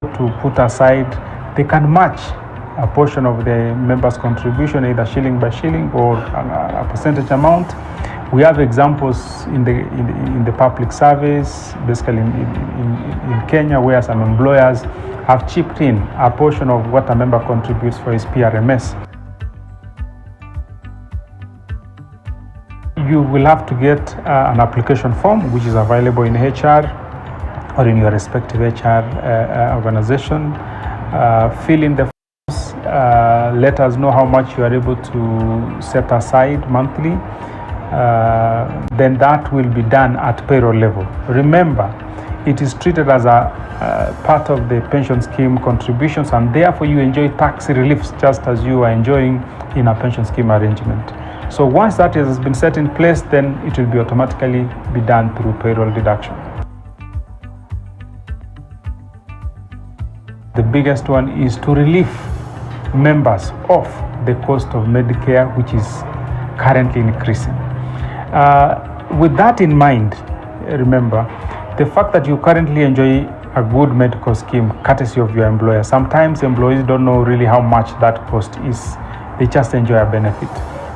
to put aside, they can match a portion of the members' contribution, either shilling by shilling or a percentage amount. We have examples in the public service, basically in Kenya, where some employers have chipped in a portion of what a member contributes for his PRMS. You will have to get an application form, which is available in HR or in your respective HR organization. Fill in the forms, let us know how much you are able to set aside monthly. Then that will be done at payroll level. Remember, it is treated as a part of the pension scheme contributions, and therefore you enjoy tax reliefs just as you are enjoying in a pension scheme arrangement. So once that has been set in place, then it will be automatically be done through payroll deduction. The biggest one is to relieve members of the cost of Medicare, which is currently increasing. With that in mind, remember, the fact that you currently enjoy a good medical scheme courtesy of your employer, sometimes employees don't know really how much that cost is. They just enjoy a benefit.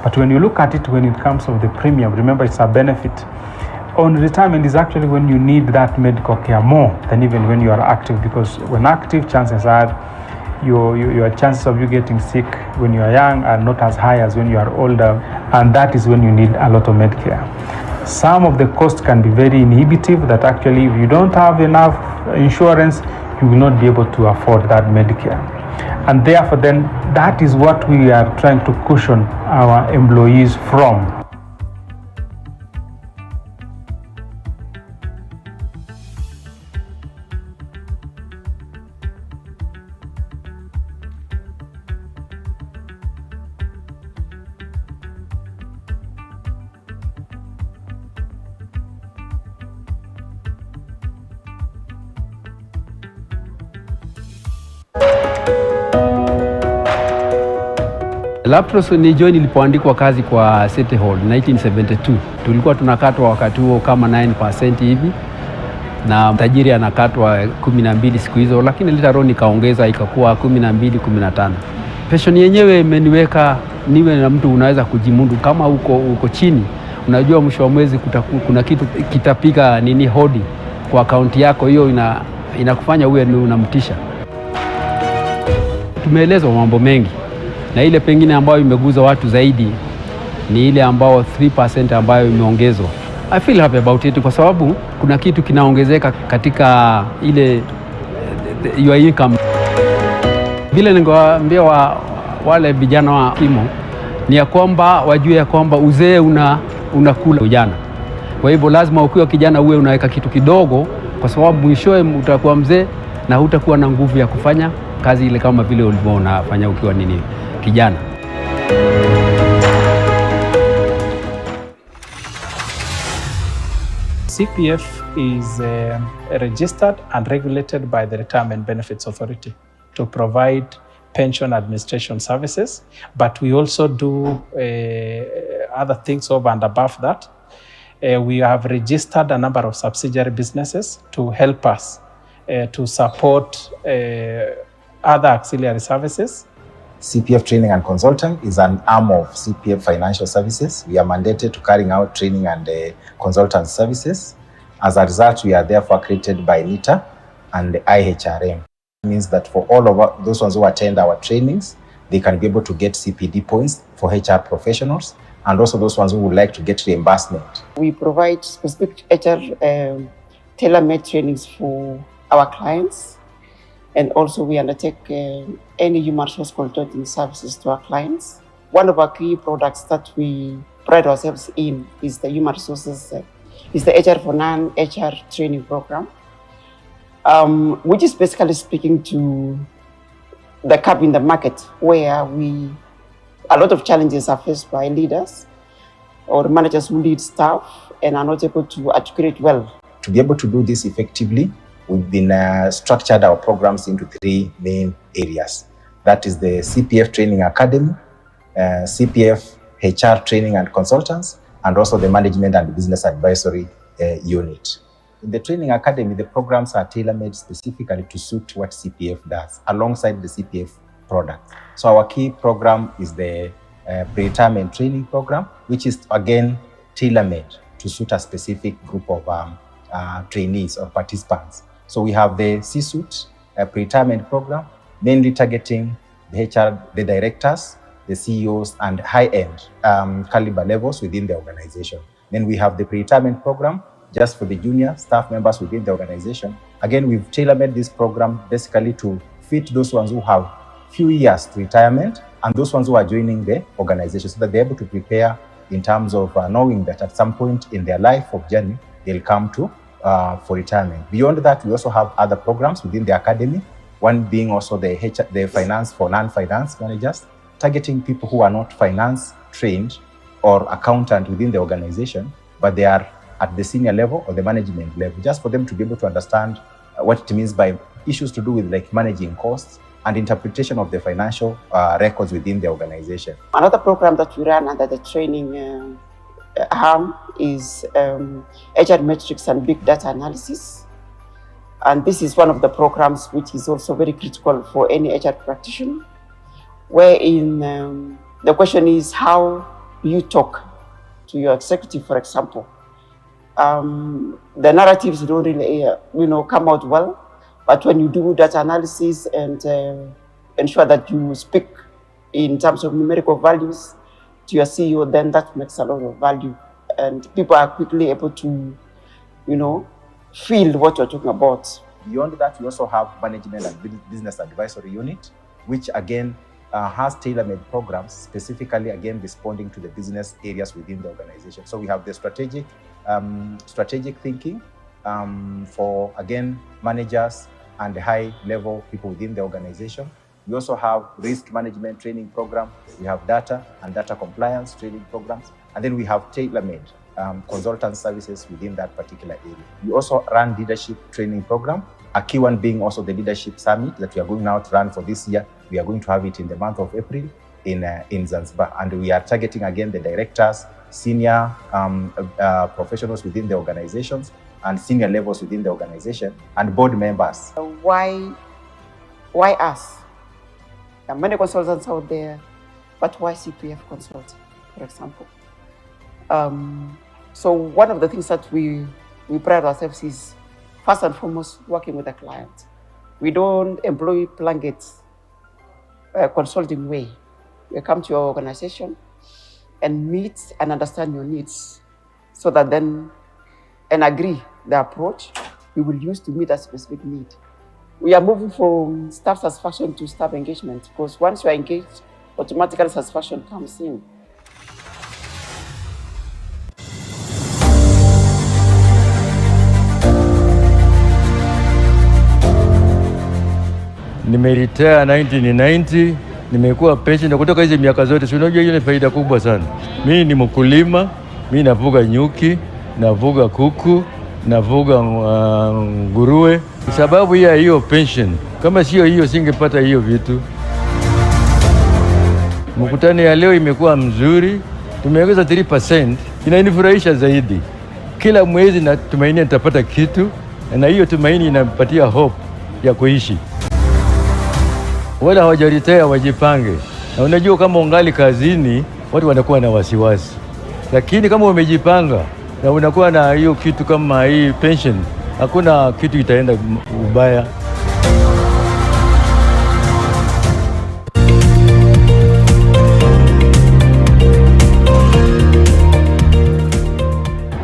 But when you look at it, when it comes of the premium, remember it's a benefit. On retirement is actually when you need that medical care more than even when you are active, because when active, chances are your chances of you getting sick when you are young are not as high as when you are older, and that is when you need a lot of Medicare. Some of the costs can be very inhibitive, that actually if you don't have enough insurance, you will not be able to afford that Medicare. And therefore then, that is what we are trying to cushion our employees from. Laptrust nilijoin nilipoandikwa kazi kwa City Hall 1972. Tulikuwa tunakatwa wakati huo kama 9% hivi, na tajiri anakatwa 12 siku hizo, lakini later on nikaongeza ikakuwa 12, 15. Pension yenyewe imeniweka niwe na mtu unaweza kujimundu kama uko chini. Unajua mwisho wa mwezi kuna kitu kitapiga nini hodi kwa akaunti yako, hiyo inakufanya uwe unamtisha. Tumeelezwa mambo mengi, na ile pengine ambayo imeguza watu zaidi ni ile ambao 3% ambayo imeongezwa. I feel happy about it kwa sababu kuna kitu kinaongezeka katika ile your income. Vile ningewaambia wale vijana wa kimo ni ya kwamba wajue ya kwamba uzee unakula ujana. Kwa hivyo lazima ukiwa kijana uwe unaweka kitu kidogo, kwa sababu mwishowe utakuwa mzee na hutakuwa na nguvu ya kufanya kazi ile kama vile ulivyo unafanya ukiwa kijana. CPF is registered and regulated by the Retirement Benefits Authority to provide pension administration services, but we also do other things over and above that. We have registered a number of subsidiary businesses to help us to support other auxiliary services. CPF Training and Consulting is an arm of CPF Financial Services. We are mandated to carry out training and consultant services. As a result, we are therefore accredited by NITA and the IHRM. It means that for all of those ones who attend our trainings, they can be able to get CPD points for HR professionals, and also those ones who would like to get reimbursement. We provide specific HR tailor-made trainings for our clients. And also we undertake any human resource consulting services to our clients. One of our key products that we pride ourselves in is the human resources, is the HR for non-HR training program, which is basically speaking to the gap in the market where a lot of challenges are faced by leaders or managers who lead staff and are not able to articulate well. To be able to do this effectively, we've been structured our programs into 3 main areas. That is the CPF Training Academy, CPF HR Training and Consultants, and also the Management and Business Advisory Unit. In the training academy, the programs are tailor-made specifically to suit what CPF does, alongside the CPF product. So our key program is the pre-retirement training program, which is again tailor-made to suit a specific group of trainees or participants. So we have the C-suite pre-retirement program, mainly targeting the HR, the directors, the CEOs, and high-end caliber levels within the organization. Then we have the pre-retirement program just for the junior staff members within the organization. Again, we've tailor-made this program basically to fit those ones who have few years to retirement and those ones who are joining the organization, so that they're able to prepare in terms of knowing that at some point in their life of journey, they'll come to for retirement. Beyond that, we also have other programs within the academy, one being also the finance for non-finance managers, targeting people who are not finance trained or accountant within the organization, but they are at the senior level or the management level, just for them to be able to understand what it means by issues to do with like managing costs and interpretation of the financial records within the organization. Another program that we run under the training arm is HR metrics and big data analysis. And this is one of the programs which is also very critical for any HR practitioner, wherein the question is how you talk to your executive, for example. The narratives don't really come out well, but when you do data analysis and ensure that you speak in terms of numerical values to your CEO, then that makes a lot of value, and people are quickly able to feel what you're talking about. Beyond that, we also have management and business advisory unit, which again has tailor-made programs specifically again responding to the business areas within the organization. So we have the strategic thinking for again managers and the high-level people within the organization. We also have risk management training program. We have data and data compliance training programs, and then we have tailor-made consultant services within that particular area. We also run leadership training program, a key one being also the leadership summit that we are going now to run for this year. We are going to have it in the month of April in Zanzibar, and we are targeting again the directors, senior professionals within the organizations and senior levels within the organization and board members. Why us? There are many consultants out there, but why CPF consulting, for example? So one of the things that we pride ourselves is, first and foremost, working with the client. We don't employ blanket consulting way. We come to your organization and meet and understand your needs, so that then and agree the approach we will use to meet a specific need. We are moving from staff satisfaction to staff engagement, because once you are engaged, automatically satisfaction comes in. Nimeretire 1990, nimekuwa pension kutoka hizo miaka zote. Si unajua hiyo ni faida kubwa sana. Mimi ni mkulima, mimi nafuga nyuki, nafuga kuku, nafuga nguruwe. Sababu ya hiyo pension, kama sio hiyo singepata hiyo vitu. Mkutano ya leo imekuwa mzuri, tumeongeza 3%, inanifurahisha zaidi. Kila mwezi natumaini nitapata kitu, na hiyo tumaini inapatia hope ya kuishi. Wala hawajaretire wajipange. Na unajua kama ungali kazini, watu wanakuwa na wasiwasi. Lakini kama umejipanga na unakuwa na hiyo kitu kama hii pension, hakuna kitu itaenda ubaya.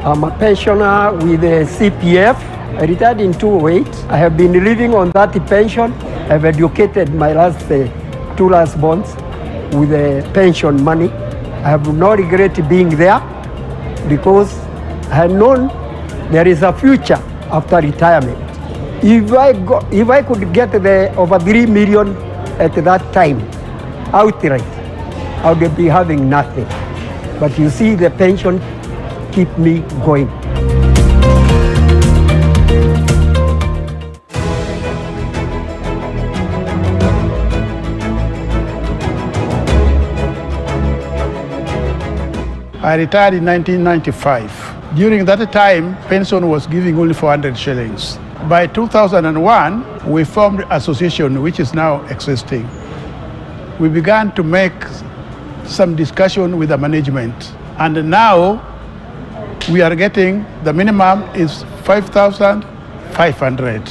I'm a pensioner with the CPF. I retired in 2008. I have been living on that pension. I've educated my two last bonds with the pension money. I have no regret being there, because I had known there is a future after retirement. If I could get the over 3 million at that time outright, I would be having nothing. But you see, the pension keep me going. I retired in 1995. During that time, pension was giving only 400 shillings. By 2001, we formed an association which is now existing. We began to make some discussion with the management, and now we are getting, the minimum is 5,500.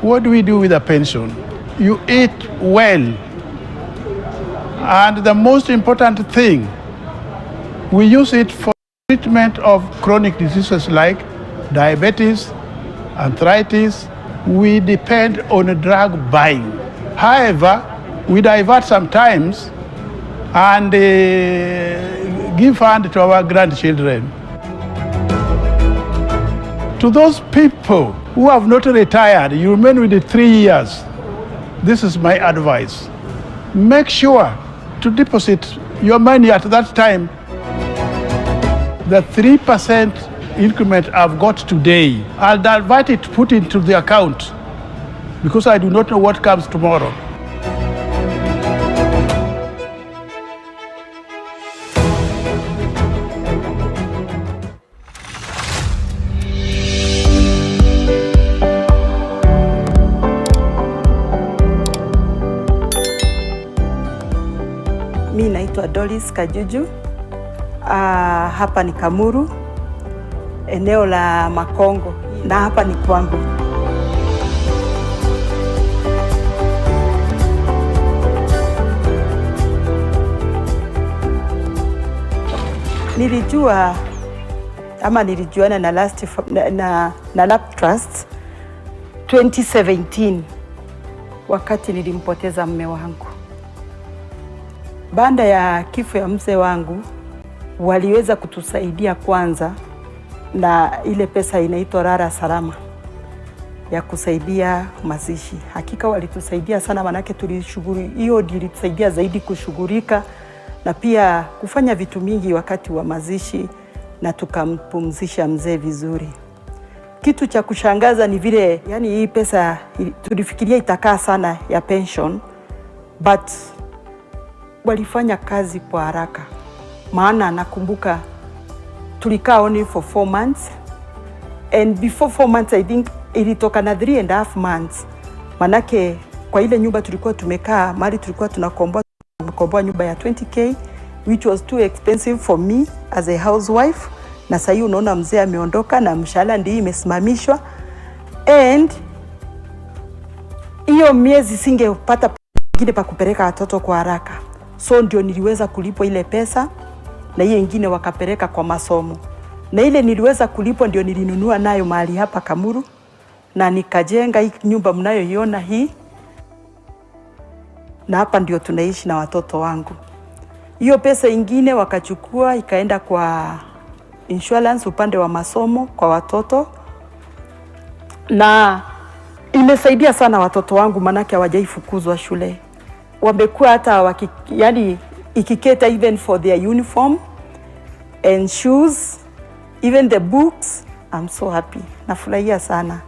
What do we do with the pension? You eat well, and the most important thing, we use it for treatment of chronic diseases like diabetes, arthritis. We depend on drug buying. However, we divert sometimes and give fund to our grandchildren. To those people who have not retired, you remain with the 3 years. This is my advice. Make sure to deposit your money at that time. The 3% increment I've got today, I'll divert it, put it into the account, because I do not know what comes tomorrow. Mi naitwa Doris Kajuju. Hapa ni Kamuru, eneo la Makongo, na hapa ni kwangu. Nilijuana na Laptrust 2017 wakati nilimpoteza mume wangu. Baada ya kifo ya mzee wangu, waliweza kutusaidia kwanza na ile pesa inaitwa Rara Salama ya kusaidia mazishi. Hakika walitusaidia sana, manake hiyo ilitusaidia zaidi kushughulika na pia kufanya vitu mingi wakati wa mazishi, na tukampumzisha mzee vizuri. Kitu cha kushangaza ni vile, yani hii pesa tulifikiria itakaa sana ya pension, but walifanya kazi kwa haraka. Maana nakumbuka tulikaa only for 4 months, and before 4 months I think ilitoka na 3.5 months. Manake kwa ile nyumba tulikuwa tumekaa, mali tulikuwa tunakomboa nyumba ya 20k, which was too expensive for me as a housewife. Na sasa unaona mzee ameondoka na mshahara ndio imesimamishwa, and hiyo miezi singepata nyingine pa kupeleka watoto kwa haraka. So ndio niliweza kulipwa ile pesa, na hiyo nyingine wakapeleka kwa masomo. Na ile niliweza kulipwa ndio nilinunua nayo mahali hapa Kamuru, na nikajenga hii nyumba mnayoiona hii, na hapa ndio tunaishi na watoto wangu. Hiyo pesa nyingine wakachukua ikaenda kwa insurance upande wa masomo kwa watoto, na imesaidia sana watoto wangu, manake hawajaifukuzwa shule. Wamekuwa hata yani ikiketa even for their uniform and shoes, even the books. I'm so happy. Nafurahia sana.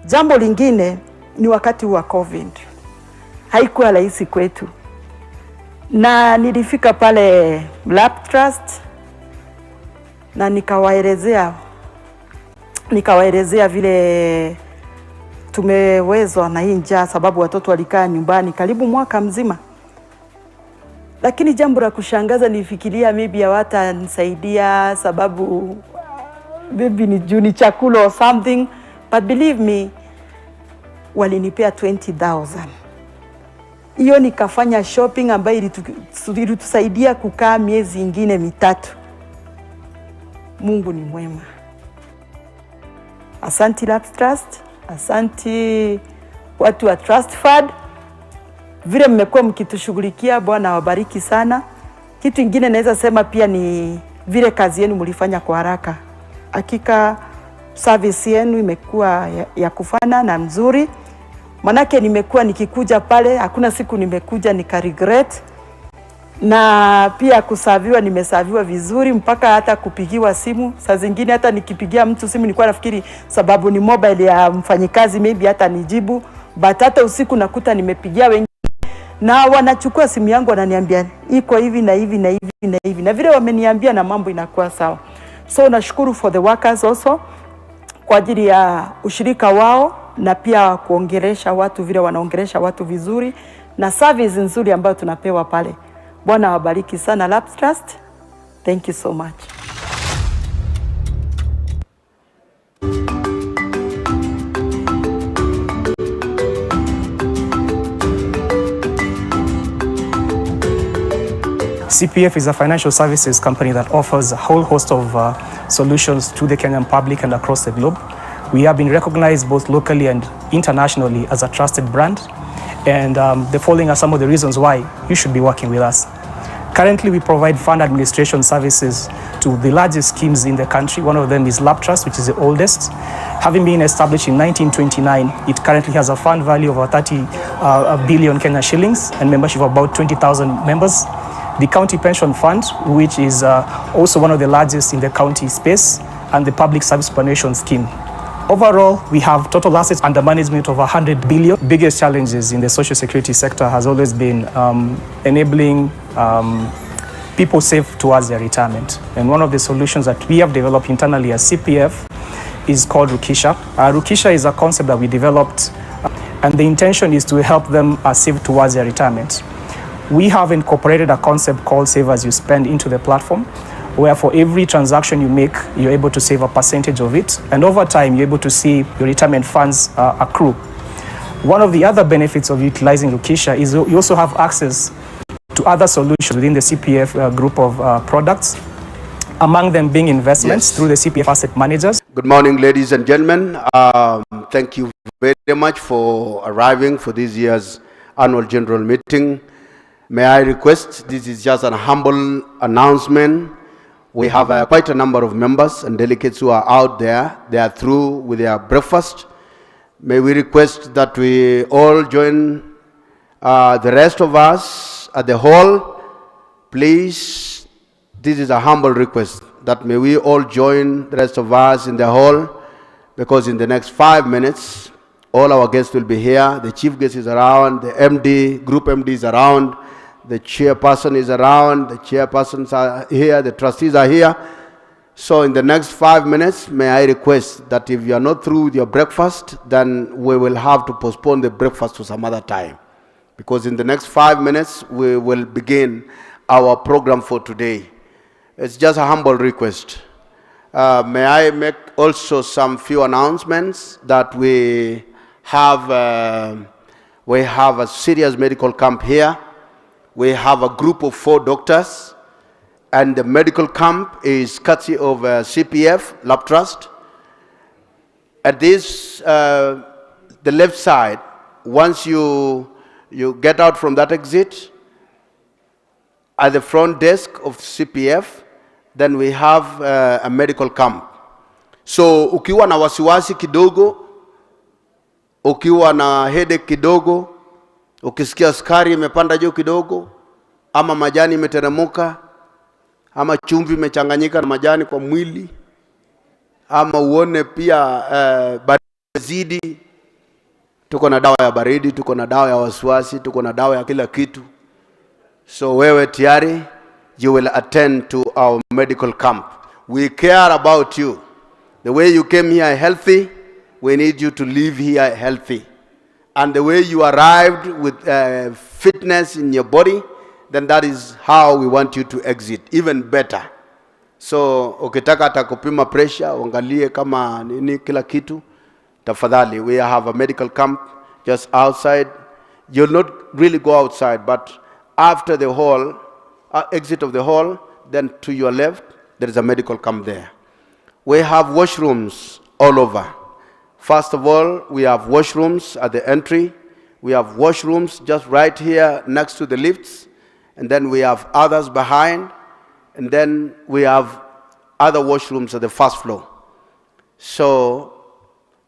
Jambo lingine ni wakati wa COVID. Haikuwa rahisi kwetu. Na nilifika pale Laptrust na nikawaelezea vile tumewezwa na hii njaa, sababu watoto walikaa nyumbani karibu mwaka mzima. Lakini jambo la kushangaza nifikiria maybe hawatanisaidia sababu maybe ni juu ni chakula or something, but believe me, walinipea 20,000. Hiyo nikafanya shopping ambayo ilitusaidia kukaa miezi ingine 3. Mungu ni mwema. Asante Laptrust, asante watu wa Trust Fund. Vile mmekuwa mkitushughulikia, Bwana wabariki sana. Kitu kingine naweza sema pia ni vile kazi yenu mlifanya kwa haraka. Hakika service yenu imekuwa ya kufana na mzuri. Manake nimekuwa nikikuja pale, hakuna siku nimekuja nika regret. Na pia kusaviwa, nimesaviwa vizuri, mpaka hata kupigiwa simu. Saa zingine hata nikipigia mtu simu nilikuwa nafikiri sababu ni mobile ya mfanyikazi maybe hata nijibu, but hata usiku nakuta nimepigia wengi na wanachukua simu yangu wananiambia iko hivi na hivi na hivi na hivi, na vile wameniambia na mambo inakuwa sawa. So nashukuru for the workers also kwa ajili ya ushirika wao na pia kuongelesha watu vile wanaongelesha watu vizuri na service nzuri ambayo tunapewa pale. Bwana wabariki sana Laptrust. Thank you so much. CPF is a financial services company that offers a whole host of solutions to the Kenyan public and across the globe. We have been recognized both locally and internationally as a trusted brand, and the following are some of the reasons why you should be working with us. Currently, we provide fund administration services to the largest schemes in the country. One of them is Laptrust, which is the oldest. Having been established in 1929, it currently has a fund value of 30 billion Kenya shillings and membership of about 20,000 members. The County Pension Fund, which is also one of the largest in the county space, and the Public Service Superannuation Scheme. Overall, we have total assets under management of 100 billion. Biggest challenges in the social security sector has always been enabling people save towards their retirement. And one of the solutions that we have developed internally as CPF is called Rukisha. Rukisha is a concept that we developed, and the intention is to help them save towards their retirement. We have incorporated a concept called Save As You Spend into the platform, where for every transaction you make, you're able to save a percentage of it, and over time, you're able to see your retirement funds accrue. One of the other benefits of utilizing Rukisha is you also have access to other solutions within the CPF group of products, among them being investments through the CPF asset managers. Good morning, ladies and gentlemen. Thank you very much for arriving for this year's annual general meeting. May I request, this is just a humble announcement. We have quite a number of members and delegates who are out there. They are through with their breakfast. May we request that we all join the rest of us at the hall. Please, this is a humble request that may we all join the rest of us in the hall, because in the next 5 minutes, all our guests will be here. The chief guest is around, the MD, group MD is around, the chairperson is around, the chairpersons are here, the trustees are here. So in the next 5 minutes, may I request that if you are not through with your breakfast, then we will have to postpone the breakfast to some other time. Because in the next 5 minutes, we will begin our program for today. It's just a humble request. May I make also some few announcements that we have a serious medical camp here. We have a group of 4 doctors, and the medical camp is courtesy of CPF, Laptrust. At this, the left side, once you get out from that exit, at the front desk of CPF, then we have a medical camp. So ukiwa na wasiwasi kidogo, ukiwa na headache kidogo, ukisikia sukari imepanda juu kidogo, ama majani imeteremuka, ama chumvi imechanganyika na majani kwa mwili, ama uone pia baridi, tuko na dawa ya baridi, tuko na dawa ya wasiwasi, tuko na dawa ya kila kitu. So wewe tayari, you will attend to our medical camp. We care about you. The way you came here healthy, we need you to leave here healthy. And the way you arrived with fitness in your body, then that is how we want you to exit, even better. So, ukitaka atakupima pressure, uangalie kama nini kila kitu, tafadhali. We have a medical camp just outside. You'll not really go outside, but after the hall, exit of the hall, then to your left, there is a medical camp there. We have washrooms all over. First of all, we have washrooms at the entry. We have washrooms just right here next to the lifts. And then we have others behind. And then we have other washrooms at the first floor. So,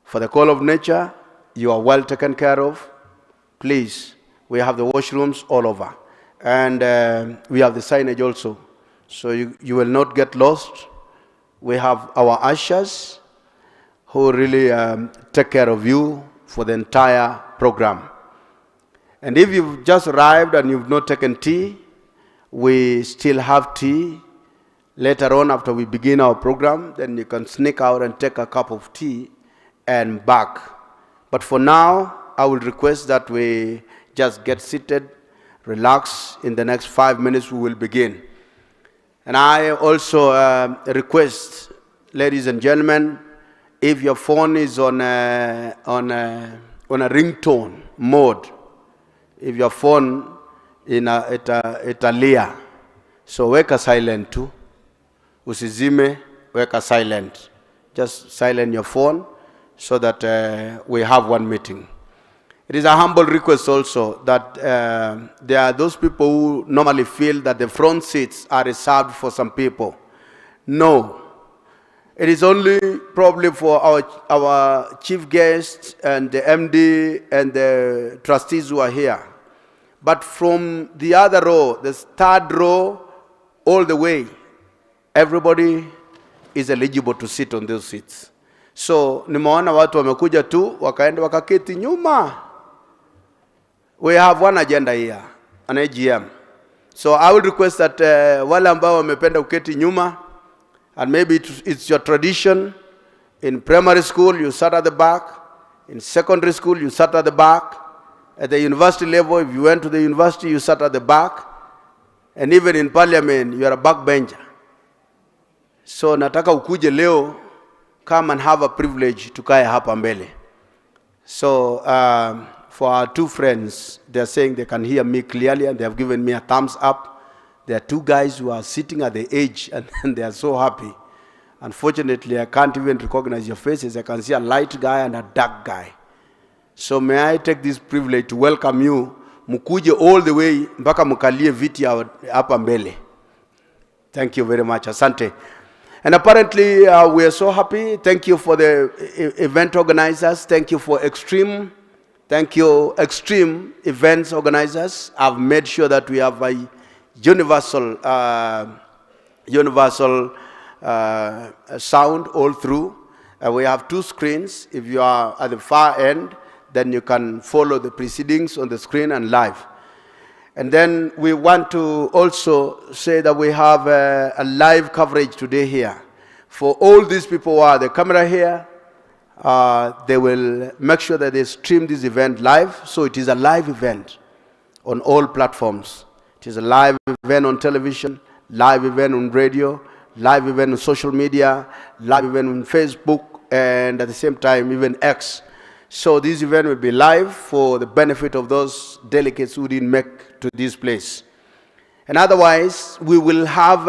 for the call of nature, you are well taken care of. Please, we have the washrooms all over. And we have the signage also. So you will not get lost. We have our ushers who really take care of you for the entire program. And if you've just arrived and you've not taken tea, we still have tea Later on, after we begin our program, then you can sneak out and take a cup of tea and back. But for now, I will request that we just get seated, relax. In the next 5 minutes, we will begin. And I also request, ladies and gentlemen, if your phone is on a ringtone mode, if your phone in a layer, so weka silent too. Usizime, weka silent. Just silent your phone so that we have one meeting. It is a humble request also that there are those people who normally feel that the front seats are reserved for some people. No. It is only probably for our chief guests and the MD and the trustees who are here. But from the other row, the third row, all the way, everybody is eligible to sit on those seats. So, nimeona watu wamekuja tu, wakaenda wakaketi nyuma. We have one agenda here, an AGM. So I will request that wale ambao wamependa kuketi nyuma, and maybe it's your tradition, in primary school you sat at the back, in secondary school you sat at the back, at the university level, if you went to the university, you sat at the back, and even in parliament, you are a backbencher. So nataka ukuje leo, come and have a privilege to kaya hapa mbele. So for our two friends, they're saying they can hear me clearly and they have given me a thumbs up. There are two guys who are sitting at the edge and they are so happy. Unfortunately, I can't even recognize your faces. I can see a light guy and a dark guy. So may I take this privilege to welcome you, mukuje all the way, mpaka mukalie viti hapa mbele. Thank you very much, asante. And apparently, we are so happy. Thank you for the event organizers. Thank you for Extreme. Thank you, Extreme events organizers. I've made sure that we have a universal sound all through. We have two screens. If you are at the far end, then you can follow the proceedings on the screen and live. And then we want to also say that we have a live coverage today here. For all these people who are the camera here, they will make sure that they stream this event live. So it is a live event on all platforms. It is a live event on television, live event on radio, live event on social media, live event on Facebook, and at the same time, even X. So this event will be live for the benefit of those delegates who didn't make to this place. And otherwise, we will have,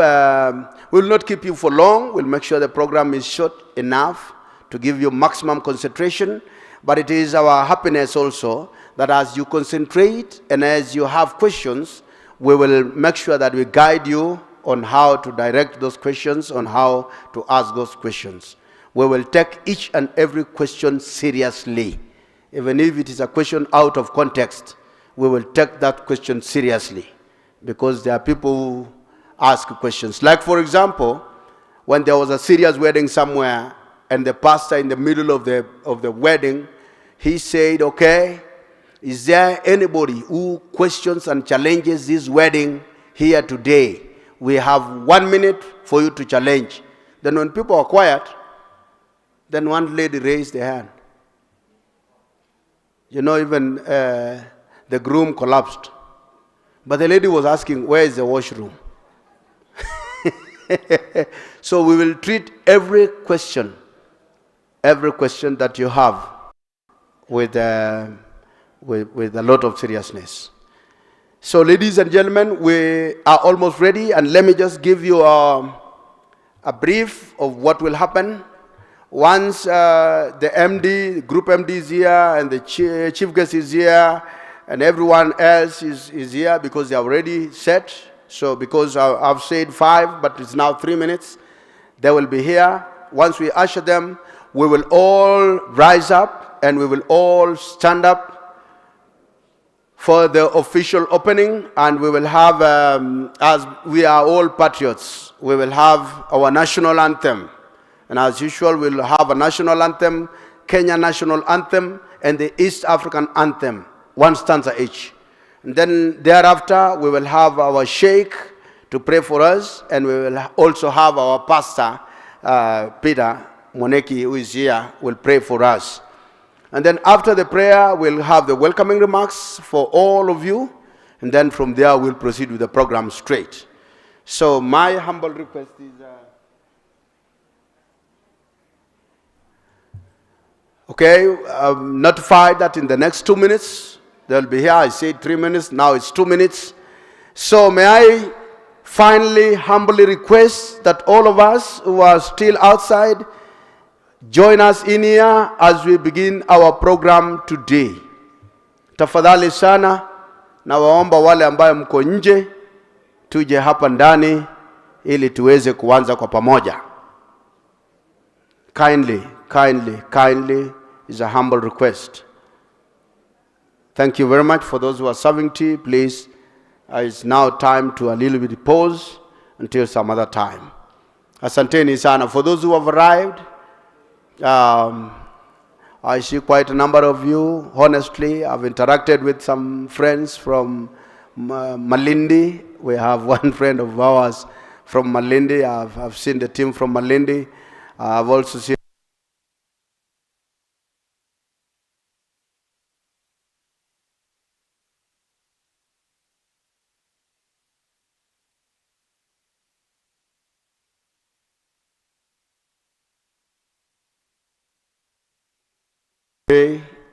we will not keep you for long. We'll make sure the program is short enough to give you maximum concentration. But it is our happiness also that as you concentrate and as you have questions, we will make sure that we guide you on how to direct those questions, on how to ask those questions. We will take each and every question seriously. Even if it is a question out of context, we will take that question seriously. Because there are people who ask questions. Like, for example, when there was a serious wedding somewhere, and the pastor in the middle of the wedding, he said, okay, is there anybody who questions and challenges this wedding here today? We have 1 minute for you to challenge. Then when people are quiet, then one lady raised her hand. You know, even the groom collapsed. But the lady was asking, where is the washroom? So we will treat every question that you have with a lot of seriousness. So ladies and gentlemen, we are almost ready, and let me just give you a brief of what will happen. Once the MD, group MD is here, and the chief guest is here, and everyone else is here because they are already set. So because I've said 5, but it's now 3 minutes, they will be here. Once we usher them, we will all rise up and we will all stand up for the official opening, and we will have, as we are all patriots, we will have our national anthem. And as usual, we'll have a national anthem, Kenya national anthem, and the East African anthem, 1 stanza each. And then thereafter, we will have our sheikh to pray for us, and we will also have our pastor, Peter Moneki, who is here, will pray for us. And then after the prayer, we'll have the welcoming remarks for all of you, and then from there, we'll proceed with the program straight. So my humble request is, okay, I'm notified that in the next 2 minutes, they'll be here. I said 3 minutes, now it's 2 minutes. So may I finally humbly request that all of us who are still outside, join us in here as we begin our program today. Tafadhali sana, na waomba wale ambayo mko nje, tuje hapa ndani ili tuweze kuanza kwa pamoja. Kindly is a humble request. Thank you very much. For those who are serving tea, please, it's now time to a little bit pause until some other time. Asanteni sana. For those who have arrived, I see quite a number of you. Honestly, I've interacted with some friends from Malindi. We have one friend of ours from Malindi. I've seen the team from Malindi. I've also seen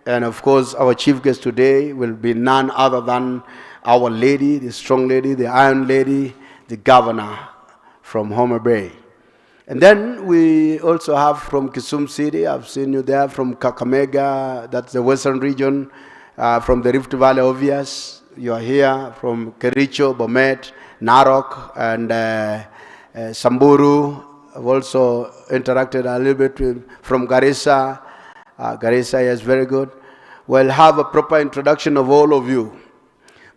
and of course, our chief guest today will be none other than our lady, the strong lady, the iron lady, the governor from Homa Bay. And then we also have from Kisumu City, I've seen you there, from Kakamega, that's the western region, from the Rift Valley, obvious, you are here, from Kericho, Bomet, Narok, and Samburu. I've also interacted a little bit from Garissa. Garissa is very good. We'll have a proper introduction of all of you.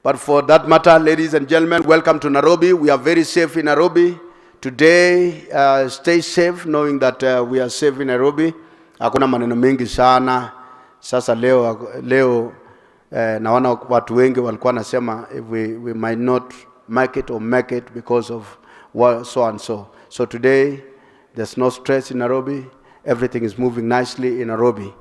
But for that matter, ladies and gentlemen, welcome to Nairobi. We are very safe in Nairobi. Today, stay safe knowing that we are safe in Nairobi. Hakuna maneno mengi sana. Sasa leo naona watu wengi walikuwa nasema we might not make it or make it because of so and so. So today, there's no stress in Nairobi. Everything is moving nicely in Nairobi.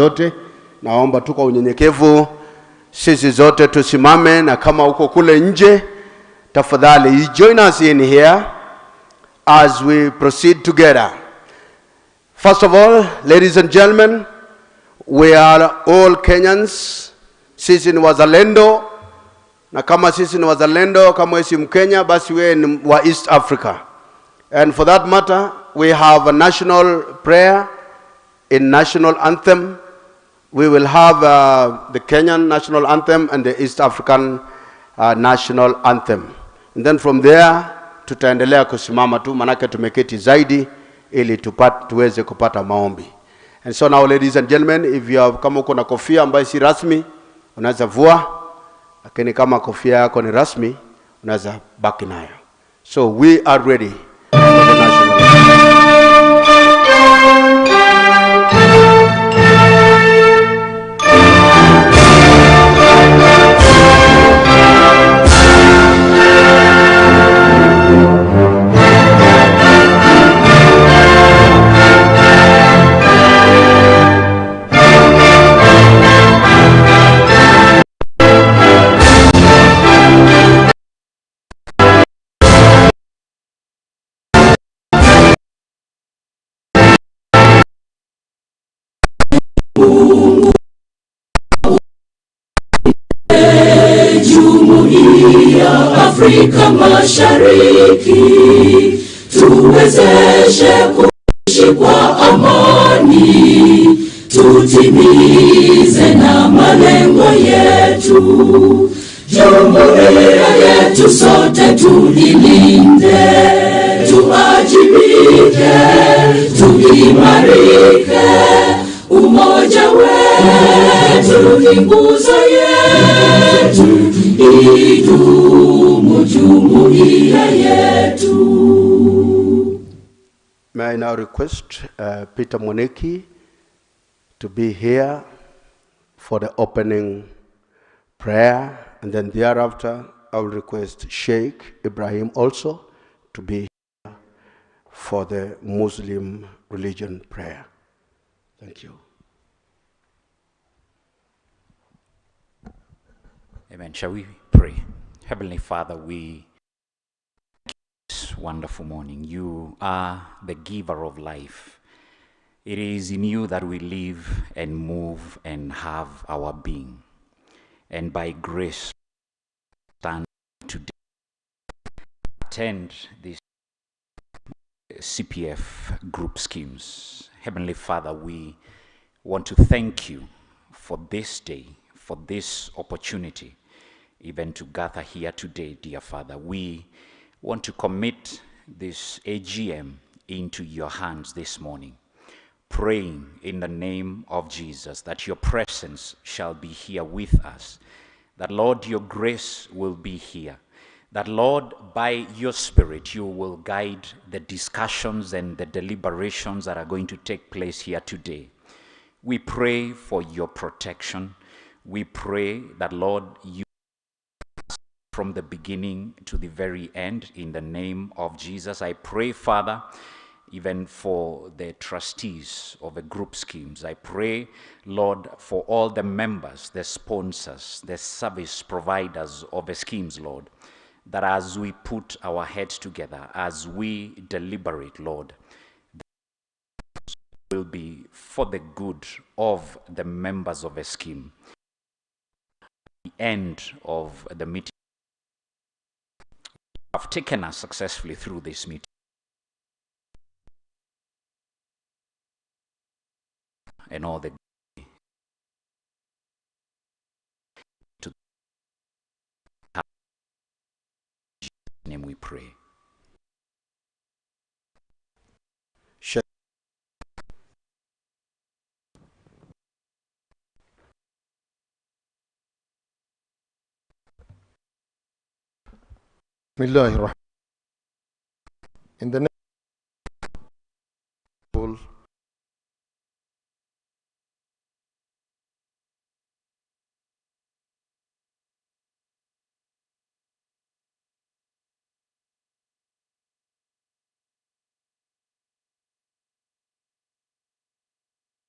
zote. Naomba tu kwa unyenyekevu sisi zote tusimame, na kama uko kule nje, tafadhali join us in here as we proceed together. First of all, ladies and gentlemen, we are all Kenyans. Sisi ni wazalendo, na kama sisi ni wazalendo, kama wewe si Mkenya, basi wewe ni wa East Africa. And for that matter, we have a national prayer in national anthem. We will have the Kenyan national anthem and the East African national anthem. And then from there, tutaendelea kusimama tu, manake tumeketi zaidi, ili tuweze kupata maombi. And so now, ladies and gentlemen, if you have, kama uko na kofia ambayo si rasmi, unaweza vua, lakini kama kofia yako ni rasmi, unaweza baki nayo. So we are ready for the national anthem. Jumuiya Afrika Mashariki, tuwezeshe kuishi kwa amani, tutimize na malengo yetu. Jumuiya yetu sote tuilinde, tuajibike, tuimarike. Umoja wetu ni nguzo yetu, idumu jumuiya yetu. May I now request Peter Moneki to be here for the opening prayer, and then thereafter I will request Sheikh Ibrahim also to be here for the Muslim religion prayer. Thank you. Amen. Shall we pray? Heavenly Father, we thank you this wonderful morning. You are the giver of life. It is in you that we live and move and have our being. And by grace, stand today, attend this Cpf Group Schemes. Heavenly Father, we want to thank you for this day, for this opportunity, even to gather here today, dear Father. We want to commit this AGM into your hands this morning, praying in the name of Jesus that your presence shall be here with us, that, Lord, your grace will be here, that, Lord, by your Spirit, you will guide the discussions and the deliberations that are going to take place here today. We pray for your protection. We pray that, Lord, you from the beginning to the very end, in the name of Jesus. I pray, Father, even for the trustees of the group schemes. I pray, Lord, for all the members, the sponsors, the service providers of the schemes, Lord, that as we put our heads together, as we deliberate, Lord, will be for the good of the members of a scheme. At the end of the meeting, have taken us successfully through this meeting. And all the to the name we pray. Bismillahirrahmanirrahim. In the name of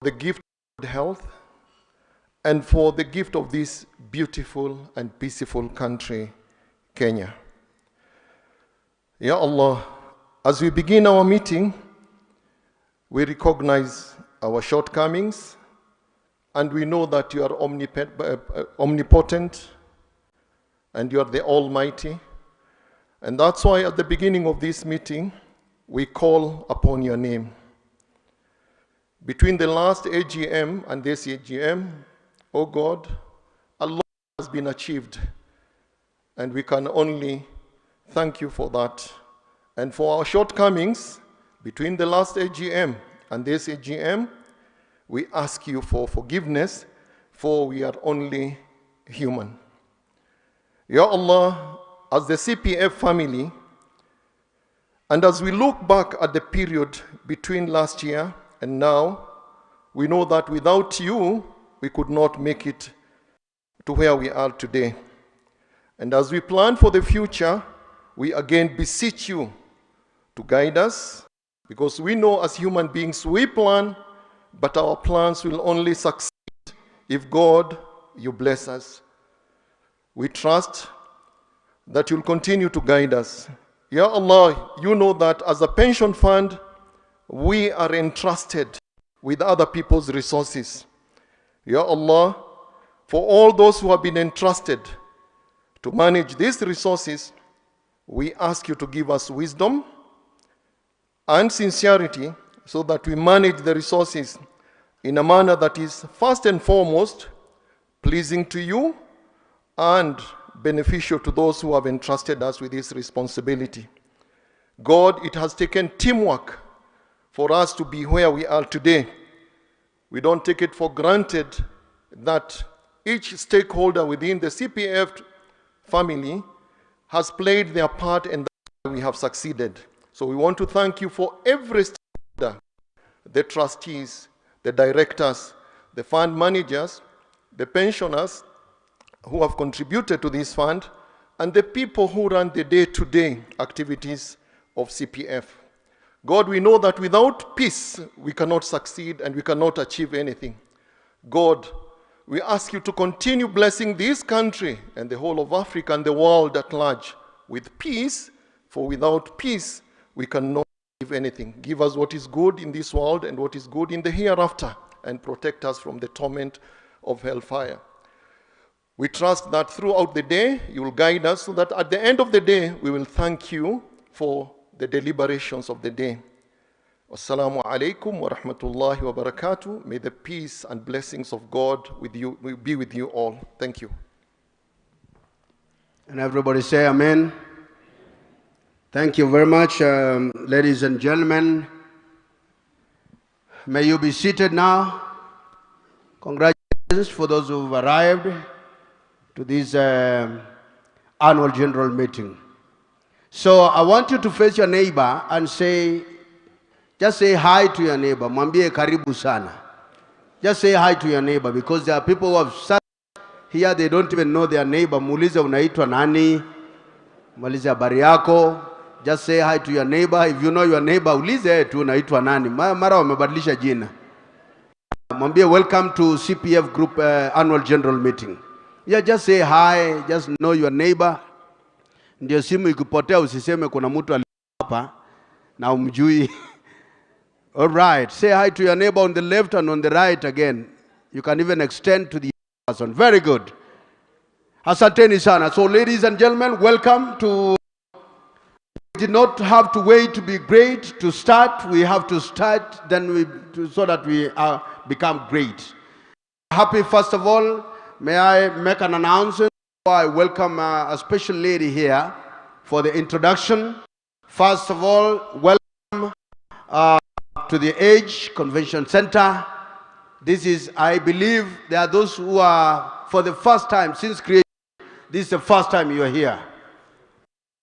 the gift of health, and for the gift of this beautiful and peaceful country, Kenya. Ya Allah, as we begin our meeting, we recognize our shortcomings, and we know that you are omnipotent, and you are the Almighty. And that's why at the beginning of this meeting, we call upon your name. Between the last AGM and this AGM, oh God, a lot has been achieved, and we can only thank you for that. And for our shortcomings, between the last AGM and this AGM, we ask you for forgiveness, for we are only human. Ya Allah, as the CPF family, and as we look back at the period between last year and now, we know that without you, we could not make it to where we are today. And as we plan for the future, we again beseech you to guide us, because we know as human beings we plan, but our plans will only succeed if God, you bless us. We trust that you'll continue to guide us. Ya Allah, you know that as a pension fund, we are entrusted with other people's resources. Ya Allah, for all those who have been entrusted to manage these resources, we ask you to give us wisdom and sincerity so that we manage the resources in a manner that is first and foremost pleasing to you and beneficial to those who have entrusted us with this responsibility. God, it has taken teamwork for us to be where we are today. We don't take it for granted that each stakeholder within the CPF family has played their part, and that we have succeeded. So we want to thank you for every stakeholder, the trustees, the directors, the fund managers, the pensioners who have contributed to this fund, and the people who run the day-to-day activities of CPF. God, we know that without peace, we cannot succeed and we cannot achieve anything. God, we ask you to continue blessing this country and the whole of Africa and the world at large with peace, for without peace, we cannot achieve anything. Give us what is good in this world and what is good in the hereafter, and protect us from the torment of hellfire. We trust that throughout the day, you will guide us so that at the end of the day, we will thank you for the deliberations of the day. Assalamu alaikum wa rahmatullahi wa barakatuh. May the peace and blessings of God be with you all. Thank you. And everybody say amen. Thank you very much, ladies and gentlemen. May you be seated now. Congratulations for those who have arrived to this annual general meeting. So I want you to face your neighbor and say, just say hi to your neighbor. Mwambie karibu sana. Just say hi to your neighbor, because there are people who have sat here, they don't even know their neighbor. Muulize unaitwa nani? Muulize habari yako. Just say hi to your neighbor. If you know your neighbor, ulize tu unaitwa nani. Mara wamebadilisha jina. Mwambie welcome to Cpf Group annual general meeting. Yeah, just say hi, just know your neighbor. Ndio simu ikipotea usiseme kuna mtu hapa na umjui. All right, say hi to your neighbor on the left and on the right again. You can even extend to the person. Very good. Asanteni sana. So ladies and gentlemen, welcome to... We did not have to wait to be great to start. We have to start so that we become great. Happy, first of all, may I make an announcement? I welcome a special lady here for the introduction. First of all, welcome to the Age Convention Center. This is, I believe, there are those who are, for the first time since creation, this is the first time you are here.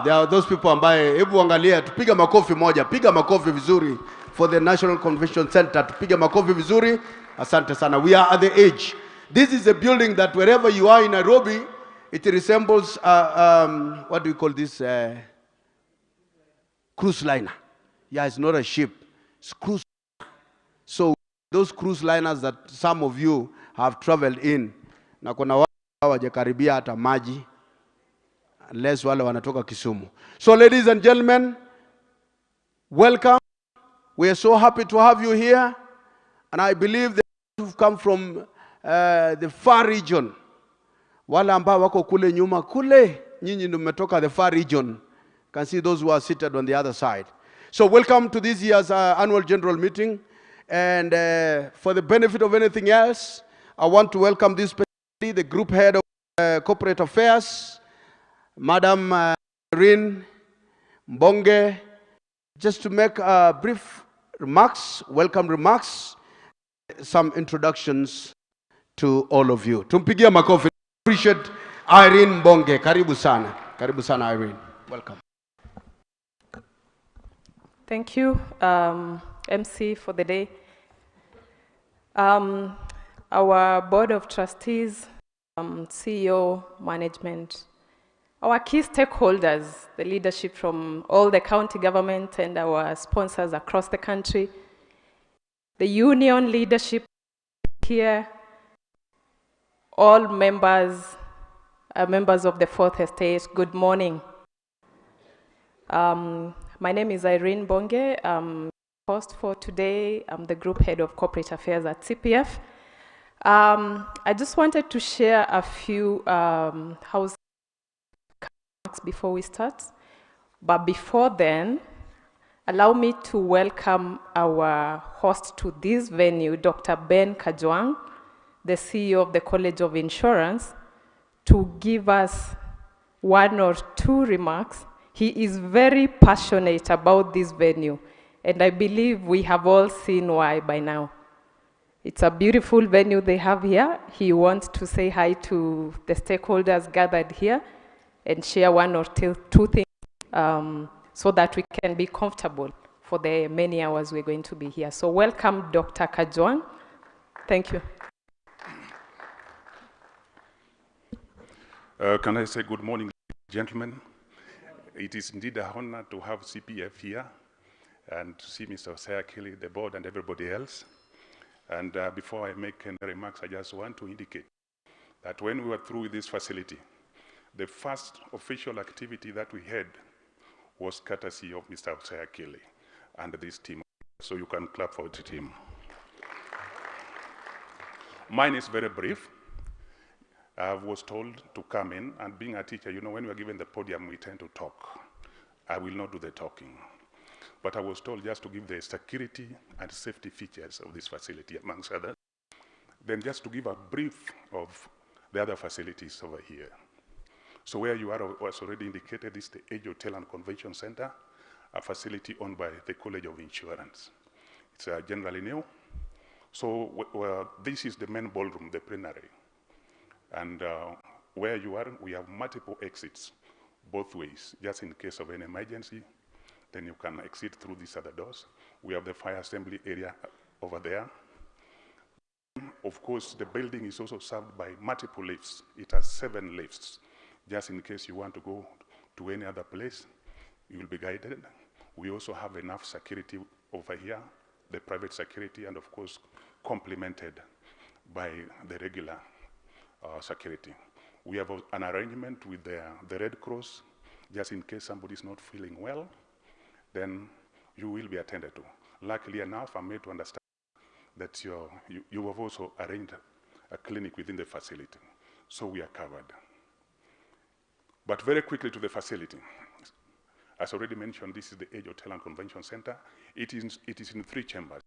There are those people ambaye, hebu angalia, tupiga makofi moja, piga makofi vizuri for the National Convention Center, tupiga makofi vizuri, asante sana. We are at the Age. This is a building that wherever you are in Nairobi, it resembles, what do we call this? Cruise liner. Yeah, it's not a ship, it's cruise. So those cruise liners that some of you have traveled in, na kuna wale hawajakaribia hata maji unless wale wanatoka Kisumu. So ladies and gentlemen, welcome. We are so happy to have you here, and I believe that you've come from the far region. Wale ambao wako kule nyuma kule, nyinyi ndio mmetoka the far region. Can see those who are seated on the other side. So welcome to this year's annual general meeting. And for the benefit of anything else, I want to welcome this person, the group head of corporate affairs, Madam Rin Mbonge, just to make brief remarks, welcome remarks, some introductions to all of you. Tumpigia makofi. Appreciate Irene Mbonge. Karibu sana. Karibu sana, Irene. Welcome. Thank you, MC, for the day. Our Board of Trustees, CEO, management, our key stakeholders, the leadership from all the county government and our sponsors across the country, the union leadership here, all members of the Fourth Estate, good morning. My name is Irene Bonge. I'm host for today. I'm the group head of corporate affairs at CPF. I just wanted to share a few house remarks before we start. But before then, allow me to welcome our host to this venue, Dr. Ben Kajwang, the CEO of the College of Insurance, to give us one or two remarks. He is very passionate about this venue, and I believe we have all seen why by now. It's a beautiful venue they have here. He wants to say hi to the stakeholders gathered here and share one or two things so that we can be comfortable for the many hours we're going to be here. So welcome, Dr. Kajwang. Thank you. Can I say good morning, gentlemen? It is indeed an honor to have CPF here and to see Mr. Sayakili, the board, and everybody else. And before I make any remarks, I just want to indicate that when we were through with this facility, the first official activity that we had was courtesy of Mr. Sayakili and this team. So you can clap for the team. Mine is very brief. I was told to come in, and being a teacher, you know, when we're given the podium, we tend to talk. I will not do the talking. But I was told just to give the security and safety features of this facility, amongst others. Then just to give a brief of the other facilities over here. So where you are was already indicated is the Age Hotel and Convention Center, a facility owned by the College of Insurance. It's generally new. So this is the main ballroom, the plenary. And where you are, we have multiple exits, both ways, just in case of an emergency. Then you can exit through these other doors. We have the fire assembly area over there. Of course, the building is also served by multiple lifts. It has 7 lifts. Just in case you want to go to any other place, you will be guided. We also have enough security over here, the private security, and of course, complemented by the regular security. We have an arrangement with the Red Cross, just in case somebody is not feeling well, then you will be attended to. Luckily enough, I'm made to understand that you have also arranged a clinic within the facility, so we are covered. But very quickly to the facility. As already mentioned, this is the Age Hotel and Convention Center. It is in 3 chambers.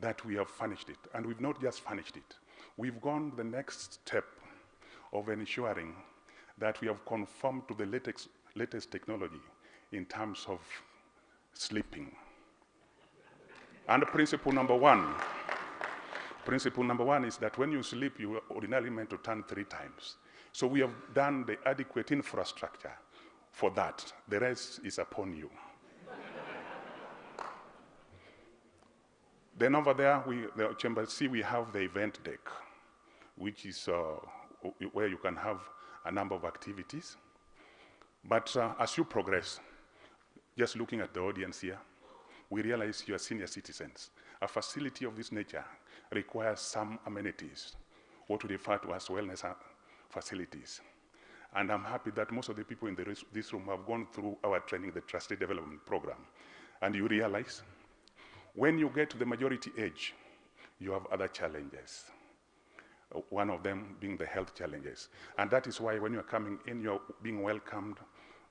that we have furnished it. And we've not just furnished it. We've gone the next step of ensuring that we have conformed to the latest technology in terms of sleeping. And principle number one is that when you sleep, you are ordinarily meant to turn 3 times. So we have done the adequate infrastructure for that. The rest is upon you. Then over there, the Chamber C, we have the event deck, which is where you can have a number of activities. But as you progress, just looking at the audience here, we realize you are senior citizens. A facility of this nature requires some amenities, what we refer to as wellness facilities. And I'm happy that most of the people in this room have gone through our training, the trustee development program. And you realize when you get to the majority age, you have other challenges. One of them being the health challenges. And that is why when you're coming in, you're being welcomed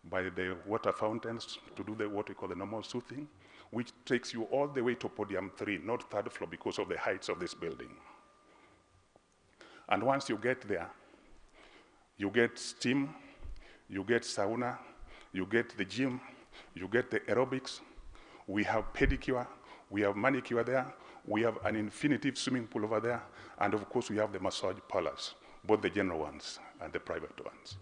by the water fountains to do what we call the normal soothing, which takes you all the way to podium 3, not 3rd floor because of the heights of this building. And once you get there, you get steam, you get sauna, you get the gym, you get the aerobics, we have pedicure, we have manicure there, we have an infinitive swimming pool over there, and of course we have the massage parlors, both the general ones and the private ones.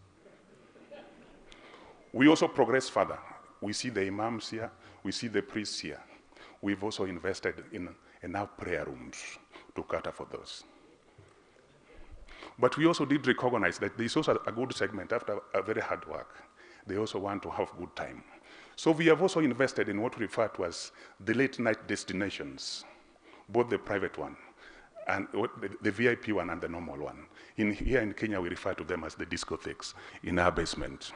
We also progress further. We see the imams here, we see the priests here. We've also invested in enough prayer rooms to cater for those. But we also did recognize that there's also a good segment after a very hard work. They also want to have good time. So we have also invested in what we refer to as the late night destinations, both the private one and the VIP one and the normal one. Here in Kenya, we refer to them as the discotheques in our basement.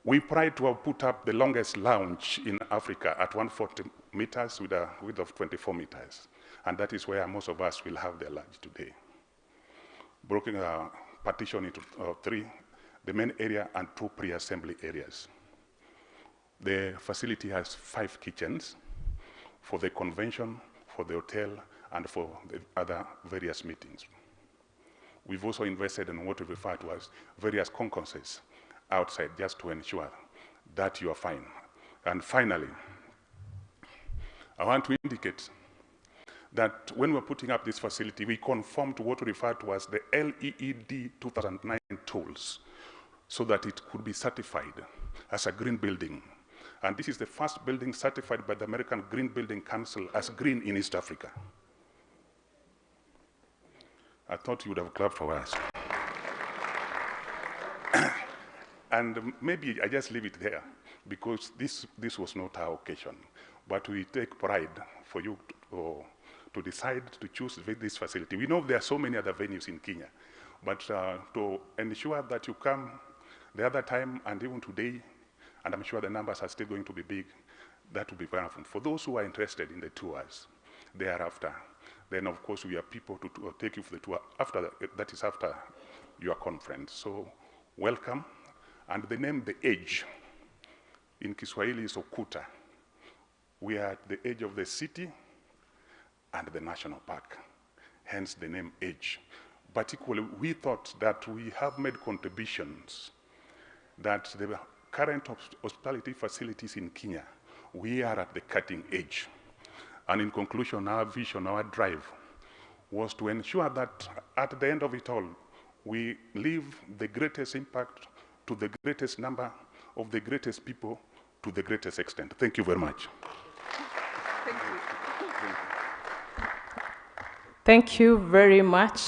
We pride to have put up the longest lounge in Africa at 140 meters with a width of 24 meters. And that is where most of us will have their lunch today. Broken partition into 3, the main area and 2 pre-assembly areas. The facility has 5 kitchens for the convention, for the hotel, and for the other various meetings. We've also invested in what we refer to as various concourses outside just to ensure that you are fine. And finally, I want to indicate that when we're putting up this facility, we conform to what we refer to as the LEED 2009 tools so that it could be certified as a green building. And this is the first building certified by the American Green Building Council as green in East Africa. I thought you would have clapped for us. And maybe I just leave it there because this was not our occasion. But we take pride for you to decide to choose this facility. We know there are so many other venues in Kenya, but to ensure that you come the other time and even today, and I'm sure the numbers are still going to be big, that will be wonderful. For those who are interested in the tours thereafter, then of course we have people to take you for the tour after that is after your conference. So welcome. And the name, The Edge, in Kiswahili is Okuta. We are at the edge of the city and the national park, hence the name Edge. But equally, we thought that we have made contributions that the current hospitality facilities in Kenya, we are at the cutting edge. And in conclusion, our vision, our drive, was to ensure that at the end of it all, we leave the greatest impact to the greatest number of the greatest people to the greatest extent. Thank you very much. Thank you. Thank you very much.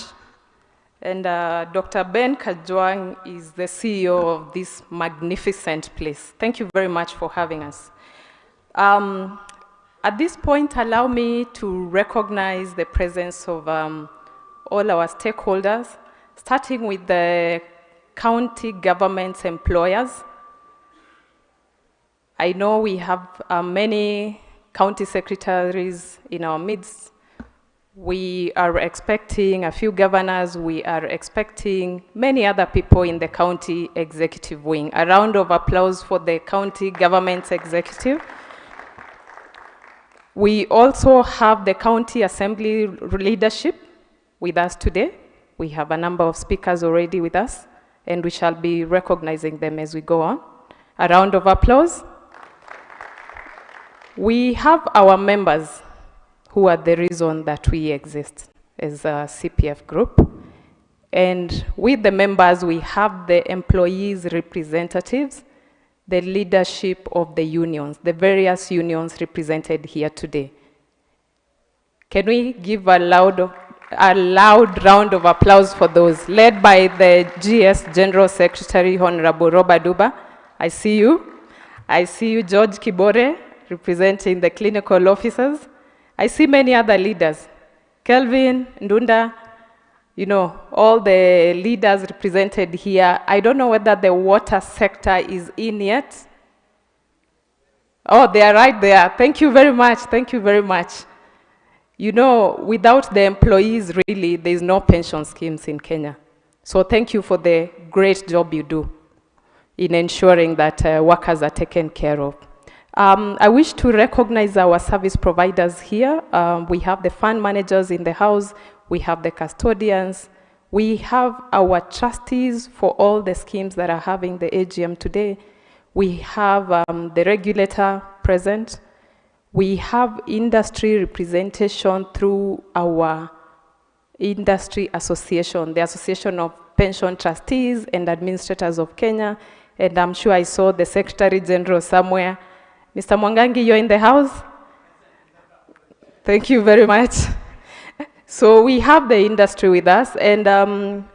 And Dr. Ben Kajwang is the CEO of this magnificent place. Thank you very much for having us. At this point, allow me to recognize the presence of all our stakeholders, starting with the county government's employers. I know we have many county secretaries in our midst. We are expecting a few governors. We are expecting many other people in the county executive wing. A round of applause for the county government's executive. We also have the county assembly leadership with us today. We have a number of speakers already with us, and we shall be recognizing them as we go on. A round of applause. We have our members who are the reason that we exist as a CPF group. And with the members, we have the employees' representatives, the leadership of the unions, the various unions represented here today. Can we give a loud round of applause for those, led by the GS General Secretary, Honorable Robert Duba. I see you. I see you, George Kibore, representing the clinical officers. I see many other leaders, Kelvin, Ndunda, you know, all the leaders represented here. I don't know whether the water sector is in yet. Oh, they are right there. Thank you very much. Thank you very much. You know, without the employees, really, there is no pension schemes in Kenya. So thank you for the great job you do in ensuring that workers are taken care of. I wish to recognize our service providers here. We have the fund managers in the house. We have the custodians. We have our trustees for all the schemes that are having the AGM today. We have the regulator present. We have industry representation through our industry association, the Association of Pension Trustees and Administrators of Kenya. And I'm sure I saw the Secretary General somewhere. Mr. Mwangangi, you're in the house? Thank you very much. So we have the industry with us, and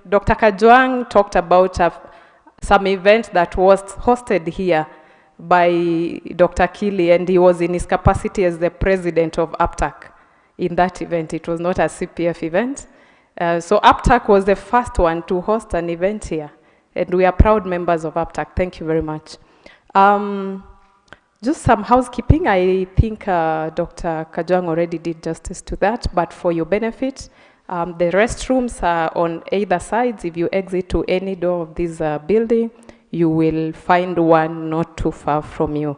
Dr. Kajwang talked about some event that was hosted here by Dr. Kili, and he was in his capacity as the president of APTAC in that event. It was not a CPF event. So APTAC was the first one to host an event here, and we are proud members of APTAC. Thank you very much. Just some housekeeping. I think Dr. Kajwang already did justice to that, but for your benefit, the restrooms are on either sides. If you exit to any door of this building, you will find one not too far from you.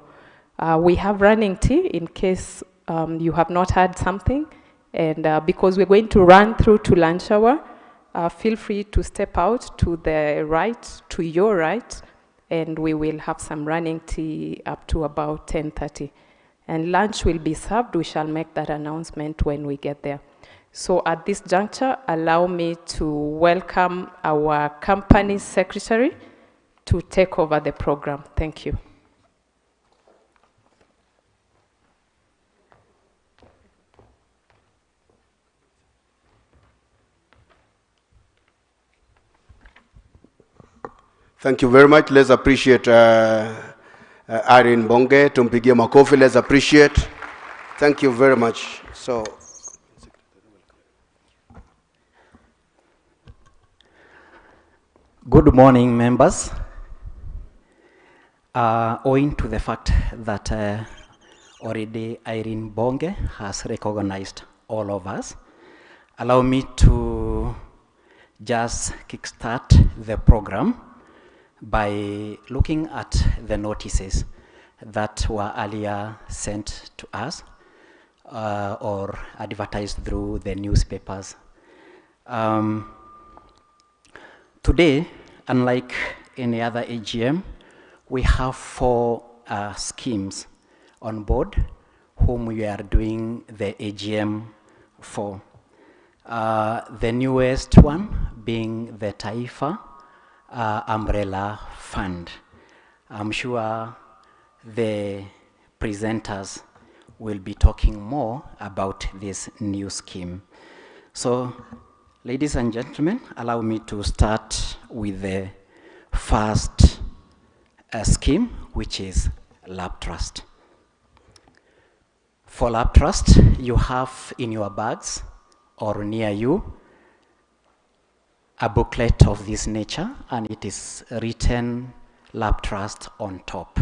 We have running tea in case you have not had something, and because we're going to run through to lunch hour, feel free to step out to the right, to your right, and we will have some running tea up to about 10:30. And lunch will be served. We shall make that announcement when we get there. So at this juncture, allow me to welcome our company secretary to take over the program. Thank you. Thank you very much. Let's appreciate Irene Bonge. Tumpigie makofi. Let's appreciate. Thank you very much. So, good morning, members. Owing to the fact that already Irene Bonge has recognized all of us, allow me to just kickstart the program by looking at the notices that were earlier sent to us or advertised through the newspapers. Today, unlike any other AGM, we have 4 schemes on board whom we are doing the AGM for. The newest one being the Taifa umbrella fund. I'm sure the presenters will be talking more about this new scheme. So, ladies and gentlemen, allow me to start with the first scheme, which is Laptrust. For Laptrust, you have in your bags or near you a booklet of this nature, and it is written Laptrust on top.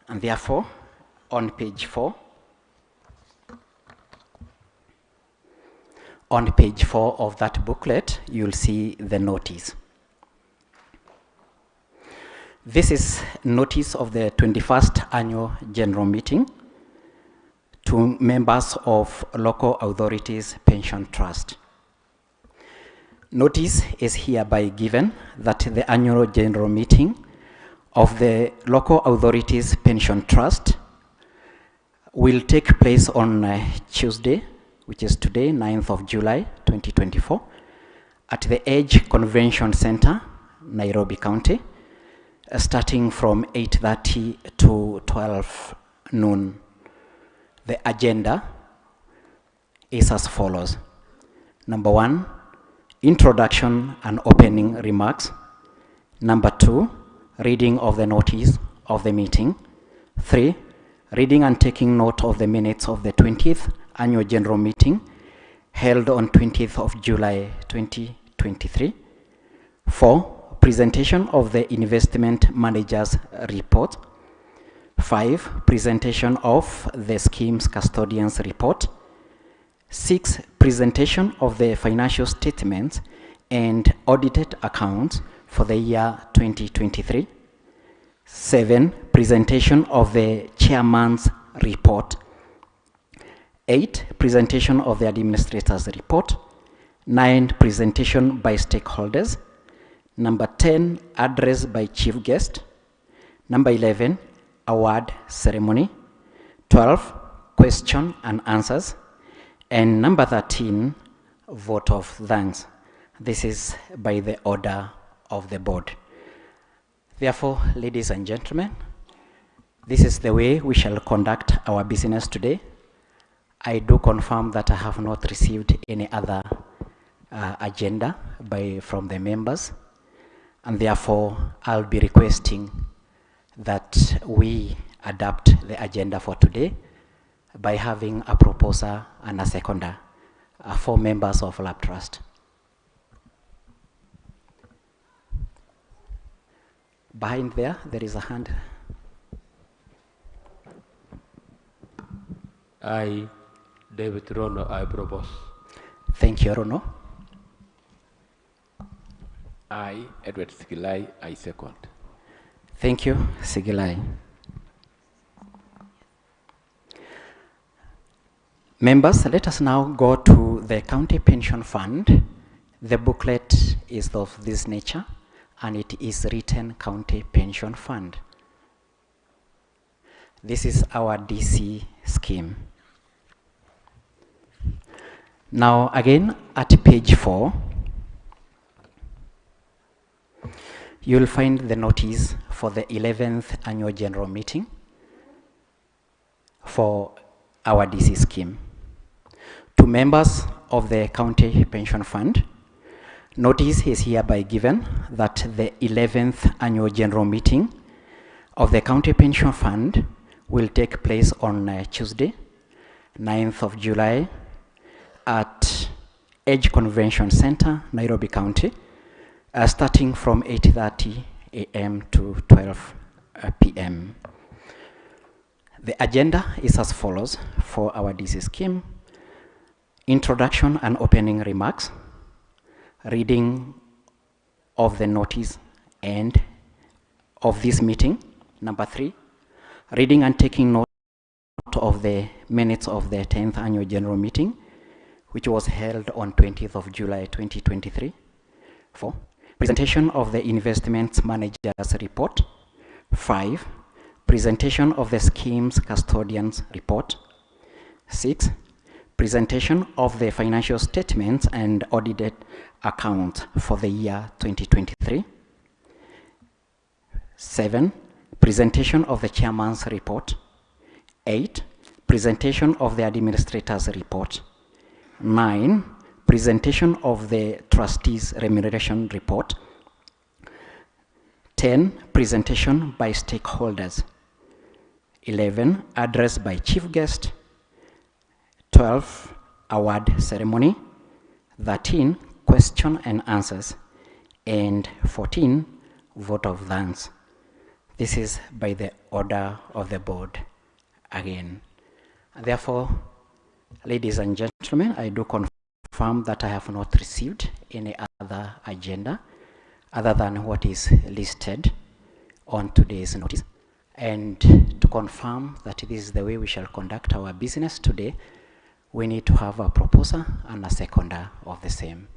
And therefore, on page 4, of that booklet, you'll see the notice. This is notice of the 21st Annual General Meeting to members of local authorities pension trust. Notice is hereby given that the annual general meeting of the local authorities pension trust will take place on Tuesday, which is today, 9th of July, 2024, at the Edge Convention Center, Nairobi County, starting from 8:30 to 12 noon. The agenda is as follows. Number 1, introduction and opening remarks. Number 2, reading of the notice of the meeting. 3, reading and taking note of the minutes of the 20th annual general meeting held on 20th of July 2023. 4, presentation of the investment manager's report. 5, presentation of the scheme's custodian's report. 6, presentation of the financial statements and audited accounts for the year 2023. 7, presentation of the chairman's report. 8, presentation of the administrator's report. 9, presentation by stakeholders. Number 10, address by chief guest. Number 11, award ceremony. 12, question and answers. And number 13, vote of thanks. This is by the order of the board. Therefore, ladies and gentlemen, this is the way we shall conduct our business today. I do confirm that I have not received any other agenda from the members, and therefore I'll be requesting that we adapt the agenda for today by having a proposer and a seconder for members of Laptrust. Behind there is a hand. I, David Rono, I propose. Thank you, Rono. I, Edward Sigilai, I second. Thank you, Sigilai. Members, let us now go to the County Pension Fund. The booklet is of this nature, and it is written County Pension Fund. This is our DC scheme. Now again, at page 4, you'll find the notice for the 11th annual general meeting for our DC scheme. To members of the County Pension Fund, notice is hereby given that the 11th annual general meeting of the County Pension Fund will take place on Tuesday, 9th of July at Edge Convention Center, Nairobi County, starting from 8:30 a.m. to 12 p.m. The agenda is as follows for our DC scheme. Introduction and opening remarks, reading of the notice and of this meeting. Number 3, reading and taking note of the minutes of the 10th annual general meeting, which was held on 20th of July 2023. 4, presentation of the investment manager's report. 5, presentation of the scheme's custodian's report. 6, presentation of the financial statements and audited accounts for the year 2023. 7, presentation of the chairman's report. 8, presentation of the administrator's report. 9, presentation of the trustee's remuneration report. 10, presentation by stakeholders. 11, address by chief guest. 12, award ceremony. 13, question and answers. And 14, vote of thanks. This is by the order of the board again. Therefore, ladies and gentlemen, I do confirm that I have not received any other agenda other than what is listed on today's notice. And to to confirm that this is the way we shall conduct our business today, we need to have a proposer and a seconder of the same.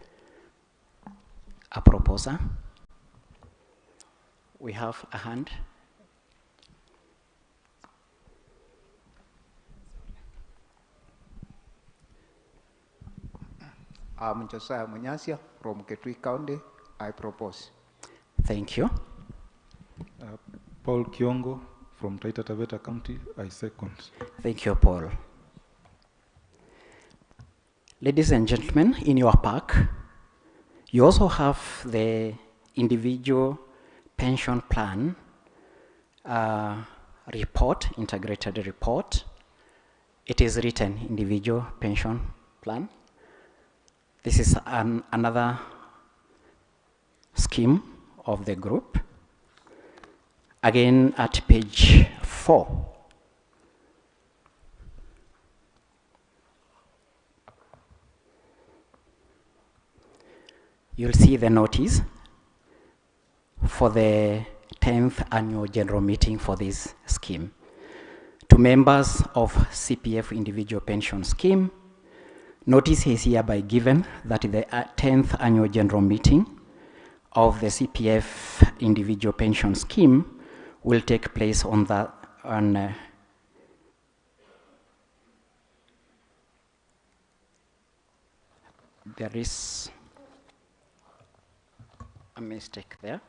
A proposer. We have a hand. I'm Josiah Munyasia from Ketui County. I propose. Thank you. Paul Kiongo from Taita Taveta County. I second. Thank you, Paul. Ladies and gentlemen, in your pack, you also have the individual pension plan report, integrated report. It is written individual pension plan. This is another scheme of the group. Again, at page 4. You'll see the notice for the 10th annual general meeting for this scheme. To members of CPF individual pension scheme, notice is hereby given that the 10th annual general meeting of the CPF individual pension scheme will take place on there is a mistake there.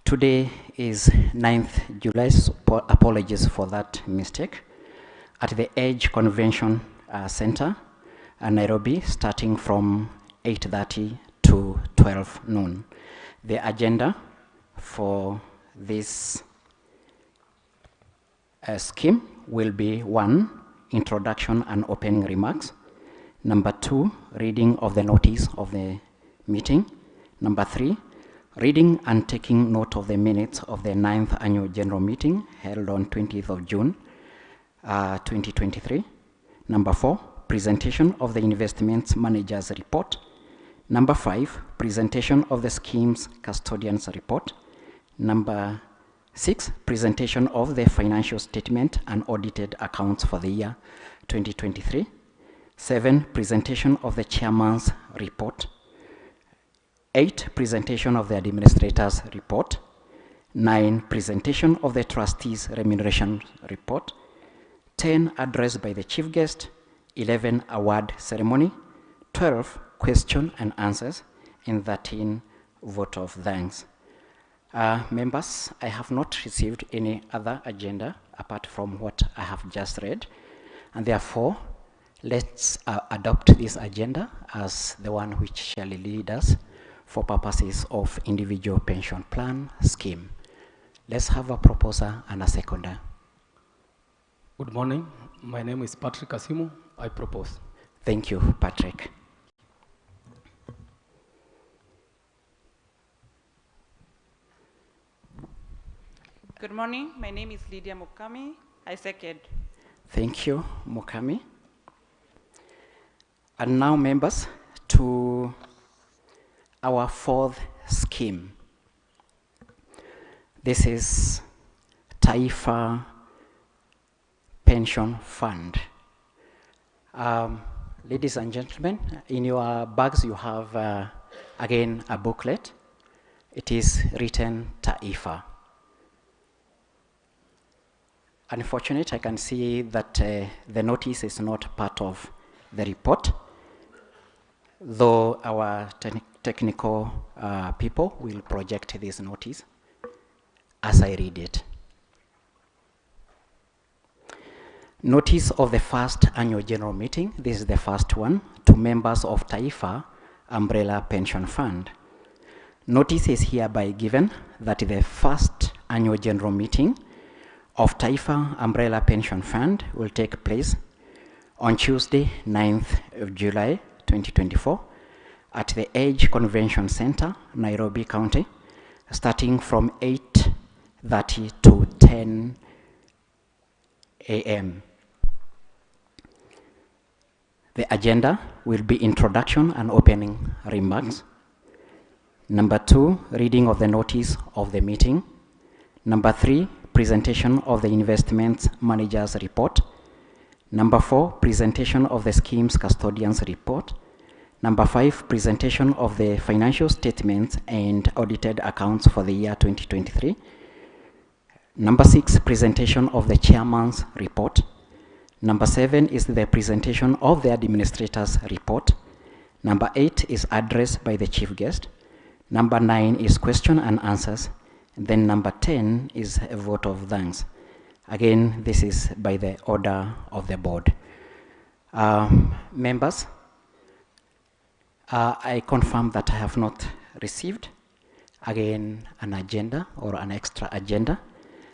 Today is 9th July, so apologies for that mistake, at the Edge Convention Center, Nairobi, starting from 8:30 to 12 noon. The agenda for this scheme will be 1, introduction and opening remarks. Number 2, reading of the notice of the meeting. Number 3, reading and taking note of the minutes of the 9th annual general meeting held on 20th of June, 2023. Number 4, presentation of the investments manager's report. Number 5, presentation of the scheme's custodian's report. Number 6, presentation of the financial statement and audited accounts for the year 2023. 7, presentation of the chairman's report. 8, presentation of the administrator's report. 9, presentation of the trustee's remuneration report. 10, address by the chief guest. 11, award ceremony. 12, question and answers. And 13, vote of thanks. Members, I have not received any other agenda apart from what I have just read, and therefore let's adopt this agenda as the one which shall lead us for purposes of individual pension plan scheme. Let's have a proposer and a seconder. Good morning. My name is Patrick Asimu. I propose. Thank you, Patrick. Good morning. My name is Lydia Mukami. I second. Thank you, Mukami. And now, members, to our 4th scheme. This is Taifa Pension Fund. Ladies and gentlemen, in your bags you have, again, a booklet. It is written Taifa. Unfortunately, I can see that the notice is not part of the report, though our technical people will project this notice as I read it. Notice of the first annual general meeting. This is the first one, to members of Taifa Umbrella Pension Fund. Notice is hereby given that the first annual general meeting of Taifa Umbrella Pension Fund will take place on Tuesday, 9th of July, 2024, at the Edge Convention Center, Nairobi County, starting from 8:30 to 10 a.m. The agenda will be introduction and opening remarks. Number 2, reading of the notice of the meeting. Number 3, presentation of the investment manager's report. Number 4, presentation of the scheme's custodian's report. Number 5, presentation of the financial statements and audited accounts for the year 2023. Number 6, presentation of the chairman's report. Number 7 is the presentation of the administrator's report. Number 8 is address by the chief guest. Number 9 is question and answers. Then number 10 is a vote of thanks. Again, this is by the order of the board. Members, I confirm that I have not received, again, an agenda or an extra agenda,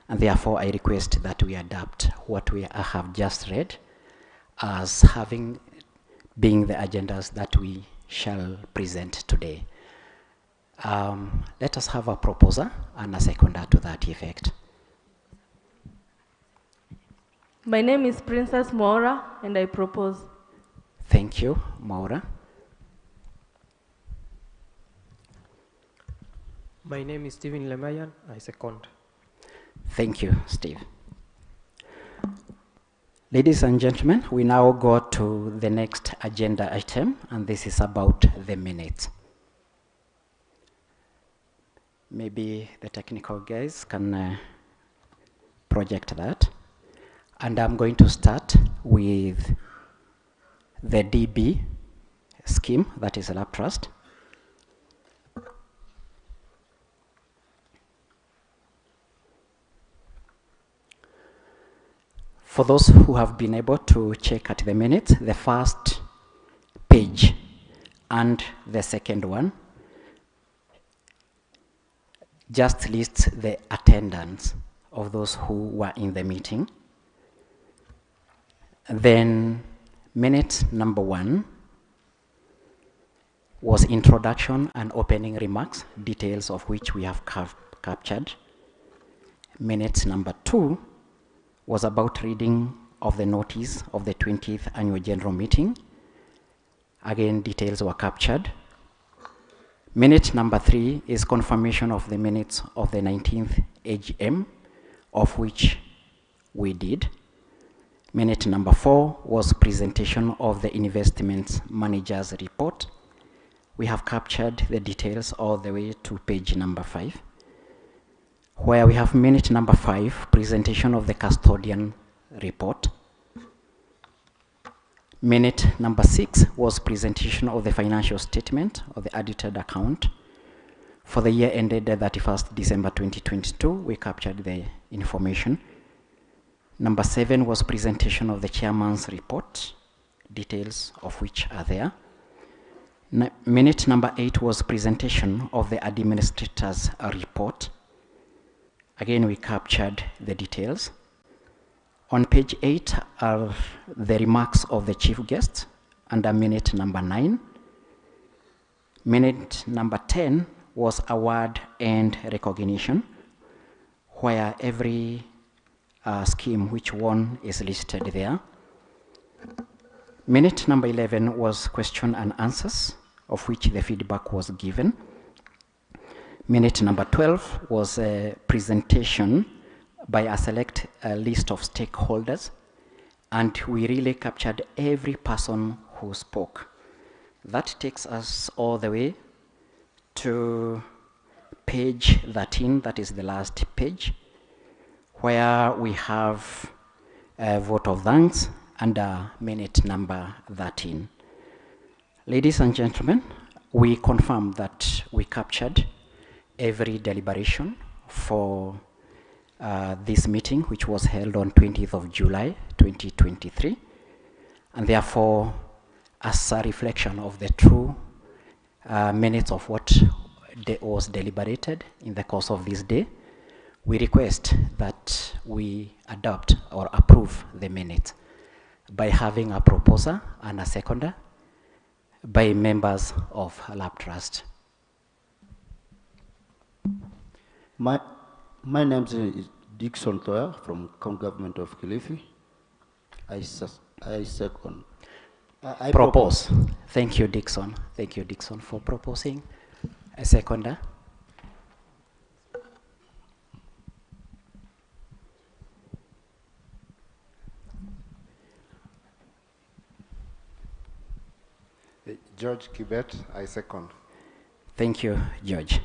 and therefore I request that we adapt what I have just read as having being the agendas that we shall present today. Let us have a proposer and a seconder to that effect. My name is Princess Maura, and I propose. Thank you, Maura. My name is Stephen Lemayan, I second. Thank you, Steve. Ladies and gentlemen, we now go to the next agenda item, and this is about the minutes. Maybe the technical guys can project that. And I'm going to start with the DB scheme, that is Laptrust. For those who have been able to check at the minutes, the first page and the second one just lists the attendance of those who were in the meeting. Then minute number 1 was introduction and opening remarks, details of which we have captured. Minute number 2 was about reading of the notice of the 20th annual general meeting. Again, details were captured. Minute number 3 is confirmation of the minutes of the 19th AGM, of which we did. Minute number 4 was presentation of the investment manager's report. We have captured the details all the way to page number 5. Where we have minute number 5, presentation of the custodian report. Minute number 6 was presentation of the financial statement of the audited account. For the year ended 31st December 2022, we captured the information. Number 7 was presentation of the chairman's report, details of which are there. Minute number 8 was presentation of the administrator's report. Again, we captured the details. On page 8 are the remarks of the chief guest under minute number 9. Minute number 10 was award and recognition, where every scheme which won is listed there. Minute number 11 was question and answers, of which the feedback was given. Minute number 12 was a presentation by a select list of stakeholders, and we really captured every person who spoke. That takes us all the way to page 13, that is the last page, where we have a vote of thanks under minute number 13. Ladies and gentlemen, we confirm that we captured every deliberation for this meeting, which was held on 20th of July 2023, and therefore, as a reflection of the true minutes of what was deliberated in the course of this day, we request that we adopt or approve the minutes by having a proposer and a seconder by members of Laptrust. My name is Dixon Toya from County Government of Kilifi. I second. I propose. Thank you, Dixon. Thank you, Dixon, for proposing. A seconder. George Kibet, I second. Thank you, George.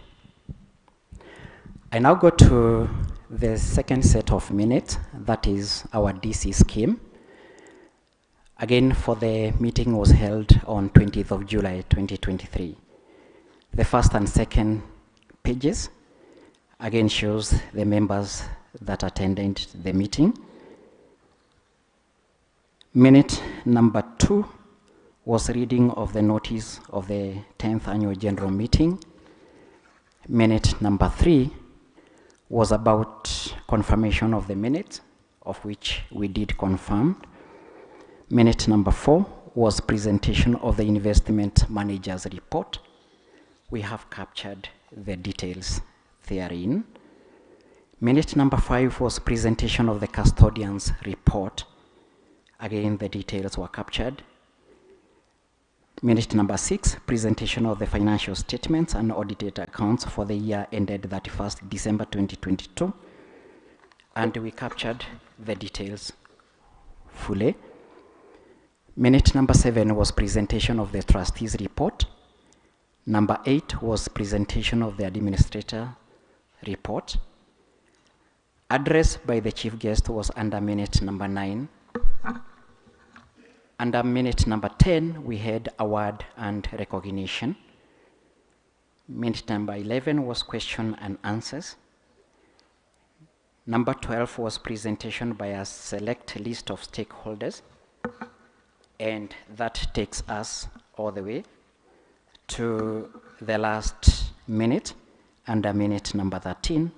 I now go to the second set of minutes, that is our DC scheme. Again, for the meeting was held on 20th of July 2023. The first and second pages again shows the members that attended the meeting. Minute number 2 was reading of the notice of the 10th annual general meeting. Minute number 3 was about confirmation of the minutes, of which we did confirm. Minute number 4 was presentation of the investment manager's report. We have captured the details therein. Minute number 5 was presentation of the custodian's report. Again, the details were captured. Minute number 6, presentation of the financial statements and audited accounts for the year ended 31st December 2022. And we captured the details fully. Minute number 7 was presentation of the trustee's report. Number 8 was presentation of the administrator report. Address by the chief guest was under minute number 9. Under minute number 10, we had award and recognition. Minute number 11 was question and answers. Number 12 was presentation by a select list of stakeholders. And that takes us all the way to the last minute, under minute number 13,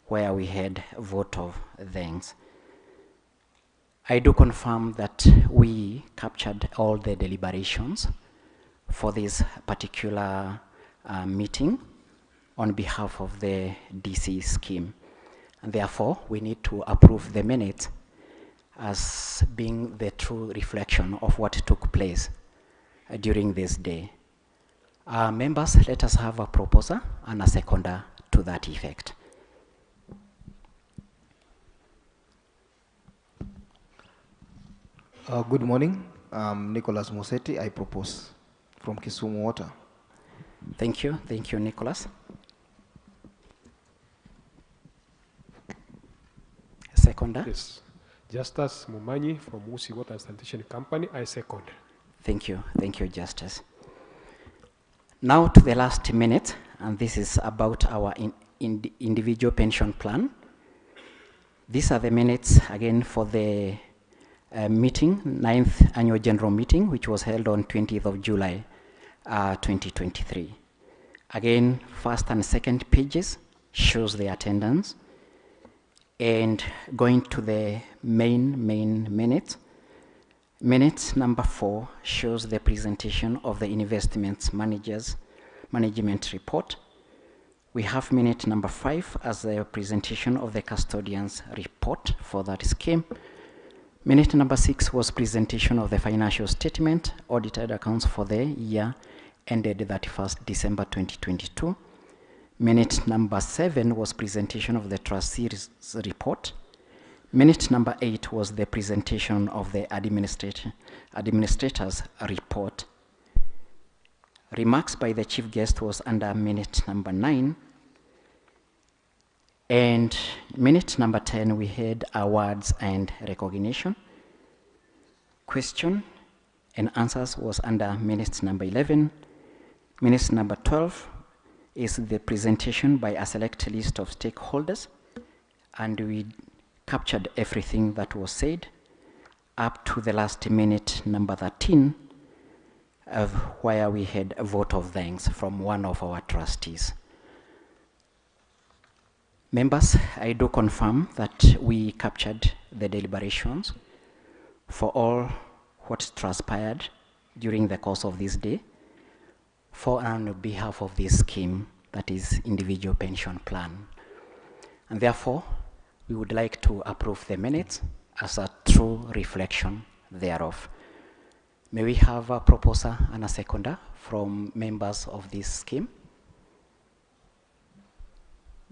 where we had a vote of thanks. I do confirm that we captured all the deliberations for this particular meeting on behalf of the DC scheme. And therefore, we need to approve the minutes as being the true reflection of what took place during this day. Members, let us have a proposer and a seconder to that effect. Good morning. I'm Nicholas Mosetti. I propose from Kisumu Water. Thank you, Nicholas. Seconder. Yes. Justus Mumanyi from Musi Water and Sanitation Company, I second. Thank you, Justus. Now to the last minute, and this is about our individual pension plan. These are the minutes again for the meeting, 9th annual general meeting, which was held on 20th of July 2023. Again, first and second pages shows the attendance. And going to the main minute, minute number 4 shows the presentation of the investments manager's management report. We have minute number 5 as the presentation of the custodian's report for that scheme. Minute number 6 was presentation of the financial statement, audited accounts for the year ended 31st December 2022. Minute number 7 was presentation of the trustee's report. Minute number 8 was the presentation of the administrator's report. Remarks by the chief guest was under minute number 9. And minute number 10, we had awards and recognition. Question and answers was under minute number 11. Minute number 12 is the presentation by a select list of stakeholders, and we captured everything that was said up to the last minute number 13, of where we had a vote of thanks from one of our trustees. Members, I do confirm that we captured the deliberations for all what transpired during the course of this day for on behalf of this scheme, that is individual pension plan. And therefore, we would like to approve the minutes as a true reflection thereof. May we have a proposer and a seconder from members of this scheme?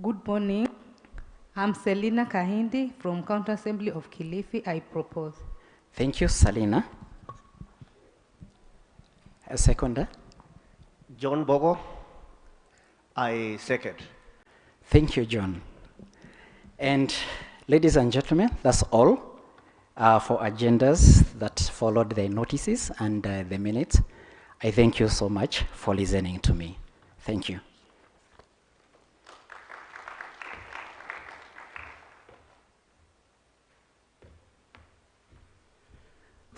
Good morning. I'm Selina Kahindi from County Assembly of Kilifi. I propose. Thank you, Selina. A seconder? John Bogo. I second. Thank you, John. And ladies and gentlemen, that's all for agendas that followed the notices and the minutes. I thank you so much for listening to me. Thank you.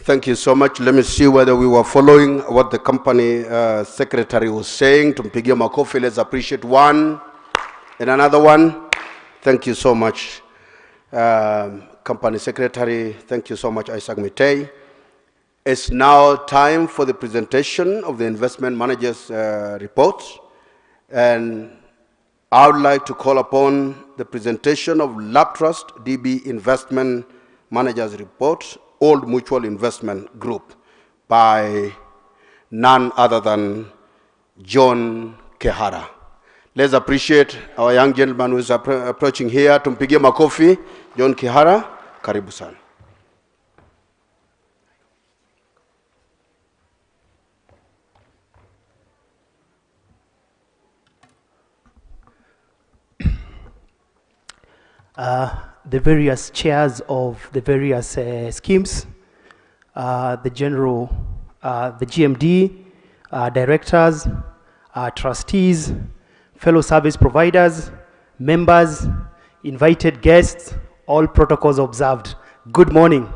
Thank you so much. Let me see whether we were following what the company secretary was saying. Tumpigie makofi. Let's appreciate one and another one. Thank you so much, company secretary. Thank you so much, Isaac Mitei. It's now time for the presentation of the investment manager's report. And I would like to call upon the presentation of Laptrust DB investment manager's report, Old Mutual Investment Group, by none other than John Kehara. Let's appreciate our young gentleman who is approaching here. Tumpigie makofi. John Kehara, karibu sana. The various chairs of the various schemes, the general, the GMD, directors, trustees, fellow service providers, members, invited guests, all protocols observed. Good morning.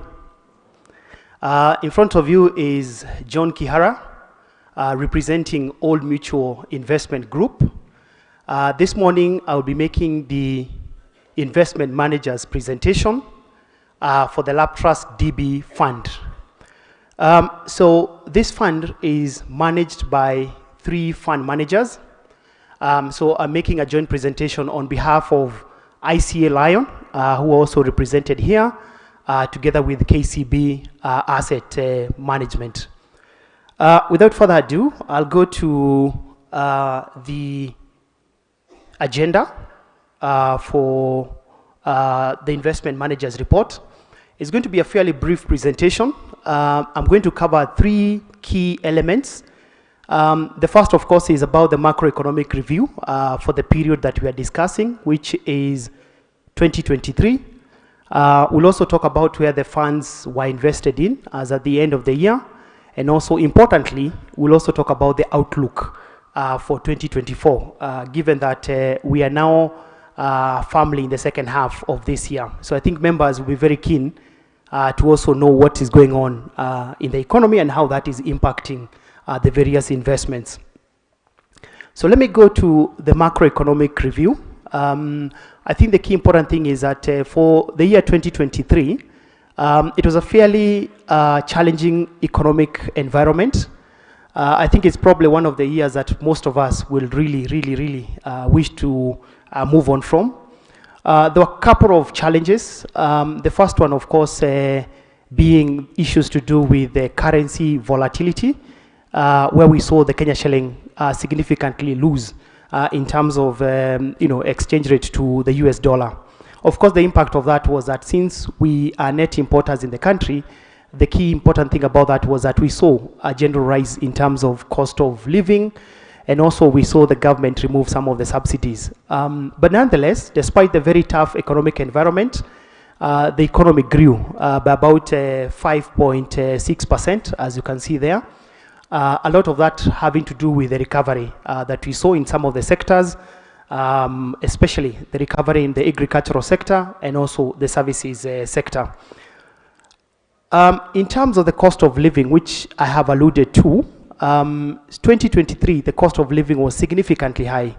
In front of you is John Kehara, representing Old Mutual Investment Group. This morning I'll be making the investment manager's presentation for the Laptrust DB fund. So this fund is managed by 3 fund managers. So I'm making a joint presentation on behalf of ICA Lion, who are also represented here, together with KCB Asset Management. Without further ado, I'll go to the agenda for the investment manager's report. It's going to be a fairly brief presentation. I'm going to cover 3 key elements. The first, of course, is about the macroeconomic review for the period that we are discussing, which is 2023. We'll also talk about where the funds were invested in as at the end of the year. And also, importantly, we'll also talk about the outlook for 2024, given that we are now firmly in the second half of this year. So I think members will be very keen to also know what is going on in the economy and how that is impacting the various investments. So let me go to the macroeconomic review. I think the key important thing is that for the year 2023, it was a fairly challenging economic environment. I think it's probably one of the years that most of us will really wish to move on from. There were a couple of challenges. The first one, of course, being issues to do with the currency volatility, where we saw the Kenya shilling significantly lose in terms of exchange rate to the US dollar. Of course, the impact of that was that since we are net importers in the country, the key important thing about that was that we saw a general rise in terms of cost of living, and also we saw the government remove some of the subsidies. But nonetheless, despite the very tough economic environment, the economy grew by about 5.6%, as you can see there. A lot of that having to do with the recovery that we saw in some of the sectors, especially the recovery in the agricultural sector and also the services sector. In terms of the cost of living, which I have alluded to, 2023, the cost of living was significantly high.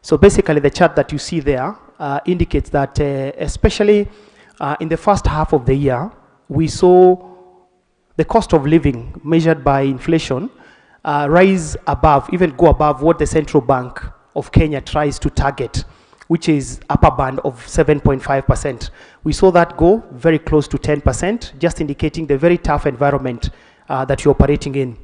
So basically the chart that you see there indicates that especially in the first half of the year, we saw the cost of living measured by inflation rise above, even go above what the Central Bank of Kenya tries to target, which is upper band of 7.5%. We saw that go very close to 10%, just indicating the very tough environment that you're operating in.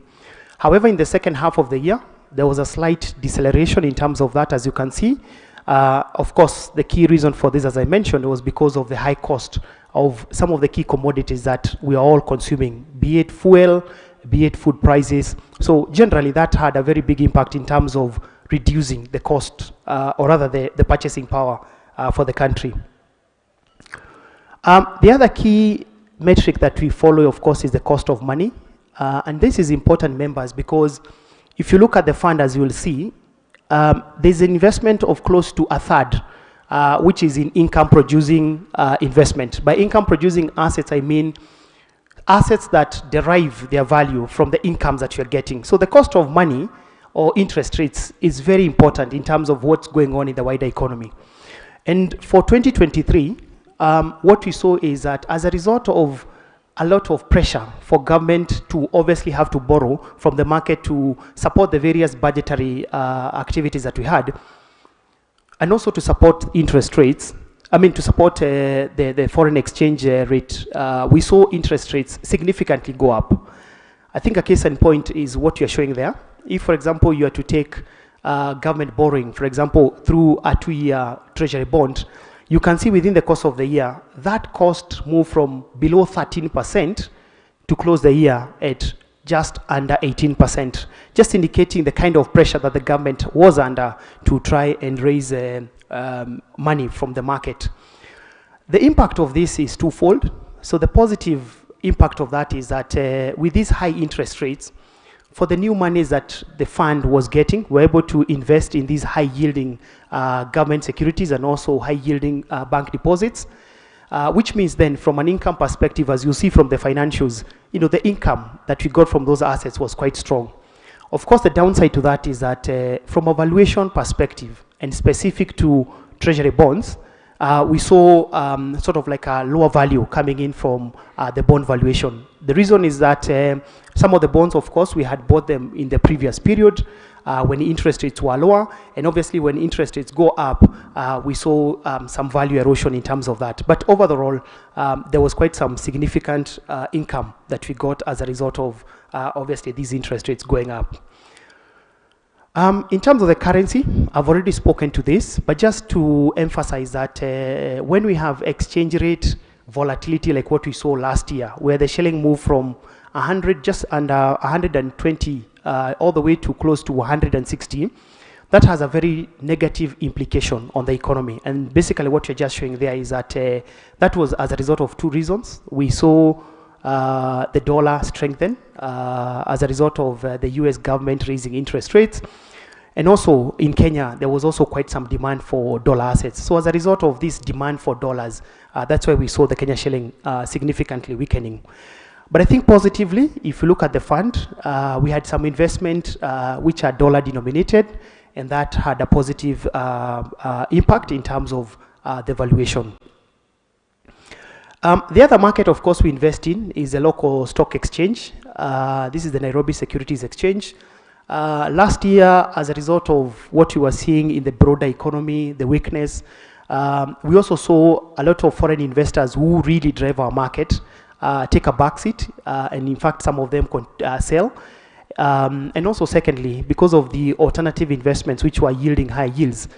However, in the second half of the year, there was a slight deceleration in terms of that, as you can see. Of course, the key reason for this, as I mentioned, was because of the high cost of some of the key commodities that we are all consuming, be it fuel, be it food prices. So generally that had a very big impact in terms of reducing the cost, or rather the purchasing power for the country. The other key metric that we follow, of course, is the cost of money. And this is important, members, because if you look at the fund, as you will see, there's an investment of close to a third, which is in income-producing investment. By income-producing assets, I mean assets that derive their value from the incomes that you're getting. So the cost of money or interest rates is very important in terms of what's going on in the wider economy. And for 2023, what we saw is that as a result of a lot of pressure for government to obviously have to borrow from the market to support the various budgetary activities that we had, and also to support interest rates, to support the foreign exchange rate, we saw interest rates significantly go up. I think a case in point is what you're showing there. If, for example, you are to take government borrowing, for example, through a 2-year treasury bond, you can see within the course of the year, that cost moved from below 13% to close the year at just under 18%, just indicating the kind of pressure that the government was under to try and raise money from the market. The impact of this is twofold. So the positive impact of that is that with these high interest rates, for the new monies that the fund was getting, we're able to invest in these high-yielding government securities and also high-yielding bank deposits, which means then from an income perspective, as you see from the financials, the income that we got from those assets was quite strong. Of course, the downside to that is that from a valuation perspective and specific to treasury bonds, we saw sort of like a lower value coming in from the bond valuation. The reason is that some of the bonds, of course, we had bought them in the previous period when interest rates were lower, and obviously when interest rates go up, we saw some value erosion in terms of that. But overall, there was quite some significant income that we got as a result of obviously these interest rates going up. In terms of the currency, I've already spoken to this, but just to emphasize that when we have exchange rate volatility like what we saw last year, where the shilling moved from 100, just under 120, all the way to close to 160, that has a very negative implication on the economy. And basically what you're just showing there is that that was as a result of two reasons. We saw the dollar strengthen as a result of the US government raising interest rates. And also in Kenya, there was also quite some demand for dollar assets. So as a result of this demand for dollars, that's why we saw the Kenya shilling significantly weakening. But I think positively, if you look at the fund, we had some investment which are dollar denominated, and that had a positive impact in terms of the valuation. The other market, of course, we invest in is a local stock exchange. This is the Nairobi Securities Exchange. Last year, as a result of what we were seeing in the broader economy, the weakness, we also saw a lot of foreign investors who really drive our market take a backseat, and in fact, some of them sell. And also, secondly, because of the alternative investments which were yielding high yields,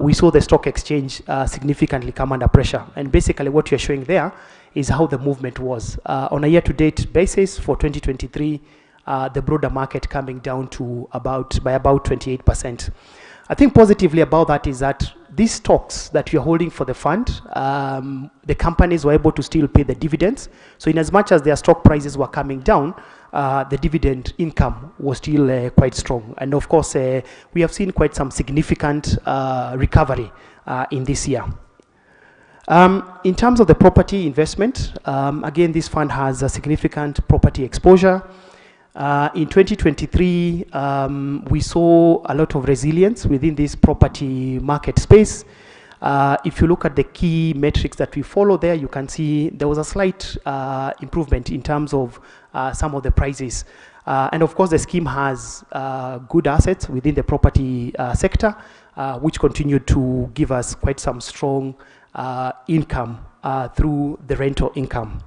we saw the stock exchange significantly come under pressure. And basically what you're showing there is how the movement was. On a year-to-date basis for 2023, the broader market coming down to by about 28%. I think positively about that is that these stocks that you're holding for the fund, the companies were able to still pay the dividends. So in as much as their stock prices were coming down, the dividend income was still quite strong. And of course, we have seen quite some significant recovery in this year. In terms of the property investment, again, this fund has a significant property exposure. In 2023, we saw a lot of resilience within this property market space. If you look at the key metrics that we follow there, you can see there was a slight improvement in terms of some of the prices. And of course, the scheme has good assets within the property sector, which continued to give us quite some strong income through the rental income.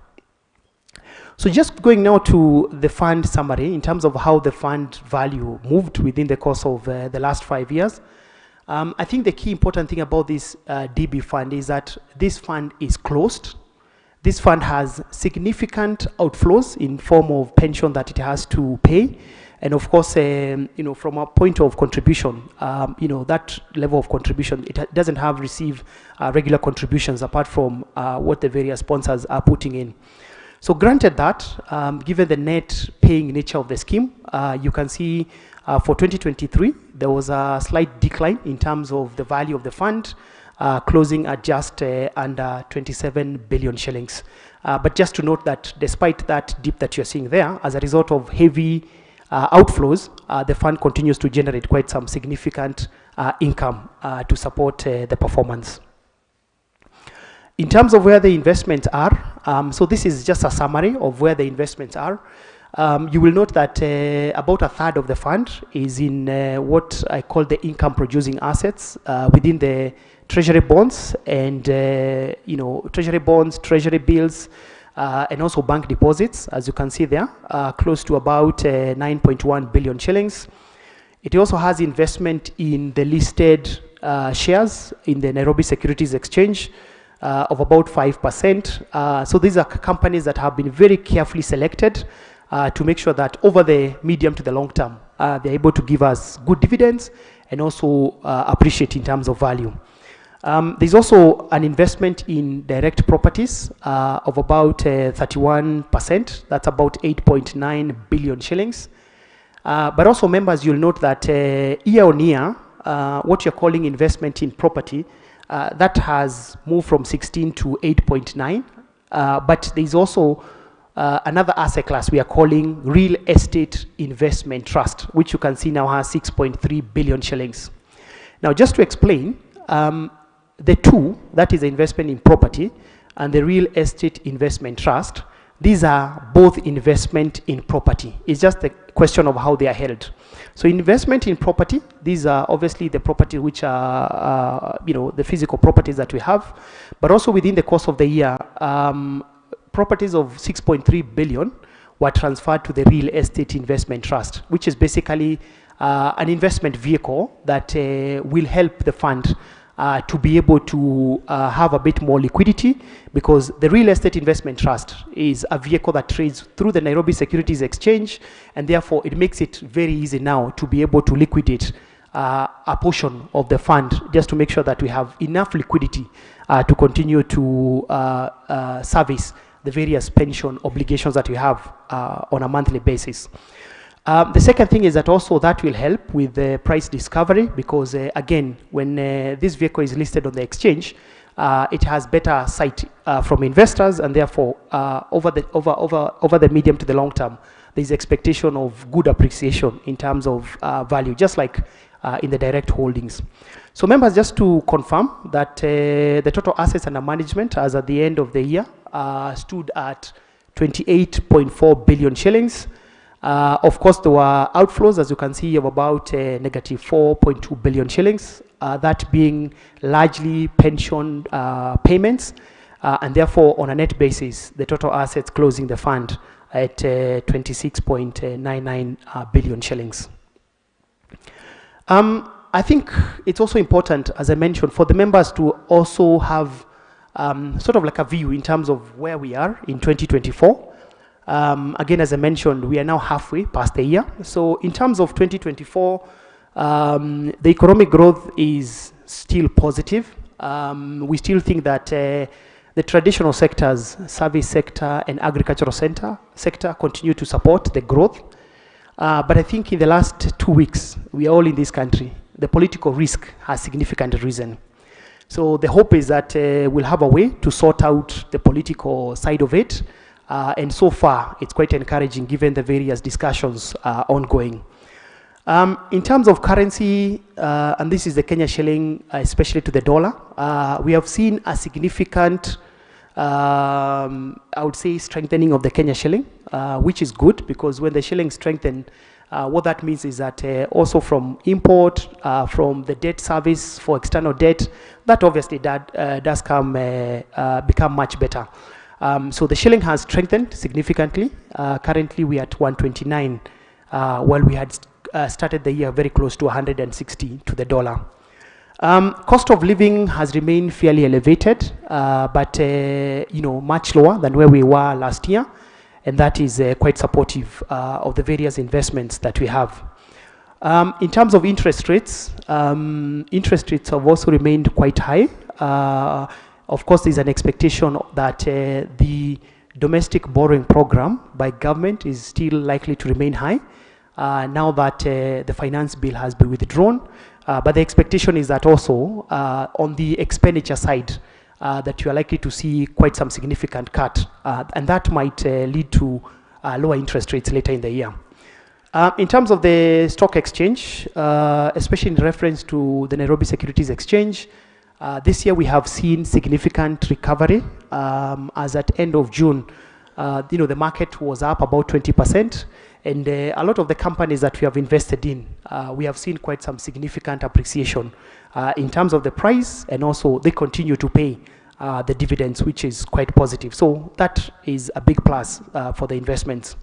So just going now to the fund summary in terms of how the fund value moved within the course of the last 5 years. I think the key important thing about this DB fund is that this fund is closed. This fund has significant outflows in form of pension that it has to pay. And of course, from a point of contribution, that level of contribution, it doesn't have receive regular contributions apart from what the various sponsors are putting in. So granted that, given the net paying nature of the scheme, you can see for 2023, there was a slight decline in terms of the value of the fund, closing at just under 27 billion shillings. But just to note that despite that dip that you're seeing there, as a result of heavy outflows, the fund continues to generate quite some significant income to support the performance. In terms of where the investments are, so this is just a summary of where the investments are. You will note that about a third of the fund is in what I call the income producing assets within the treasury bonds and treasury bonds, treasury bills, and also bank deposits, as you can see there, close to about 9.1 billion shillings. It also has investment in the listed shares in the Nairobi Securities Exchange of about 5%. So these are companies that have been very carefully selected to make sure that over the medium to the long term, they're able to give us good dividends and also appreciate in terms of value. There's also an investment in direct properties of about 31%. That's about 8.9 billion shillings. But also members, you'll note that year on year, what you're calling investment in property, that has moved from 16 to 8.9. But there's also another asset class we are calling real estate investment trust, which you can see now has 6.3 billion shillings. Now, just to explain, the two, that is the investment in property and the real estate investment trust, these are both investment in property. It's just a question of how they are held. So investment in property, these are obviously the property which are, the physical properties that we have, but also within the course of the year, properties of 6.3 billion were transferred to the real estate investment trust, which is basically an investment vehicle that will help the fund to be able to have a bit more liquidity, because the real estate investment trust is a vehicle that trades through the Nairobi Securities Exchange, and therefore it makes it very easy now to be able to liquidate a portion of the fund, just to make sure that we have enough liquidity to continue to service the various pension obligations that we have on a monthly basis. The second thing is that also that will help with the price discovery, because again, when this vehicle is listed on the exchange, it has better sight from investors, and therefore over the medium to the long term, there's expectation of good appreciation in terms of value, just like in the direct holdings. So members, just to confirm that the total assets under management as at the end of the year stood at 28.4 billion shillings. Of course, there were outflows, as you can see, of about negative 4.2 billion shillings, that being largely pension payments, and therefore on a net basis, the total assets closing the fund at 26.99 billion shillings. I think it's also important, as I mentioned, for the members to also have sort of like a view in terms of where we are in 2024. Again, as I mentioned, we are now halfway past the year. So in terms of 2024, the economic growth is still positive. We still think that the traditional sectors, service sector and agricultural sector continue to support the growth. But I think in the last 2 weeks, we are all in this country, the political risk has significantly risen. So the hope is that we'll have a way to sort out the political side of it. And so far, it's quite encouraging given the various discussions ongoing. In terms of currency, and this is the Kenya shilling, especially to the dollar, we have seen a significant, I would say, strengthening of the Kenya shilling, which is good, because when the shilling strengthens, what that means is that also from import, from the debt service for external debt, that obviously does become much better. So the shilling has strengthened significantly. Currently, we are at 129, while we had started the year very close to 160 to the dollar. Cost of living has remained fairly elevated, but much lower than where we were last year, and that is quite supportive of the various investments that we have. In terms of interest rates have also remained quite high. Of course, there's an expectation that the domestic borrowing program by government is still likely to remain high now that the finance bill has been withdrawn. But the expectation is that also on the expenditure side, that you are likely to see quite some significant cut, and that might lead to lower interest rates later in the year. In terms of the stock exchange, especially in reference to the Nairobi Securities Exchange, this year we have seen significant recovery. As at end of June, the market was up about 20%, and a lot of the companies that we have invested in, we have seen quite some significant appreciation in terms of the price, and also they continue to pay the dividends, which is quite positive. So that is a big plus for the investments.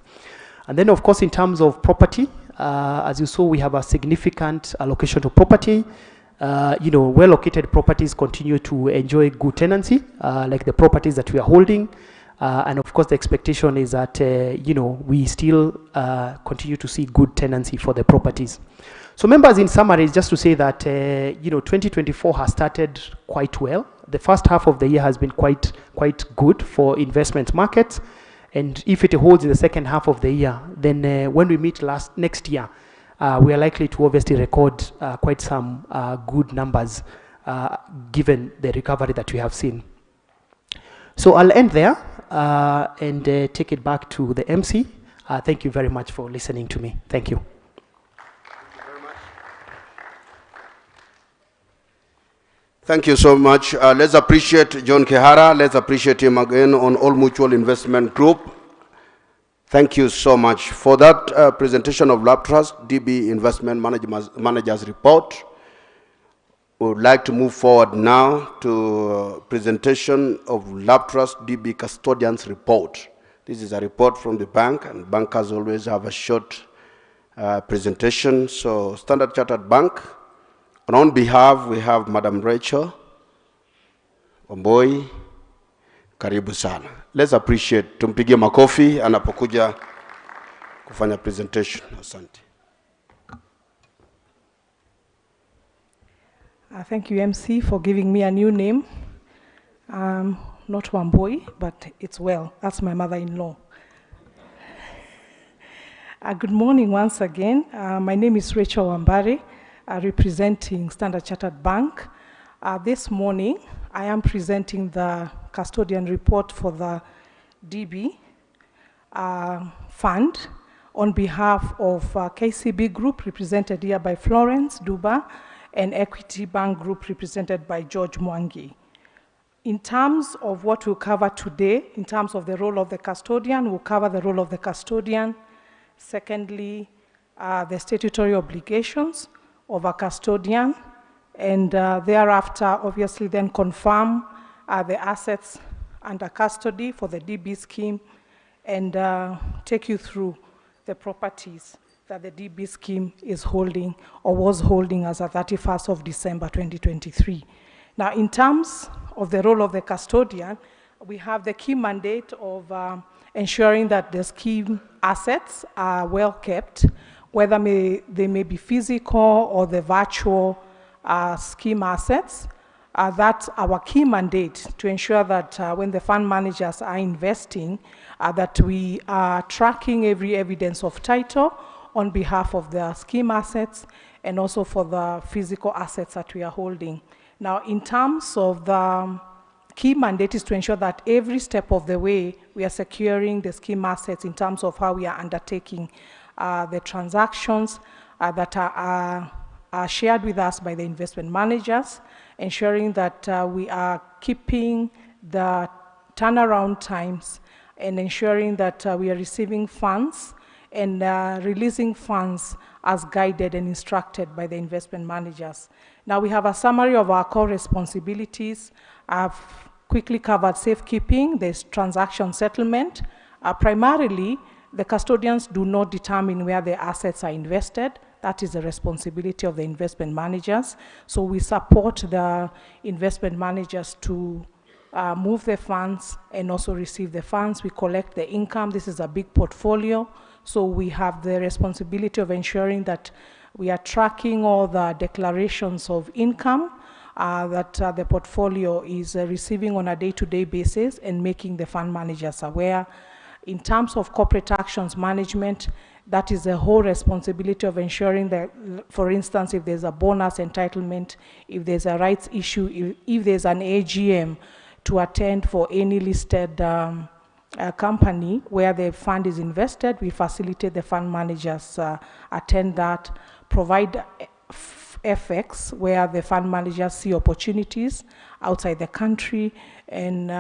And then, of course, in terms of property, as you saw, we have a significant allocation to property. Well-located properties continue to enjoy good tenancy, like the properties that we are holding. And of course, the expectation is that, we still continue to see good tenancy for the properties. So members, in summary, just to say that, 2024 has started quite well. The first half of the year has been quite good for investment markets. And if it holds in the second half of the year, then when we meet next year, we are likely to obviously record quite some good numbers given the recovery that we have seen. So I'll end there and take it back to the MC. Thank you very much for listening to me. Thank you. Thank you so much. Let's appreciate John Kehara. Let's appreciate him again on All Mutual Investment Group. Thank you so much for that presentation of Laptrust DB Investment Managers Report. We would like to move forward now to presentation of Laptrust DB Custodians Report. This is a report from the bank, and bankers always have a short presentation. So Standard Chartered Bank, and on behalf, we have Madam Rachel Omboi. Karibu sana. Let's appreciate, tumpigie makofi anapokuja kufanya presentation. Asante. Thank you, MC, for giving me a new name. Not Wamboi, but it's well. That's my mother-in-law. Good morning once again. My name is Rachel Wambare, representing Standard Chartered Bank. This morning, I am presenting the custodian report for the DB fund on behalf of KCB Group, represented here by Florence Duba, and Equity Bank Group, represented by George Mwangi. In terms of what we'll cover today, in terms of the role of the custodian, we'll cover the role of the custodian. Secondly, the statutory obligations of a custodian, and thereafter, obviously, then confirm the assets under custody for the DB scheme, and take you through the properties that the DB scheme is holding or was holding as of 31st of December 2023. Now, in terms of the role of the custodian, we have the key mandate of ensuring that the scheme assets are well kept, whether they may be physical or the virtual scheme assets. That's our key mandate, to ensure that when the fund managers are investing, that we are tracking every evidence of title on behalf of the scheme assets and also for the physical assets that we are holding. Now, in terms of the key mandate is to ensure that every step of the way we are securing the scheme assets in terms of how we are undertaking the transactions that are shared with us by the investment managers, ensuring that we are keeping the turnaround times and ensuring that we are receiving funds and releasing funds as guided and instructed by the investment managers. Now we have a summary of our core responsibilities. I've quickly covered safekeeping, there's transaction settlement. Primarily, the custodians do not determine where the assets are invested. That is the responsibility of the investment managers. So we support the investment managers to move the funds and also receive the funds. We collect the income. This is a big portfolio. So we have the responsibility of ensuring that we are tracking all the declarations of income that the portfolio is receiving on a day-to-day basis and making the fund managers aware. In terms of corporate actions management, that is the whole responsibility of ensuring that, for instance, if there's a bonus entitlement, if there's a rights issue, if there's an AGM to attend for any listed company where the fund is invested, we facilitate the fund managers attend that, provide FX where the fund managers see opportunities outside the country, and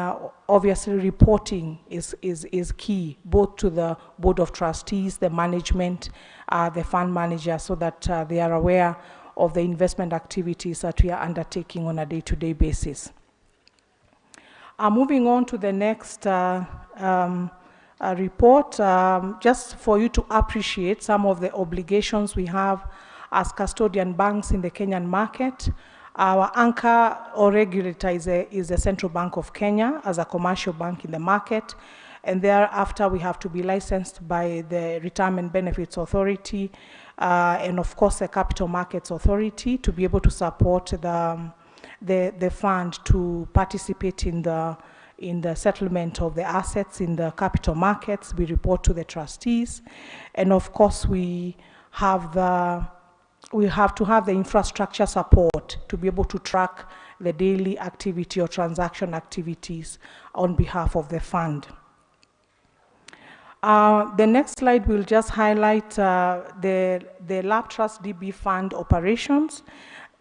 obviously reporting is key, both to the board of trustees, the management, the fund manager, so that they are aware of the investment activities that we are undertaking on a day-to-day basis. Moving on to the next report, just for you to appreciate some of the obligations we have as custodian banks in the Kenyan market. Our anchor or regulator is the Central Bank of Kenya as a commercial bank in the market, and thereafter we have to be licensed by the Retirement Benefits Authority and of course the Capital Markets Authority to be able to support the fund to participate in the settlement of the assets in the capital markets. We report to the trustees, and of course we have to have the infrastructure support to be able to track the daily activity or transaction activities on behalf of the fund. The next slide will just highlight the Laptrust DB fund operations.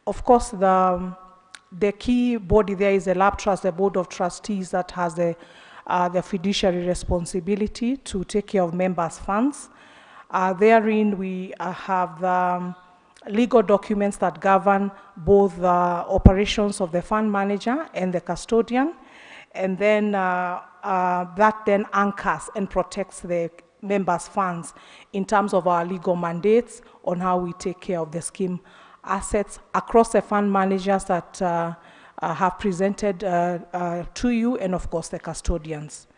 Of course, the key body there is the Laptrust, the board of trustees that has the fiduciary responsibility to take care of members' funds. Therein, we have the legal documents that govern both the operations of the fund manager and the custodian, and then that then anchors and protects the members' funds in terms of our legal mandates on how we take care of the scheme assets across the fund managers that have presented to you, and of course the custodians.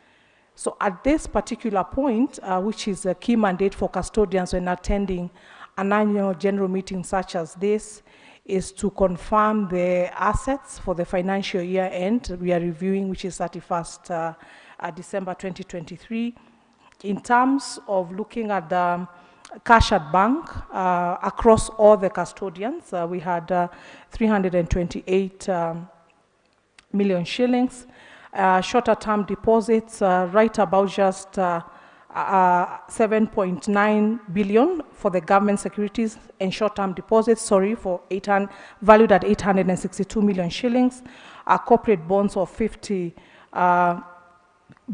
So at this particular point, which is a key mandate for custodians when attending an annual general meeting such as this, is to confirm the assets for the financial year end we are reviewing, which is 31st December 2023. In terms of looking at the cash at bank across all the custodians, we had 328 million shillings. Shorter term deposits, right about just 7.9 billion for the government securities and short-term deposits, valued at 862 million shillings. Corporate bonds of 50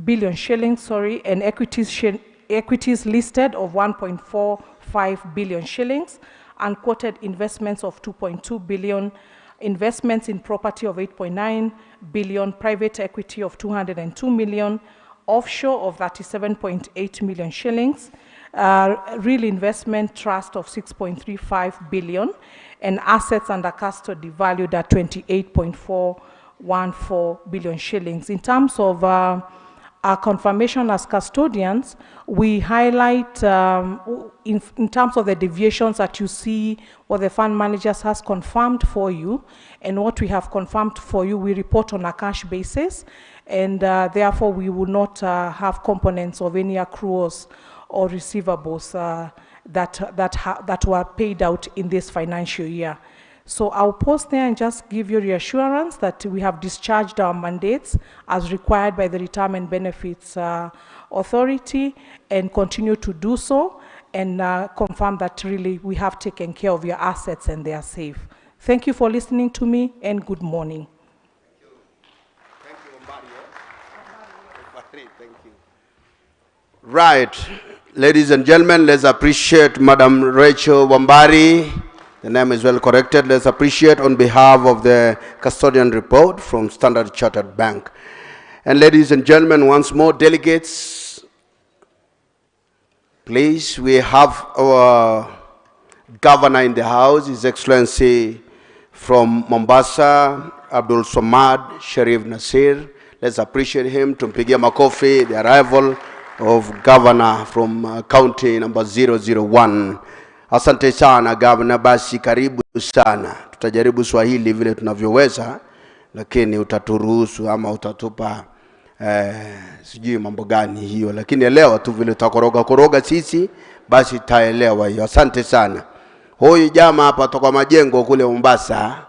billion shillings, and equities listed of 1.45 billion shillings, unquoted investments of 2.2 billion, investments in property of 8.9 billion, private equity of 202 million, offshore of 37.8 million shillings, real investment trust of 6.35 billion, and assets under custody valued at 28.414 billion shillings. In terms of our confirmation as custodians, we highlight in terms of the deviations that you see what the fund managers has confirmed for you, and what we have confirmed for you, we report on a cash basis, and therefore we will not have components of any accruals or receivables that were paid out in this financial year. So I'll pause there and just give you reassurance that we have discharged our mandates as required by the Retirement Benefits Authority, and continue to do so, and confirm that really we have taken care of your assets and they are safe. Thank you for listening to me, and good morning. Thank you. Right, ladies and gentlemen, let's appreciate Madam Rachel Wambari. The name is well corrected. Let's appreciate on behalf of the custodian report from Standard Chartered Bank. And ladies and gentlemen, once more, delegates, please, we have our governor in the house, His Excellency from Mombasa, Abdul Samad Sharif Nasir. Let's appreciate him. Tumpigia makofi, the arrival of governor from county number 001. Asante sana governor, basi karibu sana. Tutajaribu Swahili vile tunavyoweza, lakini utaturuhusu ama utatupa sijui mambo gani hiyo, lakini elewa tu vile tutakoroga sisi, basi taelewa hiyo. Asante sana. Huyu jamaa hapa toka majengo kule Mombasa,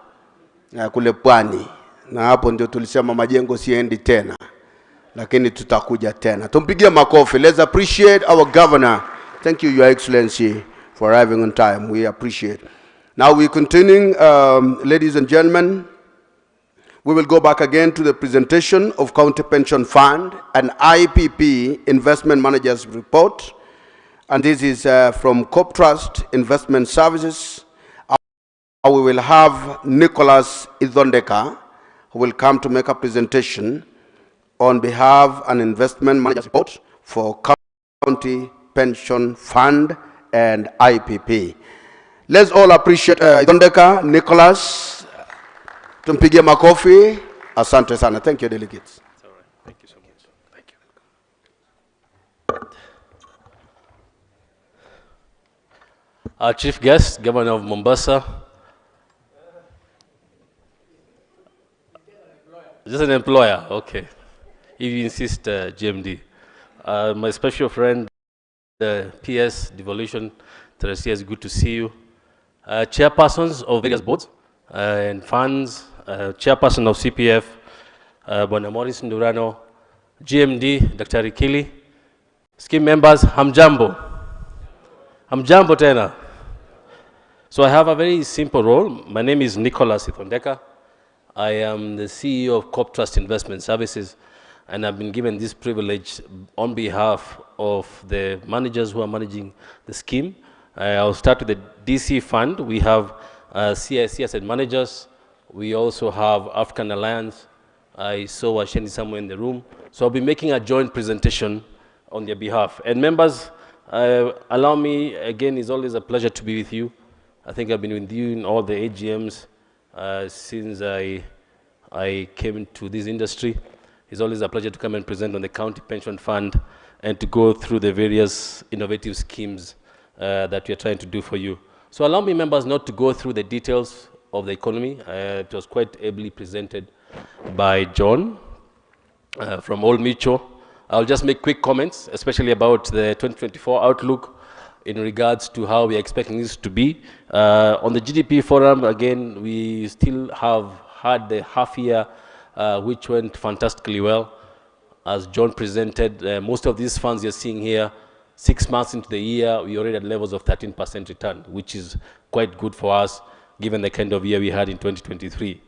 kule pwani, na hapo ndio tulisema majengo siendi tena, lakini tutakuja tena. Tumpigie makofi. Let's appreciate our governor. Thank you, Your Excellency, for arriving on time. We appreciate. Now we're continuing, ladies and gentlemen. We will go back again to the presentation of County Pension Fund and IPP Investment Managers Report. And this is from Laptrust Investment Services. We will have Nicholas Idondeka, who will come to make a presentation on behalf an investment managers report for County Pension Fund and IPP. Let's all appreciate Idondeka, Nicholas. Tumpigie makofi. Asante sana. Thank you, delegates. All right. Thank you so much. Thank you. Our chief guest, Governor of Mombasa. Just an employer, okay. If you insist, GMD. My special friend, the PS Devolution, Teresa, it's good to see you. Chairpersons of various boards and funds, chairperson of CPF, Bwana Morris Ndurano, GMD, Dr. Rikili, scheme members, hamjambo. Hamjambo tena. So I have a very simple role. My name is Nicholas Idondeka. I am the CEO of Laptrust Investment Services, and I've been given this privilege on behalf of the managers who are managing the scheme. I'll start with the DC fund. We have CIC asset managers. We also have African Alliance. I saw Asheni somewhere in the room. So I'll be making a joint presentation on their behalf. And members, allow me, again, it's always a pleasure to be with you. I think I've been with you in all the AGMs since I came to this industry. It's always a pleasure to come and present on the County Pension Fund and to go through the various innovative schemes that we are trying to do for you. So allow me, members, not to go through the details of the economy. It was quite ably presented by John from Old Mutual. I'll just make quick comments, especially about the 2024 outlook in regards to how we are expecting this to be. On the GDP forum, again, we still have had the half year which went fantastically well. As John presented, most of these funds you're seeing here, 6 months into the year, we already at levels of 13% return, which is quite good for us, given the kind of year we had in 2023.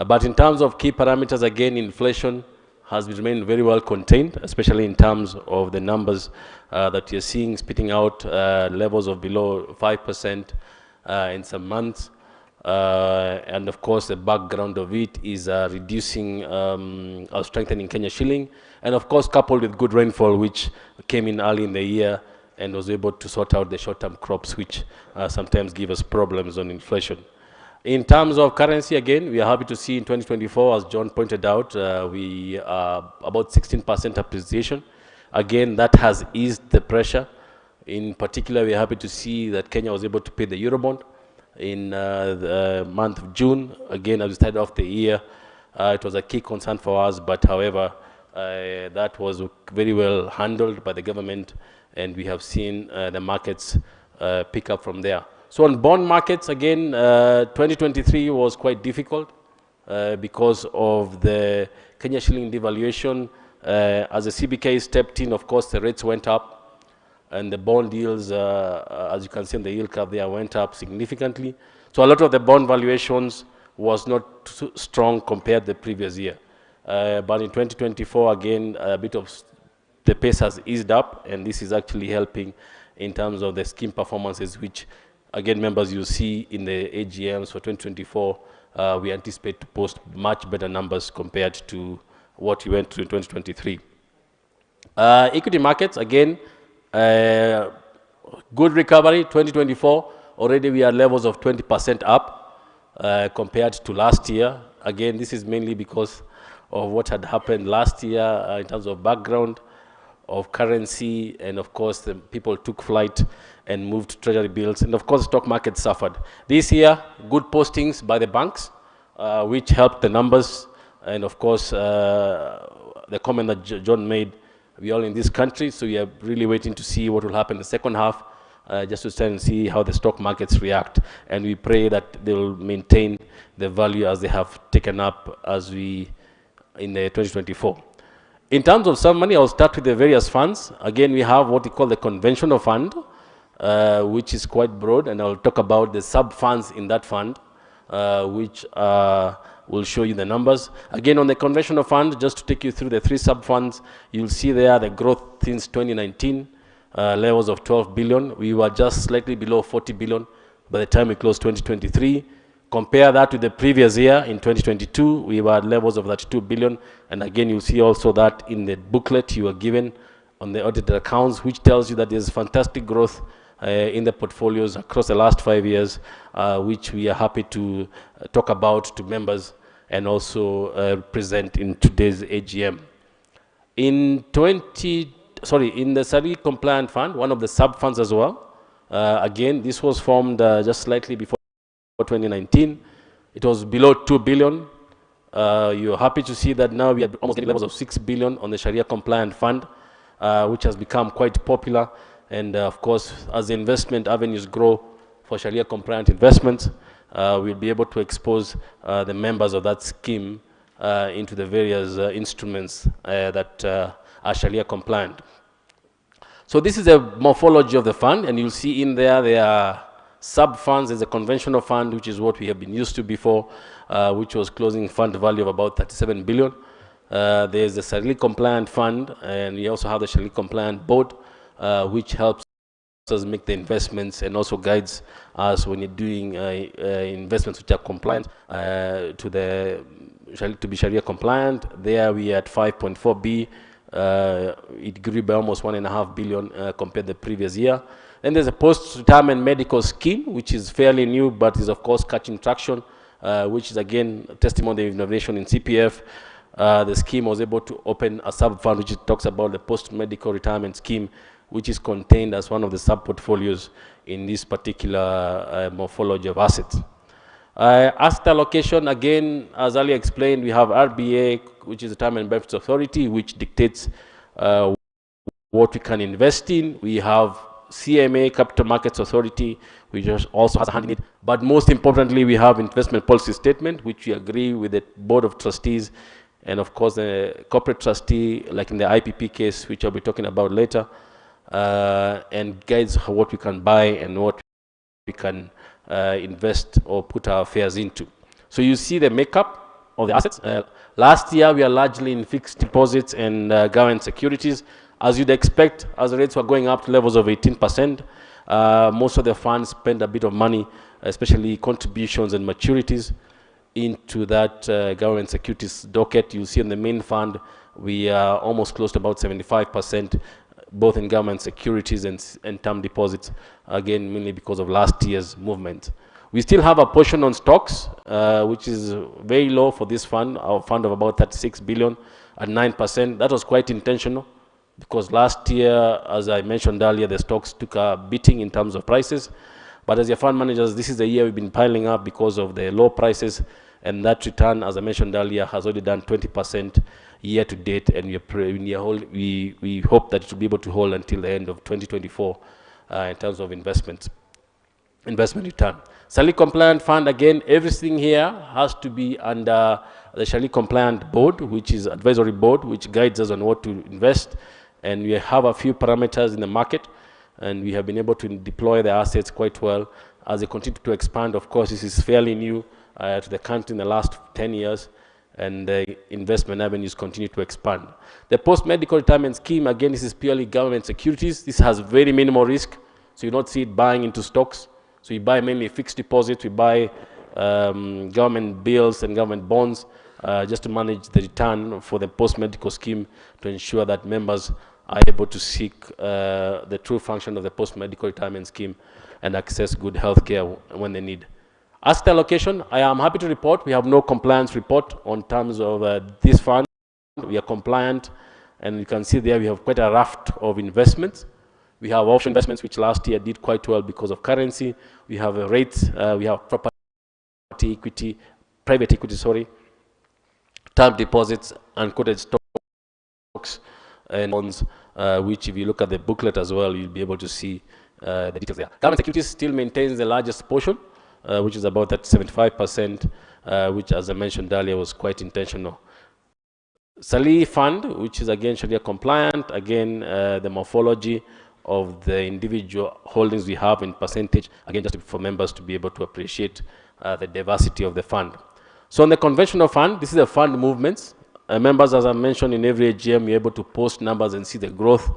But in terms of key parameters, again, inflation has remained very well contained, especially in terms of the numbers that you're seeing spitting out levels of below 5% in some months. And of course, the background of it is reducing or strengthening Kenya shilling, and of course, coupled with good rainfall, which came in early in the year and was able to sort out the short-term crops, which sometimes give us problems on inflation. In terms of currency, again, we are happy to see in 2024, as John pointed out, we are about 16% appreciation. Again, that has eased the pressure. In particular, we are happy to see that Kenya was able to pay the Eurobond in the month of June. Again, as we started off the year, it was a key concern for us, but however, that was very well handled by the government, and we have seen the markets pick up from there. So on bond markets, again, 2023 was quite difficult because of the Kenya shilling devaluation. As the CBK stepped in, of course, the rates went up, and the bond yields, as you can see on the yield curve there, went up significantly. So a lot of the bond valuations was not too strong compared to the previous year. But in 2024, again, a bit of the pace has eased up, and this is actually helping in terms of the scheme performances, which, again, members, you see in the AGMs for 2024, we anticipate to post much better numbers compared to what we went through in 2023. Equity markets, again, good recovery, 2024. already we are levels of 20% up compared to last year. Again, this is mainly because of what had happened last year in terms of background, of currency, and of course the people took flight and moved treasury bills, and of course the stock market suffered. This year, good postings by the banks, which helped the numbers, and of course the comment that John made, we are all in this country, so we are really waiting to see what will happen in the second half, just to stand and see how the stock markets react, and we pray that they will maintain the value as they have taken up as we in the 2024. In terms of some money, I'll start with the various funds. Again, we have what we call the conventional fund, which is quite broad, and I'll talk about the sub-funds in that fund, which will show you the numbers. Again, on the conventional fund, just to take you through the 3 sub-funds, you'll see there the growth since 2019, levels of 12 billion. We were just slightly below 40 billion by the time we closed 2023. Compare that to the previous year, in 2022, we were at levels of 32 billion. And again, you'll see also that in the booklet you were given on the audited accounts, which tells you that there's fantastic growth in the portfolios across the last 5 years, which we are happy to talk about to members and also present in today's AGM. In the Sharia compliant fund, one of the sub-funds as well, again, this was formed just slightly before 2019. It was below 2 billion. You're happy to see that now we are almost getting levels of 6 billion on the Sharia compliant fund, which has become quite popular. And of course, as the investment avenues grow for Sharia compliant investments, we'll be able to expose the members of that scheme into the various instruments that are Sharia compliant. So this is a morphology of the fund, and you'll see in there are sub-funds. There's a conventional fund, which is what we have been used to before, which was closing fund value of about 37 billion. There's the Sharia compliant fund, and we also have the Sharia compliant board, which helps us make the investments and also guides us when you're doing investments which are compliant to be Sharia compliant. There we are at 5.4 B. It grew by almost 1.5 billion compared to the previous year. Then there's a post-retirement medical scheme, which is fairly new, but is of course catching traction, which is again a testimony of innovation in CPF. The scheme was able to open a sub-fund which talks about the post-medical retirement scheme, which is contained as one of the sub-portfolios in this particular morphology of assets. Asset allocation, again, as earlier explained, we have RBA, which is the Retirement Benefits Authority, which dictates what we can invest in. We have CMA, Capital Markets Authority, which also has a hand in it. But most importantly, we have investment policy statement, which we agree with the Board of Trustees, and of course the corporate trustee, like in the IPP case, which I'll be talking about later, and guides what we can buy and what we can invest or put our affairs into. So you see the makeup of the assets. Last year, we are largely in fixed deposits and government securities. As you'd expect, as the rates were going up to levels of 18%, most of the funds spent a bit of money, especially contributions and maturities, into that government securities docket. You'll see in the main fund, we are almost close to about 75%, both in government securities and term deposits, again, mainly because of last year's movement. We still have a portion on stocks, which is very low for this fund, our fund of about 36 billion at 9%. That was quite intentional, because last year, as I mentioned earlier, the stocks took a beating in terms of prices. But as your fund managers, this is the year we've been piling up because of the low prices, and that return, as I mentioned earlier, has already done 20% year to date, and we hope that it will be able to hold until the end of 2024 in terms of investment return. Sharia compliant fund, again, everything here has to be under the Sharia compliant board, which is advisory board, which guides us on what to invest. And we have a few parameters in the market, and we have been able to deploy the assets quite well. As they continue to expand, of course, this is fairly new to the country in the last 10 years, and the investment avenues continue to expand. The post-medical retirement scheme, again, this is purely government securities. This has very minimal risk, so you don't see it buying into stocks. So you buy mainly fixed deposits, we buy government bills and government bonds, just to manage the return for the post-medical scheme, to ensure that members are able to seek the true function of the post-medical retirement scheme and access good health care when they need. Asset allocation, I am happy to report we have no compliance report on terms of this fund. We are compliant, and you can see there we have quite a raft of investments. We have offshore investments, which last year did quite well because of currency. We have rates, we have property equity, private equity, sorry, term deposits, and quoted stocks and bonds, which if you look at the booklet as well, you'll be able to see the details there. Government securities still maintains the largest portion, which is about that 75%, which, as I mentioned earlier, was quite intentional. SALI fund, which is again Sharia compliant, again the morphology of the individual holdings we have in percentage, again just for members to be able to appreciate the diversity of the fund. So on the conventional fund, this is the fund movements. Members, as I mentioned, in every AGM, we're able to post numbers and see the growth.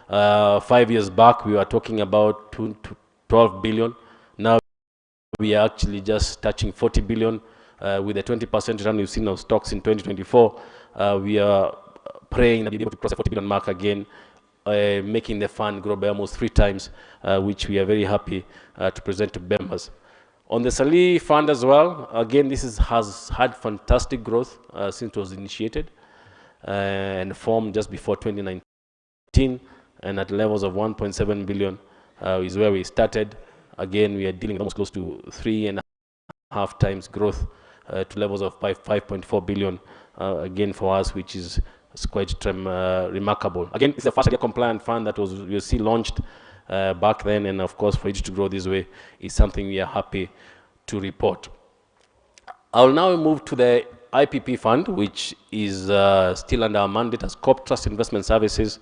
5 years back, we were talking about 12 billion. Now we are actually just touching 40 billion with a 20% return we've seen on stocks in 2024. We are praying that we'll be able to cross the 40 billion mark again, making the fund grow by almost 3 times, which we are very happy to present to members. On the SALI fund as well, again, this has had fantastic growth since it was initiated and formed just before 2019, and at levels of 1.7 billion is where we started. Again, we are dealing with almost close to 3.5 times growth to levels of 5.4 billion, again for us, which is quite remarkable. Again, it's a first Sharia compliant fund that was launched back then, and of course for it to grow this way is something we are happy to report. I'll now move to the IPP fund, which is still under our mandate as Corp Trust Investment Services.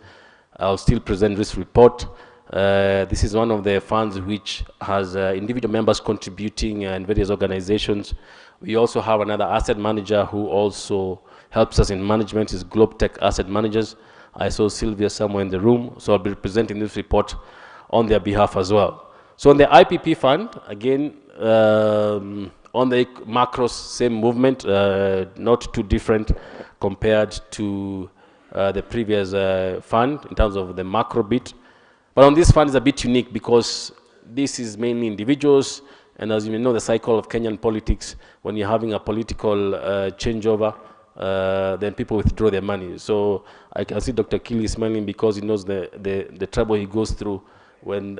I'll still present this report. This is one of the funds which has individual members contributing and various organizations. We also have another asset manager who also helps us in management, is Globetech Asset Managers. I saw Sylvia somewhere in the room, so I'll be presenting this report on their behalf as well. So on the IPP fund, again, on the macros, same movement, not too different compared to the previous fund in terms of the macro bit. But on this fund is a bit unique because this is mainly individuals, and as you may know, the cycle of Kenyan politics, when you're having a political changeover, then people withdraw their money. So I can see Dr. Kili smiling because he knows the trouble he goes through when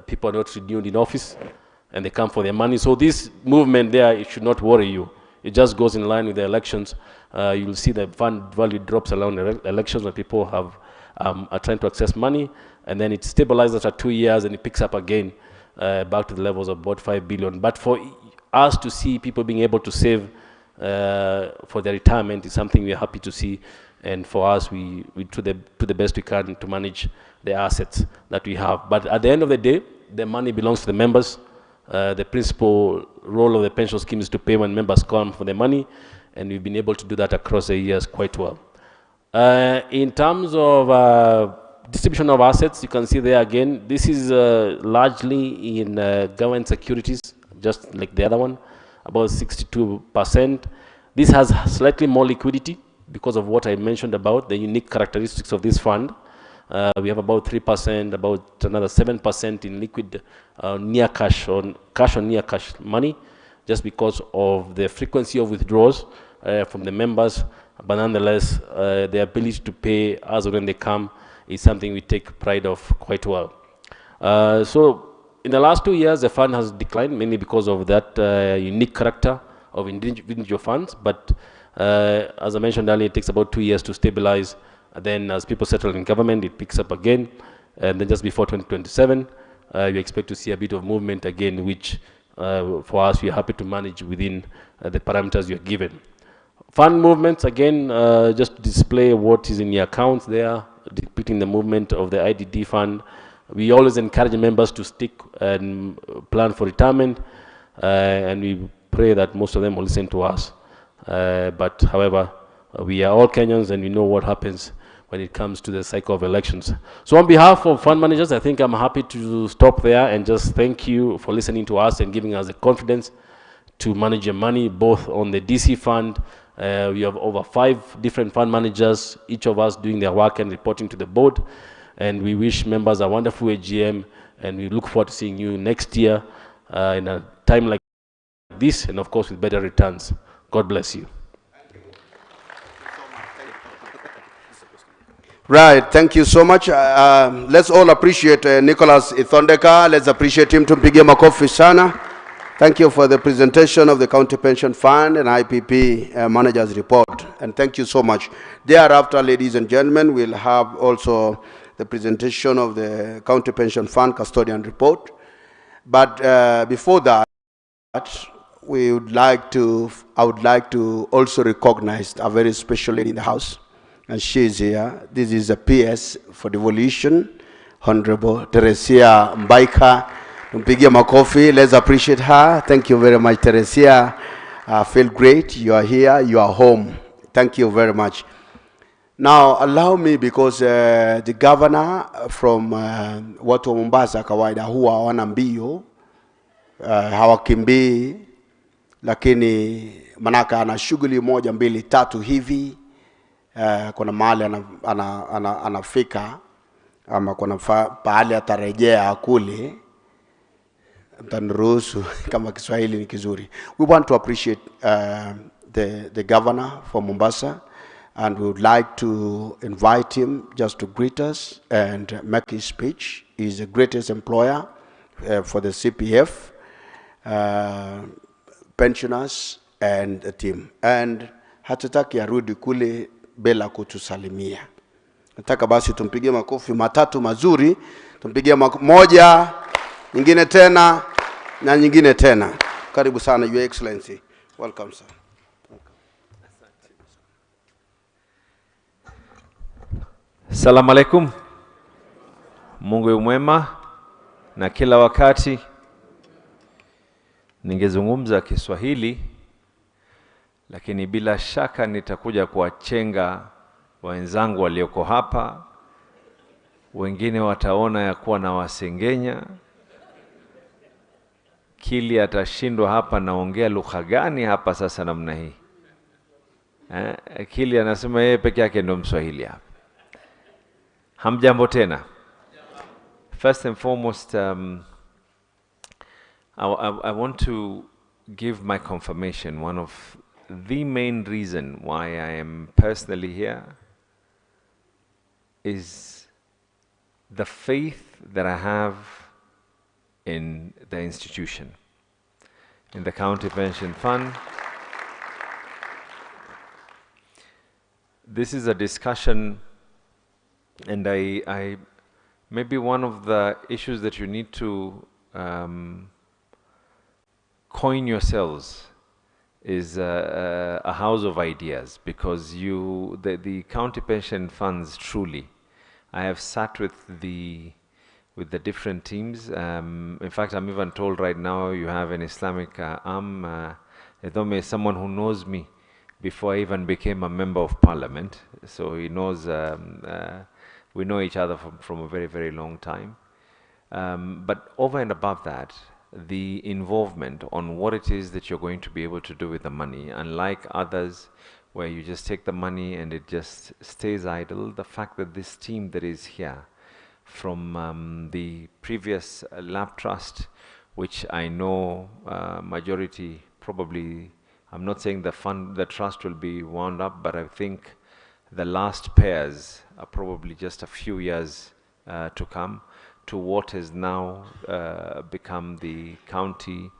people are not renewed in office and they come for their money. So this movement there, it should not worry you. It just goes in line with the elections. You'll see the fund value drops around the elections when people are trying to access money, and then it stabilizes after 2 years and it picks up again back to the levels of about 5 billion. But for us to see people being able to save for their retirement is something we're happy to see, and for us, we do the best we can to manage the assets that we have. But at the end of the day, the money belongs to the members. The principal role of the pension scheme is to pay when members come for their money, and we've been able to do that across the years quite well. In terms of distribution of assets, you can see there again, this is largely in government securities, just like the other one, about 62%. This has slightly more liquidity because of what I mentioned about the unique characteristics of this fund. We have about 3%, about another 7% in liquid near cash or near cash money, just because of the frequency of withdrawals from the members. But nonetheless, the ability to pay as when they come is something we take pride of quite well. So in the last 2 years, the fund has declined mainly because of that unique character of individual funds. But as I mentioned earlier, it takes about 2 years to stabilize. Then as people settle in government, it picks up again. And then just before 2027, we expect to see a bit of movement again, which for us, we are happy to manage within the parameters you are given. Fund movements, again, just to display what is in the accounts there, depicting the movement of the IDD fund. We always encourage members to stick and plan for retirement, and we pray that most of them will listen to us. But however, we are all Kenyans and we know what happens when it comes to the cycle of elections. So on behalf of fund managers, I think I'm happy to stop there and just thank you for listening to us and giving us the confidence to manage your money, both on the DC fund. We have over 5 different fund managers, each of us doing their work and reporting to the board. And we wish members a wonderful AGM and we look forward to seeing you next year in a time like this, and of course with better returns. God bless you. Right, thank you so much. Let's all appreciate Nicholas Ithondeka. Let's appreciate him. Tumpigie makofi sana. Thank you for the presentation of the County Pension Fund and IPP Manager's Report. And thank you so much. Thereafter, ladies and gentlemen, we'll have also the presentation of the County Pension Fund Custodian Report. But before that, I would like to also recognize a very special lady in the house. And she is here. This is a PS for devolution, Honorable Teresia Mbaika. Mpigie makofi. Let's appreciate her. Thank you very much, Teresia. I feel great. You are here. You are home. Thank you very much. Now, allow me, because the governor from watu wa Mombasa kawaida huwa hawana mbio, hawakimbii, lakini manaka ana shughuli moja mbili tatu hivi. Kuna mahali anafika ama kuna pahali atarejea kule, mtaniruhusu kama Kiswahili ni kizuri. We want to appreciate the governor from Mombasa, and we would like to invite him just to greet us and make his speech. He's the greatest employer for the CPF, pensioners and the team. And hatutaki arudi kule bila kutusalimia. Nataka basi tumpigie makofi matatu mazuri. Tumpigie moja, nyingine tena, na nyingine tena. Karibu sana, Your Excellency. Welcome, sir. Salamu alaikum. Mungu yu mwema na kila wakati. Ningezungumza Kiswahili, lakini bila shaka nitakuja kuwachenga wenzangu walioko hapa. Wengine wataona ya kuwa na wasengenya. Kili atashindwa hapa naongea lugha gani hapa sasa namna hii. Kili anasema yeye peke yake ndo Mswahili hapa. Hamjambo tena. First and foremost, I want to give my confirmation. One of the main reason why I am personally here is the faith that I have in the institution, in the County Pension Fund. This is a discussion, and I maybe one of the issues that you need to coin yourselves is a house of ideas, because the county pension funds, truly, I have sat with the different teams. In fact, I'm even told right now you have an Islamic arm. Someone who knows me before I even became a member of parliament, so he knows we know each other from a very, very long time. But over and above that, the involvement on what it is that you're going to be able to do with the money, unlike others where you just take the money and it just stays idle, the fact that this team that is here from the previous Laptrust, which I know majority probably, I'm not saying the trust will be wound up, but I think the last pairs are probably just a few years to come, to what has now become the county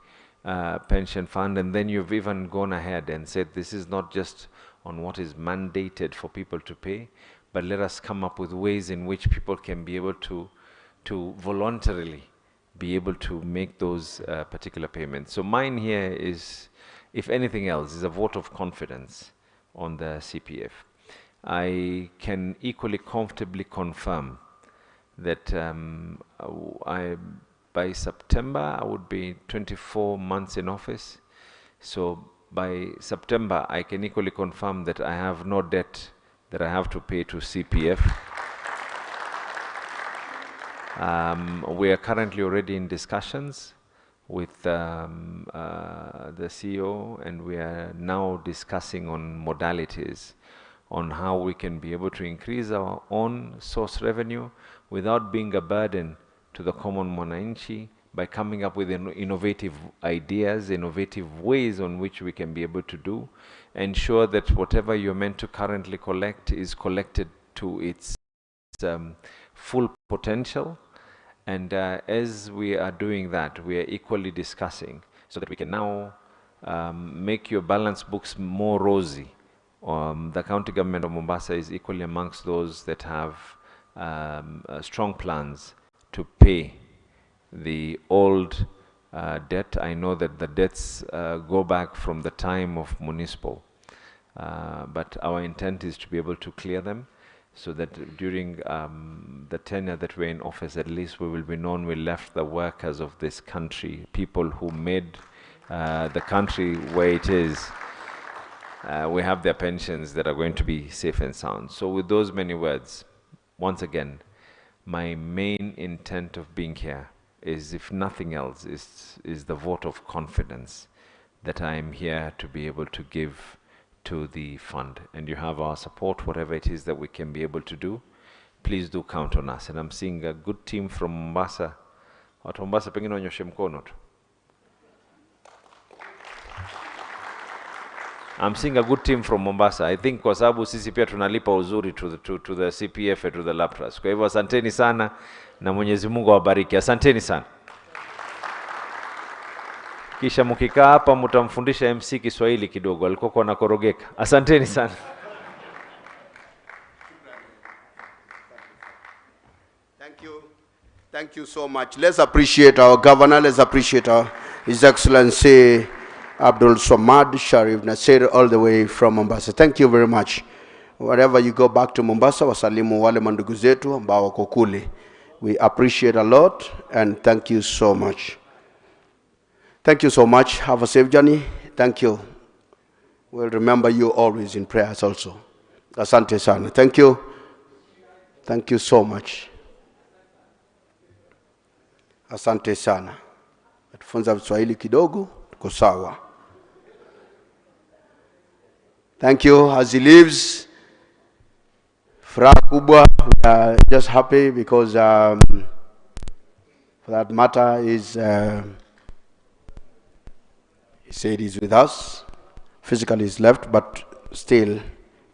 pension fund. And then you've even gone ahead and said this is not just on what is mandated for people to pay, but let us come up with ways in which people can be able to voluntarily be able to make those particular payments. So mine here is, if anything else, is a vote of confidence on the CPF. I can equally comfortably confirm that by September I would be 24 months in office. So by September I can equally confirm that I have no debt that I have to pay to CPF. We are currently already in discussions with the CEO, and we are now discussing on modalities on how we can be able to increase our own source revenue without being a burden to the common mwananchi by coming up with innovative ideas, innovative ways on which we can be able to do, ensure that whatever you're meant to currently collect is collected to its full potential. And as we are doing that, we are equally discussing so that we can now make your balance books more rosy. The county government of Mombasa is equally amongst those that have strong plans to pay the old debt. I know that the debts go back from the time of municipal, but our intent is to be able to clear them so that during the tenure that we're in office, at least we will be known we left the workers of this country, people who made the country where it is. We have their pensions that are going to be safe and sound. So with those many words, once again, my main intent of being here is, if nothing else, is the vote of confidence that I am here to be able to give to the fund. And you have our support, whatever it is that we can be able to do. Please do count on us. And I'm seeing a good team from Mombasa. Watu Mombasa pengine wanyoshe mkono tu. I'm seeing a good team from Mombasa. I think kwa sababu sisi pia tunalipa uzuri to the CPF and to the Laptrust. Kwa hivyo asanteni sana na Mwenyezi Mungu awabariki. Asanteni sana. Kisha mkikaa hapa mtamfundisha MC Kiswahili kidogo. Alikuwa anakorogeka. Asanteni sana. Thank you so much. Let's appreciate our governor. Let's appreciate His Excellency Abdul Samad Sharif Nasir, all the way from Mombasa. Thank you very much. Wherever you go back to Mombasa, wasalimu wale mandugu zetu ambao wako kule. We appreciate a lot and thank you so much. Thank you so much. Have a safe journey. Thank you. We'll remember you always in prayers also. Asante sana. Thank you. Thank you so much. Asante sana. Tufunza Kiswahili kidogo, tuko sawa. Thank you. As he leaves, furaha kubwa, we are just happy because for that matter is he said he's with us. Physically he's left, but still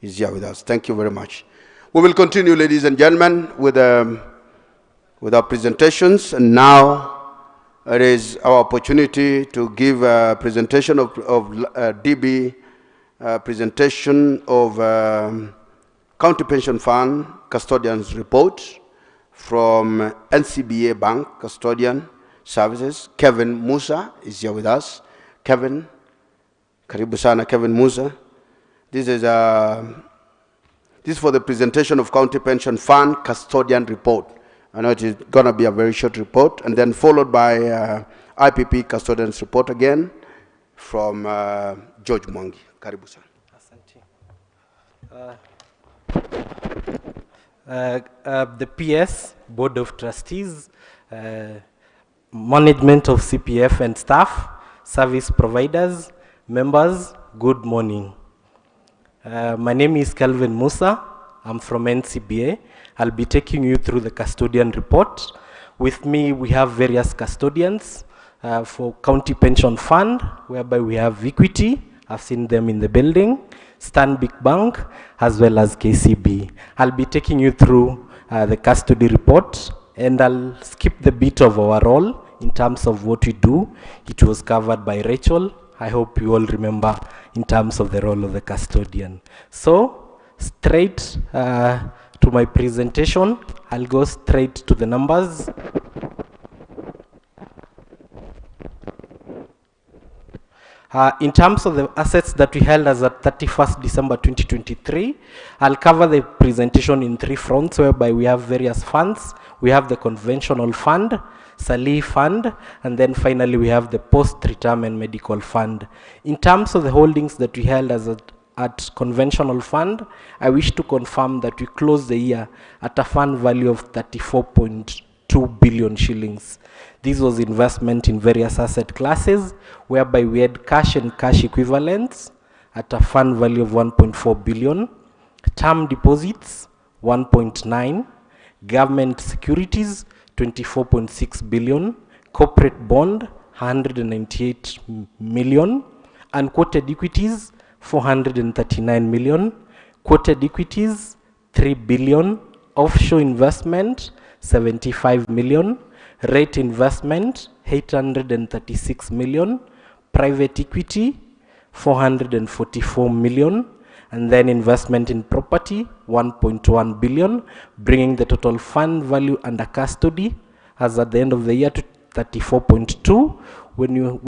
he's here with us. Thank you very much. We will continue, ladies and gentlemen, with our presentations. And now it is our opportunity to give a presentation of DB, presentation of County Pension Fund Custodians report from NCBA Bank Custodian Services. Kevin Musa is here with us. Kevin, karibu sana Kevin Musa. This is for the presentation of County Pension Fund Custodian report. I know it is going to be a very short report, and then followed by IPP Custodians report again from George Mwangi. Karibu sana. The PS, Board of Trustees, management of CPF and staff, service providers, members, good morning. My name is Calvin Musa. I'm from NCBA. I'll be taking you through the custodian report. With me, we have various custodians for County Pension Fund, whereby we have Equity. I've seen them in the building, Stanbic Bank, as well as KCB. I'll be taking you through the custody report, and I'll skip the bit of our role in terms of what we do. It was covered by Rachel. I hope you all remember in terms of the role of the custodian. So, straight to my presentation, I'll go straight to the numbers. In terms of the assets that we held as at 31st December 2023, I'll cover the presentation in three fronts, whereby we have various funds. We have the conventional fund, Salih fund, and then finally we have the post-retirement medical fund. In terms of the holdings that we held as at conventional fund, I wish to confirm that we closed the year at a fund value of 34.2 billion shillings. This was investment in various asset classes, whereby we had cash and cash equivalents at a fund value of 1.4 billion, term deposits 1.9, government securities 24.6 billion, corporate bond 198 million, unquoted equities 439 million, quoted equities 3 billion, offshore investment 75 million, rate investment 836 million, private equity 444 million, and then investment in property 1.1 billion, bringing the total fund value under custody as at the end of the year to 34.2.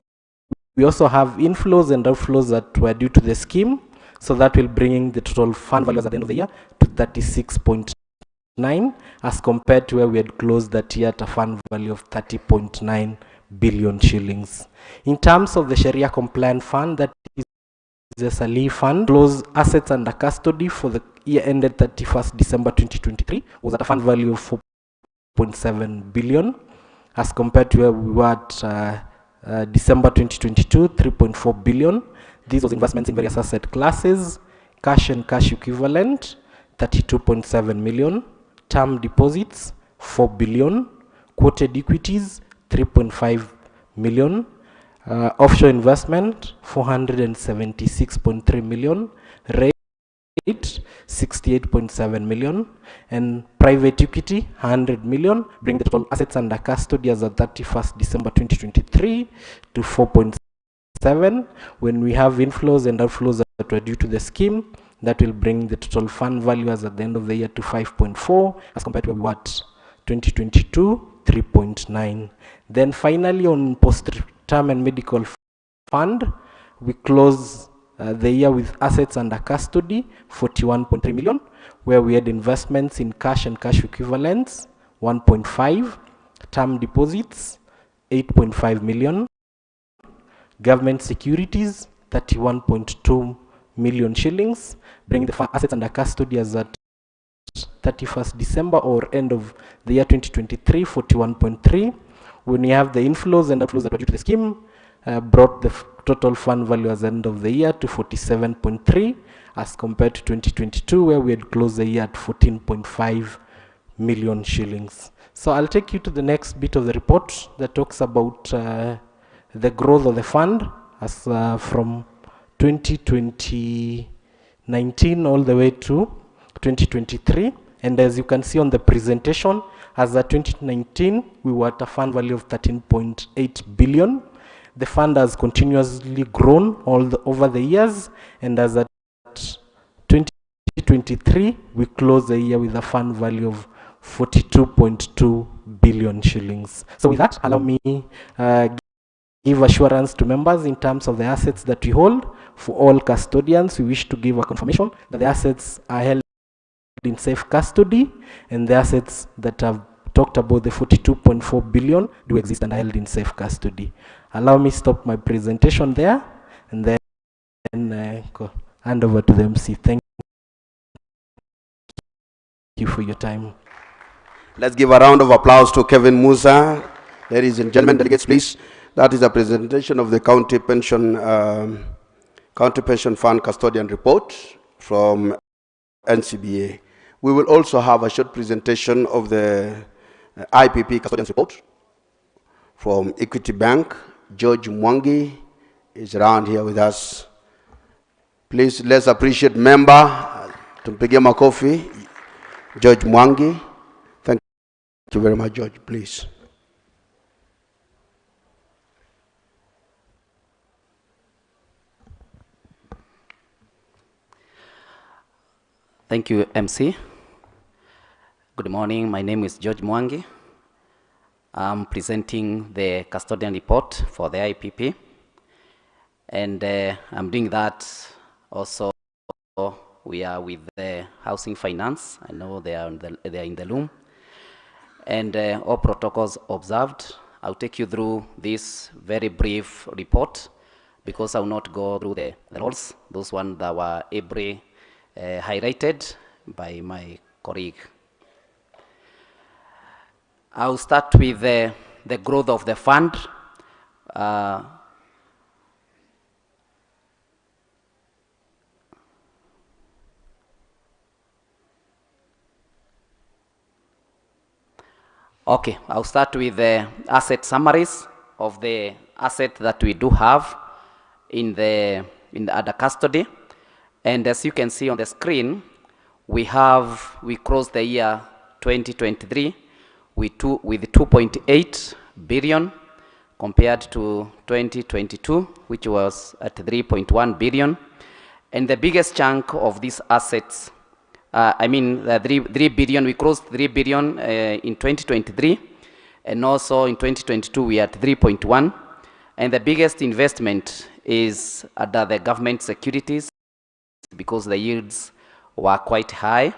We also have inflows and outflows that were due to the scheme, so that will bring the total fund value as at the end of the year to 36.9, as compared to where we had closed that year at a fund value of 30.9 billion shillings. In terms of the Sharia compliant fund, that is the Salih fund, closed assets under custody for the year ended 31st December 2023 was at a fund value of 4.7 billion, as compared to where we were at December 2022, 3.4 billion. These was investments in various asset classes, cash and cash equivalent, 32.7 million, term deposits, 4 billion, quoted equities, 3.5 million, offshore investment, 476.3 million, rate, 68.7 million, and private equity, 100 million, bring the total assets under custody as of 31st December 2023 to 4.7. When we have inflows and outflows that were due to the scheme, that will bring the total fund value as at the end of the year to 5.4, as compared to what 2022, 3.9. Then finally, on post-term and medical fund, we close the year with assets under custody 41.3 million, where we had investments in cash and cash equivalents 1.5, term deposits 8.5 million, government securities 31.2 million shillings, bringing the assets under custody as at 31st December or end of the year 2023, 41.3. When we have the inflows and outflows that were due to the scheme, brought the total fund value as end of the year to 47.3, as compared to 2022, where we had closed the year at 14.5 million shillings. So I'll take you to the next bit of the report that talks about the growth of the fund as from 2019 all the way to 2023. And as you can see on the presentation, as at 2019, we were at a fund value of 13.8 billion. The fund has continuously grown over the years, and as at 2023, we closed the year with a fund value of 42.2 billion shillings. So with that, allow me give assurance to members in terms of the assets that we hold. For all custodians, we wish to give a confirmation that the assets are held in safe custody, and the assets that I've talked about, the 42.4 billion, do exist and are held in safe custody. Allow me stop my presentation there, and then hand over to the MC. Thank you for your time. Let's give a round of applause to Kevin Musa. Ladies and gentlemen, delegates, please. That is a presentation of the County Pension Fund Custodian Report from NCBA. We will also have a short presentation of the IPP Custodian's Report from Equity Bank. George Mwangi is around here with us. Please, let's appreciate member tumpigie makofi, George Mwangi. Thank you very much, George, please. Thank you, MC. Good morning. My name is George Mwangi. I'm presenting the custodian report for the IPP. And I'm doing that also. We are with the housing finance. I know they are in the room. And all protocols observed. I'll take you through this very brief report because I will not go through the roles, those ones that were ably highlighted by my colleague. I'll start with the growth of the fund. Okay, I'll start with the asset summaries of the asset that we do have in the under custody. And as you can see on the screen, we closed the year 2023 with 2.8 billion compared to 2022, which was at 3.1 billion. And the biggest chunk of these assets, the 3 billion, we closed 3 billion in 2023, and also in 2022 we are at 3.1. And the biggest investment is under the government securities because the yields were quite high.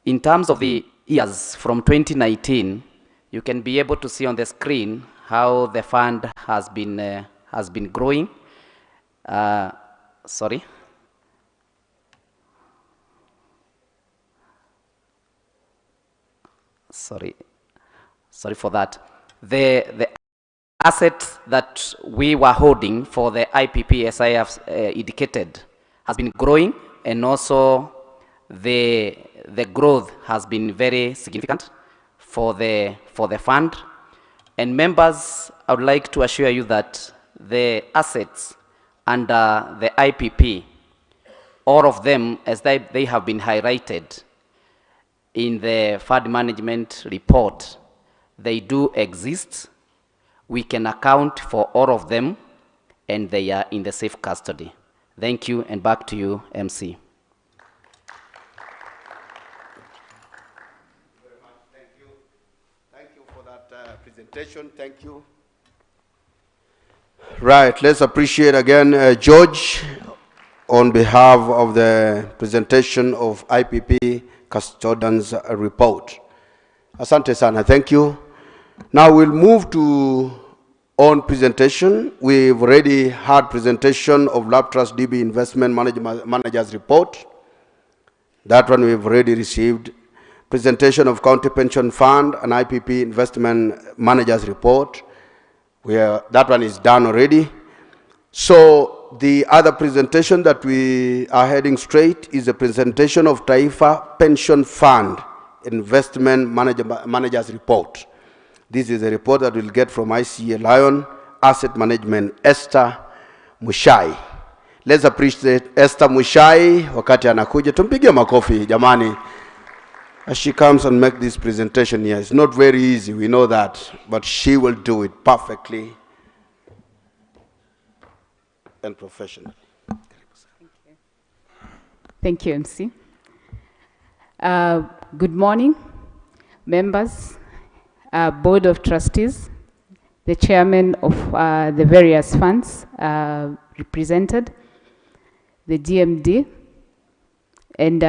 In terms of the years from 2019, you can be able to see on the screen how the fund has been growing. Sorry for that. The assets that we were holding for the IPP, as I have indicated, has been growing, and also the growth has been very significant for the fund. And members, I would like to assure you that the assets under the IPP, all of them, as they have been highlighted in the fund management report, they do exist. We can account for all of them, and they are in the safe custody. Thank you, and back to you, MC. Thank you for that presentation. Thank you. Right, let's appreciate again George on behalf of the presentation of IPP Custodians report. Asante sana, thank you. Now we'll move to on presentation. We've already had presentation of Laptrust DB Investment Managers report. That one we've already received. Presentation of County Pension Fund and IPP Investment Managers report. That one is done already. So the other presentation that we are heading straight is a presentation of Taifa Pension Fund Investment Managers report. This is a report that we'll get from ICA Lion Asset Management, Esther Mushai. Let's appreciate Esther Mushai wakati anakuja. Tumpigie makofi jamani. As she comes and make this presentation here, it's not very easy, we know that, but she will do it perfectly and professionally. Thank you, MC. Good morning, members, Board of Trustees, the chairman of the various funds represented, the GMD, and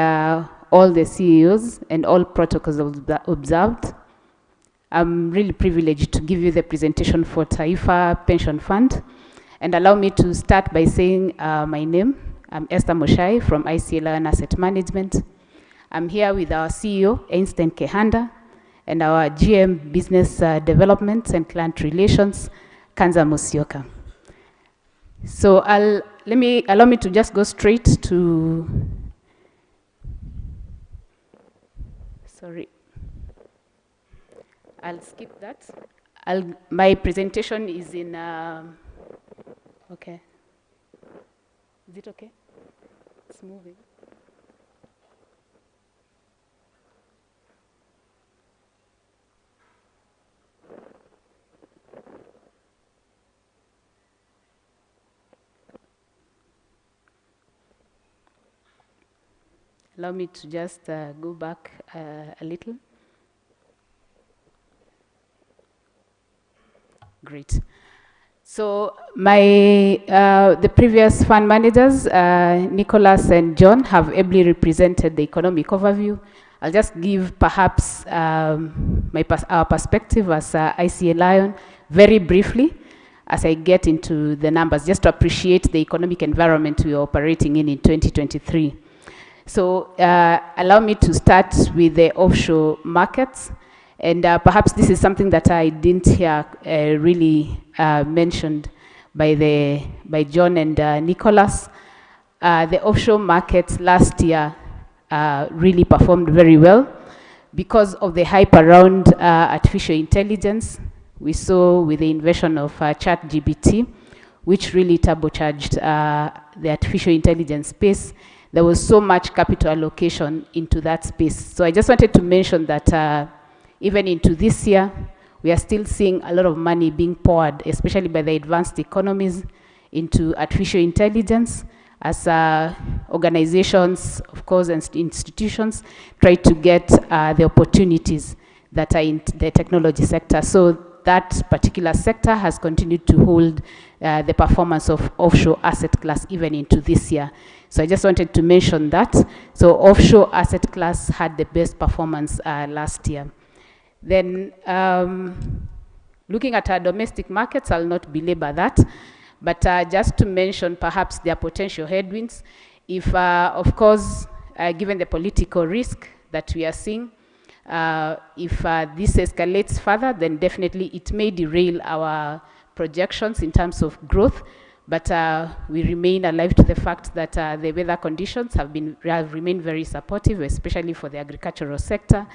all the CEOs and all protocols observed. I'm really privileged to give you the presentation for Taifa Pension Fund. And allow me to start by saying my name. I'm Esther Mushai from ICA Lion Asset Management. I'm here with our CEO, Einstein Kehanda, and our GM Business Development and Client Relations, Kanza Musyoka. So allow me to just go straight to, sorry, I'll skip that. My presentation is in, okay. Is it okay? It's moving. Allow me to just go back a little. Great. So the previous fund managers, Nicholas and John, have ably represented the economic overview. I'll just give perhaps our perspective as ICA Lion very briefly as I get into the numbers, just to appreciate the economic environment we are operating in 2023. So allow me to start with the offshore markets. And perhaps this is something that I didn't hear really mentioned by John and Nicholas. The offshore markets last year really performed very well. because of the hype around artificial intelligence. We saw with the invention of ChatGPT, which really turbocharged the artificial intelligence space, there was so much capital allocation into that space. So I just wanted to mention that even into this year, we are still seeing a lot of money being poured, especially by the advanced economies, into artificial intelligence, as organizations, of course, and institutions try to get the opportunities that are in the technology sector. So that particular sector has continued to hold the performance of offshore asset class even into this year. So I just wanted to mention that. So offshore asset class had the best performance last year. Then looking at our domestic markets, I'll not belabor that. But just to mention perhaps their potential headwinds, if, of course, given the political risk that we are seeing, if this escalates further, then definitely it may derail our projections in terms of growth. But we remain alive to the fact that the weather conditions have remained very supportive, especially for the agricultural sector.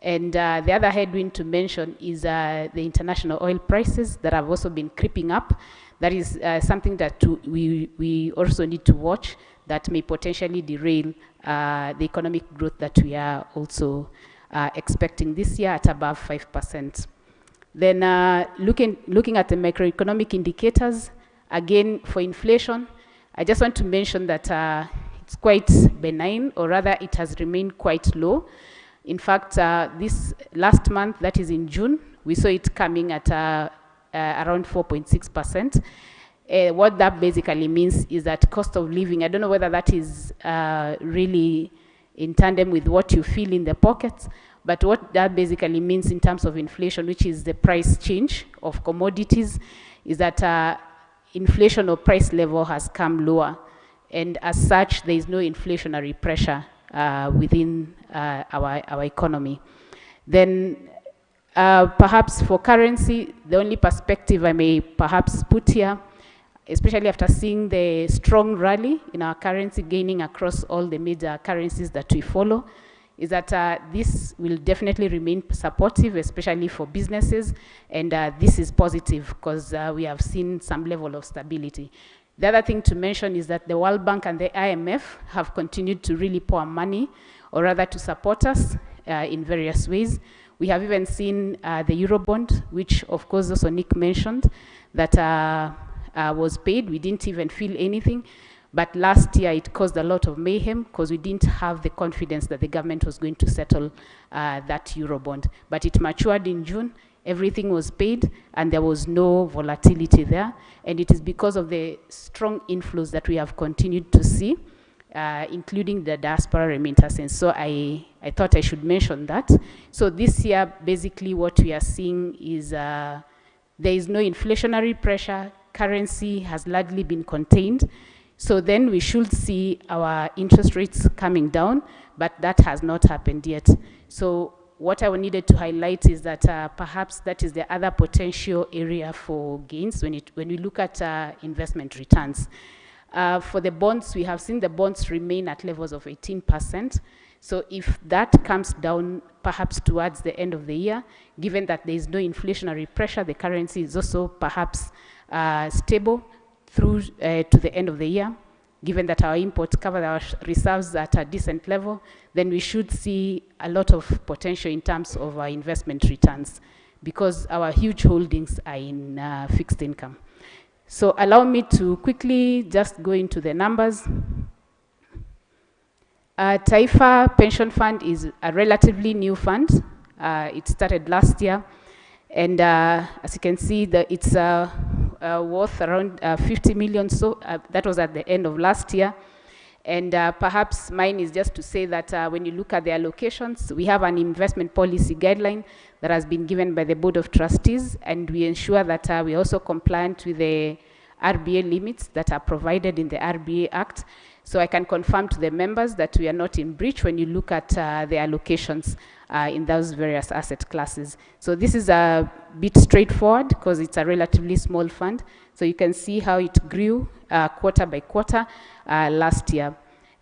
And the other headwind to mention is the international oil prices that have also been creeping up. That is something that we also need to watch, that may potentially derail the economic growth that we are also expecting this year at above 5%. Then looking at the macroeconomic indicators, again, for inflation, I just want to mention that it's quite benign, or rather it has remained quite low. In fact, this last month, that is in June, we saw it coming at around 4.6%. What that basically means is that cost of living, I don't know whether that is really in tandem with what you feel in the pockets, but what that basically means in terms of inflation, which is the price change of commodities, is that inflation or price level has come lower. And as such, there is no inflationary pressure within our economy. Then perhaps for currency, the only perspective I may perhaps put here, especially after seeing the strong rally in our currency gaining across all the major currencies that we follow, is that this will definitely remain supportive, especially for businesses, and this is positive because we have seen some level of stability. The other thing to mention is that the World Bank and the IMF have continued to really pour money, or rather to support us in various ways. We have even seen the Eurobond, which of course also Nick mentioned, that was paid. We didn't even feel anything. But last year it caused a lot of mayhem because we didn't have the confidence that the government was going to settle that Eurobond. But it matured in June, everything was paid, and there was no volatility there. And it is because of the strong inflows that we have continued to see, including the diaspora remittances. So I thought I should mention that. So this year, basically what we are seeing is there is no inflationary pressure, currency has largely been contained. So then we should see our interest rates coming down, but that has not happened yet. So what I needed to highlight is that perhaps that is the other potential area for gains when we look at investment returns. For the bonds, we have seen the bonds remain at levels of 18%. So if that comes down perhaps towards the end of the year, given that there is no inflationary pressure, the currency is also perhaps stable through to the end of the year, given that our imports cover our reserves at a decent level, then we should see a lot of potential in terms of our investment returns because our huge holdings are in fixed income. So allow me to quickly just go into the numbers. Taifa Pension Fund is a relatively new fund. It started last year. And as you can see, it's worth around 50 million. So that was at the end of last year. And perhaps mine is just to say that when you look at the allocations, we have an investment policy guideline that has been given by the Board of Trustees, and we ensure that we're also compliant with the RBA limits that are provided in the RBA Act. So I can confirm to the members that we are not in breach when you look at the allocations in those various asset classes. So this is a bit straightforward because it's a relatively small fund. So you can see how it grew quarter by quarter last year.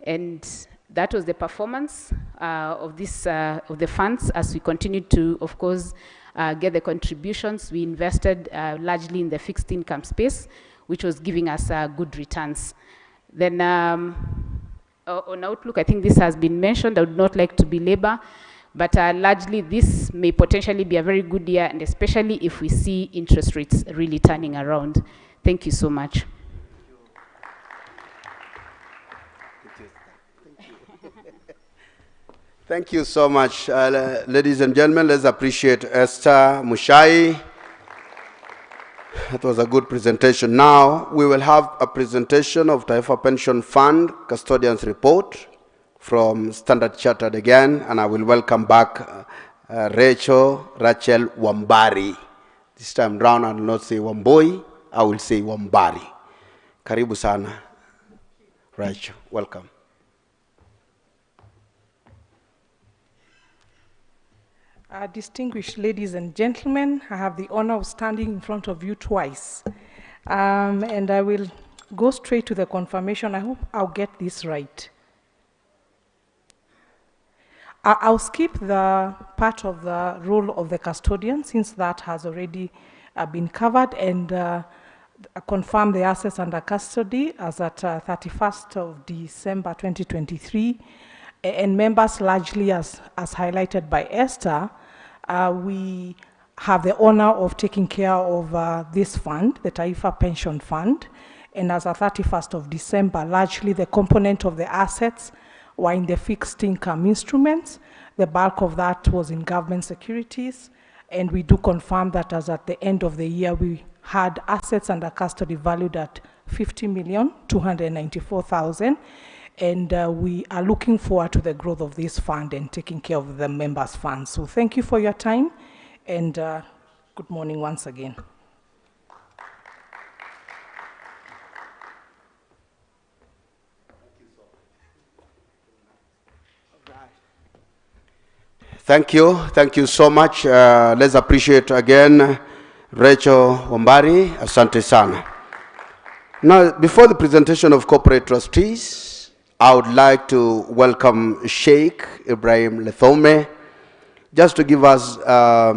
And That was the performance of the funds as we continued to, of course, get the contributions. We invested largely in the fixed income space, which was giving us good returns. Then on outlook, I think this has been mentioned. I would not like to belabor, but largely this may potentially be a very good year, and especially if we see interest rates really turning around. Thank you so much. Thank you so much. Ladies and gentlemen, let's appreciate Esther Mushai. That was a good presentation. Now, we will have a presentation of Taifa Pension Fund Custodians Report from Standard Chartered again, and I will welcome back Rachel Wambari. This time round, I will not say Wamboi, I will say Wambari. Karibu sana. Rachel, welcome. Distinguished ladies and gentlemen, I have the honor of standing in front of you twice. And I will go straight to the confirmation. I hope I'll get this right. I'll skip the part of the role of the custodian, since that has already been covered, and confirm the assets under custody as at 31st of December 2023. And members, largely as highlighted by Esther, we have the honor of taking care of this fund, the Taifa Pension Fund. And as at 31st of December, largely the component of the assets were in the fixed income instruments. The bulk of that was in government securities. And we do confirm that as at the end of the year, we had assets under custody valued at 50,294,000. And we are looking forward to the growth of this fund and taking care of the members' funds. So thank you for your time, and good morning once again. Thank you so much. Let's appreciate again Rachel Wambari. Asante sana. Now, before the presentation of corporate trustees, I would like to welcome Sheikh Ibrahim Lethome, just to give us a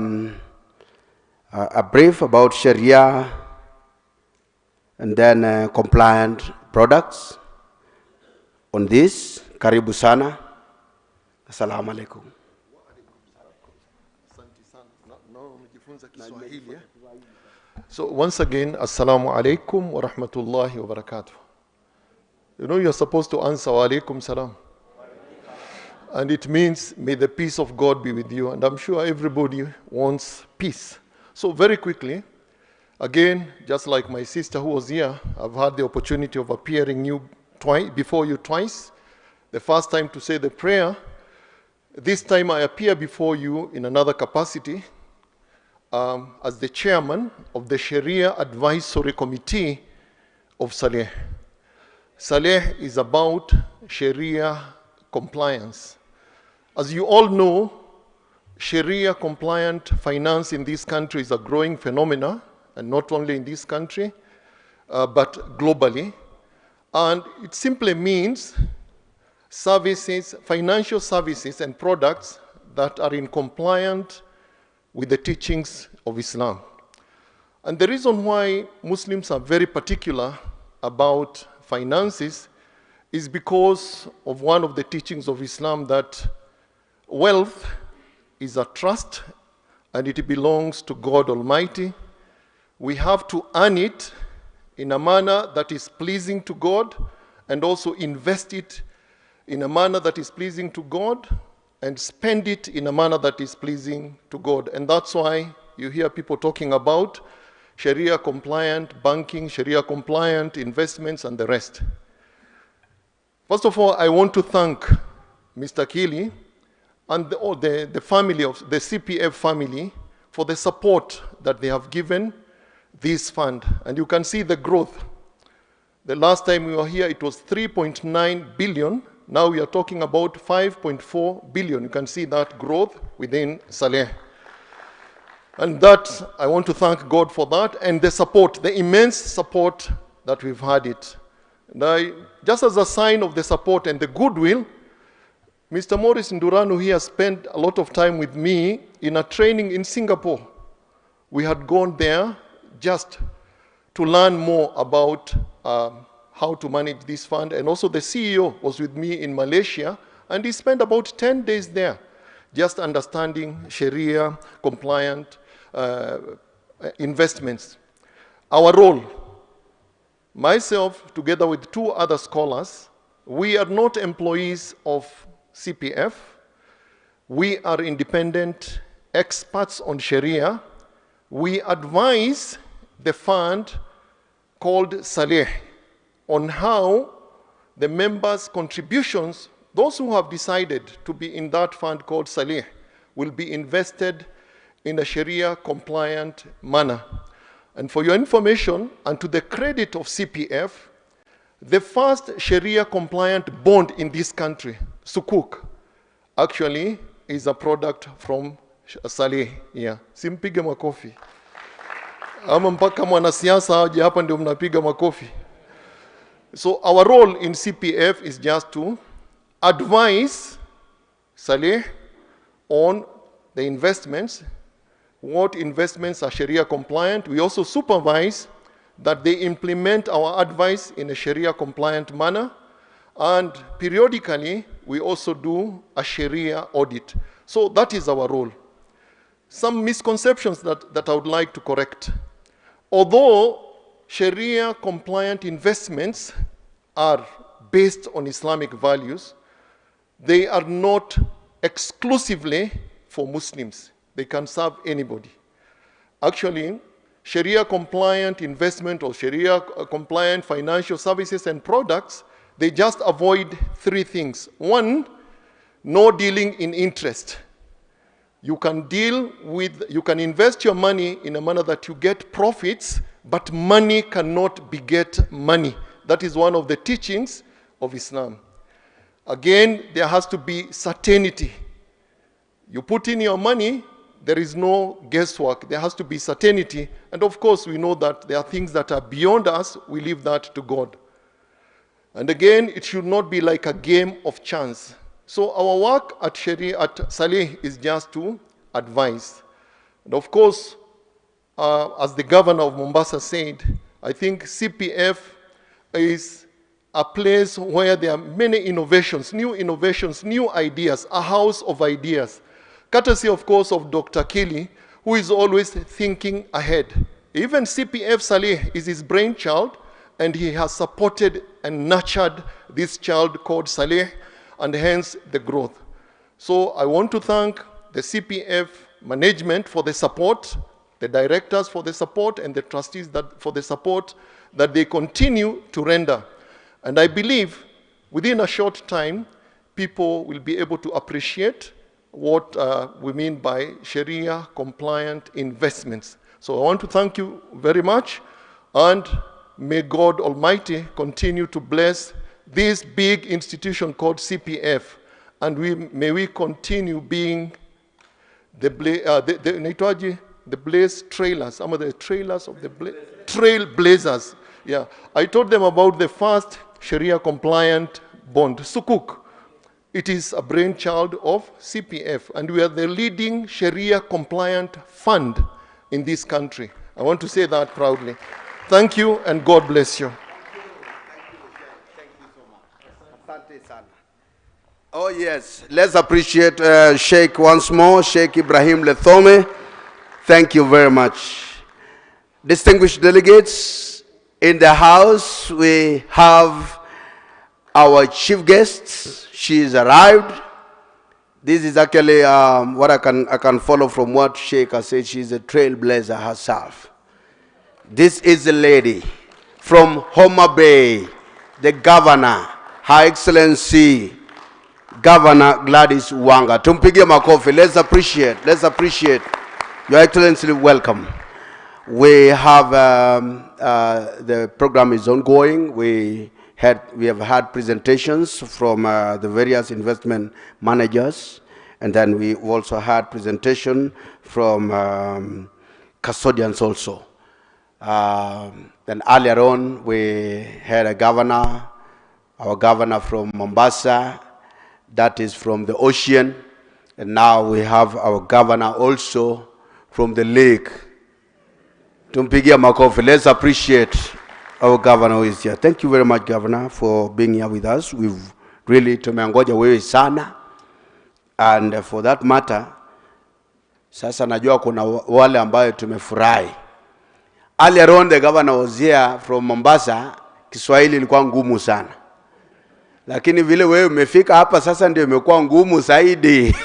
brief about Sharia and then compliant products. On this, Karibu sana. Assalamu alaikum. So once again, Assalamu alaikum wa rahmatullahi wa barakatuh. You know, you're supposed to answer wa alaikum salam. And it means, may the peace of God be with you. And I'm sure everybody wants peace. So very quickly, again, just like my sister who was here, I've had the opportunity of appearing before you twice. The first time to say the prayer. This time I appear before you in another capacity as the chairman of the Sharia Advisory Committee of Saleh. Saleh is about Sharia compliance. As you all know, Sharia compliant finance in this country is a growing phenomenon, and not only in this country, but globally. And it simply means services, financial services and products that are in compliance with the teachings of Islam. And the reason why Muslims are very particular about finances is because of one of the teachings of Islam, that wealth is a trust and it belongs to God Almighty. We have to earn it in a manner that is pleasing to God, and also invest it in a manner that is pleasing to God, and spend it in a manner that is pleasing to God. And that's why you hear people talking about Sharia compliant banking, Sharia compliant investments, and the rest. First of all, I want to thank Mr. Kili and the family of the CPF family for the support that they have given this fund. And you can see the growth. The last time we were here, it was 3.9 billion. Now we are talking about 5.4 billion. You can see that growth within Saleh. And that, I want to thank God for that, and the support, the immense support that we've had it. And just as a sign of the support and the goodwill, Mr. Morris Nduranu here spent a lot of time with me in a training in Singapore. We had gone there just to learn more about how to manage this fund. And also the CEO was with me in Malaysia, and he spent about 10 days there just understanding Sharia compliant investments. Our role, myself together with 2 other scholars, we are not employees of CPF. We are independent experts on Sharia. We advise the fund called Saleh on how the members' contributions, those who have decided to be in that fund called Saleh, will be invested in a Sharia compliant manner. And for your information, and to the credit of CPF, the first Sharia compliant bond in this country, Sukuk, actually is a product from Saleh. Yeah. Simpige makofi. Ama mpaka mwanasiasa aje hapa ndio mnapiga makofi. So our role in CPF is just to advise Saleh on the investments, what investments are Sharia compliant. We also supervise that they implement our advice in a Sharia compliant manner, and periodically we also do a Sharia audit. So that is our role. Some misconceptions that I would like to correct. Although Sharia compliant investments are based on Islamic values, they are not exclusively for Muslims. They can serve anybody. Actually, Sharia compliant investment or Sharia compliant financial services and products, they just avoid 3 things. 1, no dealing in interest. You can invest your money in a manner that you get profits, but money cannot beget money. That is one of the teachings of Islam. Again, there has to be certainty. You put in your money, there is no guesswork. There has to be certainty. And of course, we know that there are things that are beyond us. We leave that to God. And again, it should not be like a game of chance. So our work at Sharia, at Saleh, is just to advise. And of course, as the governor of Mombasa said, I think CPF is a place where there are many innovations, new ideas, a house of ideas. Courtesy, of course, of Dr. Kelly, who is always thinking ahead. Even CPF Saleh is his brainchild, and he has supported and nurtured this child called Saleh, and hence the growth. So I want to thank the CPF management for the support, the directors for the support, and the trustees for the support that they continue to render. And I believe within a short time, people will be able to appreciate what we mean by Sharia compliant investments. So I want to thank you very much, and may God Almighty continue to bless this big institution called CPF, and may we continue being the blaze trailers, some of the trailers of the trailblazers. Yeah, I told them about the first Sharia compliant bond, Sukuk. It is a brainchild of CPF, and we are the leading Sharia compliant fund in this country. I want to say that proudly. Thank you, and God bless you. Oh yes, let's appreciate Sheikh once more, Sheikh Ibrahim Lethome. Thank you very much. Distinguished delegates, in the house we have our chief guest. She is arrived. This is actually what I can follow from what Sheikh has said. She is a trailblazer herself. This is the lady from Homa Bay, the governor, Her Excellency Governor Gladys Wanga. Tumpige makofi. Let's appreciate. Your Excellency, welcome. We have the program is ongoing. We have had presentations from the various investment managers, and then we also had presentation from custodians also. Then earlier on, we had our governor from Mombasa, that is from the ocean, and now we have our governor also from the lake. Tumpigia makofi. Let's appreciate our governor who is here. Thank you very much, Governor, for being here with us. We've really tumeangoja wewe sana, and for that matter, sasa najua kuna wale ambayo tumefurahi. Earlier on, the governor was here from Mombasa. Kiswahili ilikuwa ngumu sana, lakini vile wewe umefika hapa sasa ndio imekuwa ngumu zaidi.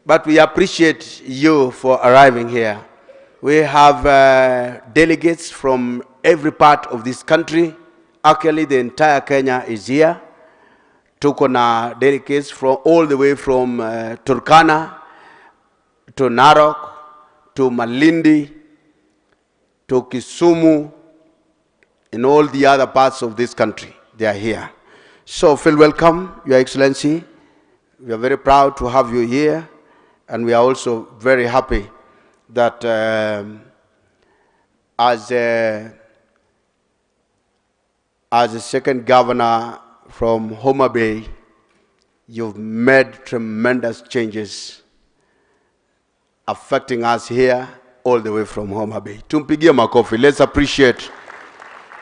But we appreciate you for arriving here. We have delegates from every part of this country. Actually, the entire Kenya is here. Tuko na delegates from all the way from Turkana to Narok to Malindi to Kisumu and all the other parts of this country. They are here. So feel welcome, Your Excellency. We are very proud to have you here, and we are also very happy that as a second governor from Homa Bay, you've made tremendous changes affecting us here all the way from Homa Bay. Tumpigie makofi. Let's appreciate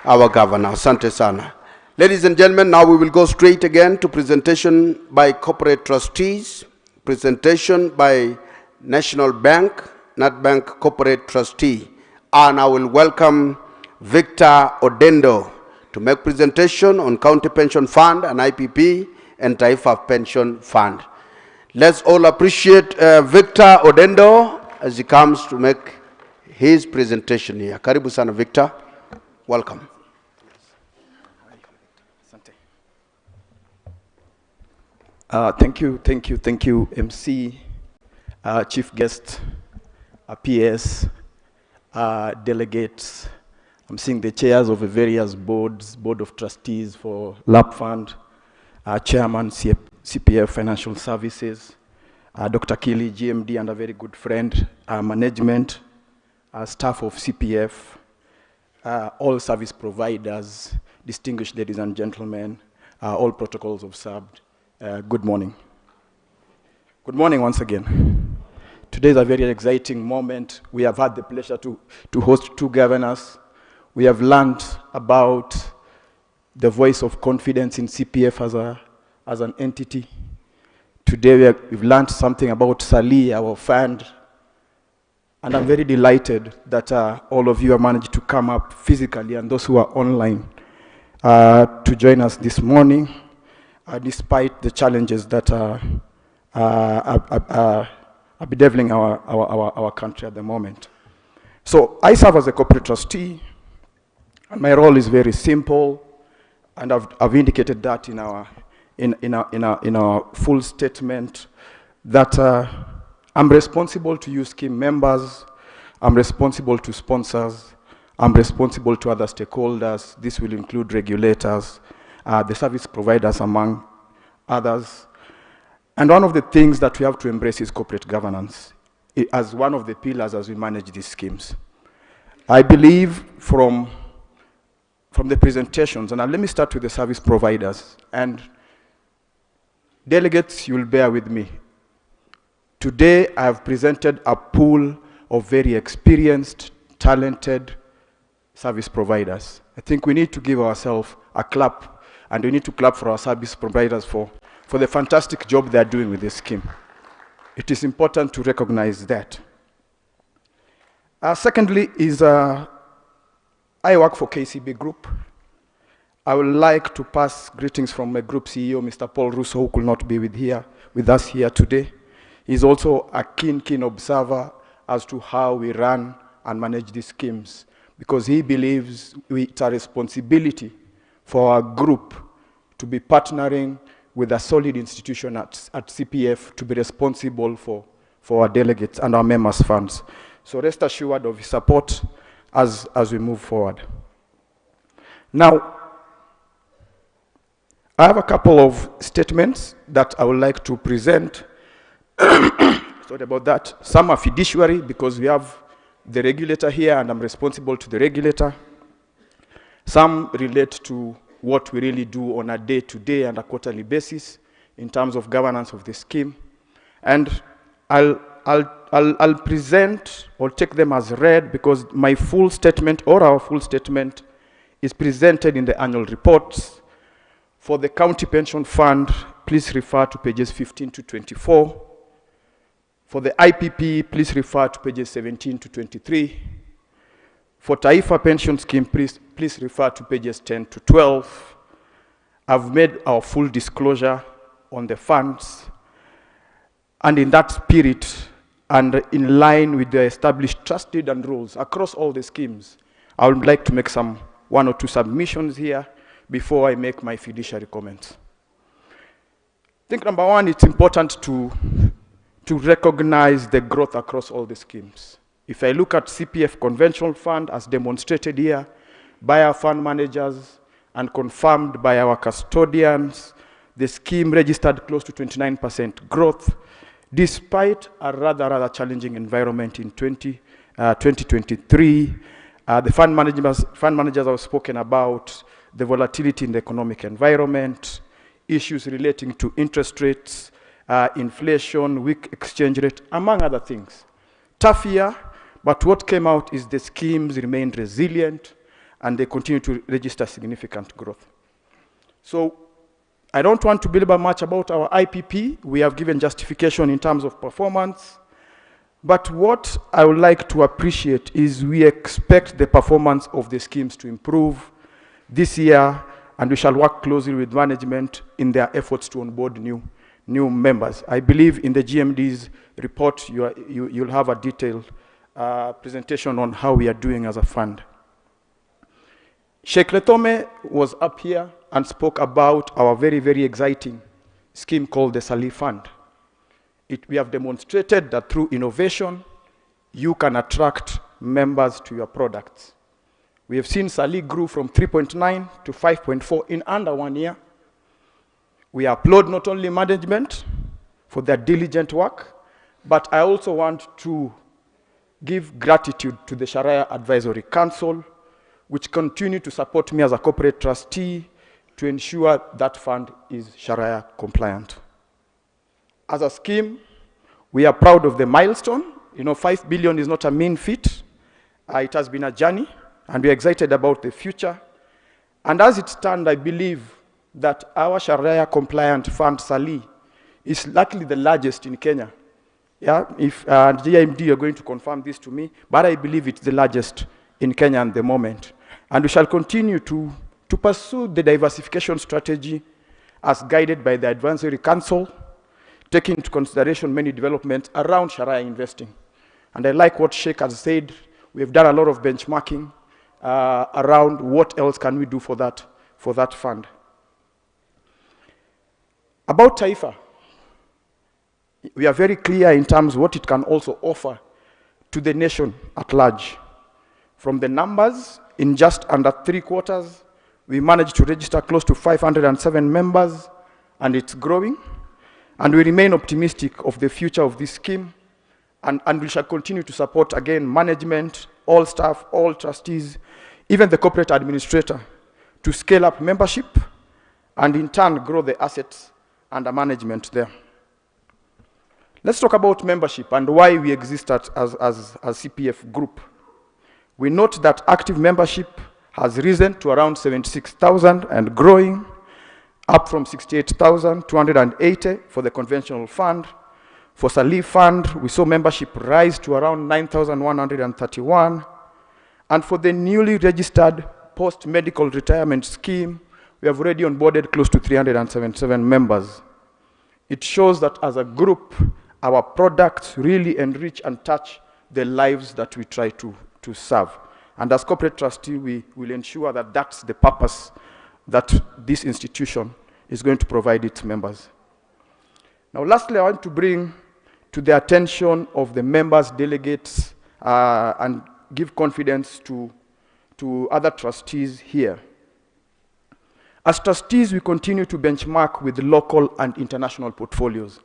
our governor. Asante sana. Ladies and gentlemen, now we will go straight again to presentation by corporate trustees, presentation by National Bank, Bank corporate trustee, and I will welcome Victor Odendo to make presentation on County Pension Fund and IPP and Taifa Pension Fund. Let's all appreciate Victor Odendo as he comes to make his presentation here. Karibu sana, Victor. Welcome. Thank you, MC, chief guest, PS, delegates. I'm seeing the chairs of the various boards, board of trustees for LAP Fund, chairman, CPF Financial Services, Dr. Kili, GMD, and a very good friend, management, staff of CPF, all service providers, distinguished ladies and gentlemen, all protocols observed. Good morning. Good morning once again. Today is a very exciting moment. We have had the pleasure to host two governors. We have learned about the voice of confidence in CPF as an entity. Today we've learned something about SALI, our fund, and I'm very delighted that all of you have managed to come up physically, and those who are online to join us this morning, despite the challenges that are bedeviling our country at the moment. So I serve as a corporate trustee, and my role is very simple, and I've indicated that in our full statement, that I'm responsible to you scheme members, I'm responsible to sponsors, I'm responsible to other stakeholders. This will include regulators, the service providers, among others. And one of the things that we have to embrace is corporate governance as one of the pillars as we manage these schemes. I believe from the presentations, and let me start with the service providers, and delegates, you will bear with me. Today, I have presented a pool of very experienced, talented service providers. I think we need to give ourselves a clap, and we need to clap for our service providers for the fantastic job they're doing with this scheme. It is important to recognize that. Secondly is, I work for KCB Group. I would like to pass greetings from my group CEO, Mr. Paul Russo, who could not be with us here today. He's also a keen observer as to how we run and manage these schemes, because he believes it's a responsibility for our group to be partnering with a solid institution at CPF to be responsible for our delegates and our members' funds. So rest assured of his support as we move forward. Now, I have a couple of statements that I would like to present. Sorry about that. Some are fiduciary because we have the regulator here and I'm responsible to the regulator. Some relate to what we really do on a day-to-day and a quarterly basis in terms of governance of the scheme. And I'll present or take them as read because my full statement or our full statement is presented in the annual reports. For the County Pension Fund, please refer to pages 15 to 24. For the IPP, please refer to pages 17 to 23. For Taifa Pension Scheme, please refer to pages 10 to 12. I've made our full disclosure on the funds. And in that spirit, and in line with the established trust deed and rules across all the schemes, I would like to make one or two submissions here before I make my fiduciary comments. I think number one, it's important to recognize the growth across all the schemes. If I look at CPF Conventional Fund as demonstrated here by our fund managers and confirmed by our custodians, the scheme registered close to 29% growth, despite a rather challenging environment in 2023. The fund managers have spoken about the volatility in the economic environment, issues relating to interest rates, inflation, weak exchange rate, among other things. Tough year, but what came out is the schemes remained resilient and they continue to register significant growth. So I don't want to belabor much about our IPP. We have given justification in terms of performance. But what I would like to appreciate is we expect the performance of the schemes to improve this year, and we shall work closely with management in their efforts to onboard new members. I believe in the GMD's report, you'll have a detailed presentation on how we are doing as a fund. Sheikh Letome was up here and spoke about our very exciting scheme called the Salih Fund. We have demonstrated that through innovation, you can attract members to your products. We have seen Salih grew from 3.9 to 5.4 in under 1 year. We applaud not only management for their diligent work, but I also want to give gratitude to the Sharia Advisory Council, which continue to support me as a corporate trustee to ensure that fund is Sharia compliant. As a scheme, we are proud of the milestone. 5 billion is not a mean feat. It has been a journey, and we're excited about the future. And as it stands, I believe that our Sharia compliant fund, Salih, is likely the largest in Kenya. Yeah, if GMD are going to confirm this to me, but I believe it's the largest in Kenya at the moment. And we shall continue to pursue the diversification strategy as guided by the Advisory Council, taking into consideration many developments around Sharia investing. And I like what Sheikh has said. We have done a lot of benchmarking around what else can we do for that fund. About Taifa, we are very clear in terms of what it can also offer to the nation at large. From the numbers, in just under 3 quarters, we managed to register close to 507 members, and it's growing. And we remain optimistic of the future of this scheme, and we shall continue to support, again, management, all staff, all trustees, even the corporate administrator, to scale up membership and in turn grow the assets under management there. Let's talk about membership and why we exist as CPF Group. We note that active membership has risen to around 76,000 and growing, up from 68,280 for the conventional fund. For Salih Fund, we saw membership rise to around 9,131. And for the newly registered post-medical retirement scheme, we have already onboarded close to 377 members. It shows that as a group, our products really enrich and touch the lives that we try to serve. And as corporate trustee, we will ensure that that's the purpose that this institution is going to provide its members. Now, lastly, I want to bring to the attention of the members, delegates, and give confidence to other trustees here. As trustees, we continue to benchmark with local and international portfolios.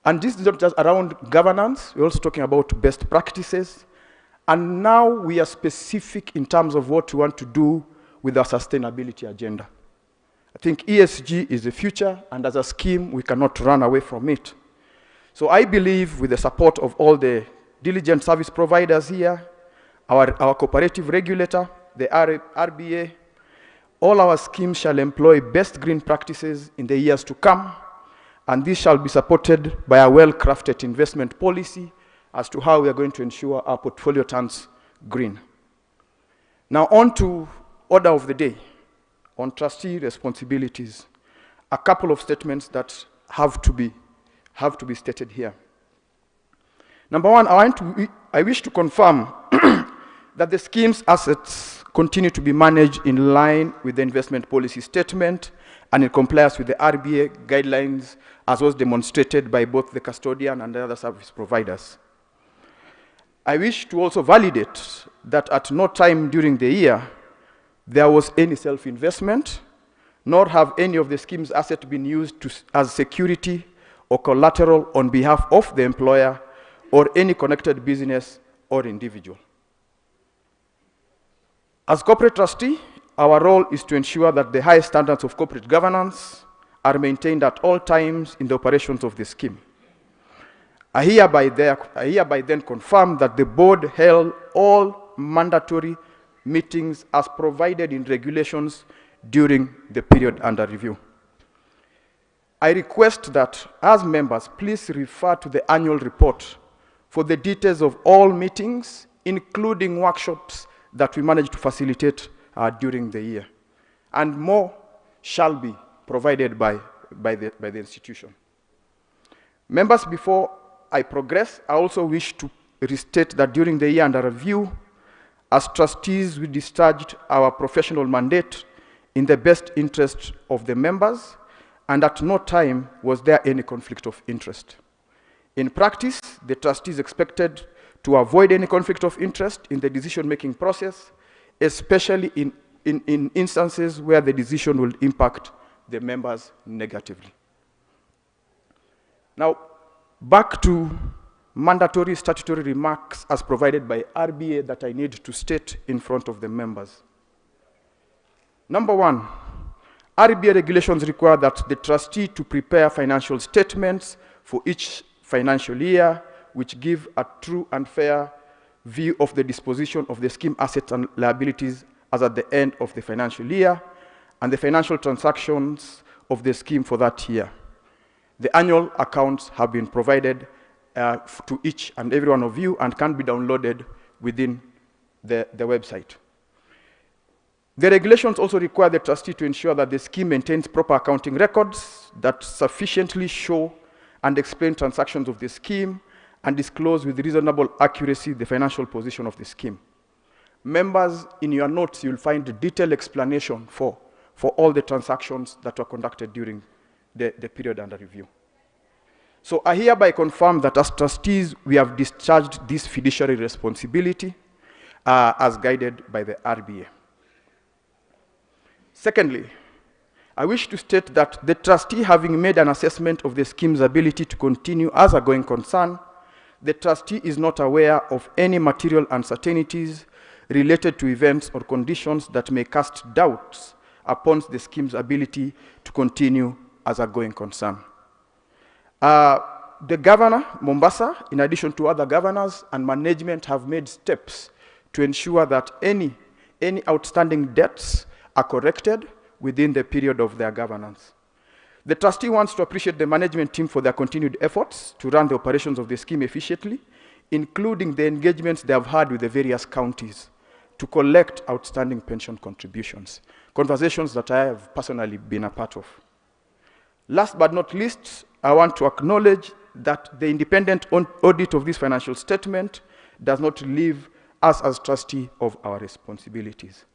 And this is not just around governance, we're also talking about best practices. And now we are specific in terms of what we want to do with our sustainability agenda. I think ESG is the future, and as a scheme, we cannot run away from it. So I believe with the support of all the diligent service providers here, our cooperative regulator, the RBA, all our schemes shall employ best green practices in the years to come, and this shall be supported by a well-crafted investment policy as to how we are going to ensure our portfolio turns green. Now on to order of the day on trustee responsibilities. A couple of statements that have to be stated here. Number one, I wish to confirm that the scheme's assets continue to be managed in line with the investment policy statement and in compliance with the RBA guidelines, as was demonstrated by both the custodian and the other service providers. I wish to also validate that at no time during the year there was any self-investment, nor have any of the scheme's assets been used as security or collateral on behalf of the employer or any connected business or individual. As corporate trustee, our role is to ensure that the highest standards of corporate governance are maintained at all times in the operations of the scheme. I hereby then confirm that the board held all mandatory meetings as provided in regulations during the period under review. I request that, as members, please refer to the annual report for the details of all meetings, including workshops that we managed to facilitate during the year. And more shall be provided by the institution. Members, before I progress, I also wish to restate that during the year under review, as trustees, we discharged our professional mandate in the best interest of the members, and at no time was there any conflict of interest. In practice, the trustees expected to avoid any conflict of interest in the decision-making process, especially in instances where the decision will impact the members negatively. Now, back to mandatory statutory remarks as provided by RBA that I need to state in front of the members. Number one, RBA regulations require that the trustee to prepare financial statements for each financial year which give a true and fair view of the disposition of the scheme assets and liabilities as at the end of the financial year and the financial transactions of the scheme for that year. The annual accounts have been provided to each and every one of you and can be downloaded within the website. The regulations also require the trustee to ensure that the scheme maintains proper accounting records that sufficiently show and explain transactions of the scheme and disclose with reasonable accuracy the financial position of the scheme. Members, in your notes, you'll find a detailed explanation for all the transactions that were conducted during the period under review. So I hereby confirm that as trustees, we have discharged this fiduciary responsibility as guided by the RBA. Secondly, I wish to state that the trustee, having made an assessment of the scheme's ability to continue as a going concern, the trustee is not aware of any material uncertainties related to events or conditions that may cast doubts upon the scheme's ability to continue as a going concern. The governor, Mombasa, in addition to other governors and management, have made steps to ensure that any outstanding debts are corrected within the period of their governance. The trustee wants to appreciate the management team for their continued efforts to run the operations of the scheme efficiently, including the engagements they have had with the various counties to collect outstanding pension contributions, conversations that I have personally been a part of. Last but not least, I want to acknowledge that the independent audit of this financial statement does not relieve us as trustee of our responsibilities.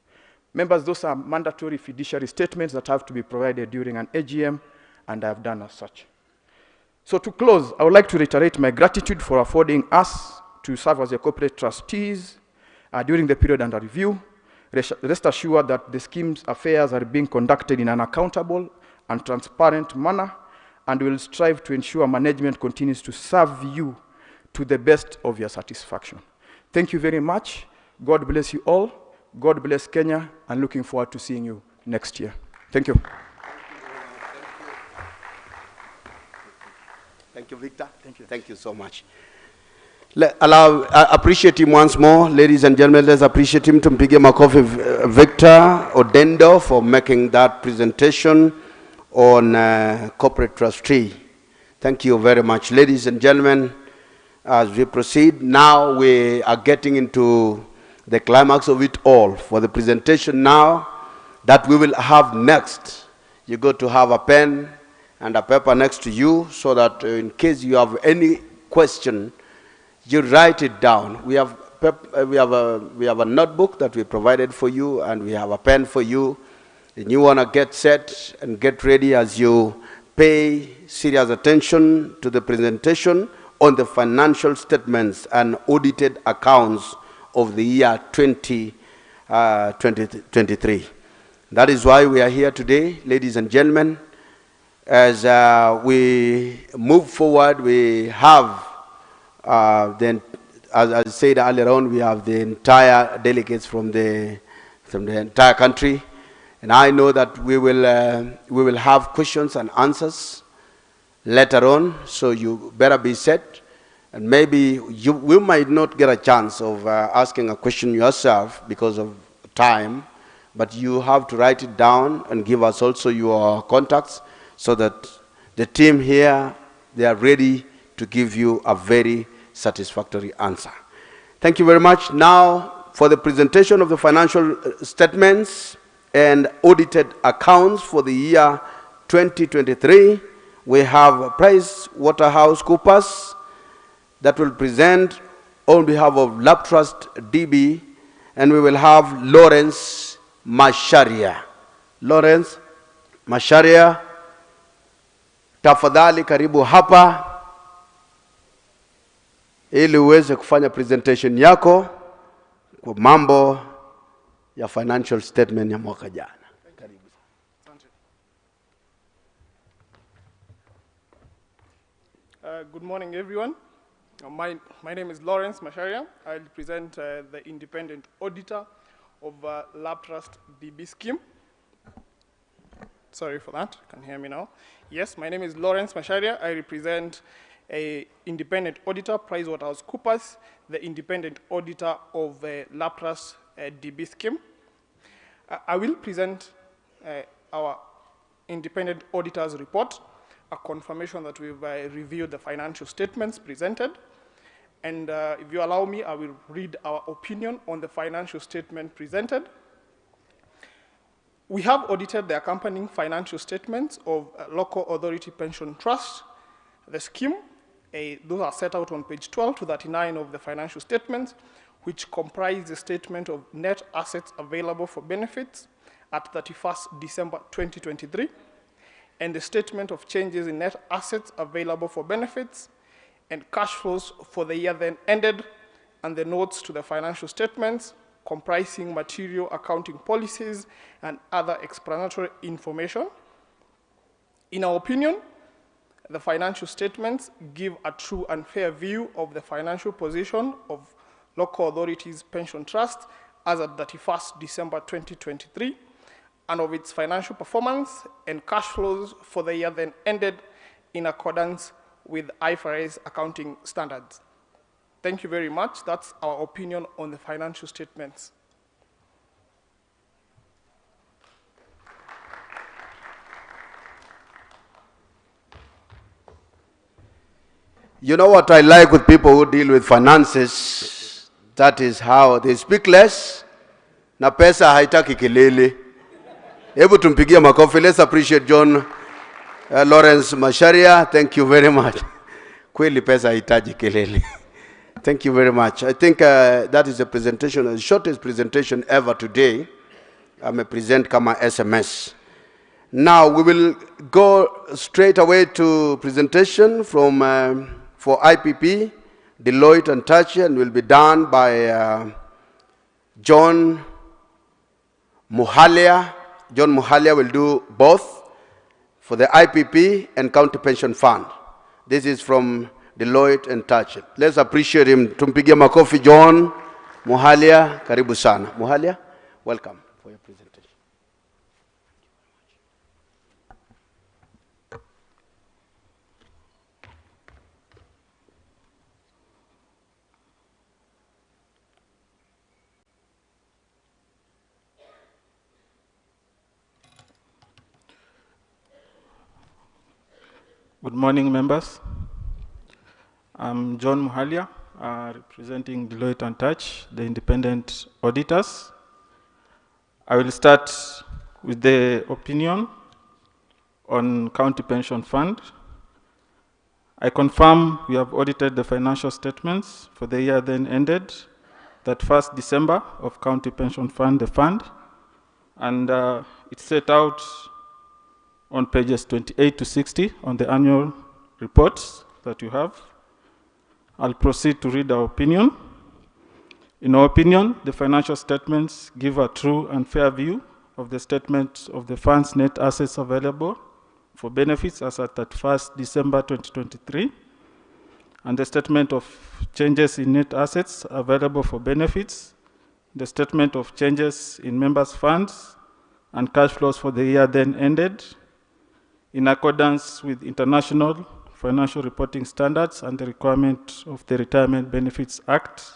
Members, those are mandatory fiduciary statements that have to be provided during an AGM, and I have done as such. So to close, I would like to reiterate my gratitude for affording us to serve as your corporate trustees during the period under review. Rest assured that the scheme's affairs are being conducted in an accountable and transparent manner, and will strive to ensure management continues to serve you to the best of your satisfaction. Thank you very much. God bless you all. God bless Kenya, and looking forward to seeing you next year. Thank you. Thank you, Victor. Thank you. Thank you so much. Appreciate him once more. Ladies and gentlemen, let's appreciate him. Tumpige makofi Victor Odendo for making that presentation on corporate trustee. Thank you very much. Ladies and gentlemen, as we proceed, now we are getting into the climax of it all. For the presentation now that we will have next, you got to have a pen and a paper next to you so that in case you have any question, you write it down. We have a notebook that we provided for you, and we have a pen for you. And you want to get set and get ready as you pay serious attention to the presentation on the financial statements and audited accounts of the year 2023. That is why we are here today, ladies and gentlemen. As we move forward, we have, as I said earlier on, we have the entire delegates from the entire country. And I know that we will have questions and answers later on, so you better be set. And maybe we might not get a chance of asking a question yourself because of time, but you have to write it down and give us also your contacts so that the team here, they are ready to give you a very satisfactory answer. Thank you very much. Now, for the presentation of the financial statements and audited accounts for the year 2023, we have PricewaterhouseCoopers that will present on behalf of Laptrust DB, and we will have Lawrence Masharia. Lawrence Masharia, tafadhali karibu hapa ili uweze kufanya presentation yako kwa mambo ya financial statement ya mwaka jana. Karibu. Good morning, everyone. My name is Lawrence Masharia. I'll present the independent auditor of Laptrust DB scheme. Sorry for that. Can you hear me now? Yes, my name is Lawrence Masharia. I represent a independent auditor, PricewaterhouseCoopers, the independent auditor of Laptrust DB scheme. I will present our independent auditor's report, a confirmation that we've reviewed the financial statements presented. And if you allow me, I will read our opinion on the financial statement presented. We have audited the accompanying financial statements of Local Authority Pension Trust, the scheme. Those are set out on page 12 to 39 of the financial statements, which comprise the statement of net assets available for benefits at 31st December 2023, and the statement of changes in net assets available for benefits and cash flows for the year then ended, and the notes to the financial statements comprising material accounting policies and other explanatory information. In our opinion, the financial statements give a true and fair view of the financial position of Local Authorities Pension Trust as at 31st December 2023, and of its financial performance and cash flows for the year then ended in accordance with IFRS accounting standards. Thank you very much. That's our opinion on the financial statements. You know what I like with people who deal with finances? That is how they speak less, na pesa haitaki kelele. Hebu tumpigie makofi. Let's appreciate John Lawrence Masharia. Thank you very much. Kweli pesa haitaji kelele. Thank you very much. I think that is a presentation, the shortest presentation ever today. I'm a present kama SMS. Now we will go straight away to presentation from for IPP, Deloitte and Touch, and will be done by John Muhalia. John Muhalia will do both for the IPP and County Pension Fund. This is from Deloitte and Touch. Let's appreciate him. Tumpigie makofi John Muhalia. Karibu sana. Muhalia, Welcome for your presentation. Good morning, members. I'm John Muhalia, representing Deloitte & Touch, the independent auditors. I will start with the opinion on County Pension Fund. I confirm we have audited the financial statements for the year then ended, that 1st December of County Pension Fund, the fund, and it's set out on pages 28 to 60 on the annual reports that you have. I'll proceed to read our opinion. In our opinion, the financial statements give a true and fair view of the statement of the fund's net assets available for benefits as at 31st December 2023, and the statement of changes in net assets available for benefits, the statement of changes in members' funds and cash flows for the year then ended, in accordance with international financial reporting standards and the requirement of the Retirement Benefits Act.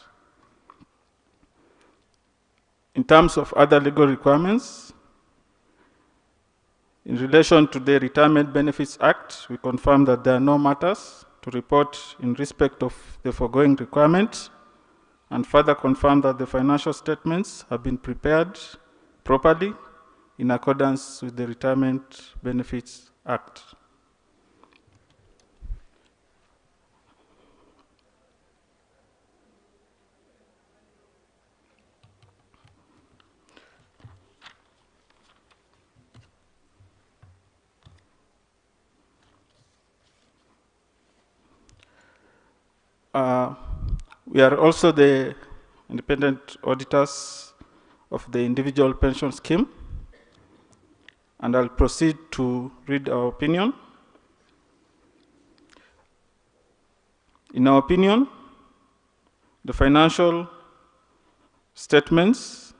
In terms of other legal requirements, in relation to the Retirement Benefits Act, we confirm that there are no matters to report in respect of the foregoing requirement, and further confirm that the financial statements have been prepared properly in accordance with the Retirement Benefits Act. We are also the independent auditors of the individual pension scheme, and I'll proceed to read our opinion. In our opinion, the financial statements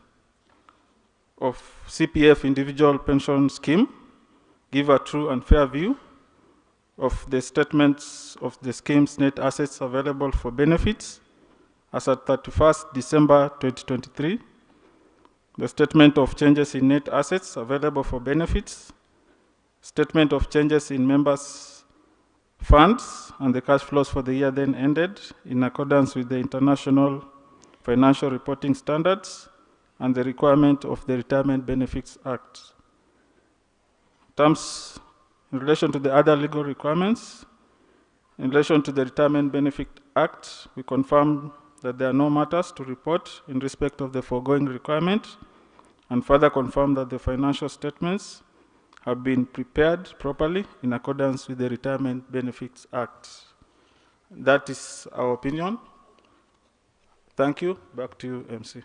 of CPF individual pension scheme give a true and fair view of the statements of the scheme's net assets available for benefits as at 31st December 2023, the statement of changes in net assets available for benefits, statement of changes in members' funds, and the cash flows for the year then ended in accordance with the international financial reporting standards and the requirement of the Retirement Benefits Act. Terms in relation to the other legal requirements, in relation to the Retirement Benefit Act, we confirm that there are no matters to report in respect of the foregoing requirement, and further confirm that the financial statements have been prepared properly in accordance with the Retirement Benefits Act. That is our opinion. Thank you. Back to you, MC.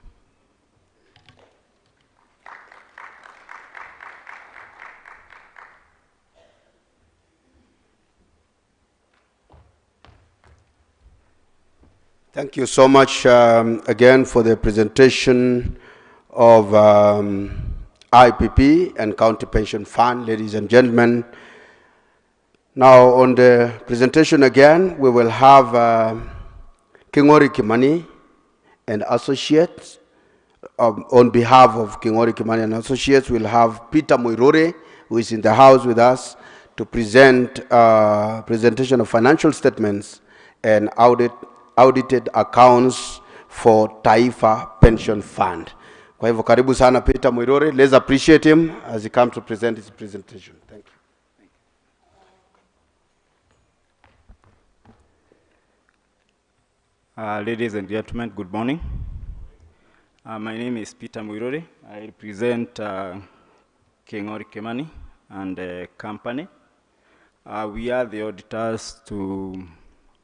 Thank you so much again for the presentation of IPP and County Pension Fund, ladies and gentlemen. Now on the presentation again, we will have Kingori Kimani and Associates. On behalf of Kingori Kimani and Associates, we'll have Peter Muirore, who is in the house with us, to present presentation of financial statements and audited accounts for Taifa Pension Fund. Kwa hivyo karibu sana Peter Muirore. Let's appreciate him as he comes to present his presentation. Thank you. Ladies and gentlemen, good morning. My name is Peter Muirore. I represent Kingori Kimani and the company. We are the auditors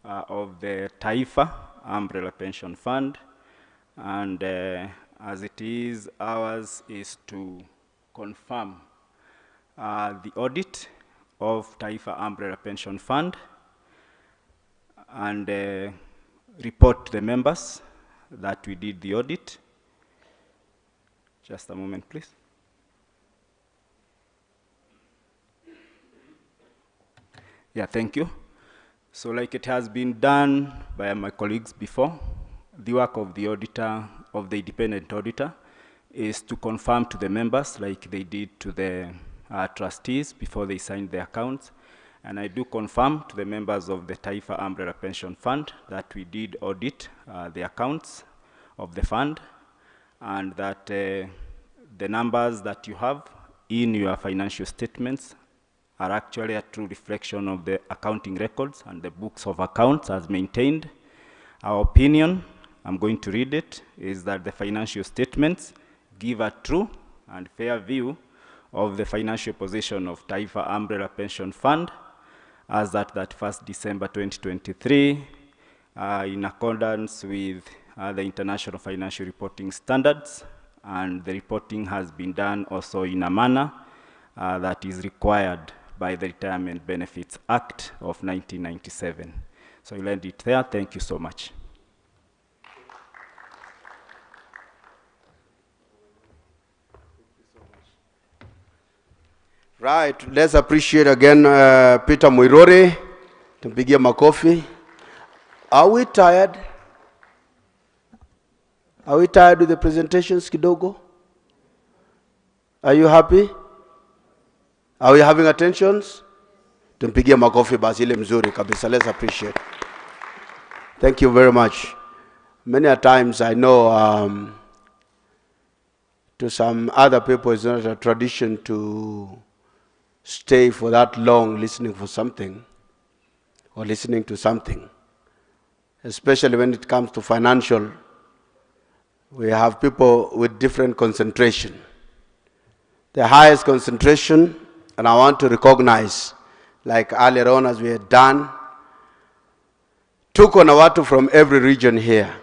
of the Taifa Umbrella Pension Fund, and as it is, ours is to confirm the audit of Taifa Umbrella Pension Fund and report to the members that we did the audit. Just a moment, please. Yeah, thank you. So like it has been done by my colleagues before, the work of the auditor, of the independent auditor, is to confirm to the members, like they did to the trustees before they signed the accounts. And I do confirm to the members of the Taifa Umbrella Pension Fund that we did audit the accounts of the fund, and that the numbers that you have in your financial statements are actually a true reflection of the accounting records and the books of accounts as maintained. Our opinion, I'm going to read it, is that the financial statements give a true and fair view of the financial position of Taifa Umbrella Pension Fund as at 31st December 2023, in accordance with the International Financial Reporting Standards, and the reporting has been done also in a manner that is required by the Retirement Benefits Act of 1997. So I'll end it there. Thank you so much. Right, let's appreciate again Peter Muirore. Tumpigie makofi. Are we tired? Are we tired with the presentations kidogo? Are you happy? Are we having attentions? Tumpigie makofi basi ile mzuri kabisa. Let's appreciate. Thank you very much. Many a times I know to some other people it's not a tradition to stay for that long listening for something or listening to something. Especially when it comes to financial, we have people with different concentration. The highest concentration, and I want to recognize, like earlier on as we had done, tuko na watu from every region here.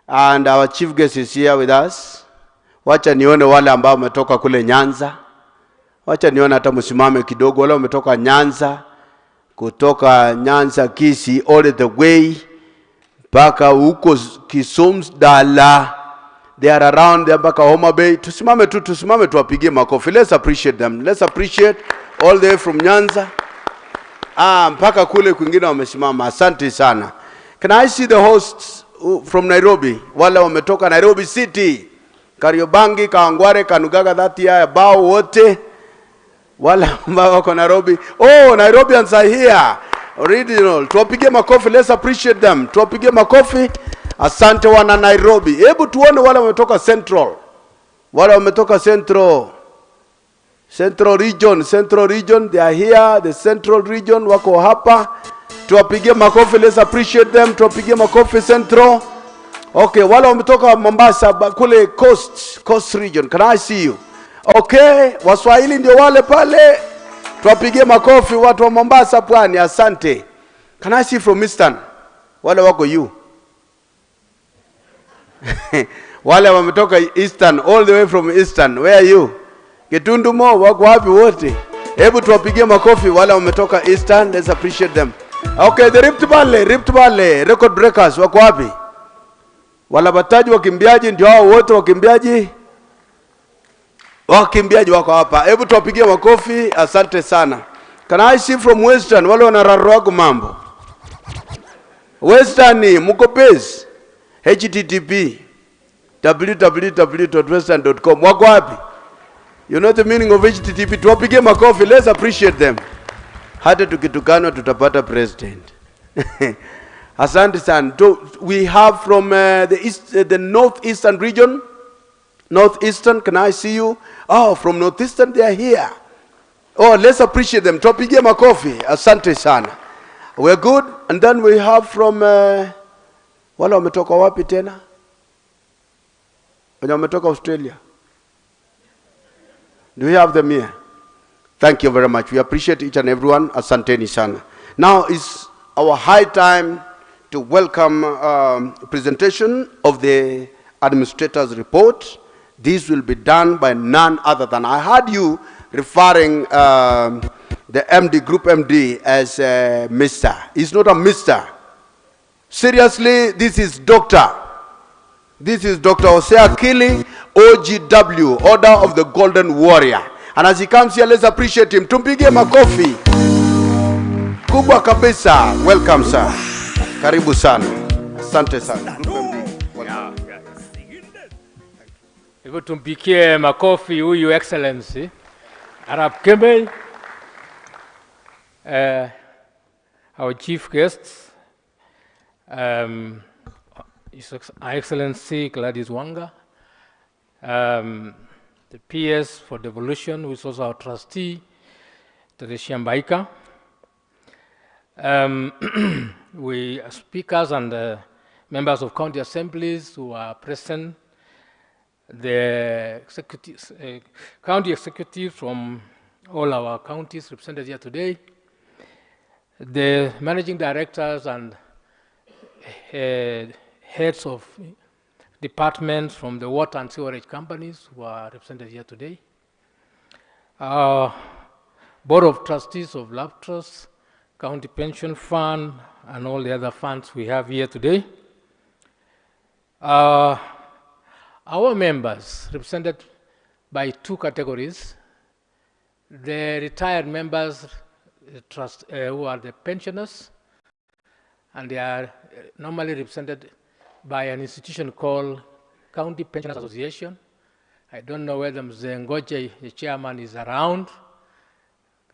And our chief guest is here with us. Wacha nione wale ambao wametoka kule Nyanza. Wacha nione hata msimame kidogo wale wametoka Nyanza, kutoka Nyanza Kisii all the way mpaka huko Kisumu Dala. They are around there mpaka Homa Bay. Tusimame tu wapigie makofi. Let's appreciate them. Let's appreciate all the way from Nyanza. Mpaka kule kwingine wamesimama. Asante sana. Can I see the hosts from Nairobi? Wale wametoka Nairobi City. Kariobangi, Kawangware, Kanugaga, Dhatia, Bao wote. Wale ambao wako Nairobi. Oh, Nairobians are here. Original. Tuwapigie makofi. Let's appreciate them. Tuwapigie makofi. Asante wana Nairobi. Hebu tuone wale wametoka Central. Wale wametoka Central region, they are here. The Central region wako hapa. Tuwapigie makofi. Let's appreciate them. Tuwapigie makofi Central. Okay, wale wametoka Mombasa kule coast region. Can I see you? Okay, Waswahili ndio wale pale. Tuwapigie makofi watu wa Mombasa pwani. Asante. Can I see from Eastern? Wale wako you. Wale wametoka Eastern, all the way from Eastern. Where are you? Kitundu Mo, wako wapi wote? Hebu tuwapigie makofi wale wametoka Eastern. Let's appreciate them. Okay, the Rift Valley record breakers wako wapi? Wala bataji wakimbiaji ndio hao wote wakimbiaji. Wakimbiaji wako hapa. Hebu tuwapigie makofi. Asante sana. Can I see from Western? Wale wanararua mambo. Western mko base. http www.western.com. Wako wapi? You know the meaning of http. Tuwapigie makofi. Let's appreciate them. Hata tukitukana tutapata president. Asante sana. We have from the northeastern region. Northeastern, can I see you? Oh, from northeastern they are here. Oh, let's appreciate them. Tuwapigie makofi. Asante sana. We're good. And then we have from wale wametoka wapi tena? Wenye wametoka Australia. Do we have them here? Thank you very much. We appreciate each and everyone. Asanteni sana. Now it's our high time to welcome presentation of the administrator's report. This will be done by none other than, I heard you referring the MD, Group MD as Mr. He's not a Mr. Seriously, this is Doctor. This is Dr. Hosea Kili, OGW, Order of the Golden Warrior. And as he comes here, let's appreciate him. Tumpigie makofi. Kubwa kabisa. Welcome, sir. Karibu sana. Asante sana. Hivyo tumpikie makofi huyu Excellency Arab Kemei, our chief guests, His Excellency Gladys Wanga, the PS for Devolution, who is also our trustee, Teresia Mbaika. We are speakers and members of county assemblies who are present, the executives, county executives from all our counties represented here today, the managing directors and heads of departments from the water and sewerage companies who are represented here today, our board of trustees of Laptrust, county pension fund, and all the other funds we have here today. Our members represented by two categories: the retired members, who are the pensioners, and they are normally represented by an institution called County Pensioners Association. I don't know whether Mzee Ngoche, the chairman, is around.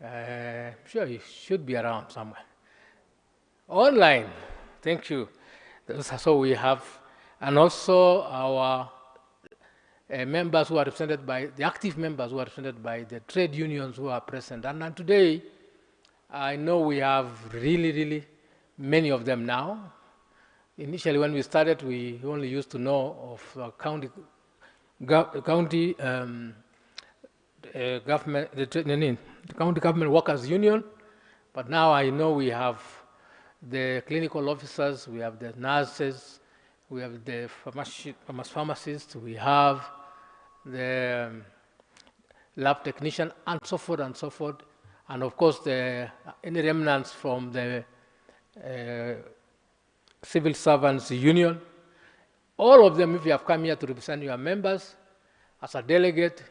I'm sure he should be around somewhere. Online, thank you. So we have, and also our members who are represented by, the active members who are represented by the trade unions who are present. And today, I know we have really many of them now. Initially, when we started, we only used to know of county government, the County Government Workers Union, but now I know we have the clinical officers, we have the nurses, we have the pharmacists, we have the lab technician, and so forth and so forth, and of course any remnants from the Civil Servants Union. All of them, if you have come here to represent your members, as a delegate,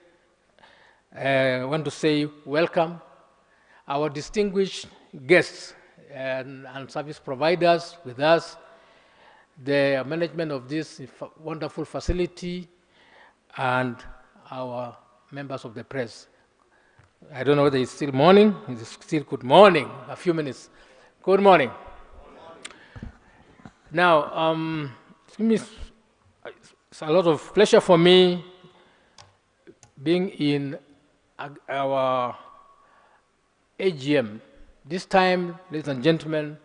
I want to say welcome. Our distinguished guests and service providers with us, the management of this wonderful facility, and our members of the press. I don't know whether it's still morning. It's still good morning. A few minutes. Good morning. Now, it's a lot of pleasure for me being in our AGM. This time, ladies and gentlemen,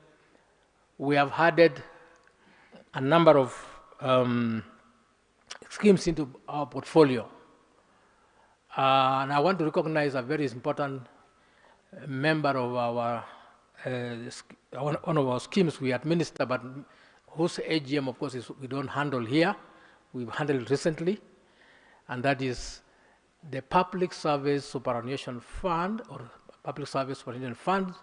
we have added a number of schemes into our portfolio. And I want to recognize a very important member of our, one of our schemes we administer, but whose AGM, of course, we don't handle here. We've handled it recently, and that is the Public Service Superannuation Fund, or Public Service Superannuation Fund.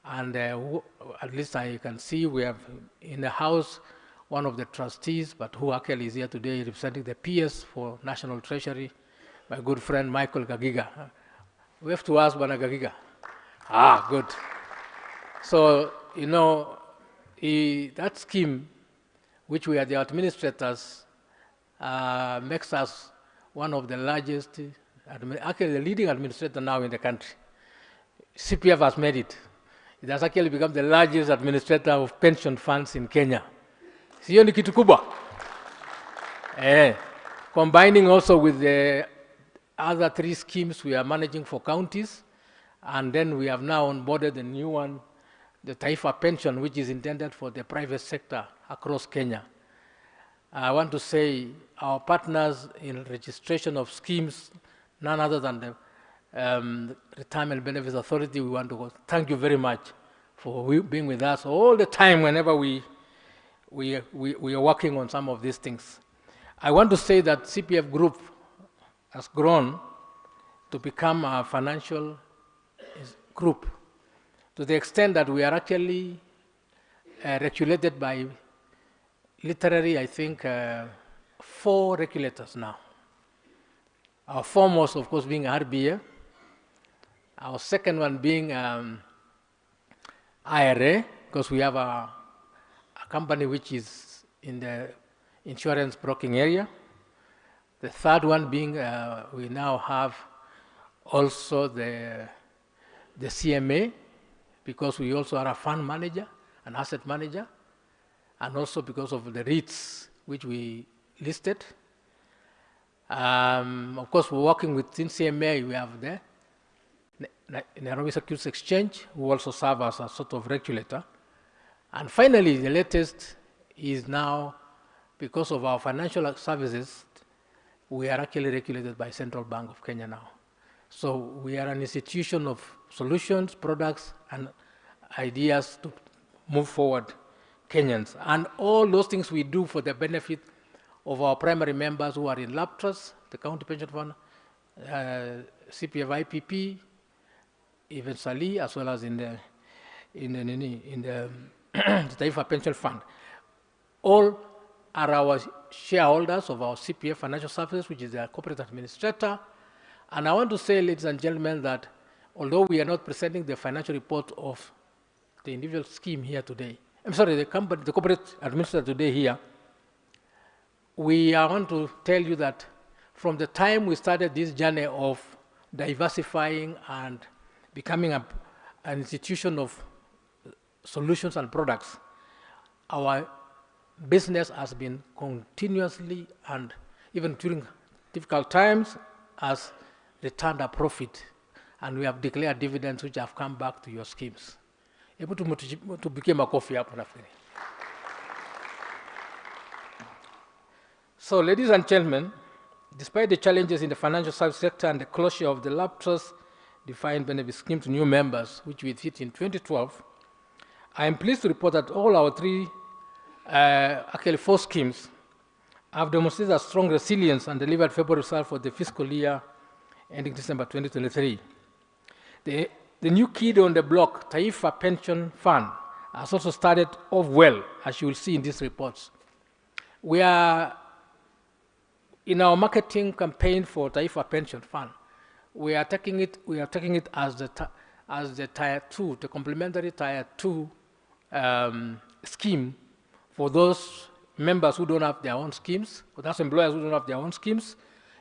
And at least I can see we have in the House one of the trustees, but who actually is here today representing the PS for National Treasury, my good friend Michael Gagiga. We have to ask Bana Gagiga. Ah, good. So, you know, that scheme, which we are the administrators, makes us one of the largest, actually the leading administrator now in the country. CPF has made it. It has actually become the largest administrator of pension funds in Kenya. Sio ni kitu kubwa. Combining also with the other three schemes we are managing for counties, and then we have now onboarded the new one, the Taifa pension, which is intended for the private sector across Kenya. I want to say our partners in registration of schemes, none other than the Retirement Benefits Authority, we want to thank you very much for being with us all the time whenever we are working on some of these things. I want to say that CPF Group has grown to become a financial group to the extent that we are actually regulated by literally, I think, 4 regulators now. Our foremost, of course, being RBA. Our second one being IRA, because we have a company which is in the insurance broking area. The third one being we now have also the CMA, because we also are a fund manager, an asset manager, and also because of the REITs which we listed. Of course, we're working with CMA, we have the Nairobi Securities Exchange, who also serve as a sort of regulator. And finally, the latest is now, because of our financial services, we are actually regulated by Central Bank of Kenya now. So we are an institution of solutions, products, and ideas to move forward Kenyans. And all those things we do for the benefit of our primary members who are in Laptrust, the County Pension Fund, CPF IPP, even Sali, as well as in the Taifa Pension Fund. All are our shareholders of our CPF Financial Services, which is the corporate administrator. And I want to say, ladies and gentlemen, that although we are not presenting the financial report of the individual scheme here today, I'm sorry, the company, the corporate administrator today here, we want to tell you that from the time we started this journey of diversifying and becoming an institution of solutions and products, our business has been continuously, and even during difficult times, has returned a profit, and we have declared dividends which have come back to your schemes. Able to become a coffee up. So, ladies and gentlemen, despite the challenges in the financial service sector and the closure of the Laptrust defined benefit scheme to new members, which we did in 2012, I am pleased to report that all our actually 4 schemes have demonstrated a strong resilience and delivered favorable results for the fiscal year ending December 2023. The new kid on the block, Taifa Pension Fund, has also started off well, as you will see in these reports. We are in our marketing campaign for Taifa Pension Fund. We are taking it as the Tier 2, the complementary Tier 2 scheme for those members who don't have their own schemes, or those employers who don't have their own schemes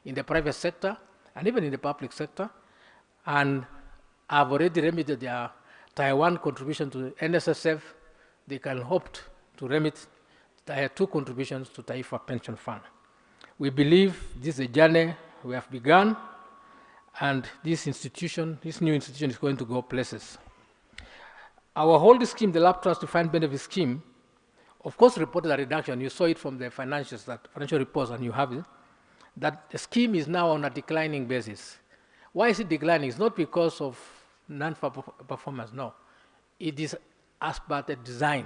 in the private sector and even in the public sector, and have already remitted their Tier 1 contribution to NSSF. They can hope to remit Tier 2 contributions to Taifa Pension Fund. We believe this is a journey we have begun, and this new institution is going to go places. Our whole scheme, the Laptrust Defined Benefit Scheme, of course reported a reduction. You saw it from the financial reports, and you have it, that the scheme is now on a declining basis. Why is it declining? It's not because of non-performance, no. It is as per the design.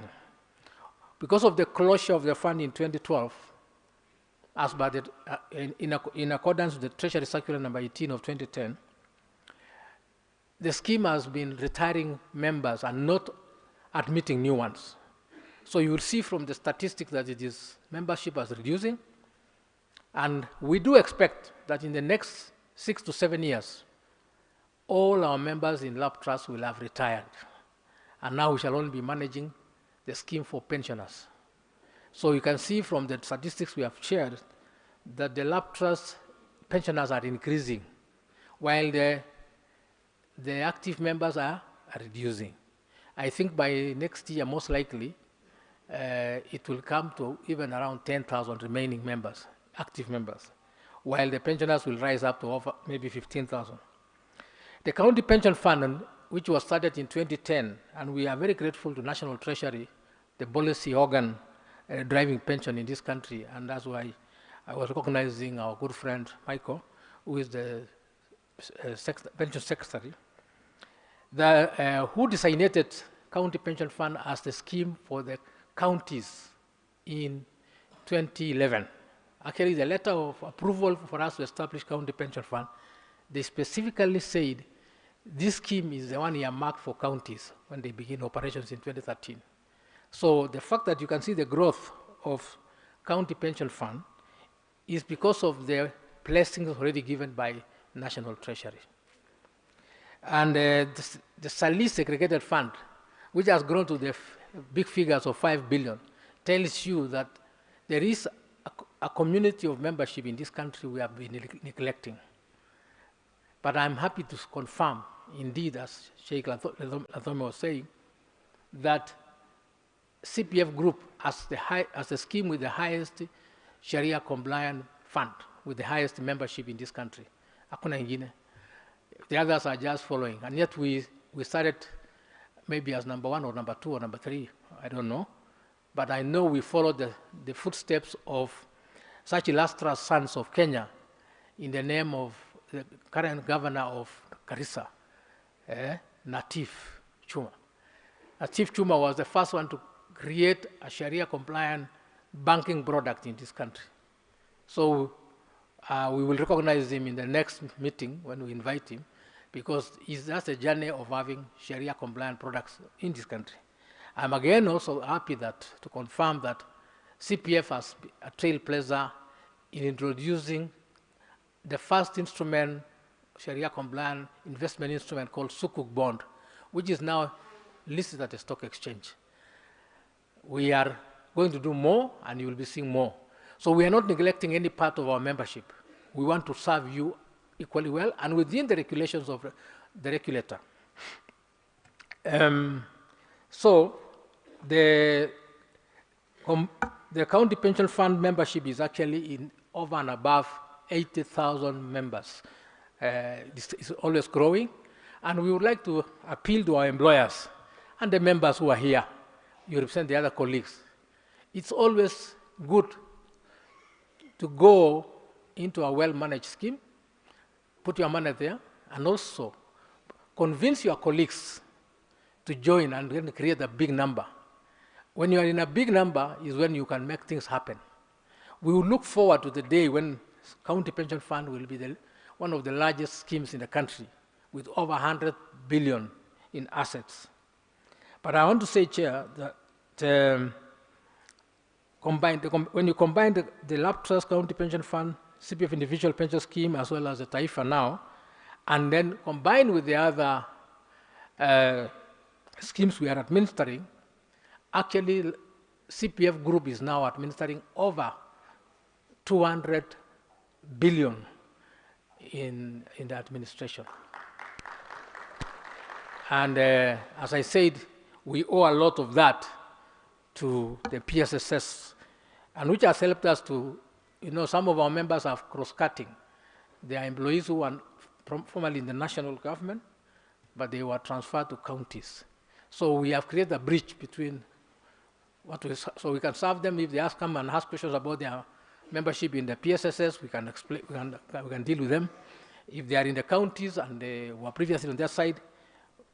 Because of the closure of the fund in 2012, as by in accordance with the Treasury Circular number 18 of 2010, the scheme has been retiring members and not admitting new ones. So you will see from the statistics that membership is reducing, and we do expect that in the next 6 to 7 years, all our members in Laptrust will have retired, and now we shall only be managing the scheme for pensioners. So you can see from the statistics we have shared that the Laptrust pensioners are increasing, while the active members are reducing. I think by next year, most likely, it will come to even around 10,000 remaining members, active members, while the pensioners will rise up to over maybe 15,000. The County Pension Fund, which was started in 2010, and we are very grateful to National Treasury, the policy organ driving pension in this country, and that's why I was recognizing our good friend Michael, who is the pension secretary, who designated County Pension Fund as the scheme for the counties in 2011. Actually, the letter of approval for us to establish County Pension Fund, they specifically said this scheme is the one earmarked for counties when they begin operations in 2013. So the fact that you can see the growth of County Pension Fund is because of the blessings already given by National Treasury. And the Sali Segregated Fund, which has grown to the big figures of 5 billion, tells you that there is a community of membership in this country we have been neglecting. But I'm happy to confirm, indeed, as Sheikh Lathome was saying, that CPF Group as the scheme with the highest Sharia compliant fund, with the highest membership in this country. Hakuna ingine. The others are just following. And yet we started maybe as number 1 or number 2 or number 3, I don't know. But I know we followed the footsteps of such illustrious sons of Kenya in the name of the current governor of Garissa, Natif Chuma. Natif Chuma was the first one to create a Sharia-compliant banking product in this country. So we will recognize him in the next meeting when we invite him, because it's just a journey of having Sharia-compliant products in this country. I'm again also happy to confirm that CPF has been a trailblazer in introducing the first instrument, Sharia-compliant investment instrument called Sukuk bond, which is now listed at the stock exchange. We are going to do more, and you will be seeing more. So we are not neglecting any part of our membership. We want to serve you equally well and within the regulations of the regulator. So the county pension fund membership is actually in over and above 80,000 members. This is always growing, and we would like to appeal to our employers and the members who are here. You represent the other colleagues. It's always good to go into a well-managed scheme, put your money there, and also convince your colleagues to join and then create a big number. When you are in a big number is when you can make things happen. We will look forward to the day when county pension fund will be one of the largest schemes in the country with over 100 billion in assets. But I want to say, Chair, that when you combine the Laptrust County Pension Fund, CPF Individual Pension Scheme, as well as the Taifa now, and then combine with the other schemes we are administering, actually CPF Group is now administering over 200 billion in the administration. And as I said, we owe a lot of that to the PSSS, and which has helped us to, some of our members are cross-cutting. They are employees who are formerly in the national government, but they were transferred to counties. So we have created a bridge between so we can serve them if they come and ask questions about their membership in the PSSS, we can explain, we can deal with them. If they are in the counties and they were previously on their side,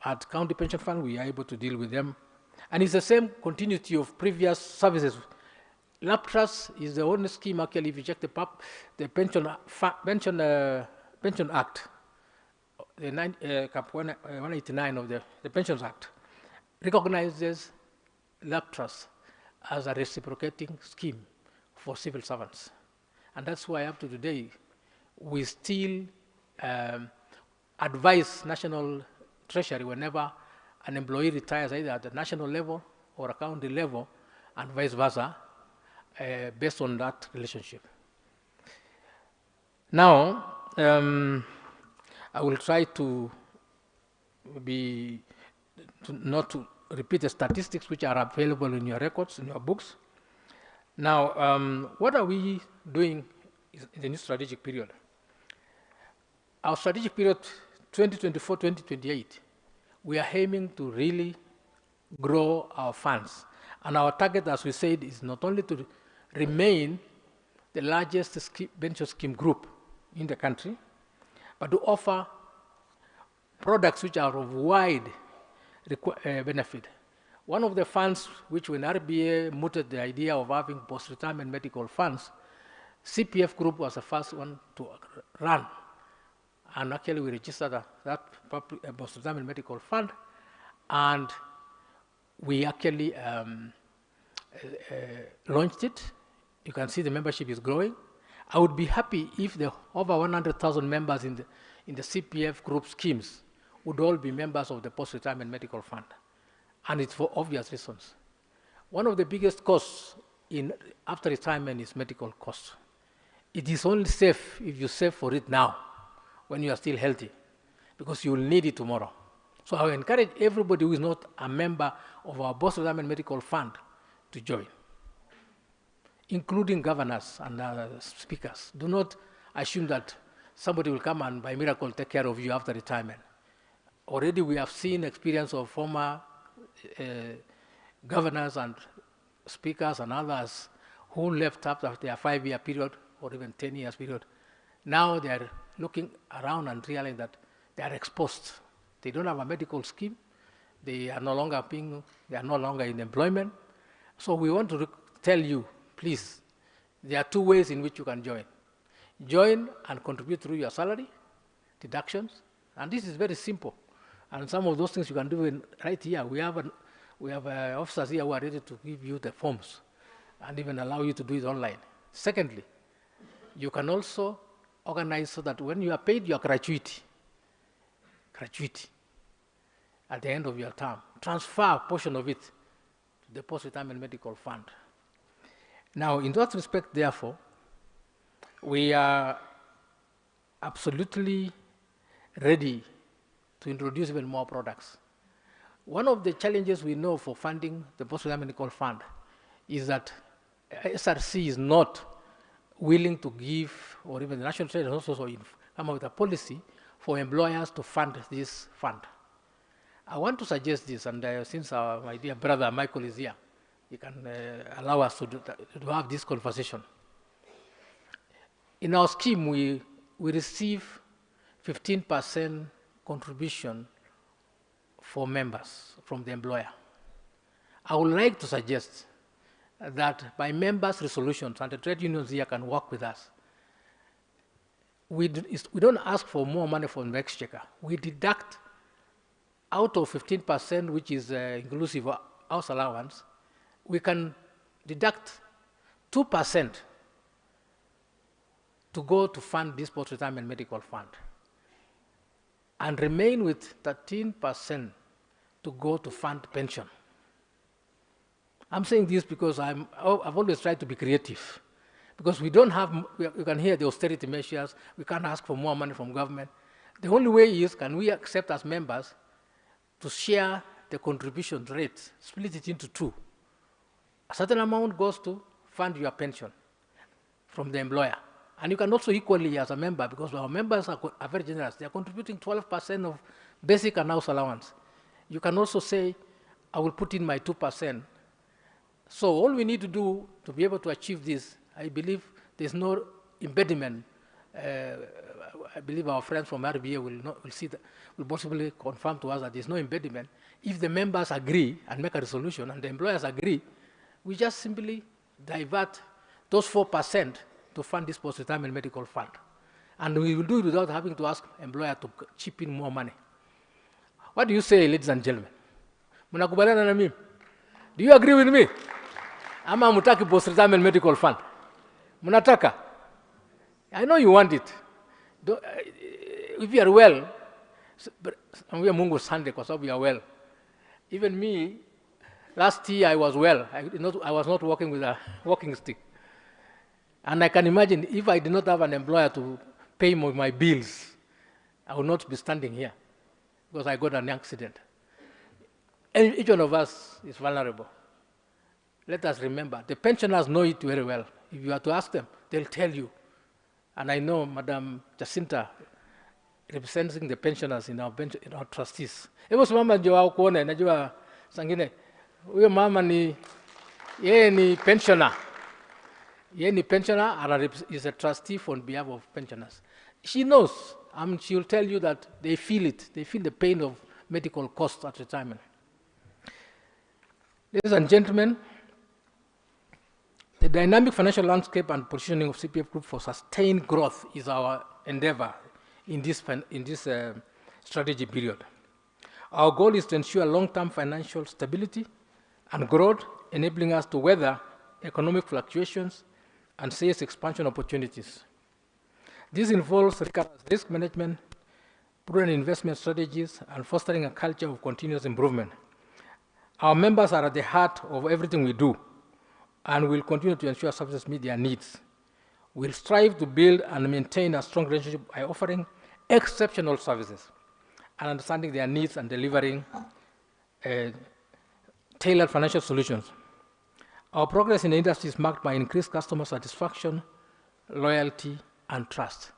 at County Pension Fund, we are able to deal with them. And it's the same continuity of previous services. Laptrust is the only scheme, actually, if you check the Pension Act, the Cap 189 of the Pensions Act, recognizes Laptrust as a reciprocating scheme for civil servants. And that's why up to today, we still advise National Treasury whenever an employee retires either at the national level or a county level and vice versa, based on that relationship. Now, I will try to not to repeat the statistics which are available in your records, in your books. Now, what are we doing in the new strategic period? Our strategic period 2024-2028, we are aiming to really grow our funds. And our target, as we said, is not only to remain the largest pension scheme group in the country, but to offer products which are of wide benefit. One of the funds which when RBA mooted the idea of having post-retirement medical funds, CPF Group was the first one to run. And actually we registered that post-retirement medical fund, and we actually launched it. You can see the membership is growing, I would be happy if the over 100,000 members in the Cpf Group Schemes would all be members of the Post-Retirement Medical Fund. And it's for obvious reasons. One of the biggest costs after retirement is medical costs. It is only safe if you save for it now, when you are still healthy, because you will need it tomorrow. So I encourage everybody who is not a member of our Post-Retirement Medical Fund to join, including governors and speakers. Do not assume that somebody will come and by miracle take care of you after retirement. Already we have seen experience of former governors and speakers and others who left after their 5-year period or even 10 years period. Now they are looking around and realizing that they are exposed. They don't have a medical scheme. They are no longer in employment. So we want to tell you, please, there are 2 ways in which you can join. Join and contribute through your salary, deductions, and this is very simple. And some of those things you can do right here. We have officers here who are ready to give you the forms and even allow you to do it online. Secondly, you can also organize so that when you are paid your gratuity at the end of your term, transfer a portion of it to the Post-Retirement Medical Fund. Now, in that respect, therefore, we are absolutely ready to introduce even more products. One of the challenges we know for funding the Post-Retirement Medical Fund is that SRC is not willing to give, or even the National Treasury also come up with a policy for employers to fund this fund. I want to suggest this, and since my dear brother Michael is here, he can allow us to have this conversation. In our scheme, we receive 15% contribution for members from the employer. I would like to suggest that by members' resolutions, and the trade unions here can work with us, we don't ask for more money from the exchequer. We deduct out of 15%, which is inclusive of house allowance, we can deduct 2% to go to fund this post-retirement medical fund, and remain with 13% to go to fund pension. I'm saying this because I've always tried to be creative, because we don't have, you can hear the austerity measures, we can't ask for more money from government. The only way is, can we accept as members to share the contribution rates, split it into 2. A certain amount goes to fund your pension from the employer. And you can also equally, as a member, because our members are very generous, they are contributing 12% of basic and house allowance. You can also say, I will put in my 2%. So all we need to do to be able to achieve this, I believe there's no impediment. I believe our friends from RBA will possibly confirm to us that there's no impediment. If the members agree and make a resolution and the employers agree, we just simply divert those 4% to fund this post-retirement medical fund. And we will do it without having to ask employer to chip in more money. What do you say, ladies and gentlemen? Mnakubaliana na mimi? Do you agree with me? Ama mutaki post-retirement medical fund? Mnataka? I know you want it. If you are well, and we are Mungu Sunday because we are well. Even me, last year I was well. I was not walking with a walking stick. And I can imagine if I did not have an employer to pay my bills, I would not be standing here because I got an accident. And each one of us is vulnerable. Let us remember, the pensioners know it very well. If you are to ask them, they'll tell you. And I know Madam Jacinta representing the pensioners in our trustees. Hebu simama ndio wao kuone, najua sangine huyo mama ni pensioner. Yeye ni pensioner and is a trustee on behalf of pensioners. She knows, and she'll tell you that they feel it. They feel the pain of medical costs at retirement. Ladies and gentlemen, the dynamic financial landscape and positioning of CPF Group for sustained growth is our endeavor in this strategy period. Our goal is to ensure long-term financial stability and growth, enabling us to weather economic fluctuations and sales expansion opportunities. This involves risk management, prudent investment strategies, and fostering a culture of continuous improvement. Our members are at the heart of everything we do, and we'll continue to ensure services meet their needs. We'll strive to build and maintain a strong relationship by offering exceptional services and understanding their needs and delivering tailored financial solutions. Our progress in the industry is marked by increased customer satisfaction, loyalty, and trust.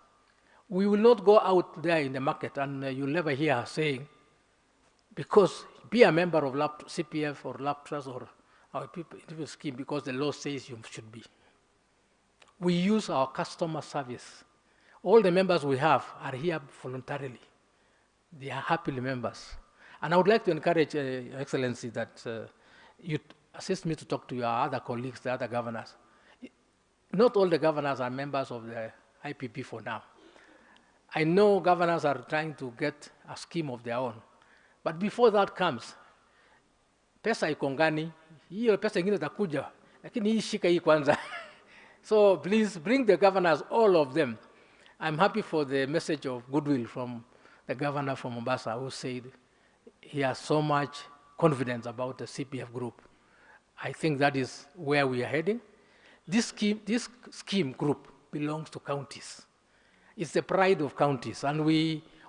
We will not go out there in the market and you'll never hear us saying, because be a member of CPF or Laptrust or our people scheme because the law says you should be. We use our customer service. All the members we have are here voluntarily. They are happily members. And I would like to encourage Your Excellency that you assist me to talk to your other colleagues, the other governors. Not all the governors are members of the IPP for now. I know governors are trying to get a scheme of their own. But before that comes, pesa ikongani, hiyo pesa ingine takuja, lakini hii shika hii kwanza. So please bring the governors, all of them. I'm happy for the message of goodwill from the governor from Mombasa who said he has so much confidence about the CPF group. I think that is where we are heading. This scheme group belongs to counties. It's the pride of counties. And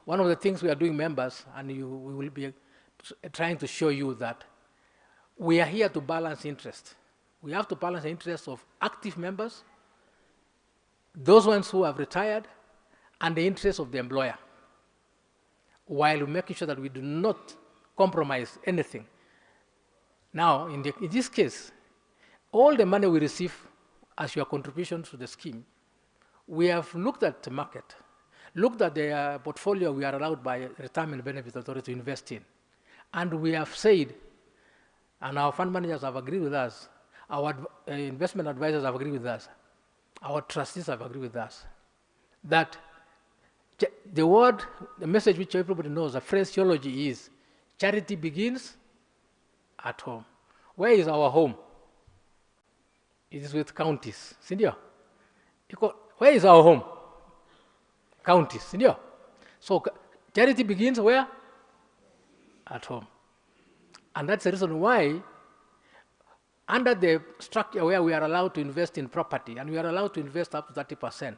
one of the things we are doing, members, and we will be trying to show you that we are here to balance interest. We have to balance the interests of active members, those ones who have retired, and the interests of the employer, while making sure that we do not compromise anything. Now, in this case, all the money we receive as your contribution to the scheme, we have looked at the market, looked at the portfolio we are allowed by Retirement Benefit Authority to invest in, and we have said, and our fund managers have agreed with us, our investment advisors have agreed with us, our trustees have agreed with us, that the message which everybody knows, the phraseology is, charity begins at home. Where is our home? It is with counties, sindio? Where is our home? Counties, sindio? So charity begins where? At home. And that's the reason why, under the structure where we are allowed to invest in property, and we are allowed to invest up to 30%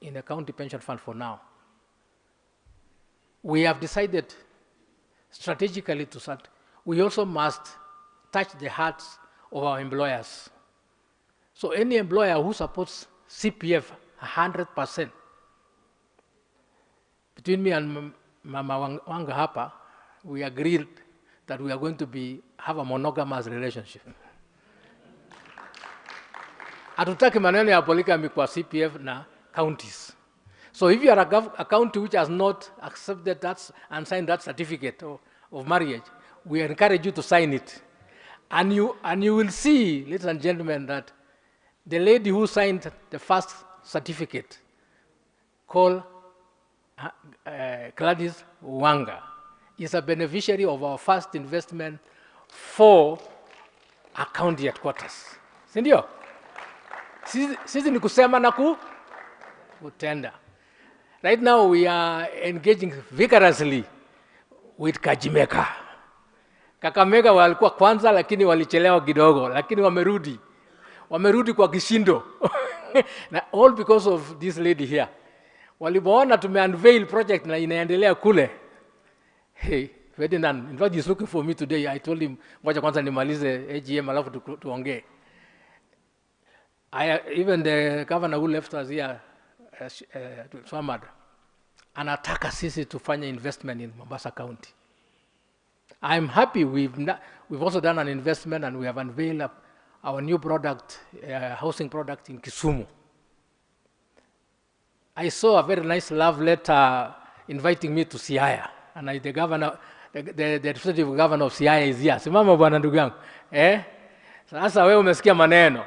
in the county pension fund for now, we have decided strategically to start. We also must touch the hearts of our employers. So any employer who supports CPF 100%, between me and Mama Wanga hapa, we agreed that we are going to have a monogamous relationship. Hatutaki maneno ya polygamy kwa CPF na counties. So if you are a county which has not accepted that and signed that certificate of marriage, we encourage you to sign it. And you will see, ladies and gentlemen, that the lady who signed the first certificate, called Gladys Wanga, is a beneficiary of our first investment for a county headquarters. Sindio? Sisi ni kusema na kutenda. Right now we are engaging vigorously with Kajimeka. Kakamega walikuwa kwanza lakini walichelewa kidogo, lakini wamerudi. Wamerudi kwa kishindo. All because of this lady here. Walipoona tume-unveil project na inaendelea kule. Hey, Ferdinand, in fact he's looking for me today. I told him, wacha kwanza nimalize AGM alafu tuongee. Even the governor who left us here, Swamad, anataka sisi tufanye investment in Mombasa County. I'm happy we've also done an investment and we have unveiled our new product, housing product in Kisumu. I saw a very nice love letter inviting me to Siaya, and the governor, the representative governor of Siaya is here. Simama bwana ndugu yangu. Sasa wewe umesikia maneno.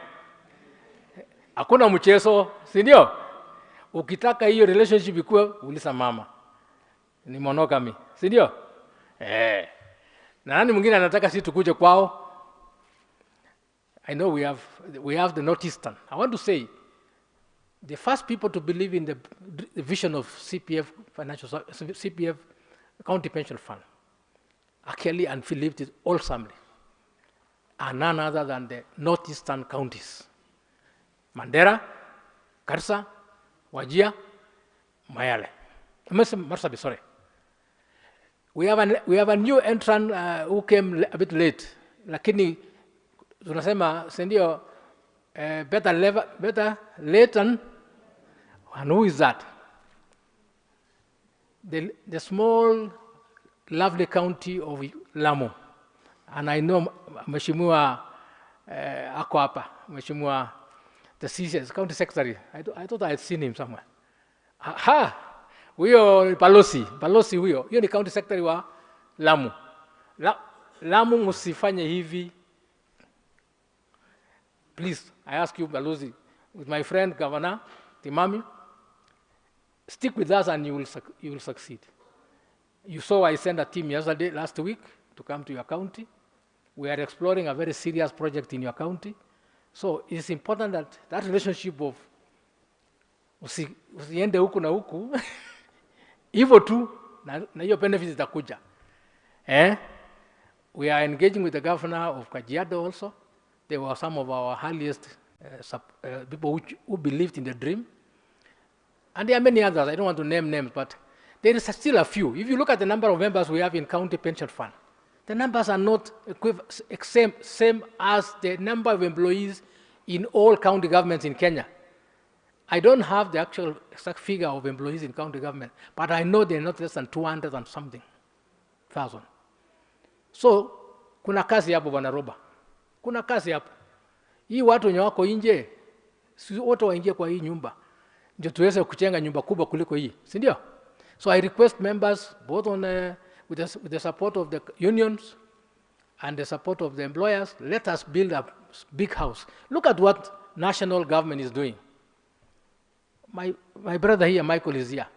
Hakuna mchezo, si ndio? Ukitaka hiyo relationship ikuwe, uliza mama. Ni monogamy, si ndio? Na nani mwingine anataka sisi tukuje kwao? I know we have the Northeastern. I want to say, the first people to believe in the vision of CPF County Pension Fund, actually and believed it wholesomely, are none other than the Northeastern counties. Mandera, Garissa, Wajir, Mayale. Marsabit, sorry. We have a new entrant who came a bit late. Lakini tunasema sendio better late than, and who is that? The small lovely county of Lamu. And I know Mheshimiwa ako hapa, Mheshimiwa the CCS, County Secretary. I thought I had seen him somewhere. Aha! Huyo Balosi huyo. Hiyo ni County Secretary wa Lamu. Lamu msifanye hivi. Please, I ask you, Balozi, with my friend Governor Timami, stick with us and you will succeed. You saw I sent a team last week to come to your county. We are exploring a very serious project in your county. So it's important that relationship of usiende huku na huku, hivyo tu, na hiyo benefits itakuja. We are engaging with the governor of Kajiado also. They were some of our earliest people who believed in the dream. And there are many others. I don't want to name names, but there is still a few. If you look at the number of members we have in County Pension Fund, the numbers are not same as the number of employees in all county governments in Kenya. I don't have the actual exact figure of employees in county government, but I know they're not less than 200 and something thousand. So, kuna kazi hapo bwana Roba. Kuna kazi hapo. Hii watu wenye wako nje, si wote waingie kwa hii nyumba. Ndio tuweze kujenga nyumba kubwa kuliko hii, si ndio? So I request members both on with the support of the unions and the support of the employers, let us build a big house. Look at what national government is doing. My brother here, Michael, is here.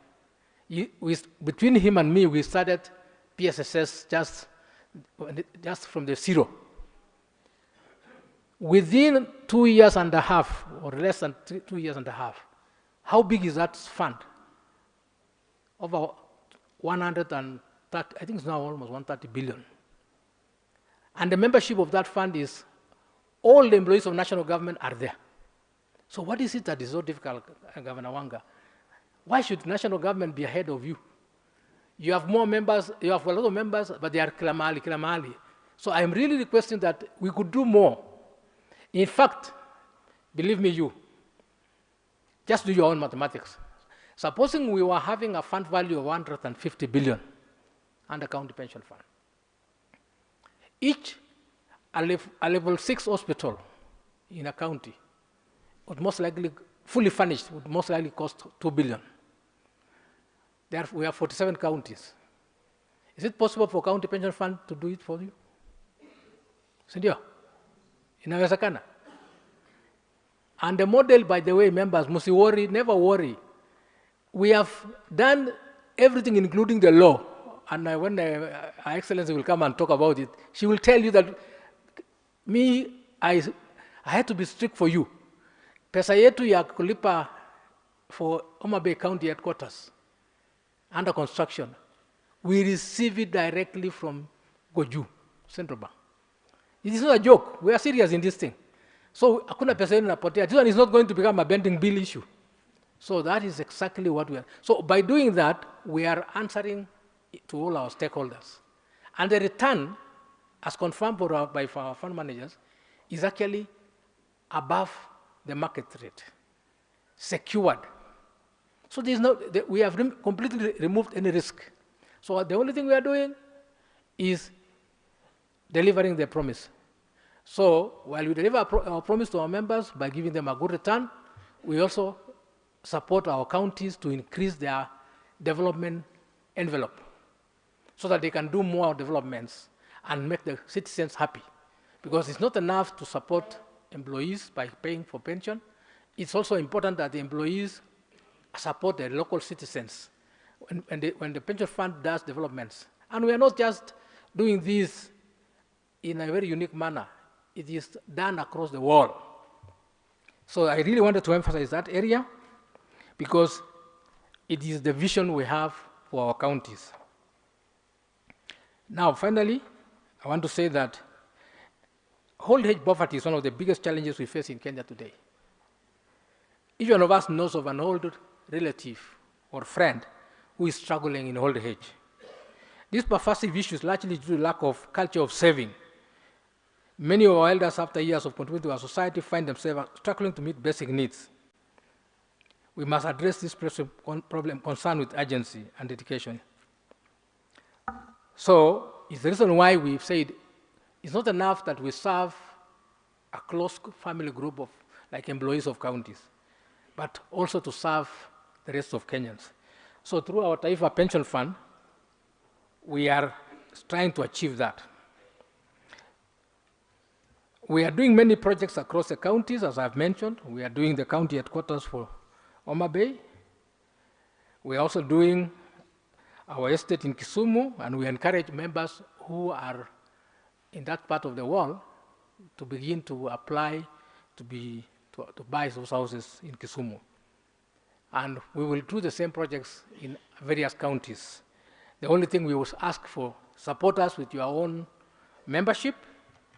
Between him and me, we started PSSS just from the zero. Within 2 years and a half, or less than 2 years and a half, how big is that fund? Over 130, I think it's now almost 130 billion. And the membership of that fund is, all the employees of national government are there. So what is it that is so difficult, Governor Wanga? Why should national government be ahead of you? You have more members, you have a lot of members, but they are kilamali. So I'm really requesting that we could do more. In fact, believe me, just do your own mathematics. Supposing we were having a fund value of 150 billion under county pension fund. Each a level 6 hospital in a county would most likely, fully furnished, would most likely cost 2 billion. Therefore, we have 47 counties. Is it possible for county pension fund to do it for you? Sindio? Inawezekana. And the model, by the way, members, must worry, never worry. We have done everything, including the law. And when Her Excellency will come and talk about it, she will tell you that I had to be strict for you. Pesa yetu ya kulipa for Homa Bay County headquarters under construction, we receive it directly from Goju, Central Bank. It is not a joke. We are serious in this thing. So, hakuna pesa yenu napotea. This one is not going to become a bending bill issue. So that is exactly what we are. So by doing that, we are answering to all our stakeholders. And the return, as confirmed by our fund managers, is actually above the market rate, secured. So there is we have completely removed any risk. So the only thing we are doing is delivering the promise. So while we deliver our promise to our members by giving them a good return, we also support our counties to increase their development envelope so that they can do more developments and make the citizens happy. Because it's not enough to support employees by paying for pension. It's also important that the employees support the local citizens when the pension fund does developments. And we are not just doing this in a very unique manner. it is done across the world. So I really wanted to emphasize that area because it is the vision we have for our counties. Now, finally, I want to say that old age poverty is one of the biggest challenges we face in Kenya today. Each one of us knows of an old relative or friend who is struggling in old age. This pervasive issue is largely due to lack of culture of saving. Many of our elders, after years of contributing to our society, find themselves struggling to meet basic needs. We must address this problem concerned with urgency and dedication. So it's the reason why we've said it's not enough that we serve a close family group of like employees of counties, but also to serve the rest of Kenyans. So through our Taifa pension fund, we are trying to achieve that. We are doing many projects across the counties, as I've mentioned. We are doing the county headquarters for Homa Bay. We are also doing our estate in Kisumu, and we encourage members who are in that part of the world to begin to apply to buy those houses in Kisumu. And we will do the same projects in various counties. The only thing we will ask for, support us with your own membership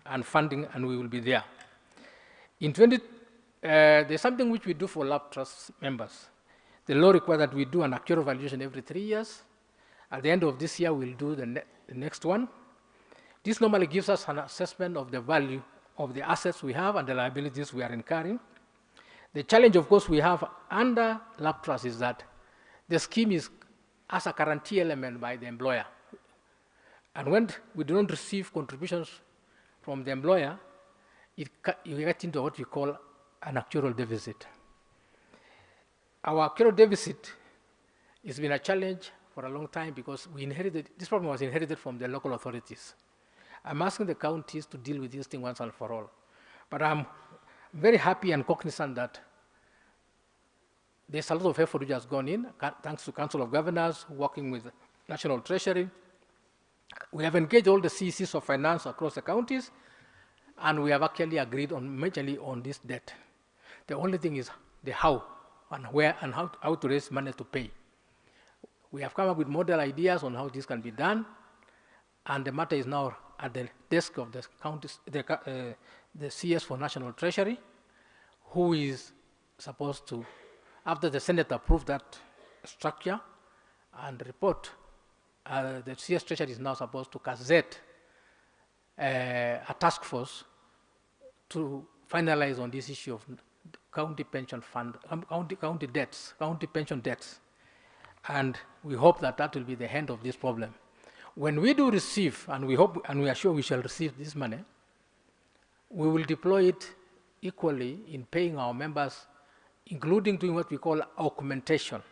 and funding, and we will be there. There's something which we do for Laptrust members. The law requires that we do an actuarial valuation every 3 years. At the end of this year, we'll do the next one. This normally gives us an assessment of the value of the assets we have and the liabilities we are incurring. The challenge, of course, we have under Laptrust is that the scheme is as a guarantee element by the employer. And when we do not receive contributions from the employer, you get into what we call an actuarial deficit. Our actuarial deficit has been a challenge for a long time because this problem was inherited from the local authorities. I'm asking the counties to deal with this thing once and for all. But I'm very happy and cognizant that there's a lot of effort which has gone in, thanks to Council of Governors, working with National Treasury. We have engaged all the CECs of finance across the counties, and we have actually agreed majorly on this debt. The only thing is the how and where and how to raise money to pay. We have come up with model ideas on how this can be done, and the matter is now at the desk of the counties, the CS for National Treasury, who is supposed to, after the Senate approved that structure and report, the CS Treasury is now supposed to gazette a task force to finalize on this issue of county pension fund, county debts, county pension debts. And we hope that that will be the end of this problem. When we do receive, and we hope and we are sure we shall receive this money, we will deploy it equally in paying our members, including doing what we call augmentation.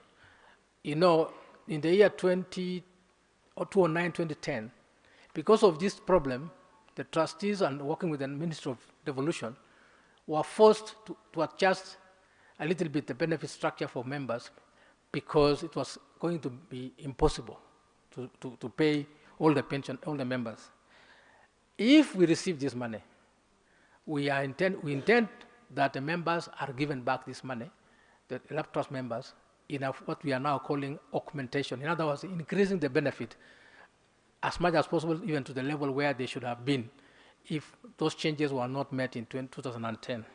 You know, in the year 2009, 2010, because of this problem, the trustees and working with the Ministry of Devolution were forced to adjust a little bit the benefit structure for members because it was going to be impossible to pay all the members. If we receive this money, we intend that the members are given back this money, the Laptrust members, in what we are now calling augmentation. In other words, increasing the benefit as much as possible, even to the level where they should have been if those changes were not met in 2010.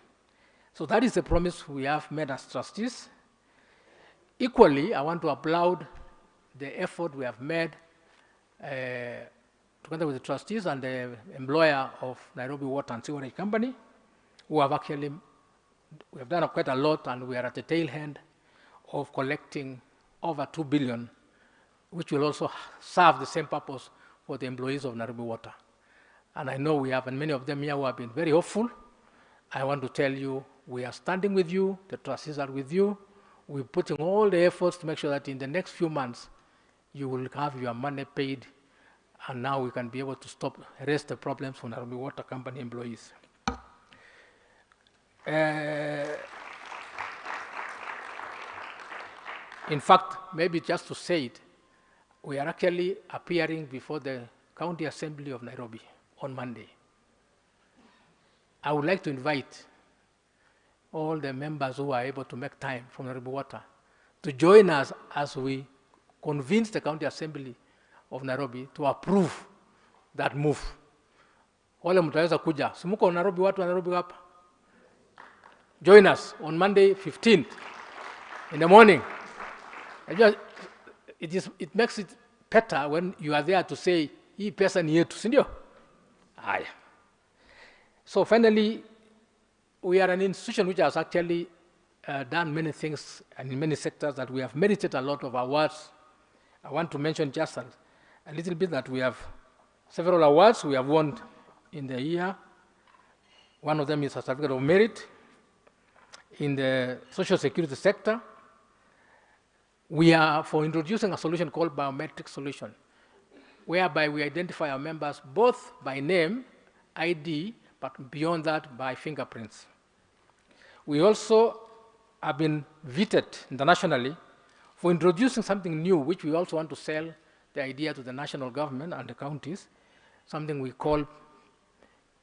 So that is the promise we have made as trustees. Equally, I want to applaud the effort we have made together with the trustees and the employer of Nairobi Water and Sewerage Company, who have actually, we have done quite a lot, and we are at the tail end of collecting over 2 billion, which will also serve the same purpose for the employees of Nairobi Water. And I know we have, and many of them here who have been very hopeful. I want to tell you, we are standing with you, the trustees are with you. We're putting all the efforts to make sure that in the next few months, you will have your money paid, and now we can be able to erase the problems for Nairobi Water Company employees. In fact, maybe just to say it, we are actually appearing before the County Assembly of Nairobi on Monday. I would like to invite all the members who are able to make time from Nairobi Water to join us as we convince the County Assembly of Nairobi to approve that move. Wale mtaweza kuja. Simuko Nairobi, watu wa Nairobi hapa. Join us on Monday 15th in the morning. It makes it better when you are there to say, hii pesa ni yetu, si ndio? Haya. So finally, we are an institution which has actually done many things and in many sectors that we have merited a lot of awards. I want to mention just a little bit that we have several awards we have won in the year. One of them is a certificate of merit in the social security sector. We are for introducing a solution called biometric solution, whereby we identify our members both by name, ID, but beyond that by fingerprints. We also have been vetted internationally for introducing something new, which we also want to sell the idea to the national government and the counties, something we call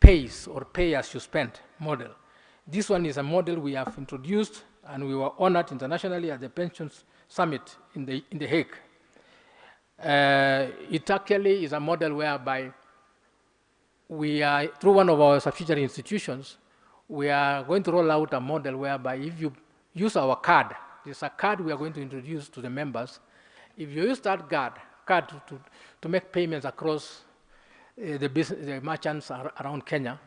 PACE, or pay as you spend model. This one is a model we have introduced, and we were honored internationally at the Pensions Summit in the Hague. It actually is a model whereby we are, through one of our subsidiary institutions, we are going to roll out a model whereby if you use our card, there's a card we are going to introduce to the members. If you use that card to make payments across the merchants around Kenya,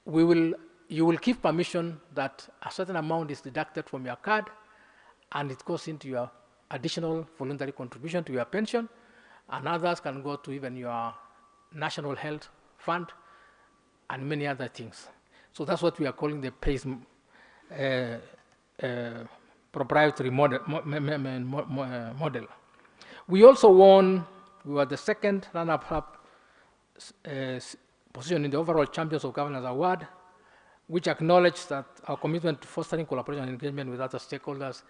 you will give permission that a certain amount is deducted from your card, and it goes into your additional voluntary contribution to your pension, and others can go to even your national health fund and many other things. So that's what we are calling the PACE proprietary model. We also won, we were the second runner-up position in the overall Champions of Governance Award, which acknowledged that our commitment to fostering collaboration and engagement with other stakeholders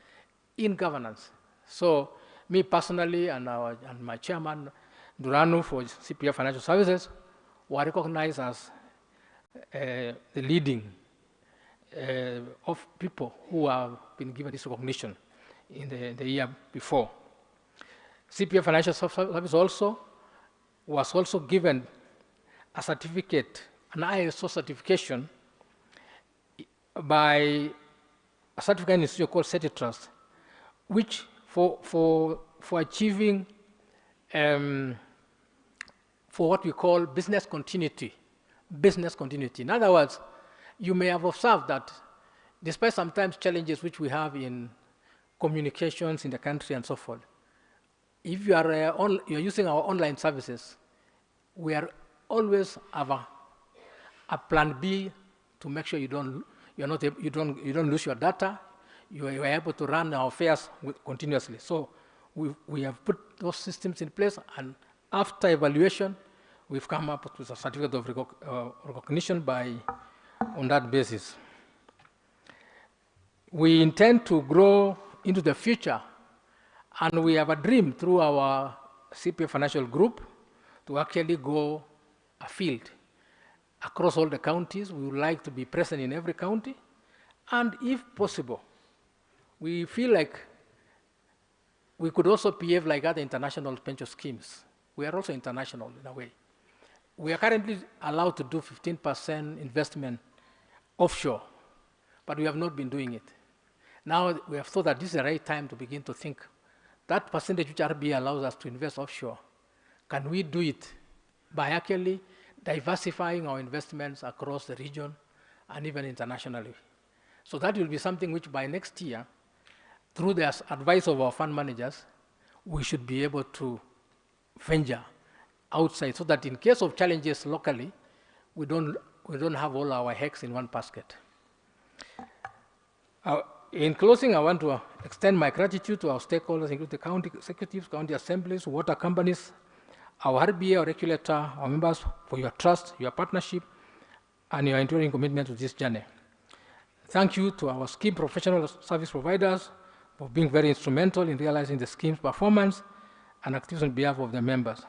in governance. So me personally and my chairman, Duranu for CPF Financial Services, were recognized as the leading of people who have been given this recognition in the year before. CPF Financial Services was also given a certificate, an ISO certification by a certificate institution called Trust, which for achieving for what we call business continuity. In other words, you may have observed that despite sometimes challenges which we have in communications in the country and so forth, if you are you're using our online services, we are always have a plan B to make sure you don't lose your data. You are able to run our affairs continuously. So we have put those systems in place, and after evaluation, we've come up with a certificate of recognition on that basis. We intend to grow into the future, and we have a dream through our CPF Financial Group to actually go afield across all the counties. We would like to be present in every county, and if possible, we feel like we could also behave like other international pension schemes. We are also international in a way. We are currently allowed to do 15% investment offshore, but we have not been doing it. Now we have thought that this is the right time to begin to think that percentage which RBA allows us to invest offshore, can we do it by actually diversifying our investments across the region and even internationally? So that will be something which by next year, through the advice of our fund managers, we should be able to venture outside, so that in case of challenges locally, we don't have all our eggs in one basket. In closing, I want to extend my gratitude to our stakeholders, including the county executives, county assemblies, water companies, our RBA, our regulator, our members, for your trust, your partnership, and your enduring commitment to this journey. Thank you to our scheme professional service providers for being very instrumental in realizing the scheme's performance and activities on behalf of the members.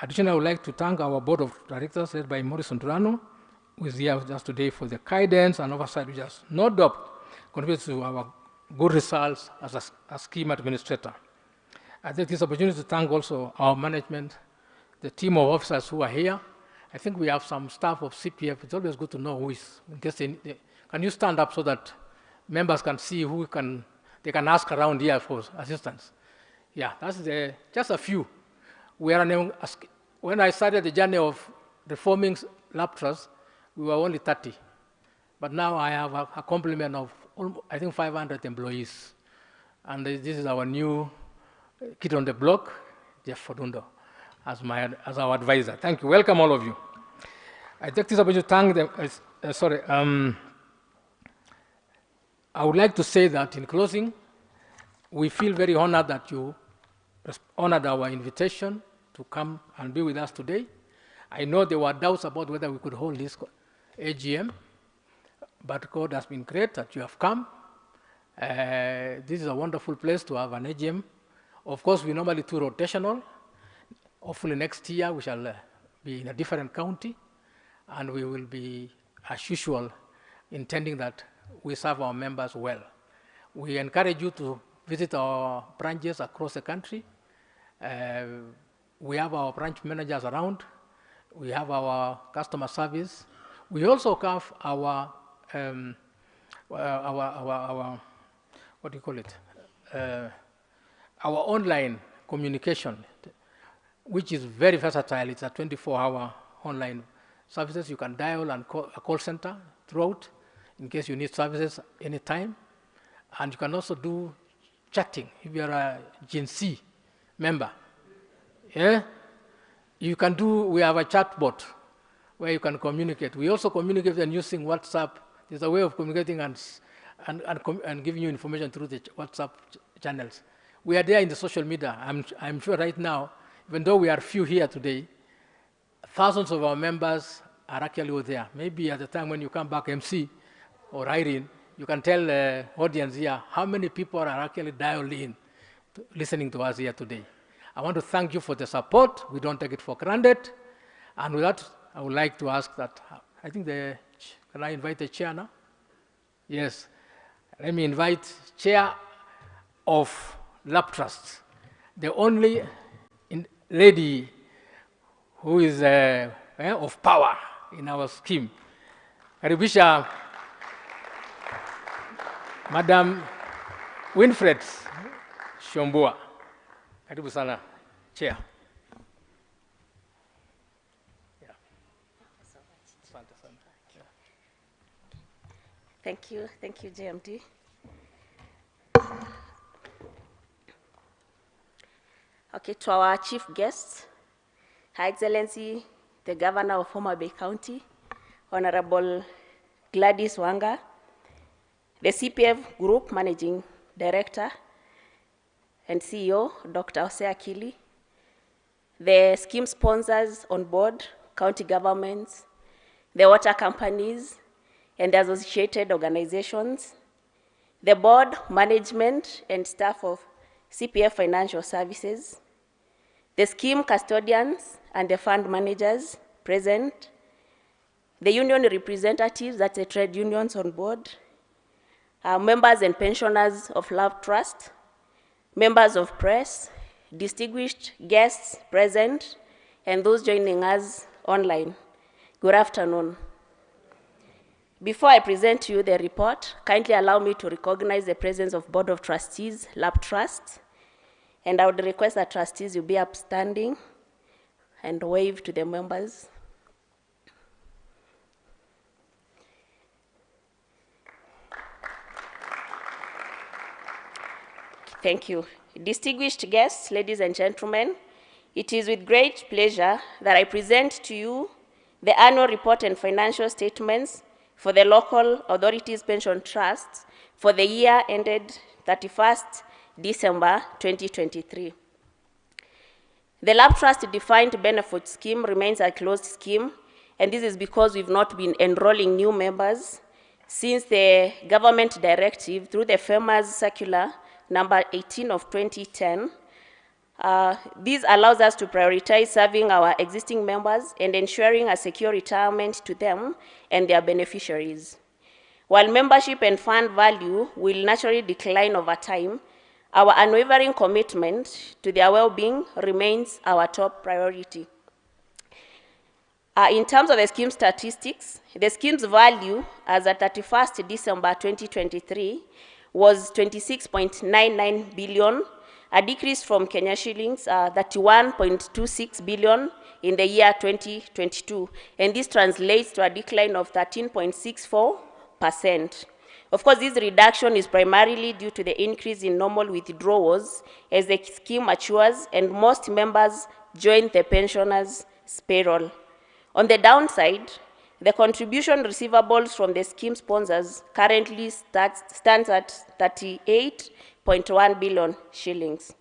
Additionally, I would like to thank our board of directors led by Morrison Durano who is here just today for the guidance and oversight, which has no doubt contributed to our good results as a scheme administrator. I take this opportunity to thank also our management, the team of officers who are here. I think we have some staff of CPF. It's always good to know who is. In case can you stand up so that members can see who they can ask around here for assistance? Yeah, that's just a few. When I started the journey of reforming Laptrust, we were only 30. But now I have a complement of, I think, 500 employees. And this is our new kid on the block, Jeff Fodundo, as our advisor. Thank you. Welcome, all of you. I take this opportunity to thank them. I would like to say that in closing, we feel very honored that you honored our invitation to come and be with us today. I know there were doubts about whether we could hold this AGM, but God has been great that you have come. This is a wonderful place to have an AGM. Of course, we normally do rotational. Hopefully next year we shall be in a different county, and we will be, as usual, intending that we serve our members well. We encourage you to visit our branches across the country. We have our branch managers around. We have our customer service. We also have our what do you call it? Our online communication, which is very versatile. It's a 24-hour online services. You can dial and call a call center throughout in case you need services anytime. And you can also do chatting if you're a Gen Z member. Yeah? You can do, we have a chat bot where you can communicate. We also communicate and using WhatsApp. There's a way of communicating and giving you information through the WhatsApp channels. We are there in the social media. I'm sure right now, even though we are few here today, thousands of our members are actually there. Maybe at the time when you come back, MC or Irene, you can tell the audience here how many people are actually dialed in, listening to us here today. I want to thank you for the support. We don't take it for granted. And with that, I would like to ask that, I think can I invite the chair now? Yes. Let me invite chair of Laptrust, the only lady who is of power in our scheme. Karibisha Madam Winfred Shombua. Karibu sana, chair. Thank you, JMD. Okay, to our chief guests, Her Excellency, the Governor of Homa Bay County, Honorable Gladys Wanga, the CPF Group Managing Director and CEO, Dr. Hosea Kili, the scheme sponsors on board, county governments, the water companies, and associated organizations, the board, management, and staff of CPF Financial Services, the scheme custodians and the fund managers present, the union representatives, that's the trade unions on board, members and pensioners of Laptrust, members of press, distinguished guests present, and those joining us online. Good afternoon. Before I present to you the report, kindly allow me to recognize the presence of Board of Trustees, Laptrust, and I would request that trustees will be upstanding and wave to the members. Thank you. Distinguished guests, ladies and gentlemen, it is with great pleasure that I present to you the annual report and financial statements for the local authorities pension trusts for the year ended 31st December 2023. The Laptrust defined benefit scheme remains a closed scheme, and this is because we've not been enrolling new members since the government directive through the FEMA's circular number 18 of 2010 This allows us to prioritize serving our existing members and ensuring a secure retirement to them and their beneficiaries. While membership and fund value will naturally decline over time, our unwavering commitment to their well-being remains our top priority. In terms of the scheme statistics, the scheme's value as at 31st December 2023 was 26.99 billion, a decrease from Kenya shillings 31.26 billion in the year 2022, and this translates to a decline of 13.64%. Of course, this reduction is primarily due to the increase in normal withdrawals as the scheme matures and most members join the pensioners' payroll. On the downside, the contribution receivables from the scheme sponsors currently stands at 38.1 billion shillings.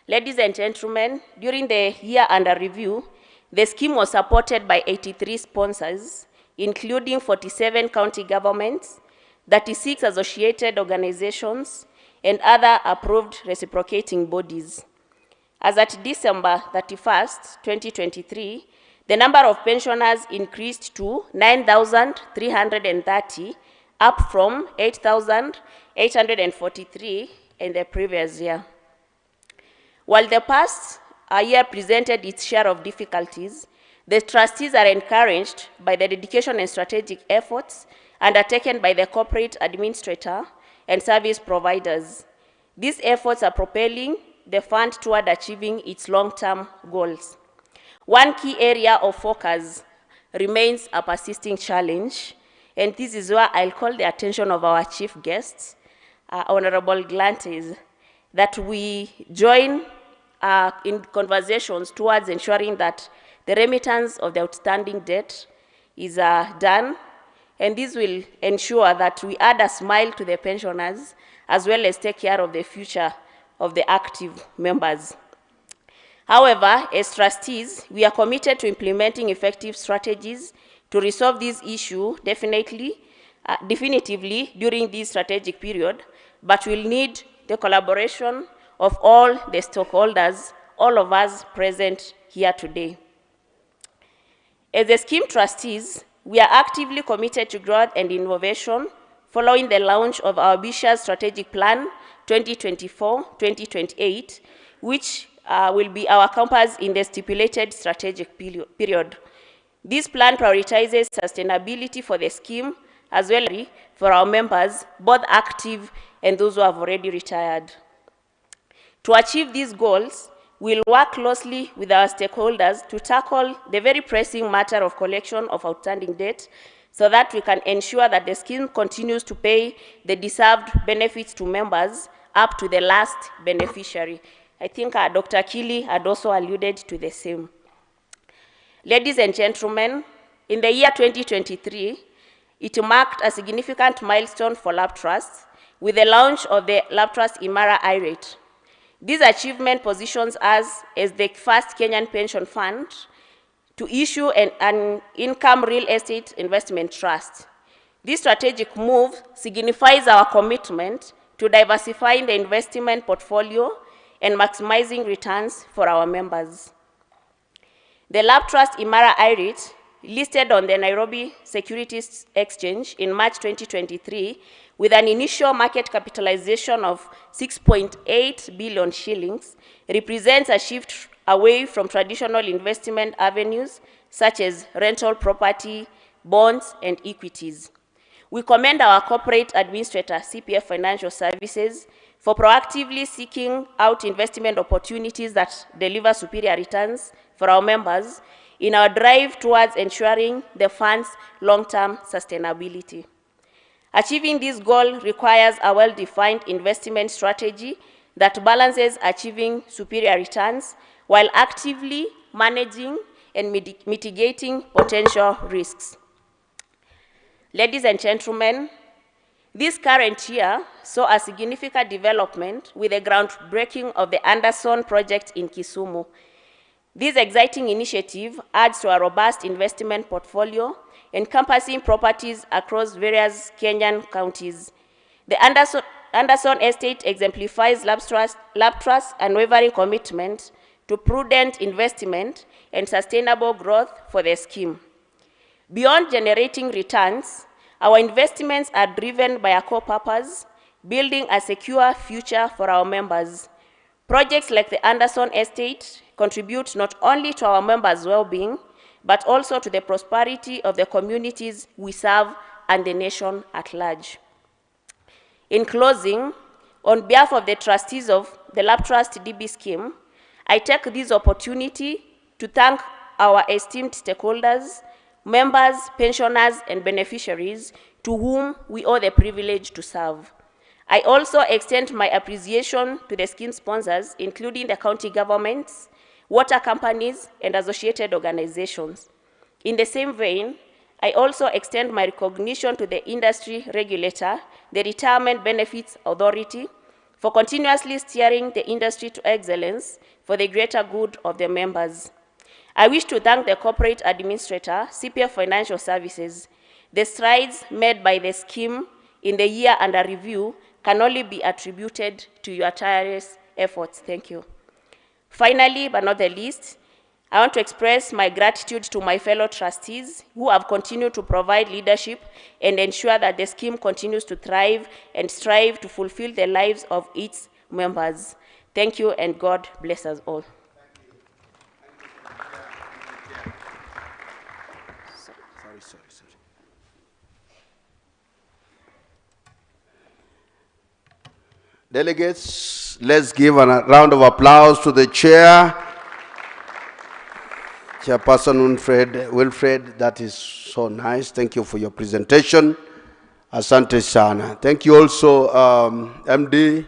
Ladies and gentlemen, during the year under review, the scheme was supported by 83 sponsors, including 47 county governments, 36 associated organizations, and other approved reciprocating bodies. As at December 31st, 2023, the number of pensioners increased to 9,330, up from 8,843 in the previous year. While the past year presented its share of difficulties, the trustees are encouraged by the dedication and strategic efforts undertaken by the corporate administrator and service providers. These efforts are propelling the fund toward achieving its long-term goals. One key area of focus remains a persisting challenge, and this is where I'll call the attention of our chief guests, honorable grantees, that we join in conversations towards ensuring that the remittance of the outstanding debt is done, and this will ensure that we add a smile to the pensioners as well as take care of the future of the active members. However, as trustees, we are committed to implementing effective strategies to resolve this issue definitively during this strategic period, but we'll need the collaboration of all the stakeholders, all of us present here today. As the scheme trustees, we are actively committed to growth and innovation following the launch of our ambitious strategic plan 2024-2028, which will be our compass in the stipulated strategic period. This plan prioritizes sustainability for the scheme as well as for our members, both active and those who have already retired. To achieve these goals, we'll work closely with our stakeholders to tackle the very pressing matter of collection of outstanding debt so that we can ensure that the scheme continues to pay the deserved benefits to members up to the last beneficiary. I think Dr. Kili had also alluded to the same. Ladies and gentlemen, in the year 2023, it marked a significant milestone for Laptrust with the launch of the Laptrust Imara IRATE. This achievement positions us as the first Kenyan pension fund to issue an income real estate investment trust. This strategic move signifies our commitment to diversifying the investment portfolio and maximizing returns for our members. The Laptrust Imara IRATE, listed on the Nairobi Securities Exchange in March 2023 with an initial market capitalization of 6.8 billion shillings, represents a shift away from traditional investment avenues such as rental property, bonds, and equities. We commend our corporate administrator, CPF Financial Services, for proactively seeking out investment opportunities that deliver superior returns for our members in our drive towards ensuring the fund's long-term sustainability. Achieving this goal requires a well-defined investment strategy that balances achieving superior returns while actively managing and mitigating potential risks. Ladies and gentlemen, this current year saw a significant development with the groundbreaking of the Anderson project in Kisumu. This exciting initiative adds to a robust investment portfolio encompassing properties across various Kenyan counties. The Anderson Estate exemplifies Laptrust's unwavering commitment to prudent investment and sustainable growth for the scheme. Beyond generating returns, our investments are driven by a core purpose, building a secure future for our members. Projects like the Anderson Estate contribute not only to our members' well-being, but also to the prosperity of the communities we serve and the nation at large. In closing, on behalf of the trustees of the Laptrust DB scheme, I take this opportunity to thank our esteemed stakeholders, members, pensioners, and beneficiaries to whom we owe the privilege to serve. I also extend my appreciation to the scheme sponsors, including the county governments, water companies, and associated organizations. In the same vein, I also extend my recognition to the industry regulator, the Retirement Benefits Authority, for continuously steering the industry to excellence for the greater good of the members. I wish to thank the corporate administrator, CPF Financial Services. The strides made by the scheme in the year under review can only be attributed to your tireless efforts. Thank you. Finally, but not the least, I want to express my gratitude to my fellow trustees who have continued to provide leadership and ensure that the scheme continues to thrive and strive to fulfill the lives of its members. Thank you, and God bless us all. Delegates, let's give a round of applause to the chair. Chairperson Wilfred, that is so nice. Thank you for your presentation. Asante sana. Thank you also, MD,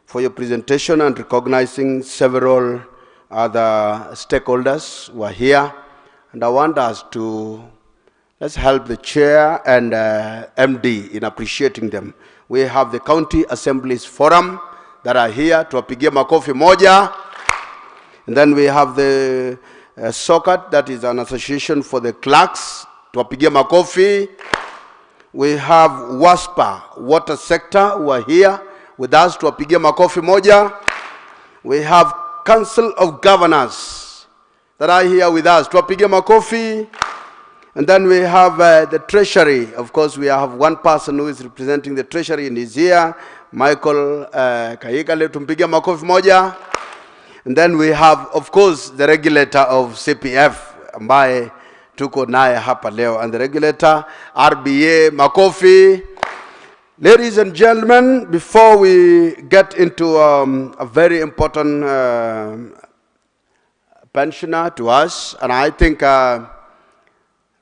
for your presentation and recognizing several other stakeholders who are here. And I want us to, let's help the chair and MD in appreciating them. We have the County Assemblies Forum that are here. Tuwapigie makofi moja. And then we have the SOCAT, that is an association for the clerks. Tuwapigie makofi. We have WASPA, water sector, who are here with us. Tuwapigie makofi moja. We have Council of Governors that are here with us. Tuwapigie makofi. And then we have the Treasury. Of course, we have one person who is representing the Treasury and is here, Michael Kayikale. Tumpigie makofi moja. And then we have, of course, the regulator of CPF, ambaye tuko naye hapa leo, and the regulator, RBA, makofi. Ladies and gentlemen, before we get into a very important pensioner to us, and I think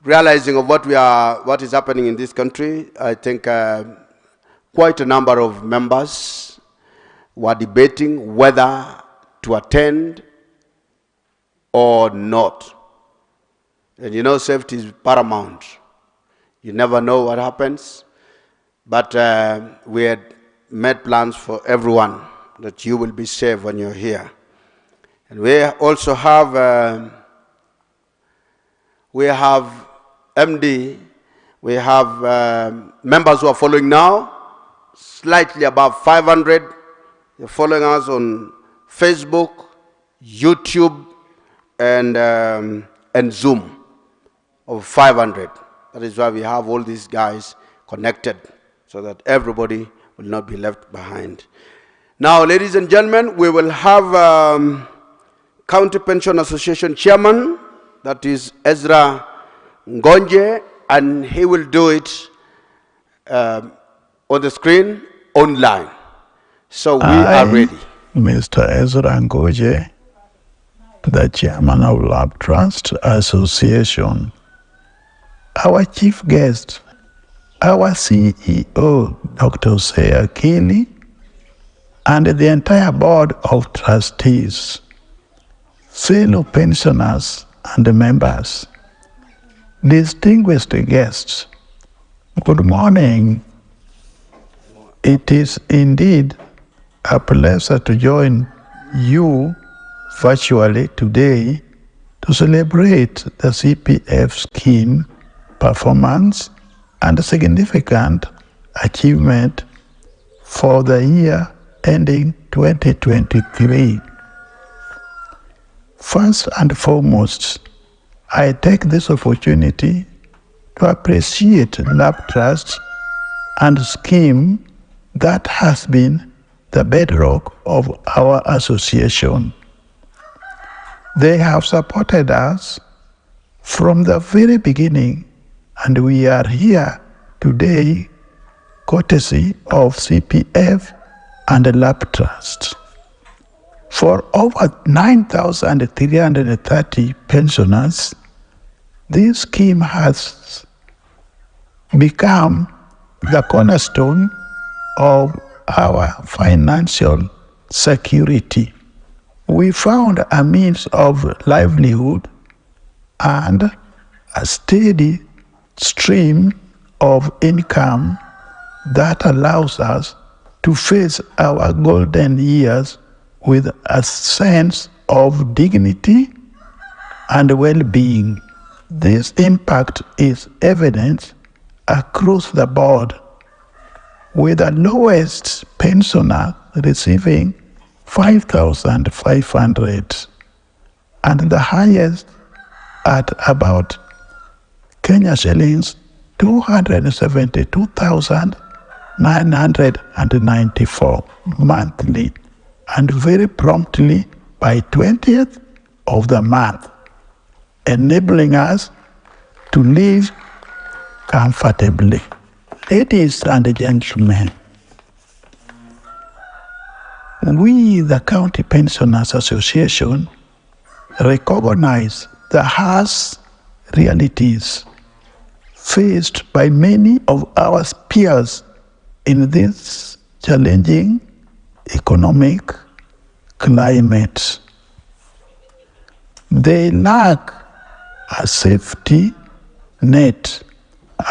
realizing of what is happening in this country, I think quite a number of members were debating whether to attend or not. And you know, safety is paramount. You never know what happens. But we had made plans for everyone that you will be safe when you're here. And we also have MD, we have members who are following now, slightly above 500. They're following us on Facebook, YouTube, and Zoom of 500. That is why we have all these guys connected, so that everybody will not be left behind. Now, ladies and gentlemen, we will have County Pension Association Chairman, that is Ezra Ngonje, and he will do it on the screen, online. So we are ready. Mr. Ezra Ngonje, the Chairman of Laptrust Association. Our chief guest, our CEO, Dr. Sayakili, and the entire board of trustees, fellow pensioners and members, distinguished guests, good morning. It is indeed a pleasure to join you virtually today to celebrate the CPF scheme performance and significant achievement for the year ending 2023. First and foremost, I take this opportunity to appreciate Laptrust and scheme that has been the bedrock of our association. They have supported us from the very beginning, and we are here today courtesy of CPF and Laptrust. For over 9,330 pensioners, this scheme has become the cornerstone of our financial security. We found a means of livelihood and a steady stream of income that allows us to face our golden years with a sense of dignity and well-being. This impact is evident across the board, with the lowest pensioner receiving 5,500 and the highest at about Kenya shillings 272,994 monthly, and very promptly by 20th of the month, enabling us to live comfortably. Ladies and gentlemen, we, the County Pensioners Association, recognize the harsh realities faced by many of our peers in this challenging economic climate. They lack a safety net,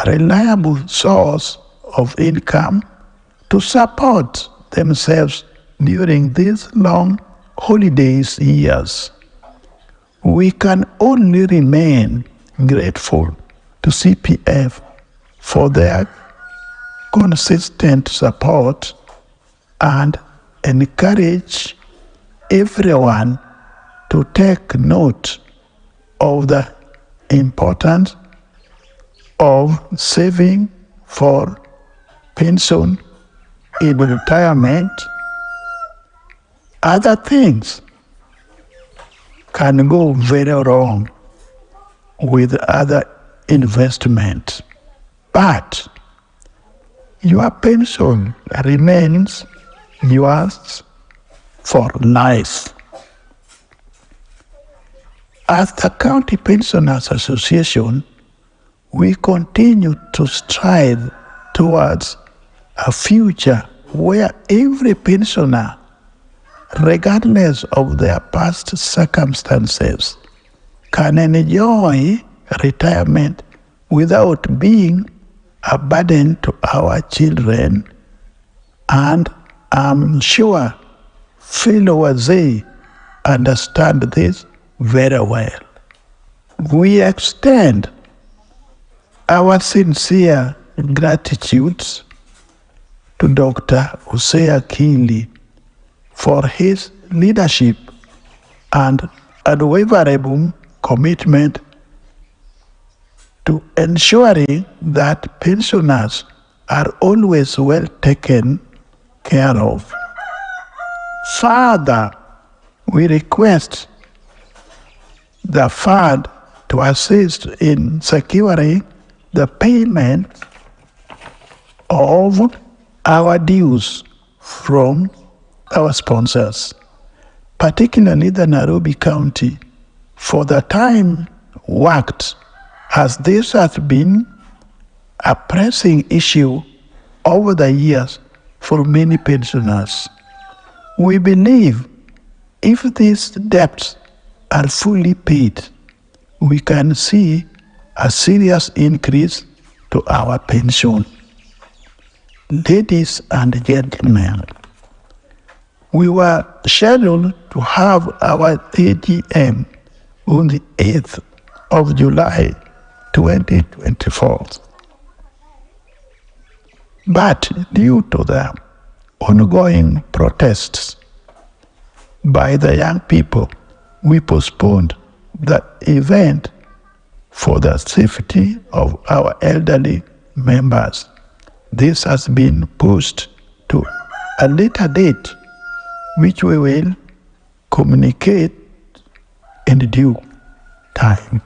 a reliable source of income to support themselves during these long holidays years. We can only remain grateful to CPF for their consistent support and encourage everyone to take note of the importance of saving for pension in retirement. Other things can go very wrong with other investment, but your pension remains yours for life. As the County Pensioners Association, we continue to strive towards a future where every pensioner, regardless of their past circumstances, can enjoy retirement without being a burden to our children, and I'm sure fellow Wazee understand this very well. We extend our sincere gratitude to Dr. Hosea Kili for his leadership and unwavering commitment to ensuring that pensioners are always well taken care of. Further, we request the fund to assist in securing the payment of our dues from our sponsors, particularly the Nairobi County, for the time worked, as this has been a pressing issue over the years for many pensioners. We believe if these debts are fully paid, we can see a serious increase to our pension. Ladies and gentlemen, we were scheduled to have our AGM on the 8th of July 2024. But due to the ongoing protests by the young people, we postponed the event for the safety of our elderly members. This has been pushed to a later date, which we will communicate in due time.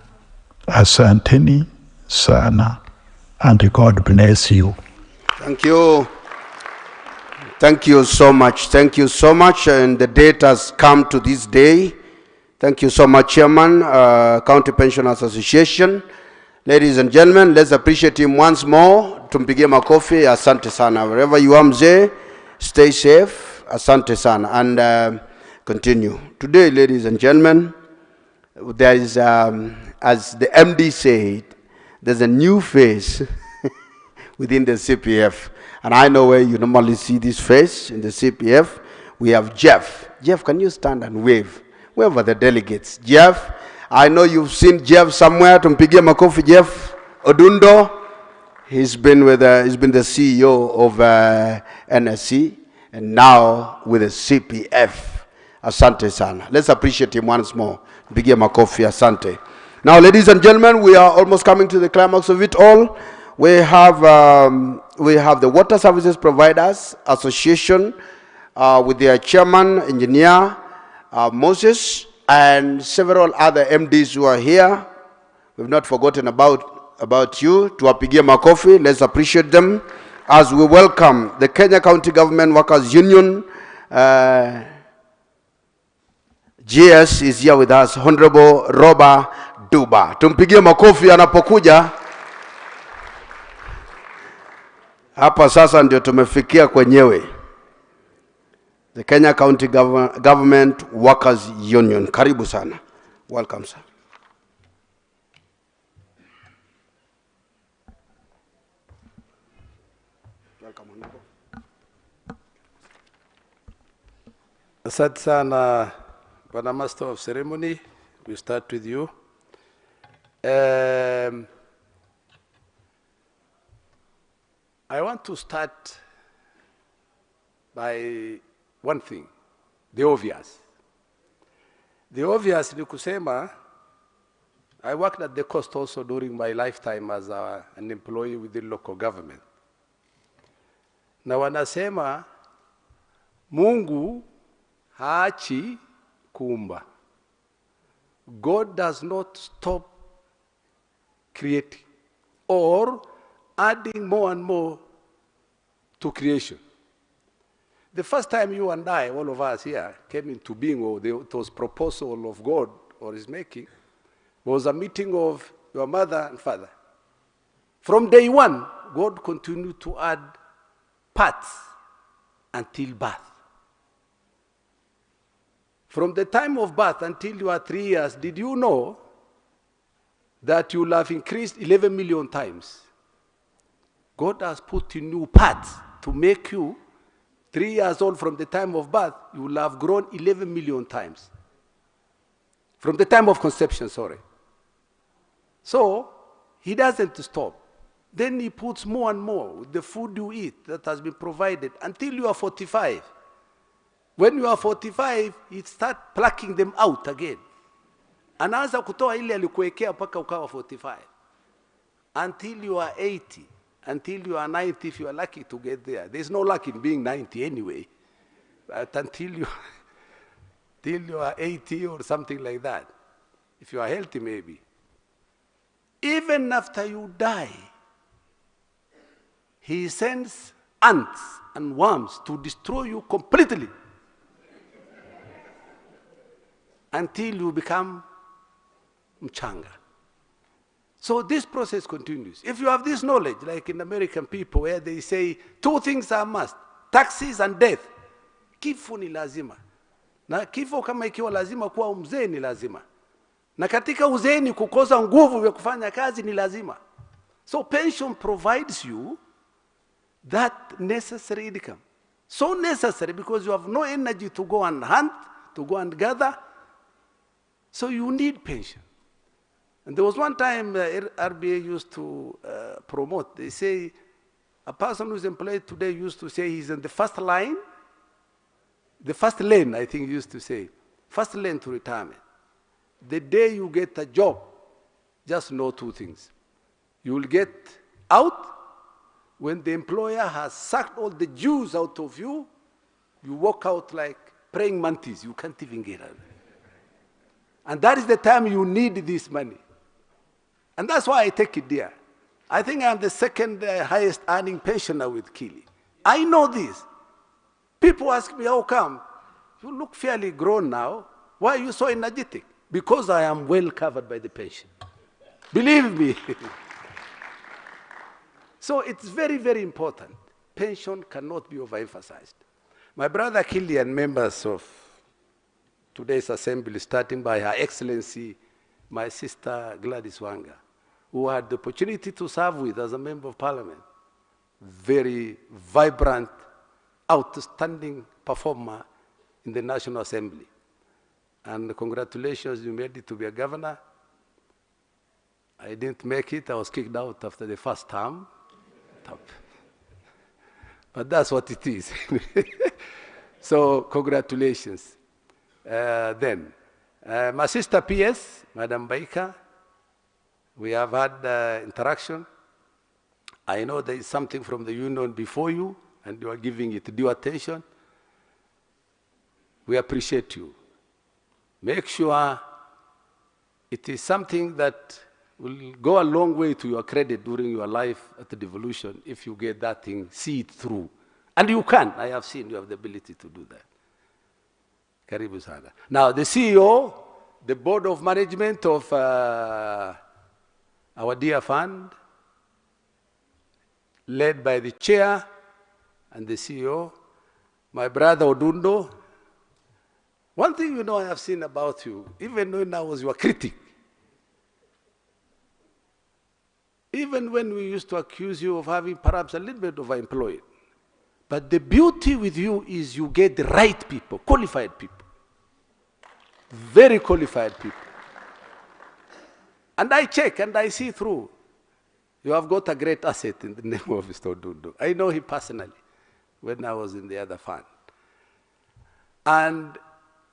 Asanteni sana, and God bless you. Thank you. Thank you so much. Thank you so much. And the date has come to this day. Thank you so much, Chairman, County Pensioners Association. Ladies and gentlemen, let's appreciate him once more. Tumpigie makofi. Asante sana. Wherever you are, mzee, stay safe. Asante sana. And continue. Today, ladies and gentlemen, there is, as the MD said, there's a new face within the CPF. And I know where you normally see this face in the CPF. We have Jeff. Jeff, can you stand and wave? Wave at the delegates. Jeff, I know you've seen Jeff somewhere. Tumpigie makofi, Jeff Odundo. He's been the CEO of NSC and now with the CPF. Asante sana. Let's appreciate him once more. Tumpigie makofi, asante. Now, ladies and gentlemen, we are almost coming to the climax of it all. We have the Water Services Providers Association with their chairman, engineer Moses, and several other MDs who are here. We've not forgotten about you. Tuwapigie makofi. Let's appreciate them as we welcome the Kenya County Government Workers Union. GS is here with us, Honorable Roba Duba. Tumpigie makofi anapokuja. Hapa sasa ndio tumefikia kwenyewe. The Kenya County Government Workers Union. Karibu sana. Welcome, sir. Welcome, Honorable. Asante sana, Bwana Master of Ceremony. We start with you. I want to start by one thing, the obvious. The obvious ni kusema, I worked at the coast also during my lifetime as an employee within local government. Na wanasema, Mungu haachi kuumba. God does not stop creating or adding more and more to creation. The first time you and I, all of us here, came into being, or it was proposal of God or His making, was a meeting of your mother and father. From day one, God continued to add parts until birth. From the time of birth until you are 3 years, did you know that you will have increased 11 million times? God has put in new parts to make you 3 years old. From the time of birth, you will have grown 11 million times. From the time of conception, sorry. So, He doesn't stop. Then He puts more and more with the food you eat that has been provided until you are 45. When you are 45, He starts plucking them out again. Anaanza kutoa ile alikuwekea mpaka ukawa 45. Until you are 80. Until you are 90, if you are lucky to get there. There's no luck in being 90 anyway. But until you are 80 or something like that. If you are healthy, maybe. Even after you die, He sends ants and worms to destroy you completely. Until you become mchanga. So this process continues. If you have this knowledge, like in American people where they say 2 things are must, taxes and death. Kifo ni lazima. Na kifo kama ikiwa lazima kuwa mzee ni lazima. Na katika uzeeni kukosa nguvu ya kufanya kazi ni lazima. So pension provides you that necessary income. So necessary because you have no energy to go and hunt, to go and gather. So you need pension. And there was one time RBA used to promote, they say, A person who's employed today used to say he's in the first line, the first lane, I think he used to say, first lane to retirement. The day you get a job, just know two things. You will get out when the employer has sucked all the juice out of you. You walk out like praying mantis. You can't even get out. And that is the time you need this money. And that's why I take it there. I think I'm the second highest earning pensioner with Kili. I know this. People ask me, how come? You look fairly grown now. Why are you so energetic? Because I am well covered by the pension. Believe me. So it's very, very important. Pension cannot be overemphasized. My brother Kili and members of today's assembly, starting by Her Excellency, my sister Gladys Wanga, who had the opportunity to serve with as a member of parliament, very vibrant, outstanding performer in the National Assembly. And congratulations, you made it to be a governor. I didn't make it. I was kicked out after the first term. But that's what it is. So congratulations. My sister PS, Madam Baika, we have had interaction. I know there is something from the union before you, and you are giving it due attention. We appreciate you. Make sure it is something that will go a long way to your credit during your life at the devolution if you get that thing, see it through. And you can. I have seen you have the ability to do that. Karibu sana. Now, the CEO, the board of management of our dear fund, led by the chair and the CEO, my brother Odundo. One thing you know I have seen about you, even when I was your critic, even when we used to accuse you of having perhaps a little bit overemployed, but the beauty with you is you get the right people, qualified people, very qualified people. And I check and I see through. You have got a great asset in the name of Mr. Odundo. I know him personally when I was in the other fund. And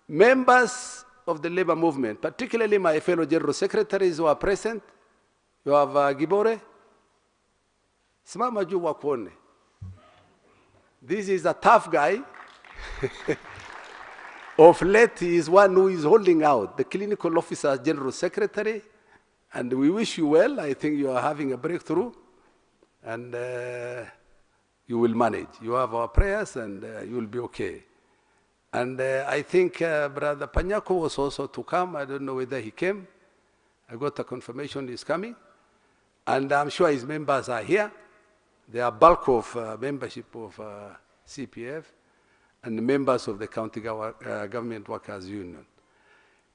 members of the labor movement, particularly my fellow general secretaries who are present, you have Gibore, simama juu wakuone. This is a tough guy. Of late, he is one who is holding out, the clinical officer general secretary, and we wish you well. I think you are having a breakthrough, and you will manage. You have our prayers, and you will be okay. And I think Brother Panyako was also to come. I don't know whether he came. I got a confirmation he's coming. And I'm sure his members are here. They are bulk of membership of CPF and the members of the County Government Workers Union.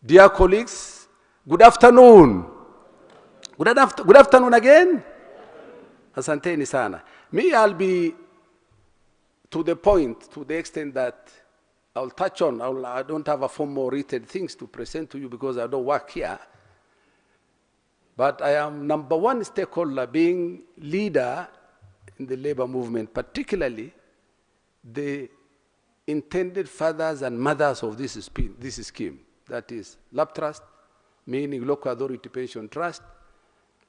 Dear colleagues, good afternoon. Good afternoon again. Asanteni sana. Me, I'll be to the point, to the extent that I'll touch on. I don't have a formal written things to present to you because I don't work here. But I am number one stakeholder, being leader in the labor movement, particularly the intended fathers and mothers of this scheme. That is Laptrust, meaning Local Authority Pension Trust,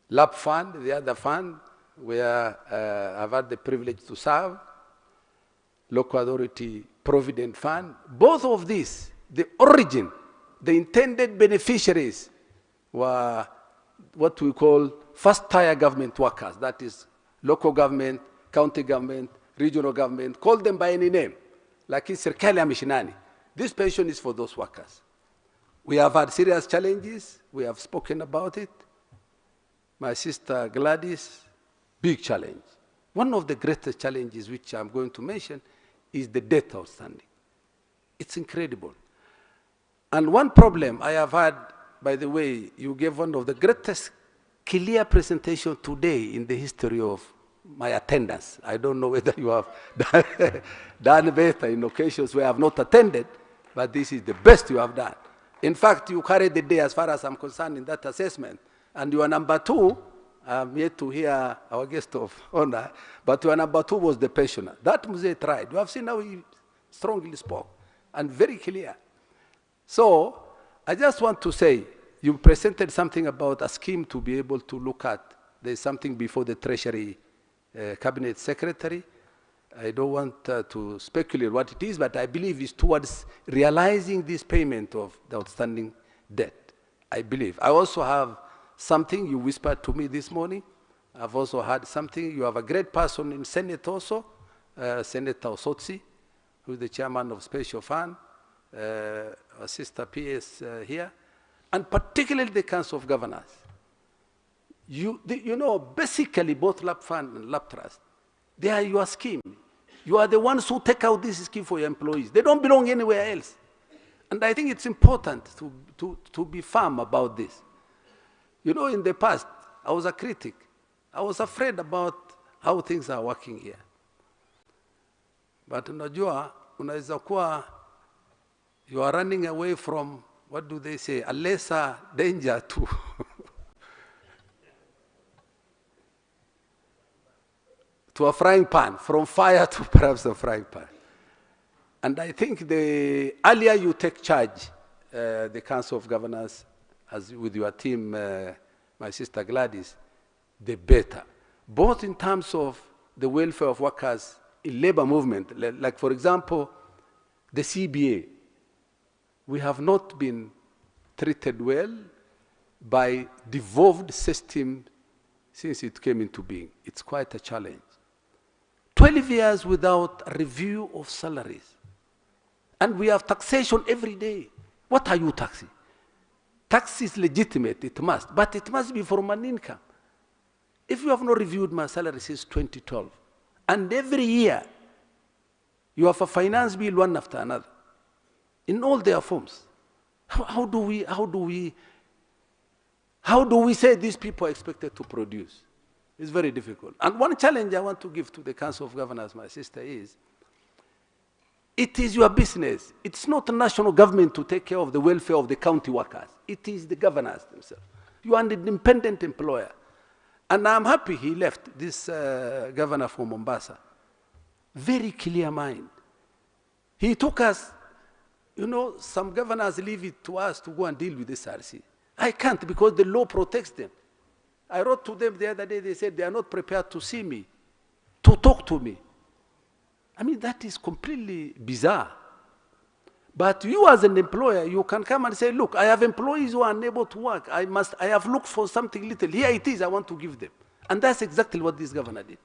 Lap Fund, the other fund, where I've had the privilege to serve, Local Authority Provident Fund. Both of these, the origin, the intended beneficiaries were what we call first-tier government workers. That is local government, county government, regional government, call them by any name. Like in serikali ya mishinani. This pension is for those workers. We have had serious challenges. We have spoken about it. My sister Gladys, big challenge. One of the greatest challenges which I'm going to mention is the debt outstanding. It's incredible. And one problem I have had, by the way, you gave one of the greatest clear presentation today in the history of my attendance. I don't know whether you have done better in occasions where I have not attended, but this is the best you have done. In fact, you carried the day as far as I'm concerned in that assessment. And you are number two, I'm yet to hear our guest of honor, but your number 2 was the pensioner. That Mzee tried. You have seen how he strongly spoke and very clear. So I just want to say, you presented something about a scheme to be able to look at. There's something before the Treasury Cabinet Secretary. I don't want to speculate what it is, but I believe it's towards realizing this payment of the outstanding debt. I believe. I also have something you whispered to me this morning. I've also had something. You have a great person in Senate also, Senator Osotsi, who is the chairman of Special Fund, our sister PS here, and particularly the Council of Governors. You know, basically both Lap Fund and Laptrust, they are your scheme. You are the ones who take out this scheme for your employees. They don't belong anywhere else. And I think it's important to be firm about this. You know, in the past, I was a critic. I was afraid about how things are working here. But unajua, unaweza kuwa you are running away from, what do they say, a lesser danger to to a frying pan, from fire to perhaps a frying pan. And I think the earlier you take charge, the Council of Governors, as with your team, my sister Gladys, the better. Both in terms of the welfare of workers in labor movement, like for example, the CBA. We have not been treated well by devolved system since it came into being. It's quite a challenge. 12 years without a review of salaries. And we have taxation every day. What are you taxing? Tax is legitimate, it must, but it must be from an income. If you have not reviewed my salary since 2012, and every year you have a finance bill one after another, in all their forms, how do we say these people are expected to produce? It's very difficult. And one challenge I want to give to the Council of Governors, my sister, is it is your business. It's not the national government to take care of the welfare of the county workers. It is the governors themselves. You are an independent employer. And I'm happy he left, this governor from Mombasa. Very clear mind. He took us, you know, some governors leave it to us to go and deal with this RC. I can't because the law protects them. I wrote to them the other day, they said they are not prepared to see me, to talk to me. I mean, that is completely bizarre. But you as an employer, you can come and say, look, I have employees who are unable to work. I have looked for something little. Here it is, I want to give them. And that's exactly what this governor did.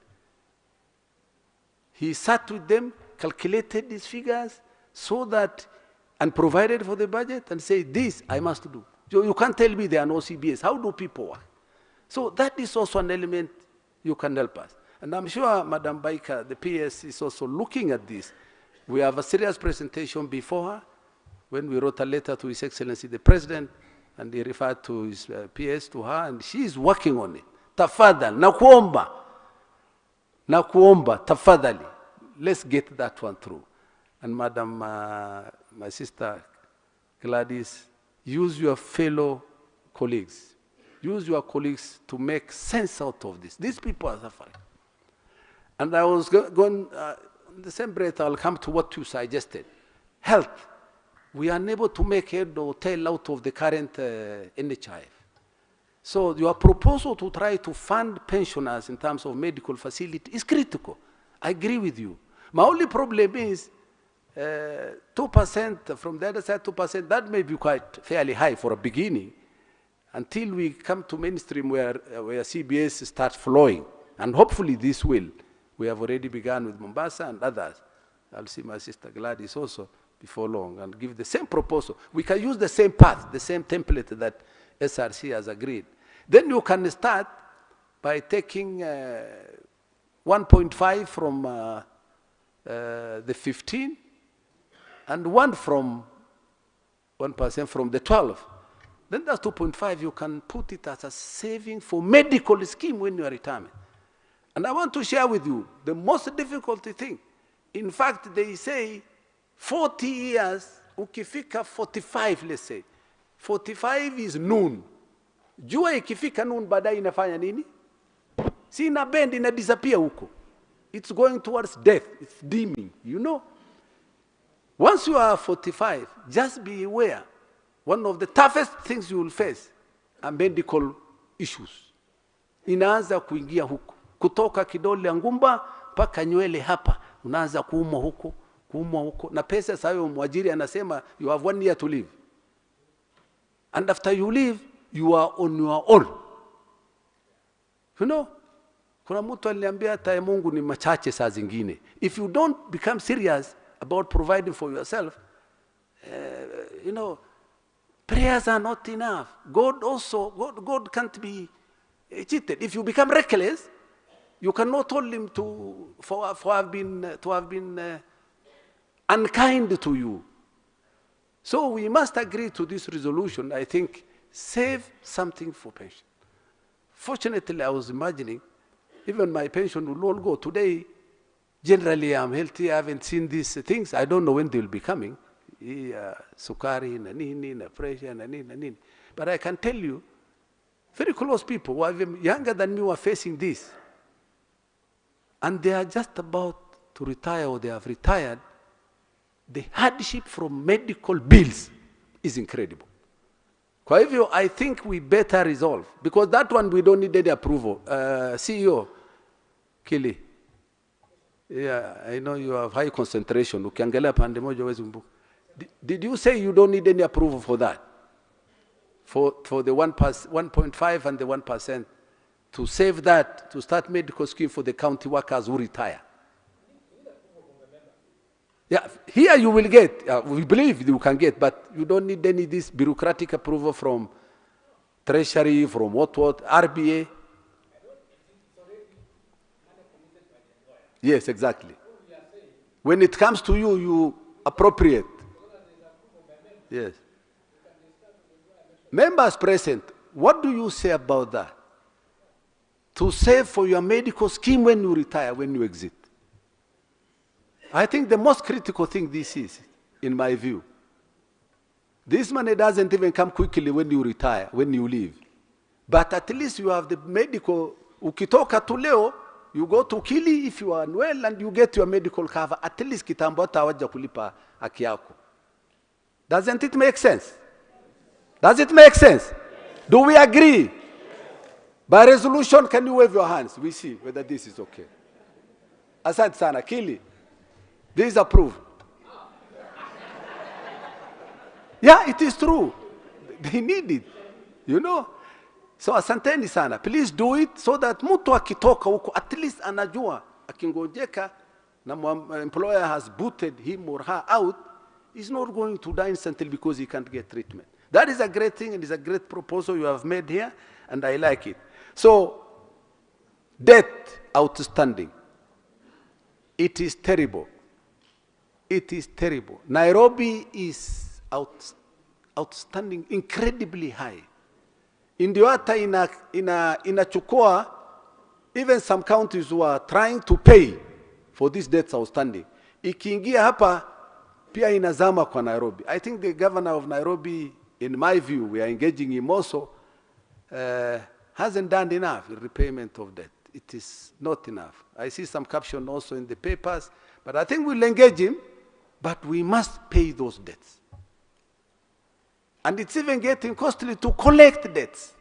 He sat with them, calculated these figures, so that, and provided for the budget, and said, this I must do. You can't tell me there are no CBS. How do people work? So that is also an element you can help us. And I'm sure Madam Baika, the PS, is also looking at this. We have a serious presentation before her when we wrote a letter to His Excellency the President, and he referred to his PS to her, and she is working on it. Tafadhali, nakuomba, tafadhali. Let's get that one through. And Madam, my sister Gladys, use your fellow colleagues. Use your colleagues to make sense out of this. These people are suffering. And I was going, in the same breath, I'll come to what you suggested. Health. We are unable to make head or tail out of the current NHIF. So your proposal to try to fund pensioners in terms of medical facility is critical. I agree with you. My only problem is 2% from the other side, 2%, that may be quite fairly high for a beginning until we come to mainstream where CBS starts flowing. And hopefully this will. We have already begun with Mombasa and others. I'll see my sister Gladys also before long and give the same proposal. We can use the same path, the same template that SRC has agreed. Then you can start by taking 1.5 from the 15 and 1% from the 12. Then that's 2.5. You can put it as a saving for medical scheme when you are retirement. And I want to share with you the most difficult thing. In fact, they say 40 years, ukifika 45, let's say. 45 is noon. Jua ikifika noon baadaye inafanya nini? Si ina bend, ina disappear huko. It's going towards death. It's dimming, you know. Once you are 45, just be aware. One of the toughest things you will face are medical issues. Inaanza kuingia huko. Kutoka kidole ya ngumba mpaka nywele hapa. Unaanza kuumwa huko. Na pesa sayo mwajiri anasema you have 1 year to live. And after you leave, you are on your own. You know, kuna mtu aliniambia hata Mungu ni machache saa zingine. If you don't become serious about providing for yourself, you know, prayers are not enough. God can't be cheated. If you become reckless, you cannot hold him to have been unkind to you. So we must agree to this resolution. I think save something for pension. Fortunately, I was imagining even my pension will all go. Today, generally I'm healthy. I haven't seen these things. I don't know when they will be coming. Sukari, na nini, na pressure, na nini. But I can tell you, very close people who are even younger than me were facing this. And they are just about to retire or they have retired. The hardship from medical bills is incredible. Kwa hivyo, I think we better resolve. Because that one we don't need any approval. CEO, Kili. Yeah, I know you have high concentration. Ukiangalia pande moja wezi mbuku. Did you say you don't need any approval for that? For the 1.5 and the 1%? To save that, to start medical scheme for the county workers who retire. Yeah, here you will get, we believe you can get, but you don't need any this bureaucratic approval from Treasury, from what, RBA. Yes, exactly. When it comes to you, you appropriate. Yes. Members present, what do you say about that? To save for your medical scheme when you retire, when you exit. I think the most critical thing this is, in my view. This money doesn't even come quickly when you retire, when you leave. But at least you have the medical, ukitoka tu leo, you go to Kili if you are unwell and you get your medical cover. At least kitambo hata hawaja kulipa haki yako. Doesn't it make sense? Does it make sense? Do we agree? By resolution, can you wave your hands? We see whether this is okay. Asante sana, Kili. This is approved. Yeah, it is true. They need it. You know? So asanteni sana. Please do it so that mtu akitoka huko at least anajua akingojeka na employer has booted him or her out, is not going to die instantly because he can't get treatment. That is a great thing and it's a great proposal you have made here and I like it. So, debt outstanding. It is terrible. It is terrible. Nairobi is outstanding, incredibly high. Ndio hata inachukua, even some counties who are trying to pay for these debts outstanding. Ikiingia hapa, pia inazama kwa Nairobi. I think the governor of Nairobi, in my view, we are engaging him also, hasn't done enough in repayment of debt. It is not enough. I see some caption also in the papers, but I think we'll engage him, but we must pay those debts. And it's even getting costly to collect debts.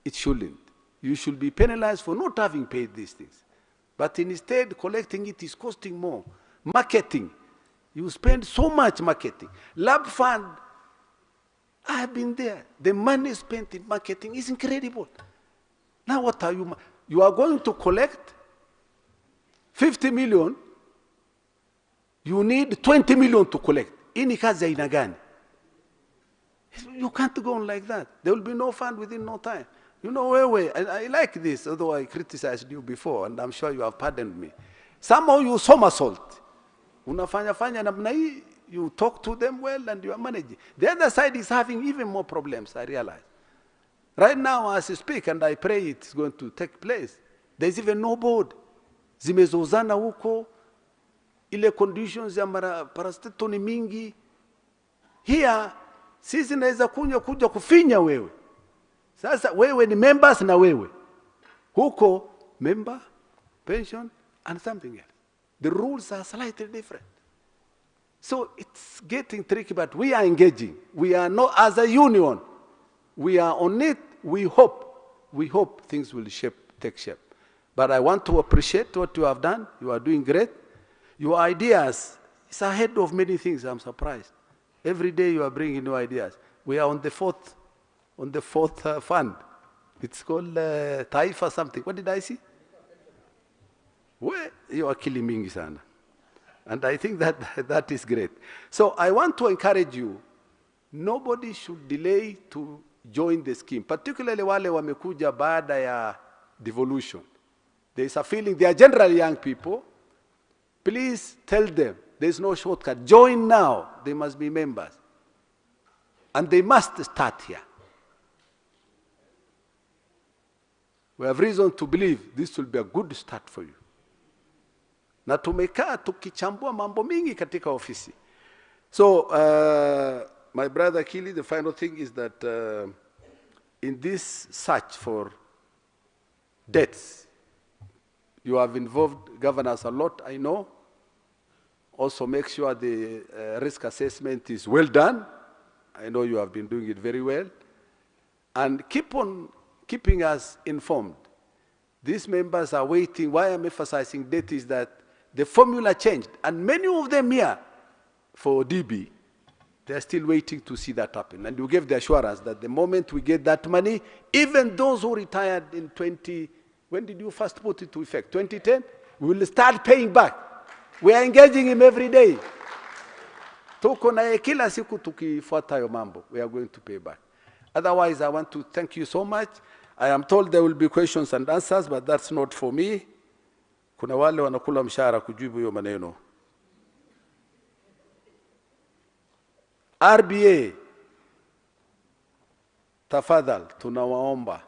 It shouldn't. You should be penalized for not having paid these things. But instead, collecting it is costing more. Marketing. You spend so much marketing. Lab fund, I have been there. The money spent in marketing is incredible. Now what are you? You are going to collect 50 million. You need 20 million to collect. Ini kazi ya aina gani? You can't go on like that. There will be no fund within no time. You know, I like this, although I criticized you before, and I'm sure you have pardoned me. Somehow you somersault. Unafanya namna hii, you talk to them well and you are managing. The other side is having even more problems, I realize. Right now, as I speak, and I pray it's going to take place, there's even no board. Zimezozana huko, ile conditions ya parastato ni mingi. Here, sisi naweza kuja kufinya wewe. Sasa wewe ni members na wewe. Huko, member, pension, and something else. The rules are slightly different. So it's getting tricky, but we are engaging. We are not, as a union, we are on it. We hope things will take shape. But I want to appreciate what you have done. You are doing great. Your ideas is ahead of many things. I'm surprised. Every day you are bringing new ideas. We are on the fourth fund. It's called Taifa something. What did I see? Well, you are killing me, sana. And I think that is great. So I want to encourage you, nobody should delay to join the scheme, particularly wale wamekuja baada ya devolution. There is a feeling, they are generally young people. Please tell them, there is no shortcut. Join now. They must be members. And they must start here. We have reason to believe this will be a good start for you. Na tumekaa tukichambua mambo mingi katika ofisi. So, my brother Kili, the final thing is that in this search for debts, you have involved governors a lot, I know. Also make sure the risk assessment is well done. I know you have been doing it very well. And keep on keeping us informed. These members are waiting. Why I'm emphasizing debt is that the formula changed. And many of them here for DB, they're still waiting to see that happen. And you gave the assurance that the moment we get that money, even those who retired in when did you first put it to effect? 2010? We will start paying back. We are engaging him every day. Tuko na kila siku tukifuata hayo mambo. We are going to pay back. Otherwise, I want to thank you so much. I am told there will be questions and answers, but that's not for me. Kuna wale wanakula mshahara kujibu hiyo maneno. RBA, tafadhal, tunawaomba.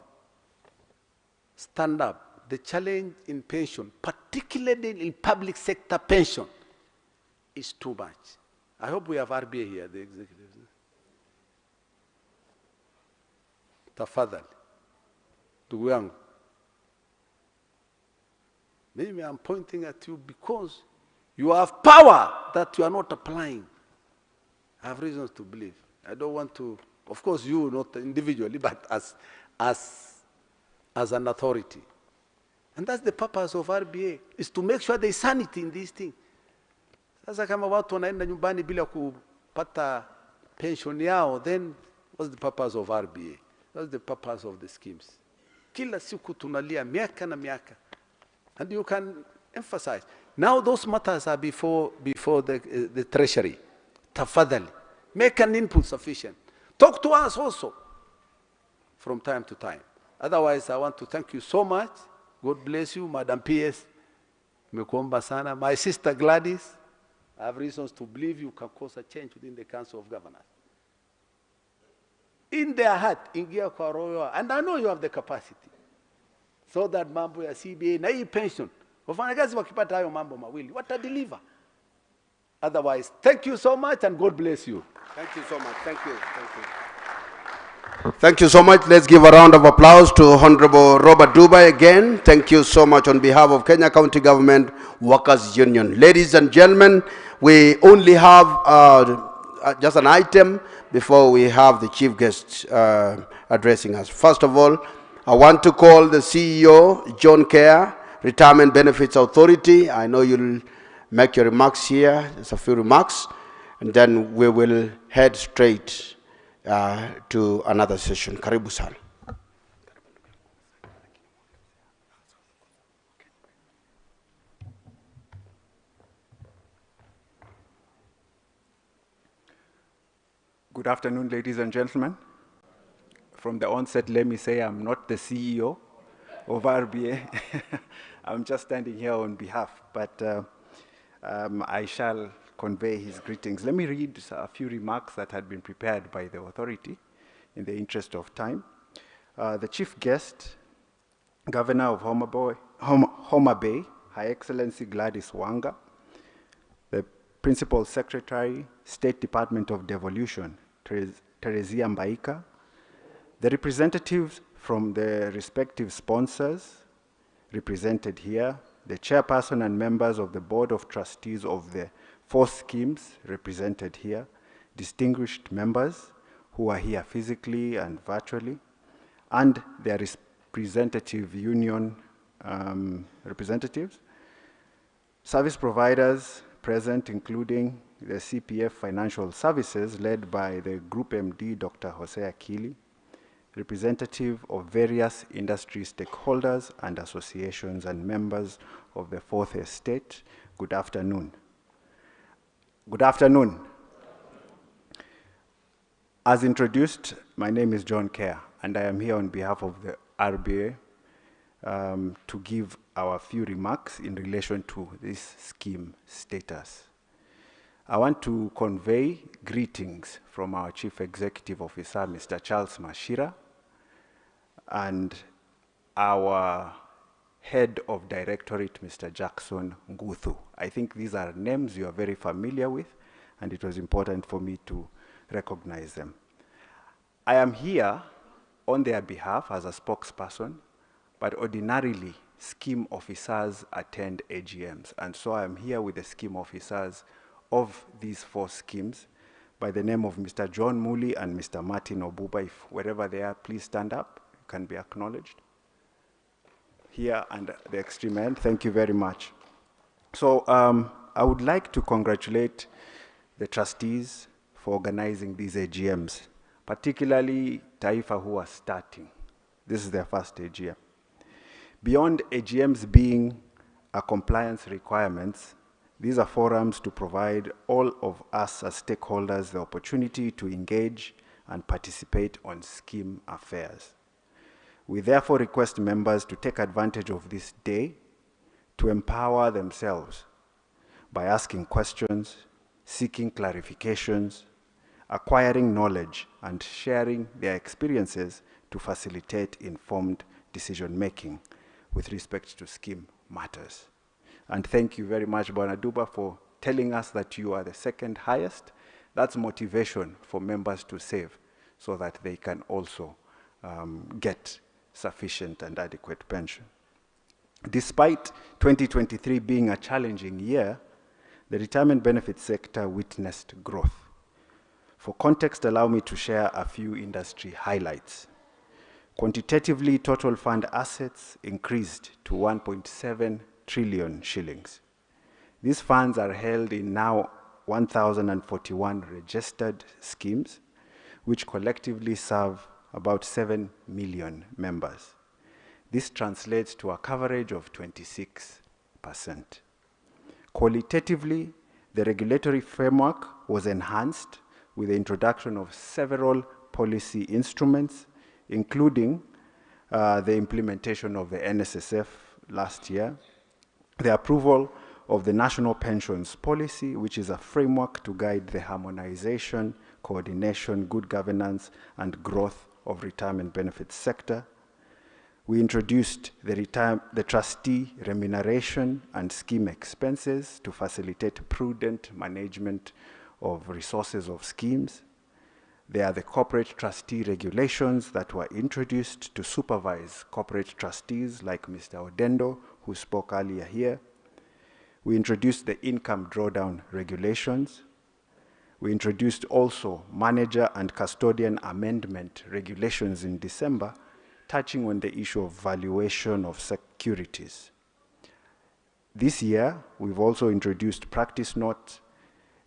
Stand up. The challenge in pension, particularly in public sector pension, is too much. I hope we have RBA here, the executives. Tafadhali, ndugu yangu. Maybe I'm pointing at you because you have power that you are not applying. I have reasons to believe. I don't want to, of course you, not individually, but as an authority. And that's the purpose of RBA, is to make sure there is sanity in these things. Sasa kama watu wanaenda nyumbani bila kupata pension yao, then what's the purpose of RBA? That's the purpose of the schemes. Kila siku tunalia miaka na miaka. And you can emphasize. Now those matters are before the treasury. Tafadhali. Make an input sufficient. Talk to us also from time to time. Otherwise, I want to thank you so much. God bless you, Madam PS. Mekuomba sana. My sister Gladys, I have reasons to believe you can cause a change within the Council of Governors. In their heart, ingia kwa roho, and I know you have the capacity. So that mambo ya CBA na hii pension, wafanyakazi wakipata hayo mambo mawili, watadeliver. Otherwise, thank you so much and God bless you. Thank you so much. Thank you. Thank you. Thank you so much. Let's give a round of applause to Honorable Robert Dubai again. Thank you so much on behalf of Kenya County Government Workers Union. Ladies and gentlemen, we only have just an item before we have the chief guest addressing us. First of all, I want to call the CEO, John Kerr, Retirement Benefits Authority. I know you'll make your remarks here, just a few remarks, and then we will head straight to another session. Karibu sana. Good afternoon, ladies and gentlemen. From the onset, let me say I'm not the CEO of RBA. I'm just standing here on behalf, but I shall convey his greetings. Let me read a few remarks that had been prepared by the authority in the interest of time. The chief guest, Governor of Homa Bay, Her Excellency Gladys Wanga, the Principal Secretary, State Department of Devolution, Teresia Mbaika, the representatives from the respective sponsors, represented here, the chairperson and members of the Board of Trustees of the 4 schemes represented here, distinguished members who are here physically and virtually, and their representative union representatives, service providers present including the CPF Financial Services led by the Group MD, Dr. Jose Akili, representative of various industry stakeholders and associations and members of the Fourth Estate. Good afternoon. Good afternoon. As introduced, my name is John Kerr, and I am here on behalf of the RBA to give our few remarks in relation to this scheme status. I want to convey greetings from our Chief Executive Officer, Mr. Charles Mashira, and our Head of Directorate, Mr. Jackson Nguthu. I think these are names you are very familiar with, and it was important for me to recognize them. I am here on their behalf as a spokesperson, but ordinarily scheme officers attend AGMs, and so I am here with the scheme officers of these 4 schemes by the name of Mr. John Muli and Mr. Martin Obuba. If wherever they are, please stand up, you can be acknowledged. Here and the extreme end, thank you very much. So I would like to congratulate the trustees for organizing these AGMs, particularly Taifa, who are starting. This is their first AGM. Beyond AGMs being a compliance requirements, these are forums to provide all of us as stakeholders the opportunity to engage and participate on scheme affairs. We therefore request members to take advantage of this day to empower themselves by asking questions, seeking clarifications, acquiring knowledge, and sharing their experiences to facilitate informed decision-making with respect to scheme matters. And thank you very much, Bwana Duba, for telling us that you are the 2nd highest. That's motivation for members to save so that they can also get sufficient and adequate pension. Despite 2023 being a challenging year, the retirement benefit sector witnessed growth. For context, allow me to share a few industry highlights. Quantitatively, total fund assets increased to 1.7 trillion shillings. These funds are held in now 1,041 registered schemes, which collectively serve about 7 million members. This translates to a coverage of 26%. Qualitatively, the regulatory framework was enhanced with the introduction of several policy instruments, including the implementation of the NSSF last year, the approval of the National Pensions Policy, which is a framework to guide the harmonization, coordination, good governance, and growth of retirement benefits sector. We introduced the trustee remuneration and scheme expenses to facilitate prudent management of resources of schemes. There are the corporate trustee regulations that were introduced to supervise corporate trustees like Mr. Odendo, who spoke earlier here. We introduced the income drawdown regulations. We introduced also manager and custodian amendment regulations in December, touching on the issue of valuation of securities. This year, we've also introduced practice notes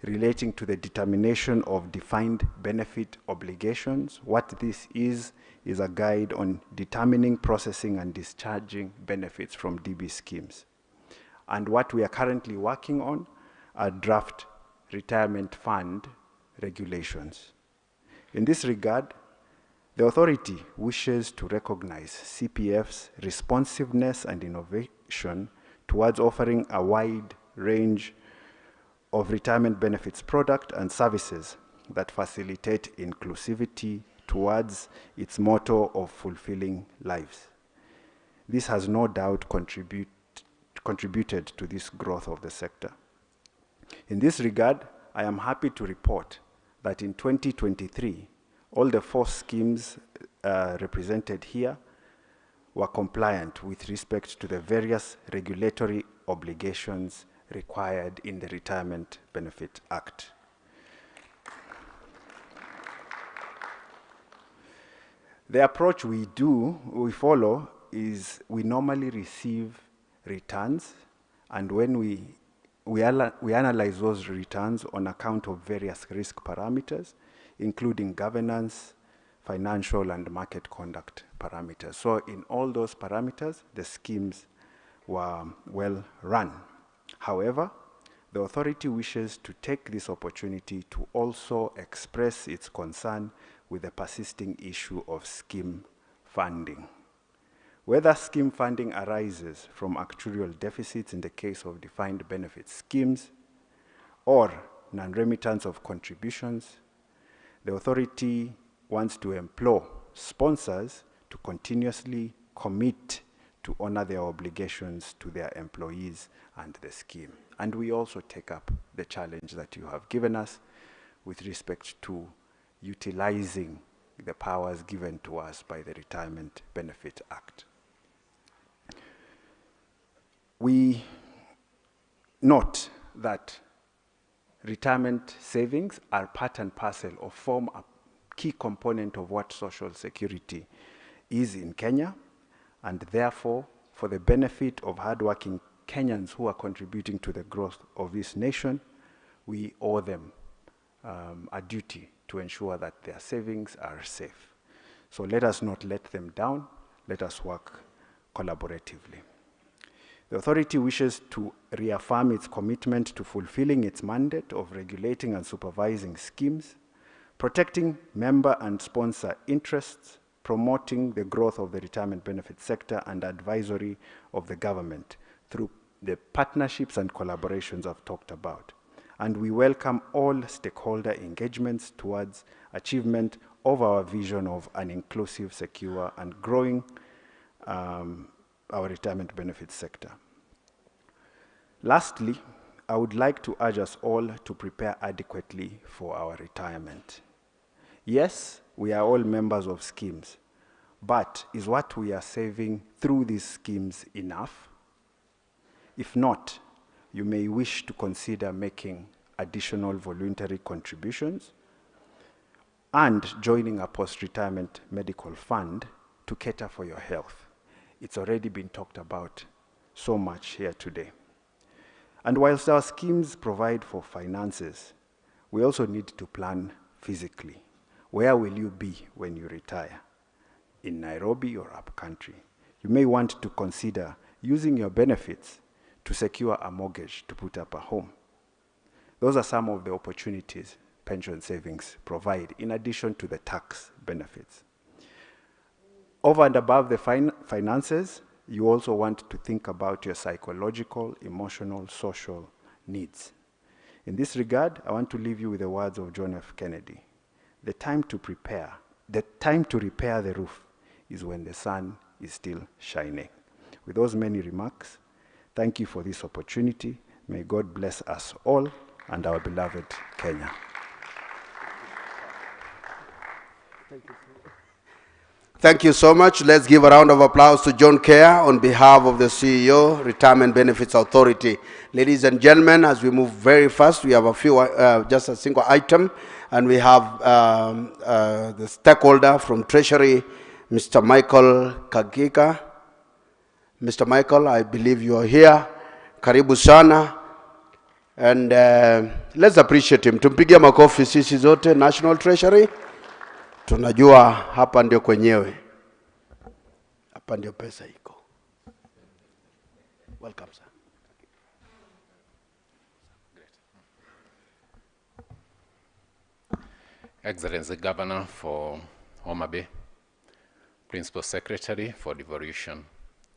relating to the determination of defined benefit obligations. What this is a guide on determining, processing, and discharging benefits from DB schemes. And what we are currently working on are draft retirement fund regulations. In this regard, the authority wishes to recognize CPF's responsiveness and innovation towards offering a wide range of retirement benefits product and services that facilitate inclusivity towards its motto of fulfilling lives. This has no doubt contributed to this growth of the sector. In this regard, I am happy to report that in 2023, all the 4 schemes represented here were compliant with respect to the various regulatory obligations required in the Retirement Benefit Act. The approach we follow is we normally receive returns, and when we analyze those returns on account of various risk parameters, including governance, financial and market conduct parameters. So in all those parameters, the schemes were well run. However, the authority wishes to take this opportunity to also express its concern with the persisting issue of scheme funding. Whether scheme funding arises from actuarial deficits in the case of defined benefit schemes or non-remittance of contributions, the authority wants to implore sponsors to continuously commit to honor their obligations to their employees and the scheme. And we also take up the challenge that you have given us with respect to utilizing the powers given to us by the Retirement Benefit Act. We note that retirement savings are part and parcel or form a key component of what social security is in Kenya, and therefore, for the benefit of hardworking Kenyans who are contributing to the growth of this nation, we owe them a duty to ensure that their savings are safe. So let us not let them down. Let us work collaboratively. The authority wishes to reaffirm its commitment to fulfilling its mandate of regulating and supervising schemes, protecting member and sponsor interests, promoting the growth of the retirement benefit sector, and advisory of the government through the partnerships and collaborations I've talked about. And we welcome all stakeholder engagements towards achievement of our vision of an inclusive, secure, and growing our retirement benefit sector. Lastly, I would like to urge us all to prepare adequately for our retirement. Yes, we are all members of schemes, but is what we are saving through these schemes enough? If not, you may wish to consider making additional voluntary contributions and joining a post-retirement medical fund to cater for your health. It's already been talked about so much here today. And whilst our schemes provide for finances, we also need to plan physically. Where will you be when you retire? In Nairobi or upcountry? You may want to consider using your benefits to secure a mortgage to put up a home. Those are some of the opportunities pension savings provide, in addition to the tax benefits. Over and above the finances, you also want to think about your psychological, emotional, social needs. In this regard, I want to leave you with the words of John F. Kennedy. The time to repair the roof is when the sun is still shining. With those many remarks, thank you for this opportunity. May God bless us all and our beloved Kenya. Thank you so much. Let's give a round of applause to John Kerr on behalf of the CEO, Retirement Benefits Authority. Ladies and gentlemen, as we move very fast, we have a few, just a single item, and we have the stakeholder from Treasury, Mr. Michael Kagika. Mr. Michael, I believe you are here. Karibu sana. And let's appreciate him. Tumpigie makofi sisi zote, National Treasury. Tunajua hapa ndio kwenyewe. Hapa ndio pesa iko. Welcome, sir. Excellency Governor for Homa Bay, Principal Secretary for Devolution,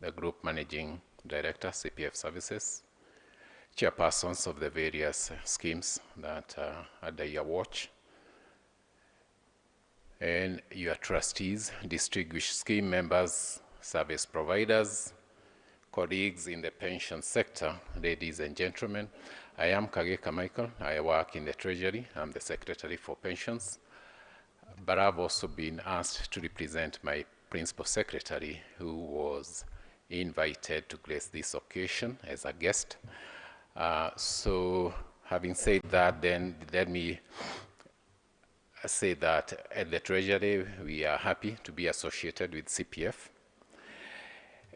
the Group Managing Director, CPF Services, chairpersons of the various schemes that are under your watch, and your trustees, distinguished scheme members, service providers, colleagues in the pension sector, ladies and gentlemen. I am Kageka Michael. I work in the Treasury. I'm the Secretary for Pensions. But I've also been asked to represent my Principal Secretary, who was invited to grace this occasion as a guest. So having said that, then let me say that at the Treasury, we are happy to be associated with CPF.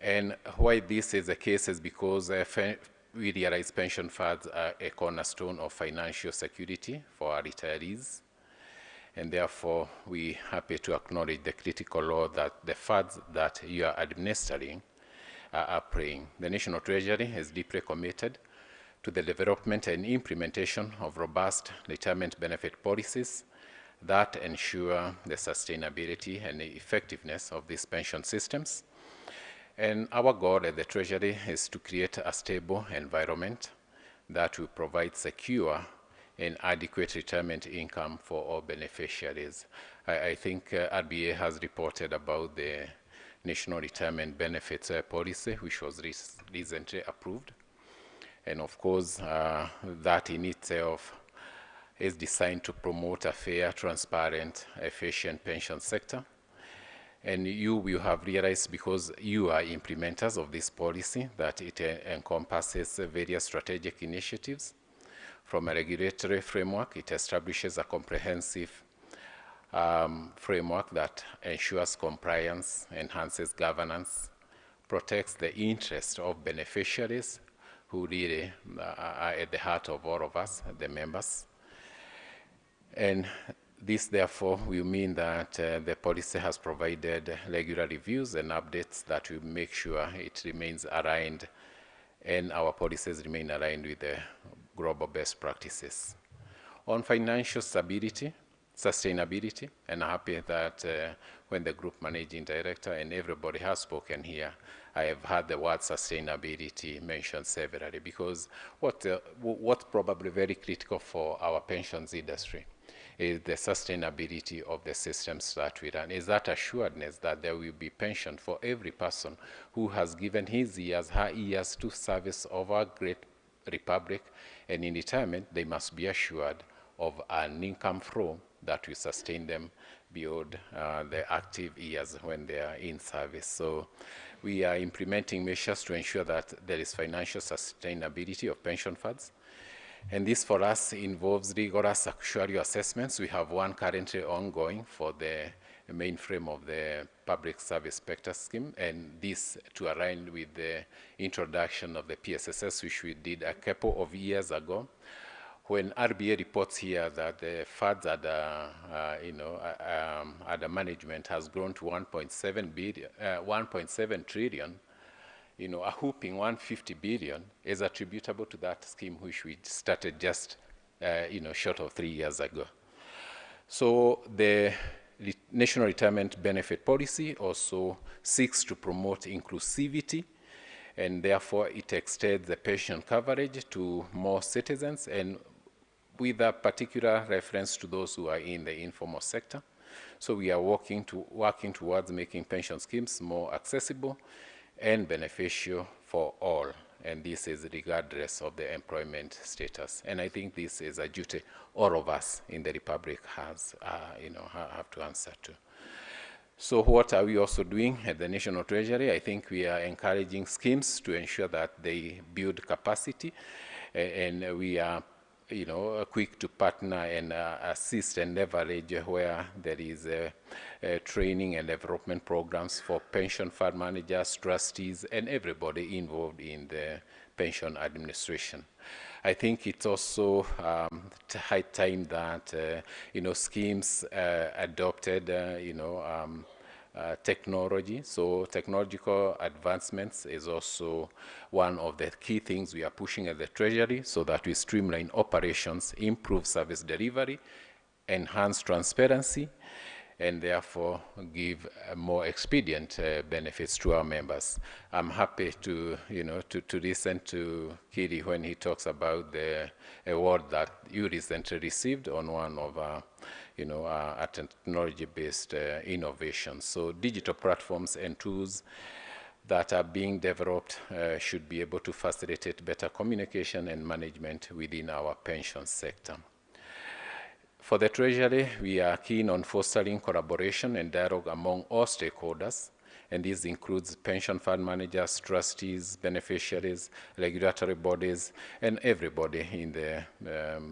And why this is the case is because we realize pension funds are a cornerstone of financial security for our retirees. And therefore, we are happy to acknowledge the critical role that the funds that you are administering are playing. The National Treasury is deeply committed to the development and implementation of robust retirement benefit policies that ensure the sustainability and the effectiveness of these pension systems. And our goal at the Treasury is to create a stable environment that will provide secure and adequate retirement income for all beneficiaries. I think RBA has reported about the National Retirement Benefits Policy, which was recently approved. And of course, that in itself is designed to promote a fair, transparent, efficient pension sector. And you will have realized, because you are implementers of this policy, that it encompasses various strategic initiatives. From a regulatory framework, it establishes a comprehensive framework that ensures compliance, enhances governance, protects the interest of beneficiaries who really are at the heart of all of us, the members. And this, therefore, will mean that the policy has provided regular reviews and updates that will make sure it remains aligned and our policies remain aligned with the global best practices. On financial stability, sustainability, and I'm happy that when the group managing director and everybody has spoken here, I have heard the word sustainability mentioned severally, because what's probably very critical for our pensions industry is the sustainability of the systems that we run, is that assuredness that there will be pension for every person who has given his years, her years to service of our great republic, and in retirement they must be assured of an income flow that will sustain them beyond the active years when they are in service. So we are implementing measures to ensure that there is financial sustainability of pension funds. And this for us involves rigorous actuarial assessments. We have one currently ongoing for the mainframe of the Public Service Spectre Scheme, and this to align with the introduction of the PSSS, which we did a couple of years ago. When RBA reports here that the funds at the management has grown to 1.7 trillion, a whooping 150 billion is attributable to that scheme, which we started just, short of 3 years ago. So the National Retirement Benefit Policy also seeks to promote inclusivity, and therefore it extends the pension coverage to more citizens, and with a particular reference to those who are in the informal sector. So we are working towards making pension schemes more accessible and beneficial for all, and this is regardless of the employment status. And I think this is a duty all of us in the Republic have to answer to. So what are we also doing at the National Treasury? I think we are encouraging schemes to ensure that they build capacity, and we are quick to partner and assist and leverage where there is training and development programs for pension fund managers, trustees, and everybody involved in the pension administration. I think it's also high time that schemes adopted technology. So technological advancements is also one of the key things we are pushing at the Treasury, so that we streamline operations, improve service delivery, enhance transparency, and therefore give more expedient benefits to our members. I'm happy to listen to Kiri when he talks about the award that you recently received on one of our technology-based innovations. So digital platforms and tools that are being developed should be able to facilitate better communication and management within our pension sector. For the Treasury, we are keen on fostering collaboration and dialogue among all stakeholders, and this includes pension fund managers, trustees, beneficiaries, regulatory bodies, and everybody in the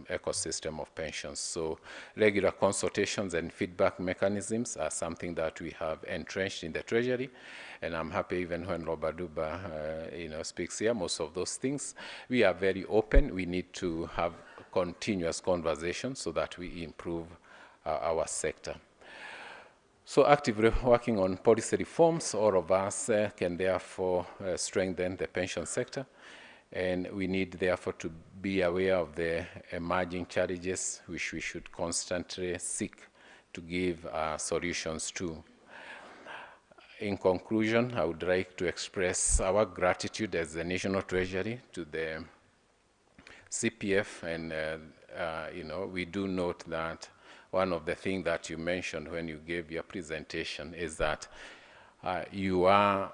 ecosystem of pensions. So regular consultations and feedback mechanisms are something that we have entrenched in the Treasury, and I'm happy even when Robert Duba speaks here, most of those things, we are very open. We need to have continuous conversations so that we improve our sector. So actively working on policy reforms, all of us can therefore strengthen the pension sector, and we need therefore to be aware of the emerging challenges which we should constantly seek to give solutions to. In conclusion, I would like to express our gratitude as the National Treasury to the CPF, and we do note that one of the things that you mentioned when you gave your presentation is that you are,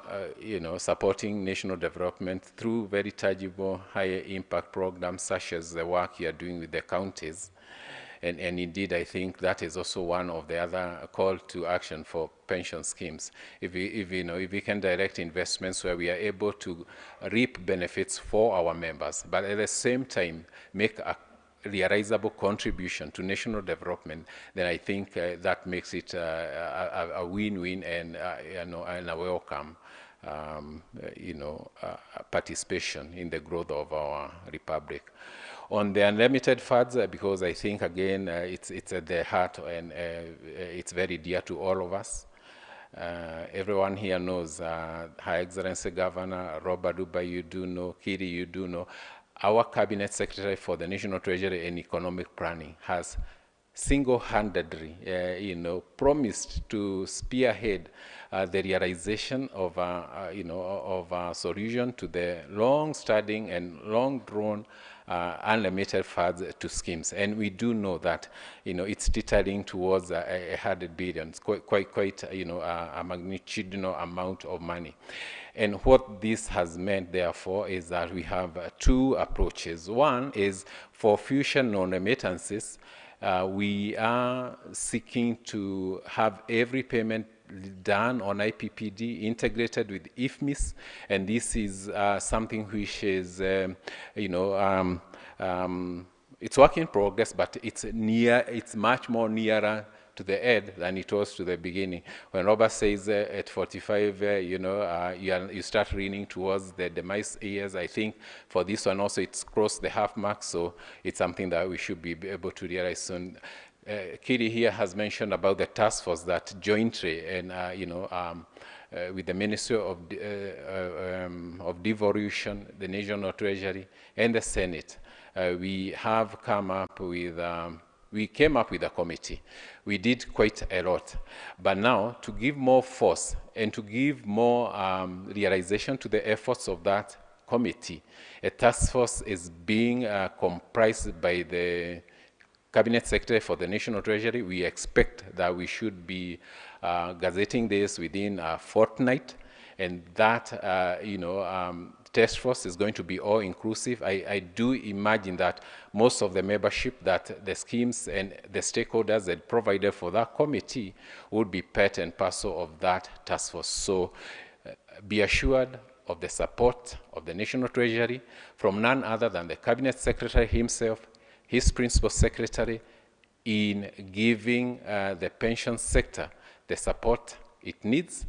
supporting national development through very tangible, higher impact programs such as the work you are doing with the counties. And indeed, I think that is also one of the other call to action for pension schemes. If we can direct investments where we are able to reap benefits for our members, but at the same time make a realizable contribution to national development, then I think that makes it a win-win and a welcome participation in the growth of our republic. On the unlimited funds, because I think, again, it's at the heart and it's very dear to all of us. Everyone here knows Her Excellency Governor Robert Duba, you do know, Kiri, you do know. Our Cabinet Secretary for the National Treasury and Economic Planning has single-handedly, promised to spearhead the realization of a solution to the long-standing and long-drawn unlimited funds to schemes. And we do know that, it's teetering towards 100 billion. It's quite a magnitudinal amount of money. And what this has meant, therefore, is that we have two approaches. One is for future non-remittances, we are seeking to have every payment done on IPPD integrated with IFMIS, and this is something which is, it's work in progress, but it's much more nearer to the end than it was to the beginning. When Robert says at 45, you start leaning towards the demise years, I think for this one also it's crossed the half mark, so it's something that we should be able to realize soon. Kiri here has mentioned about the task force that jointly and with the Ministry of Devolution, the National Treasury, and the Senate, we have come up with we came up with a committee. We did quite a lot. But now, to give more force and to give more realization to the efforts of that committee, a task force is being comprised by the Cabinet Secretary for the National Treasury. We expect that we should be gazetting this within a fortnight, and that task force is going to be all-inclusive. I do imagine that most of the membership that the schemes and the stakeholders that provided for that committee would be part and parcel of that task force. So be assured of the support of the National Treasury from none other than the Cabinet Secretary himself, his Principal Secretary, in giving the pension sector the support it needs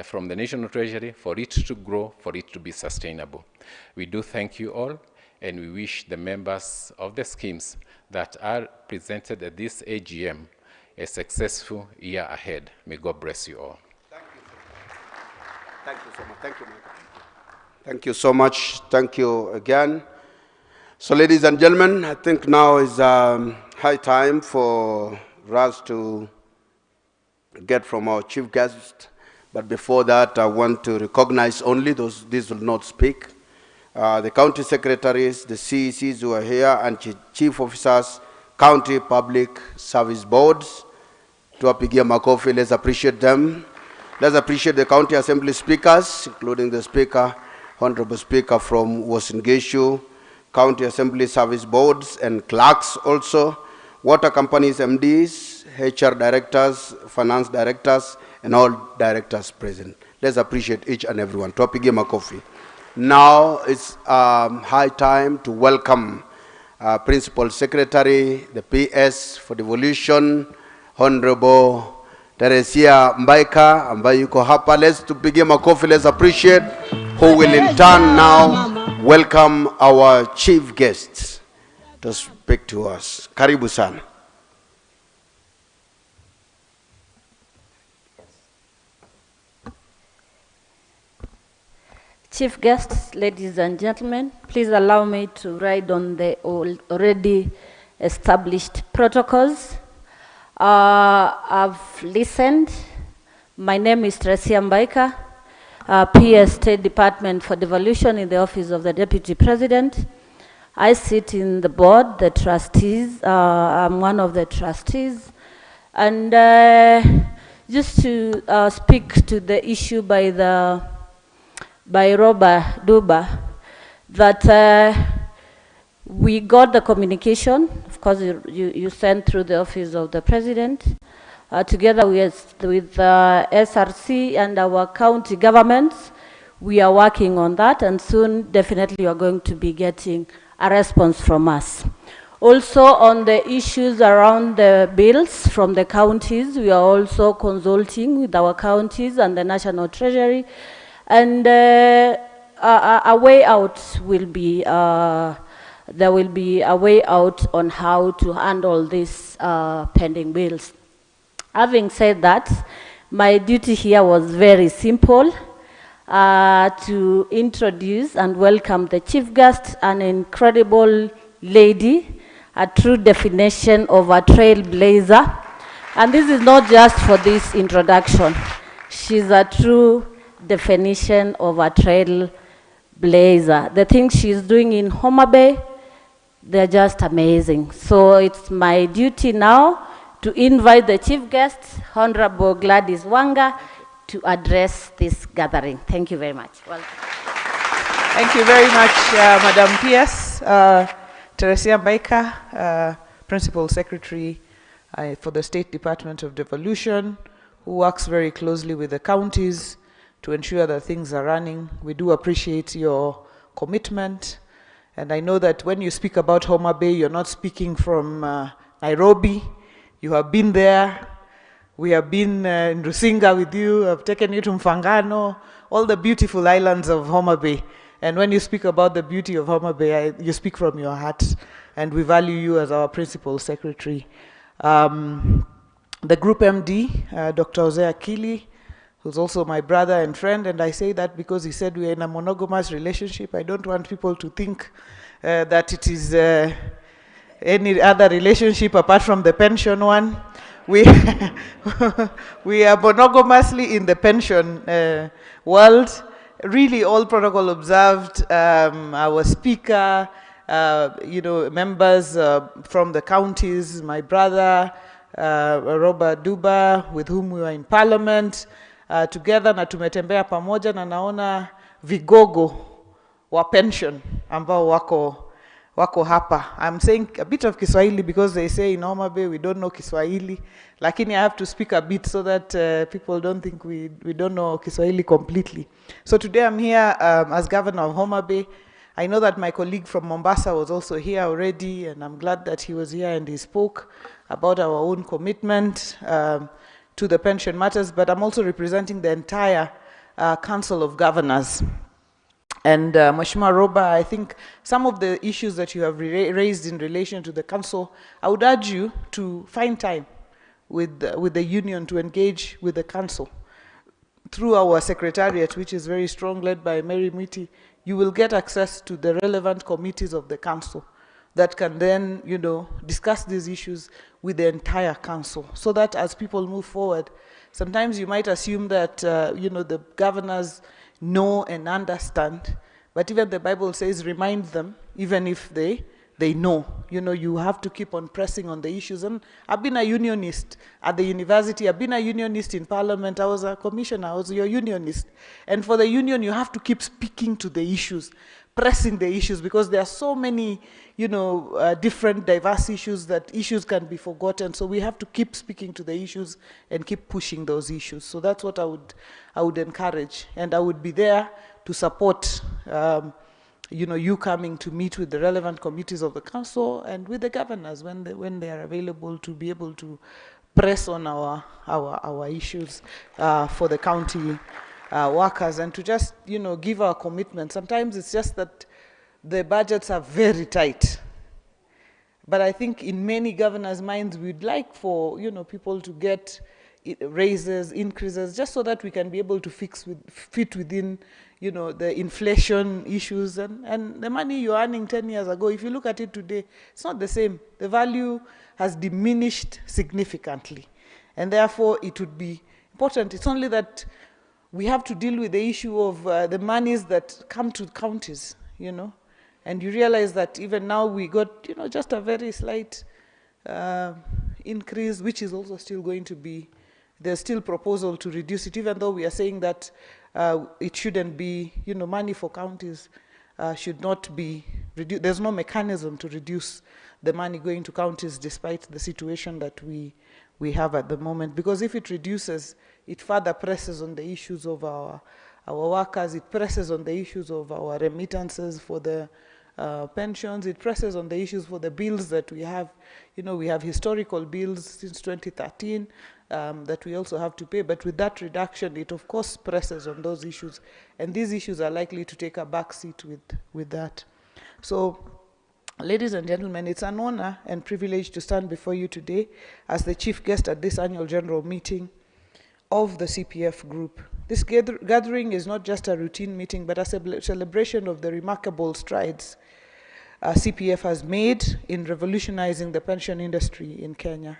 from the National Treasury for it to grow, for it to be sustainable. We do thank you all, and we wish the members of the schemes that are presented at this AGM a successful year ahead. May God bless you all. Thank you so much. Thank you, Michael. Thank you so much. Thank you again. So, ladies and gentlemen, I think now is high time for us to get from our chief guest. But before that, I want to recognize only those, these will not speak. The county secretaries, the CECs who are here, and chief officers, county public service boards. To Apigia Makofi, let's appreciate them. Let's appreciate the county assembly speakers, including the speaker, honorable speaker from Wasingishu, county assembly service boards and clerks also, water companies, MDs, HR directors, finance directors, and all directors present. Let's appreciate each and everyone. Tupige makofi. Now it's high time to welcome Principal Secretary, the PS for Devolution, Honorable Teresia Mbaika, ambaye yuko hapa. Let's tupige makofi, let's appreciate, who will in turn now welcome our chief guests to speak to us. Karibu sana. Chief guests, ladies and gentlemen, please allow me to ride on the already established protocols. I've listened. My name is Teresia Mbaika, PS State Department for Devolution in the Office of the Deputy President. I sit in the board, the trustees. I'm one of the trustees. And just to speak to the issue by Robert Duba, that we got the communication, of course you sent through the Office of the President, together with SRC and our county governments. We are working on that, and soon definitely you are going to be getting a response from us. Also on the issues around the bills from the counties, we are also consulting with our counties and the National Treasury, and a way out will be, there will be a way out on how to handle these pending bills. Having said that, my duty here was very simple, to introduce and welcome the chief guest, an incredible lady, a true definition of a trailblazer. And this is not just for this introduction. She's a true definition of a trailblazer. The things she's doing in Homa Bay, they're just amazing. So it's my duty now to invite the chief guest, Honorable Gladys Wanga, to address this gathering. Thank you very much. Welcome. Thank you very much, Madam PS. Teresia Mbaika, Principal Secretary for the State Department of Devolution, who works very closely with the counties to ensure that things are running. We do appreciate your commitment. And I know that when you speak about Homa Bay, you're not speaking from Nairobi. You have been there. We have been in Rusinga with you. I've taken you to Mfangano, all the beautiful islands of Homa Bay. And when you speak about the beauty of Homa Bay, you speak from your heart. And we value you as our Principal Secretary. The Group MD, Dr. Jose Akili, who's also my brother and friend, and I say that because he said we're in a monogamous relationship. I don't want people to think that it is any other relationship apart from the pension one. We are monogamously in the pension world. Really, all protocol observed. Our speaker, members from the counties, my brother, Robert Duba, with whom we were in Parliament, together na tumetembea pamoja na naona vigogo wa pension ambao wako hapa. I'm saying a bit of Kiswahili because they say in Homa Bay we don't know Kiswahili. Lakini I have to speak a bit so that people don't think we don't know Kiswahili completely. So today I'm here as Governor of Homa Bay. I know that my colleague from Mombasa was also here already, and I'm glad that he was here and he spoke about our own commitment to the pension matters, but I'm also representing the entire Council of Governors. And Mheshimiwa Roba, I think some of the issues that you have raised in relation to the council, I would urge you to find time with the union to engage with the council. Through our secretariat, which is very strong, led by Mary Miti, you will get access to the relevant committees of the council that can then, discuss these issues with the entire council, so that as people move forward, sometimes you might assume that, the governors know and understand, but even the Bible says, remind them, even if they know. You have to keep on pressing on the issues. And I've been a unionist at the university. I've been a unionist in Parliament. I was a commissioner. I was your unionist. And for the union, you have to keep speaking to the issues, pressing the issues, because there are so many, you know, different diverse issues that issues can be forgotten. So we have to keep speaking to the issues and keep pushing those issues. So that's what I would encourage, and I would be there to support, you know, you coming to meet with the relevant committees of the council and with the governors when they are available, to be able to press on our issues for the county workers, and to just, you know, give our commitment. Sometimes it's just that the budgets are very tight. But I think in many governors' minds, we'd like for, you know, people to get raises, increases, just so that we can be able to fit within, you know, the inflation issues. And the money you're earning 10 years ago, if you look at it today, it's not the same. The value has diminished significantly. And therefore, it would be important. It's only that we have to deal with the issue of the monies that come to counties, you know. And you realize that even now we got, you know, just a very slight increase, which is also still going to be, there's still proposal to reduce it, even though we are saying that it shouldn't be, you know, money for counties should not be reduced. There's no mechanism to reduce the money going to counties despite the situation that we have at the moment. Because if it reduces, it further presses on the issues of our workers, it presses on the issues of our remittances for the pensions, it presses on the issues for the bills that we have. You know, we have historical bills since 2013 that we also have to pay, but with that reduction, it of course presses on those issues, and these issues are likely to take a back seat with that. So, ladies and gentlemen, it's an honor and privilege to stand before you today as the chief guest at this annual general meeting of the CPF Group. This gathering is not just a routine meeting, but a celebration of the remarkable strides CPF has made in revolutionizing the pension industry in Kenya.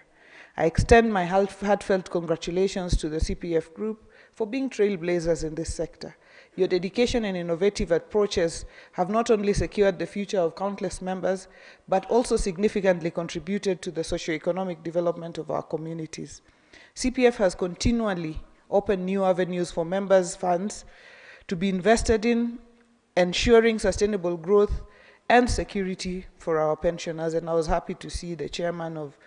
I extend my heartfelt congratulations to the CPF Group for being trailblazers in this sector. Your dedication and innovative approaches have not only secured the future of countless members, but also significantly contributed to the socio-economic development of our communities. CPF has continually opened new avenues for members' funds to be invested in, ensuring sustainable growth and security for our pensioners. And I was happy to see the chairman of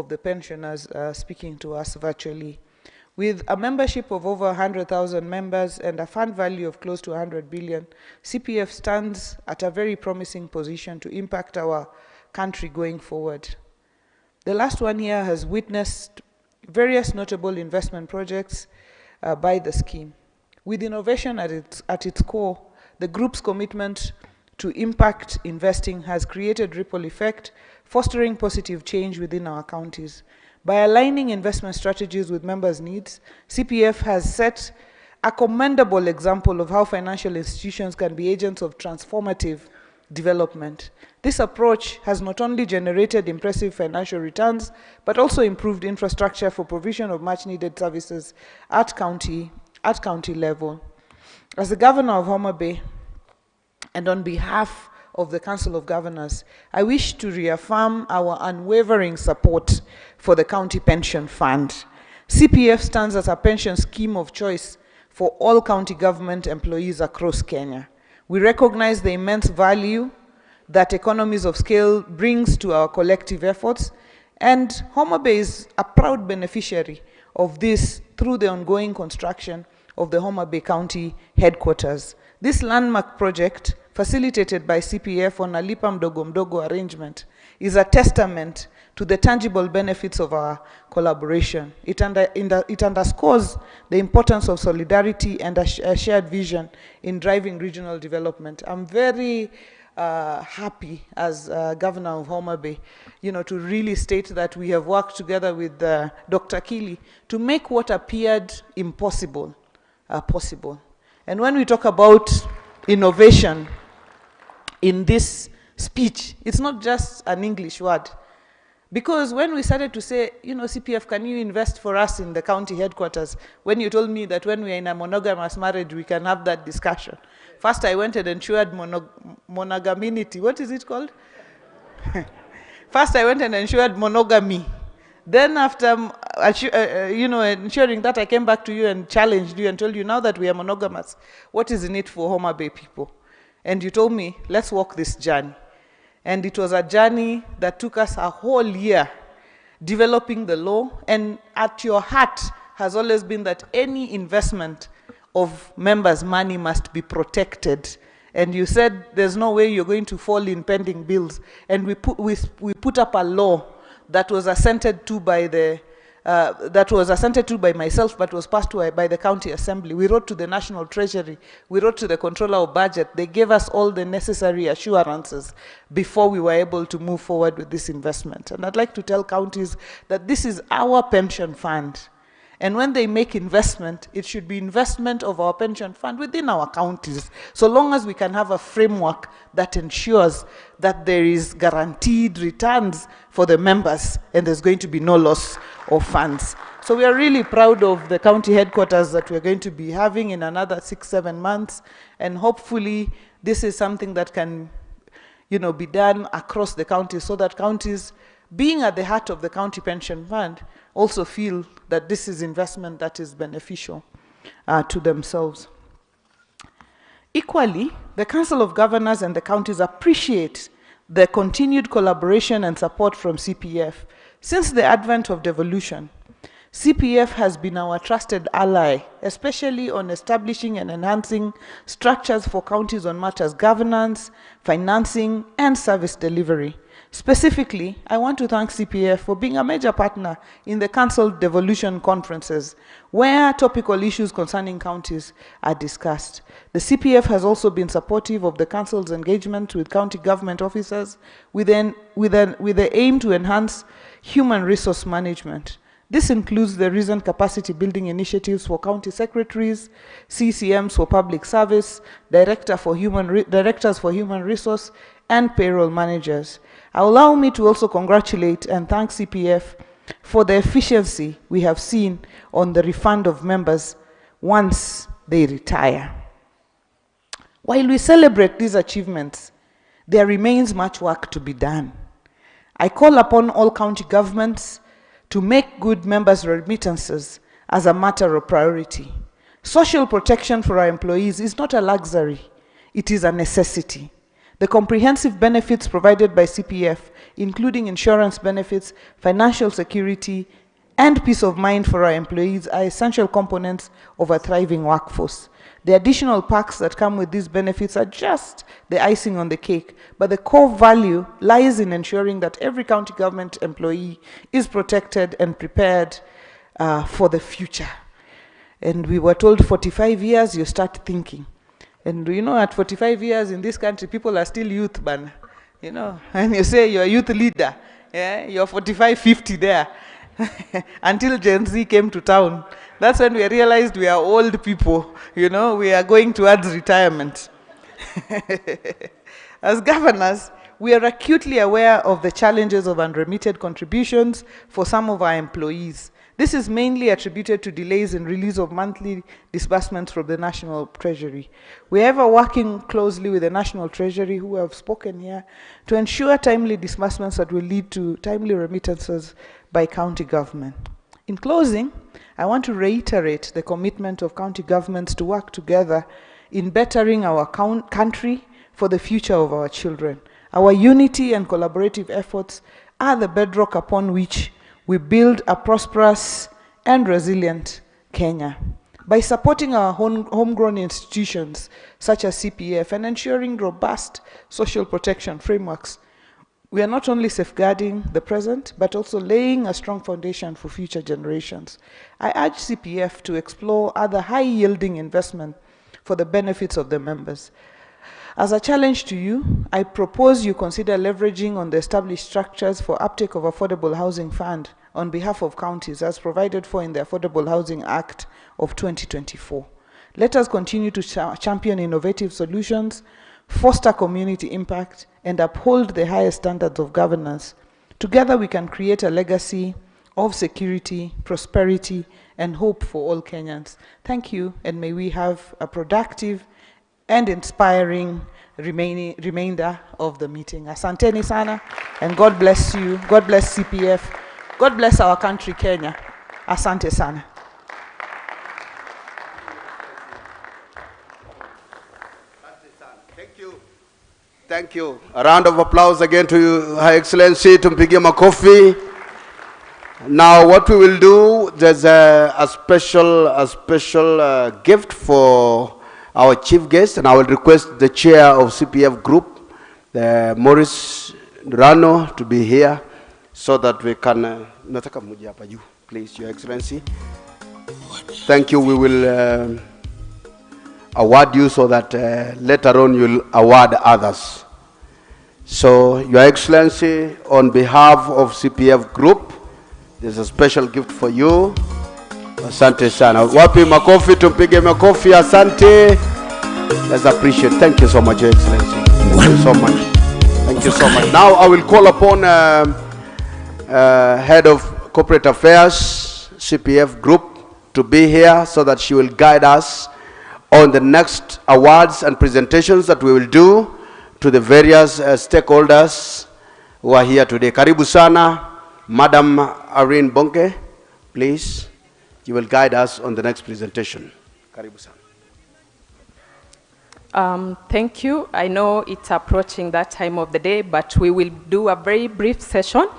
the pensioners speaking to us virtually. With a membership of over 100,000 members and a fund value of close to 100 billion, CPF stands at a very promising position to impact our country going forward. The last 1 year has witnessed various notable investment projects by the scheme. With innovation at its core, the group's commitment to impact investing has created ripple effect, fostering positive change within our counties. By aligning investment strategies with members' needs, CPF has set a commendable example of how financial institutions can be agents of transformative development. This approach has not only generated impressive financial returns, but also improved infrastructure for provision of much-needed services at county level. As the Governor of Homa Bay, and on behalf of the Council of Governors, I wish to reaffirm our unwavering support for the County Pension Fund. CPF stands as a pension scheme of choice for all county government employees across Kenya. We recognize the immense value that economies of scale brings to our collective efforts, and Homa Bay is a proud beneficiary of this through the ongoing construction of the Homa Bay County headquarters. This landmark project, facilitated by CPF on a lipa mdogo mdogo arrangement, is a testament to the tangible benefits of our collaboration. It underscores the importance of solidarity and a shared vision in driving regional development. I'm very happy as Governor of Homa Bay, you know, to really state that we have worked together with Dr. Kili to make what appeared impossible possible. And when we talk about innovation in this speech, it's not just an English word. Because when we started to say, you know, CPF, can you invest for us in the county headquarters? When you told me that when we are in a monogamous marriage, we can have that discussion. First, I went and ensured monogaminity. What is it called? First, I went and ensured monogamy. Then after, you know, ensuring that, I came back to you and challenged you and told you, now that we are monogamous, what is in it for Homa Bay people? And you told me, let's walk this journey. And it was a journey that took us a whole year developing the law. And at your heart has always been that any investment of members' money must be protected. And you said there's no way you're going to fall in pending bills. And we put up a law that was assented to by myself, but was passed by the county assembly. We wrote to the National Treasury. We wrote to the Controller of Budget. They gave us all the necessary assurances before we were able to move forward with this investment. And I'd like to tell counties that this is our pension fund. And when they make investment, it should be investment of our pension fund within our counties, so long as we can have a framework that ensures that there is guaranteed returns for the members and there's going to be no loss of funds. So we are really proud of the county headquarters that we're going to be having in another 6-7 months, and hopefully this is something that can, be done across the counties, so that counties, being at the heart of the county pension fund, also feel that this is investment that is beneficial to themselves. Equally, the Council of Governors and the counties appreciate the continued collaboration and support from CPF. Since the advent of devolution, CPF has been our trusted ally, especially on establishing and enhancing structures for counties on matters governance, financing, and service delivery. Specifically, I want to thank CPF for being a major partner in the Council devolution conferences, where topical issues concerning counties are discussed. The CPF has also been supportive of the Council's engagement with county government officers with the aim to enhance human resource management. This includes the recent capacity building initiatives for county secretaries, CCMs for public service, directors for human resource, and payroll managers. Allow me to also congratulate and thank CPF for the efficiency we have seen on the refund of members once they retire. While we celebrate these achievements, there remains much work to be done. I call upon all county governments to make good members' remittances as a matter of priority. Social protection for our employees is not a luxury, it is a necessity. The comprehensive benefits provided by CPF, including insurance benefits, financial security, and peace of mind for our employees, are essential components of a thriving workforce. The additional perks that come with these benefits are just the icing on the cake, but the core value lies in ensuring that every county government employee is protected and prepared for the future. And we were told 45 years, you start thinking. And at 45 years in this country, people are still youth, man. And you say you're a youth leader, yeah? You're 45, 50 there. Until Gen Z came to town. That's when we realized we are old people, we are going towards retirement. As governors, we are acutely aware of the challenges of unremitted contributions for some of our employees. This is mainly attributed to delays in release of monthly disbursements from the National Treasury. We are ever working closely with the National Treasury, who have spoken here, to ensure timely disbursements that will lead to timely remittances by county government. In closing, I want to reiterate the commitment of county governments to work together in bettering our country for the future of our children. Our unity and collaborative efforts are the bedrock upon which we build a prosperous and resilient Kenya. By supporting our homegrown institutions such as CPF and ensuring robust social protection frameworks, we are not only safeguarding the present, but also laying a strong foundation for future generations. I urge CPF to explore other high-yielding investment for the benefits of the members. As a challenge to you, I propose you consider leveraging on the established structures for uptake of Affordable Housing Fund on behalf of counties as provided for in the Affordable Housing Act of 2024. Let us continue to champion innovative solutions, foster community impact, and uphold the highest standards of governance. Together we can create a legacy of security, prosperity, and hope for all Kenyans. Thank you, and may we have a productive and inspiring remainder of the meeting. Asanteni sana, and God bless you. God bless CPF. God bless our country, Kenya. Asante sana. Thank you. Thank you. A round of applause again to you, Her Excellency, tumpigie makofi. Now what we will do, there's a special gift for our chief guest, and I will request the chair of CPF Group, Maurice Rano, to be here so that we can, please, Your Excellency. Thank you. We will award you so that later on you'll award others. So, Your Excellency, on behalf of CPF Group, there's a special gift for you. Asante sana. Wapi makofi, tumpige makofi, asante. Let's appreciate. Thank you so much, Your Excellency. Thank you so much. Thank you so much. Now I will call upon Head of Corporate Affairs, CPF Group, to be here so that she will guide us on the next awards and presentations that we will do to the various stakeholders who are here today. Karibu sana, Madam Irene Bonke, please. You will guide us on the next presentation. Karibu sana. Thank you. I know it's approaching that time of the day, but we will do a very brief session.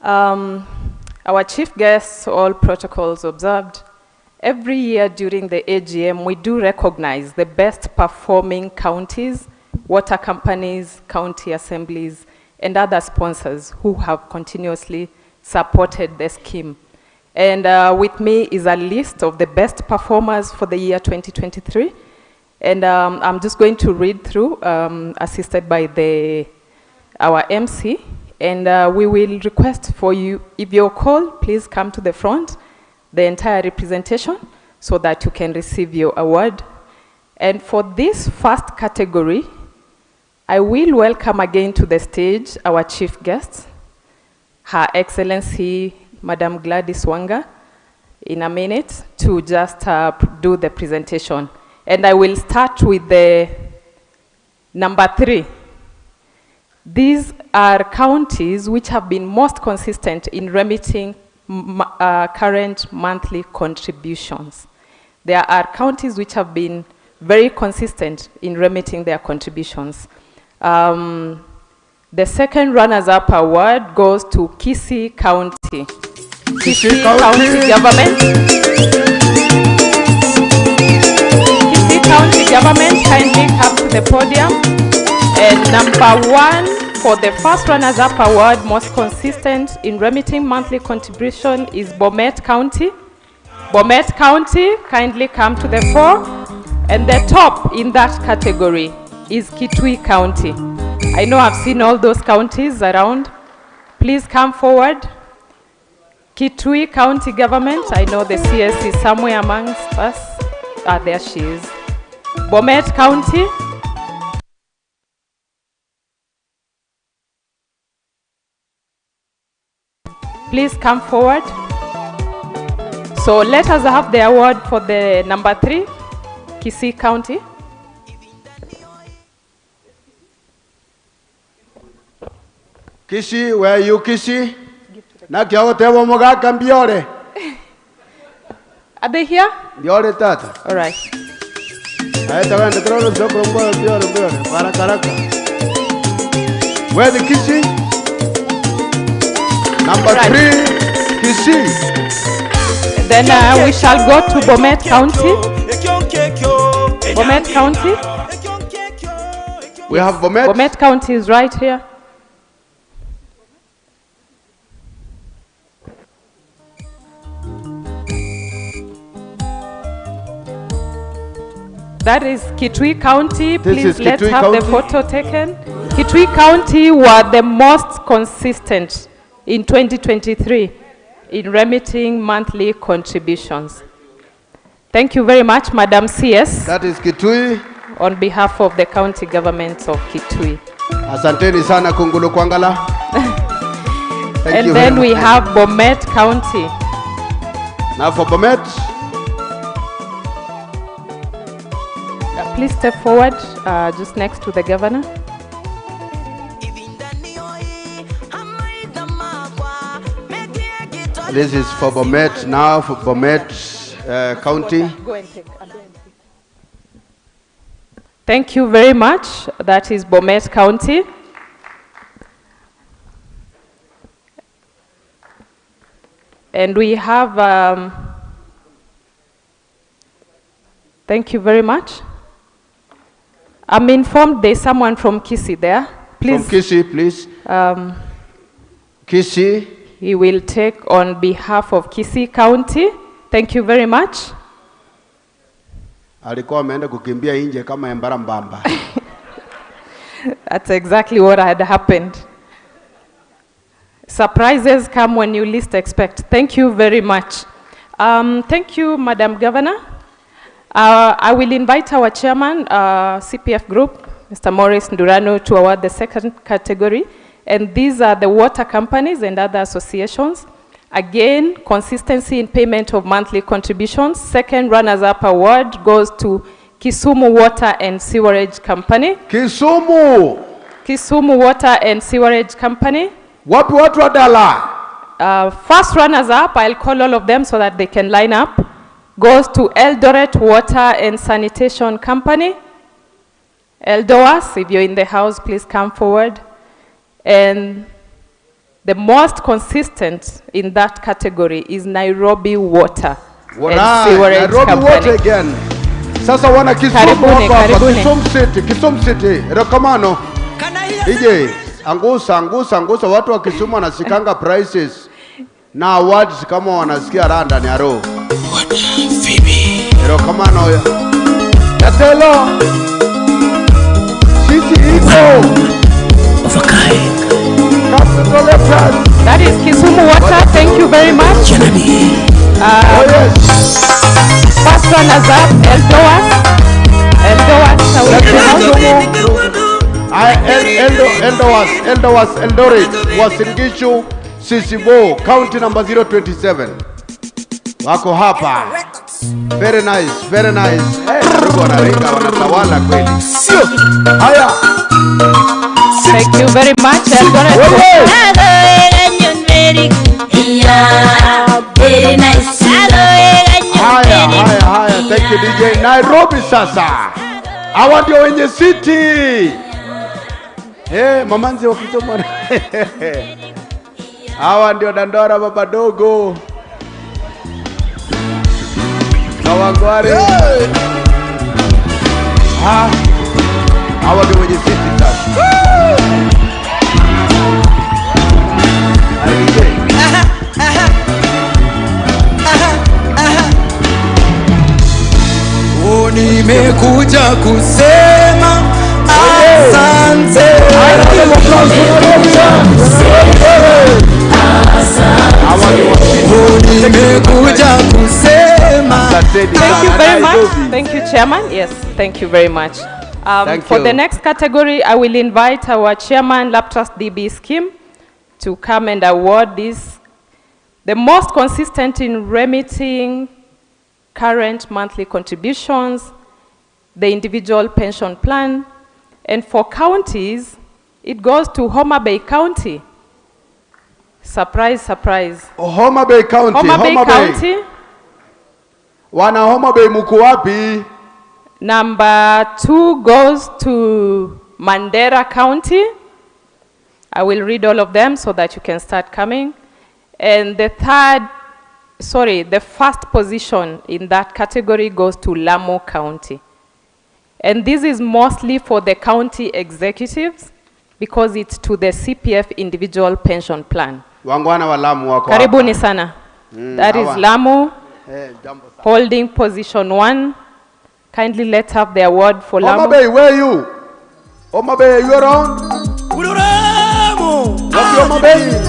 Our chief guests, all protocols observed. Every year during the AGM, we do recognize the best performing counties, water companies, county assemblies, and other sponsors who have continuously supported the scheme. And with me is a list of the best performers for the year 2023. And I'm just going to read through, assisted by our MC. And we will request for you, if you're called, please come to the front, the entire representation, so that you can receive your award. And for this first category, I will welcome again to the stage our chief guest, Her Excellency, Madam Gladys Wanga, in a minute to just do the presentation. And I will start with the number 3. These are counties which have been most consistent in remitting current monthly contributions. There are counties which have been very consistent in remitting their contributions. The second runners-up award goes to Kisii County. Kisii County Government. Kisii County Government, kindly come to the podium. And number 1 for the first runners-up award, most consistent in remitting monthly contribution, is Bomet County. Bomet County, kindly come to the fore. And the top in that category is Kitui County. I know I've seen all those counties around. Please come forward. Kitui County Government, I know the CS is somewhere amongst us. There she is. Bomet County. Please come forward. So let us have the award for the number 3, Kisii County. Kisii, where are you, Kisii? Are they here? Biore tata. All right. Where the Kisii? Number 3, Kisii. Then we shall go to Bomet County. Bomet County. We have Bomet. Bomet County is right here. That is Kitui County. Please let's have the photo taken. Kitui County were the most consistent in 2023 in remitting monthly contributions. Thank you very much, Madam CS. That is Kitui. On behalf of the county government of Kitui. Asanteni sana Kungulu Kwangala. And then we have Bomet County. Now for Bomet. Please step forward, just next to the governor. This is for Bomet now, for Bomet County. Go and take. Thank you very much. That is Bomet County. And we have, thank you very much. I'm informed there's someone from Kisii there. Please. From Kisii, please. Kisii. He will take on behalf of Kisii County. Thank you very much. Alikuwa ameenda kukimbia nje kama embara mbamba. That's exactly what had happened. Surprises come when you least expect. Thank you very much. Thank you, Madam Governor. I will invite our chairman, CPF Group, Mr. Morris Ndurano, to award the second category. And these are the water companies and other associations. Again, consistency in payment of monthly contributions. Second runners-up award goes to Kisumu Water and Sewerage Company. Kisumu! Kisumu Water and Sewerage Company. Wapi watu wadala? First runners-up, I'll call all of them so that they can line up, goes to Eldoret Water and Sanitation Company. Eldoas, if you're in the house, please come forward. And the most consistent in that category is Nairobi Water and Sewerage Nairobi Company. Water again. Sasa wana Kisumu hapa, Kisumu City, Rokamano. DJ, angusa, watu wa Kisumu wanasikanga prices na awards kama wanasikia randa ni aro. Rokamano. Yatelo. City Eco. Of a kind. That is Kisumu Water. Thank you very much. First runners-up, Eldoret, Wasingishu, Sisibo, county number 027. Wako hapa. Very nice, very nice. Rugo na ringa wanatawala kweli. Haya. Thank you very much, Eldoret. Very nice. Haya. Thank you, DJ. Nairobi sasa. Hawa ndio wenye city. Mamanzi wa Kisumu. Hawa ndio Dandora baba dogo. Kawangware. Hawa ndio wenye city sasa. Nimekuja kusema asante. Nimekuja kusema. Thank you very much. Thank you, Chairman. Yes, thank you very much. For the next category, I will invite our Chairman, Laptrust DB scheme, to come and award this. The most consistent in remitting current monthly contributions, the individual pension plan, and for counties, it goes to Homa Bay County. Surprise, surprise. Homa Bay County. Homa Bay County. Wana Homa Bay muko wapi? Number 2 goes to Mandera County. I will read all of them so that you can start coming. And the first position in that category goes to Lamu County. And this is mostly for the county executives because it's to the CPF individual pension plan. Wangwana wa Lamu wako hapa. Karibuni sana. That is Lamu, holding position 1. Kindly let's have the award for Lamu. Homa Bay, where are you? Homa Bay, are you around? What's Homa Bay?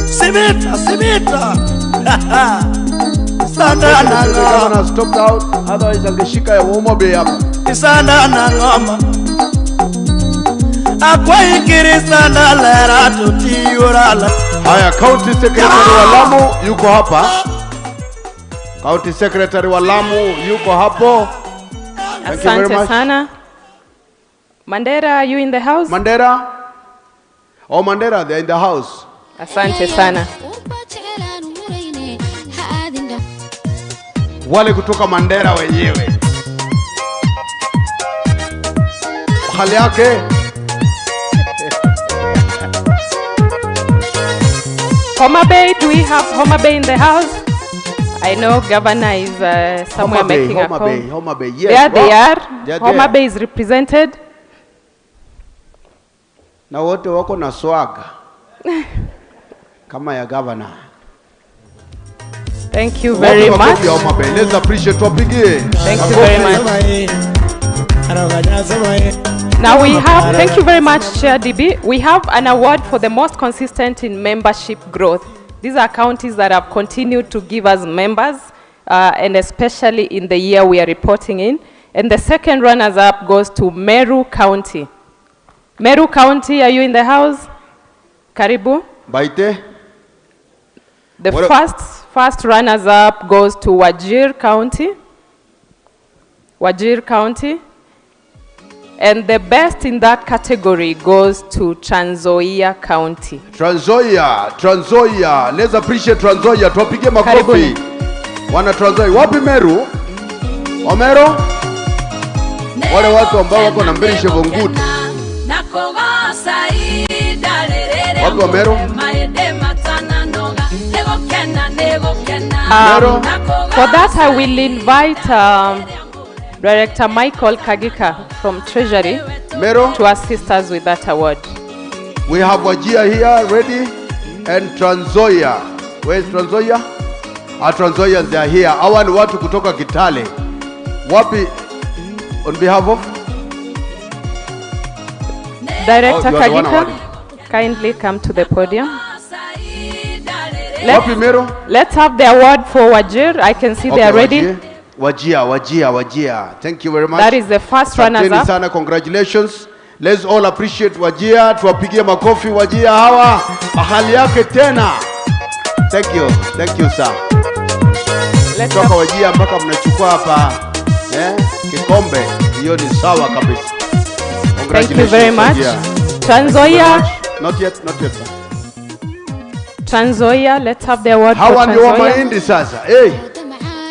Simita. Sana na ngoma. Stopped out, otherwise angeshika ya Homa Bay hapa. Sana na ngoma. Akwa ikiri sana lera tutiurala. Haya, County Secretary wa Lamu yuko hapa. County Secretary wa Lamu yuko hapo. Thank you very much. Asante sana. Mandera, are you in the house? Mandera? Oh, Mandera, they're in the house. Asante sana. Wale kutoka Mandera wenyewe. mahali yake. Homa Bay, do we have Homa Bay in the house? I know Governor is somewhere making a call. Homa Bay, yes. There they are. They're Homa there. Bay is represented. Na wote wako na swaga kama ya governor. Thank you very much. Homa Bay. Let's appreciate wapigie. Thank you very much. Now we have, thank you very much, Chair DB. We have an award for the most consistent in membership growth. These are counties that have continued to give us members, and especially in the year we are reporting in. And the second runners-up goes to Meru County. Meru County, are you in the house? Karibu. Baite. The first runners-up goes to Wajir County. Wajir County. And the best in that category goes to Trans Nzoia County. Trans Nzoia. Let's appreciate Trans Nzoia. Tuwapige makofi. Wana Trans Nzoia. Wapi Meru? Omero? Wale watu ambao wako na mbili Shevonguti. Wapi Omero? For that I will invite Director Michael Kagika from Treasury to assist us with that award. We have Wajir here ready and Trans Nzoia. Where is Trans Nzoia? Our Trans Nzoians, they are here. Hawa ni watu kutoka Kitale. Wapi on behalf of? Director Kagika, kindly come to the podium. Let's have the award for Wajir. I can see they are ready. Wajir. Thank you very much. That is the first runners-up. Sana, congratulations. Let's all appreciate Wajir. Tuwapigie makofi Wajir hawa. Mahali yake tena. Thank you sir. Toka Wajir mpaka mnachukua hapa kikombe. Hiyo ni sawa kabisa. Thank you very much. Trans Nzoia. Not yet sir. Trans Nzoia, let's have the award for Hawa Trans ndio wa Nzoia. mahindi sasa. Hey.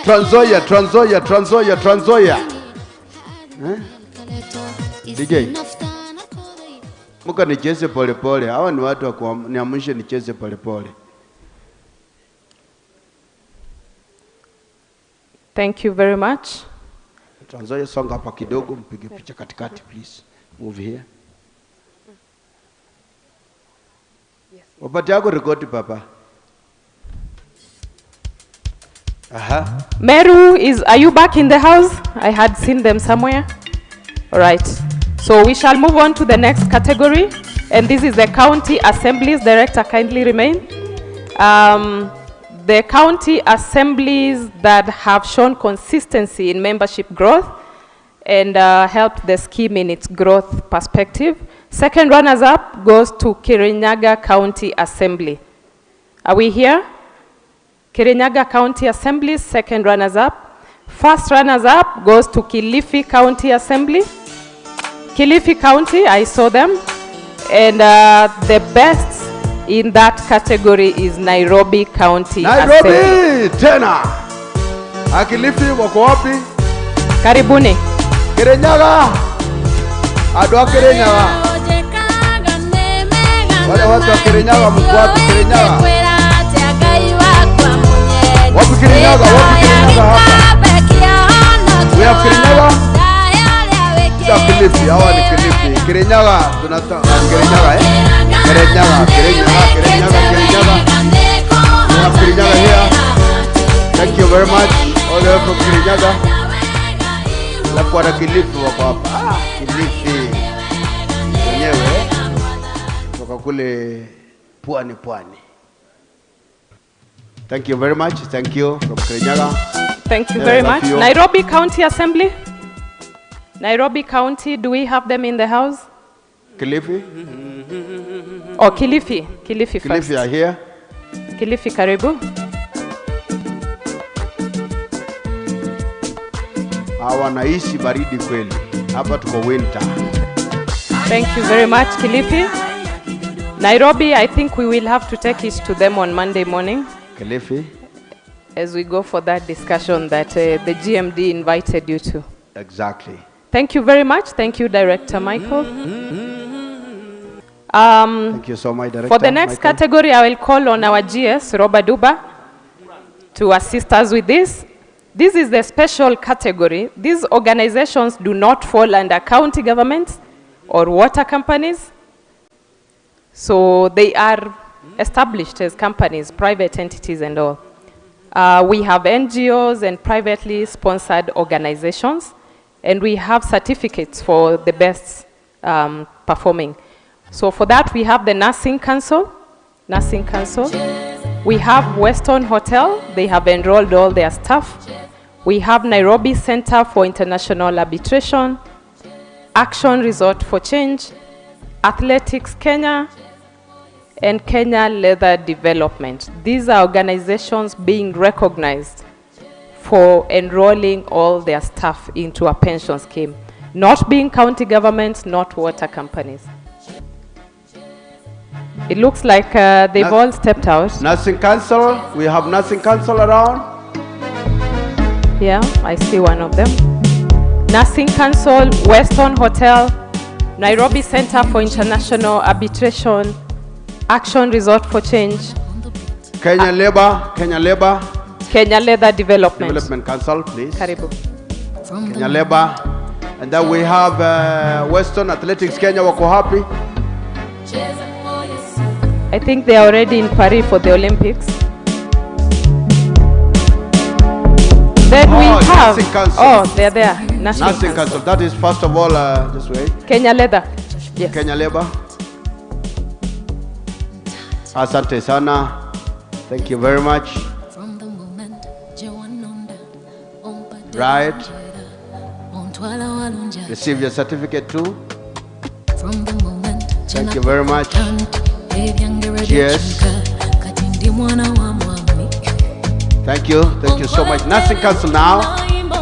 Trans Nzoia. DJ. Muka nicheze pole pole. Hawa ni watu wa niamshe nicheze pole pole. Thank you very much. Trans Nzoia, songa hapa kidogo, mpige picha katikati please. Move here. Wapati yako rekodi papa. Meru are you back in the house? I had seen them somewhere. All right. So we shall move on to the next category. And this is the county assemblies. Director, kindly remain. The county assemblies that have shown consistency in membership growth and helped the scheme in its growth perspective. Second runners-up goes to Kirinyaga County Assembly. Are we here? Kirinyaga County Assembly, second runners-up. First runners-up goes to Kilifi County Assembly. Kilifi County, I saw them. And the best in that category is Nairobi County Assembly. Nairobi, tena. Kilifi wako wapi? Karibuni. Kirinyaga. Adwa Kirinyaga. Wale watu wa Kirinyaga mko wapi Kirinyaga? Wapi Kirinyaga hapa? We have Kirinyaga? Kilifi, hawa ni Kilifi. Kirinyaga, tunataka Kirinyaga Kirinyaga. We have Kirinyaga here. Thank you very much. All the way from Kirinyaga. Alafu wana Kilifi wako hapa. Kilifi. Wenyewe kutoka kule pwani. Thank you very much. Thank you from Kirinyaga. Thank you very much. Nairobi County Assembly. Nairobi County, do we have them in the house? Kilifi? Oh, Kilifi first. Kilifi are here. Kilifi, karibu. Wanaishi baridi kweli. Hapa tuko winter. Thank you very much, Kilifi. Nairobi, I think we will have to take it to them on Monday morning. Kilifi. As we go for that discussion that the GMD invited you to. Exactly. Thank you very much. Thank you, Director Michael. Thank you so much, Director. For the next category, I will call on our GS, Robert Duba, to assist us with this. This is the special category. These organizations do not fall under county governments or water companies. So they are established as companies, private entities and all. We have NGOs and privately sponsored organizations, and we have certificates for the best performing. So for that, we have the Nursing Council. We have Weston Hotel. They have enrolled all their staff. We have Nairobi Center for International Arbitration, Action Resort for Change, Athletics Kenya, and Kenya Leather Development. These are organizations being recognized for enrolling all their staff into a pension scheme, not being county governments, not water companies. It looks like they've all stepped out. Nursing Council, we have Nursing Council around. Yeah, I see one of them. Nursing Council, Weston Hotel, Nairobi Center for International Arbitration, Action Resort for Change. Kenya Leather Development Council, please. Karibu. Kenya Leather. And then we have Western Athletics Kenya, wako happy. I think they are already in Paris for the Olympics. Then we have, they're there. Nursing Council. That is, first of all, just wait. Kenya Leather. Yes. Kenya Leather. Asante sana. Thank you very much. Right. Receive your certificate too. Thank you very much. Yes. Thank you so much. Nursing Council now.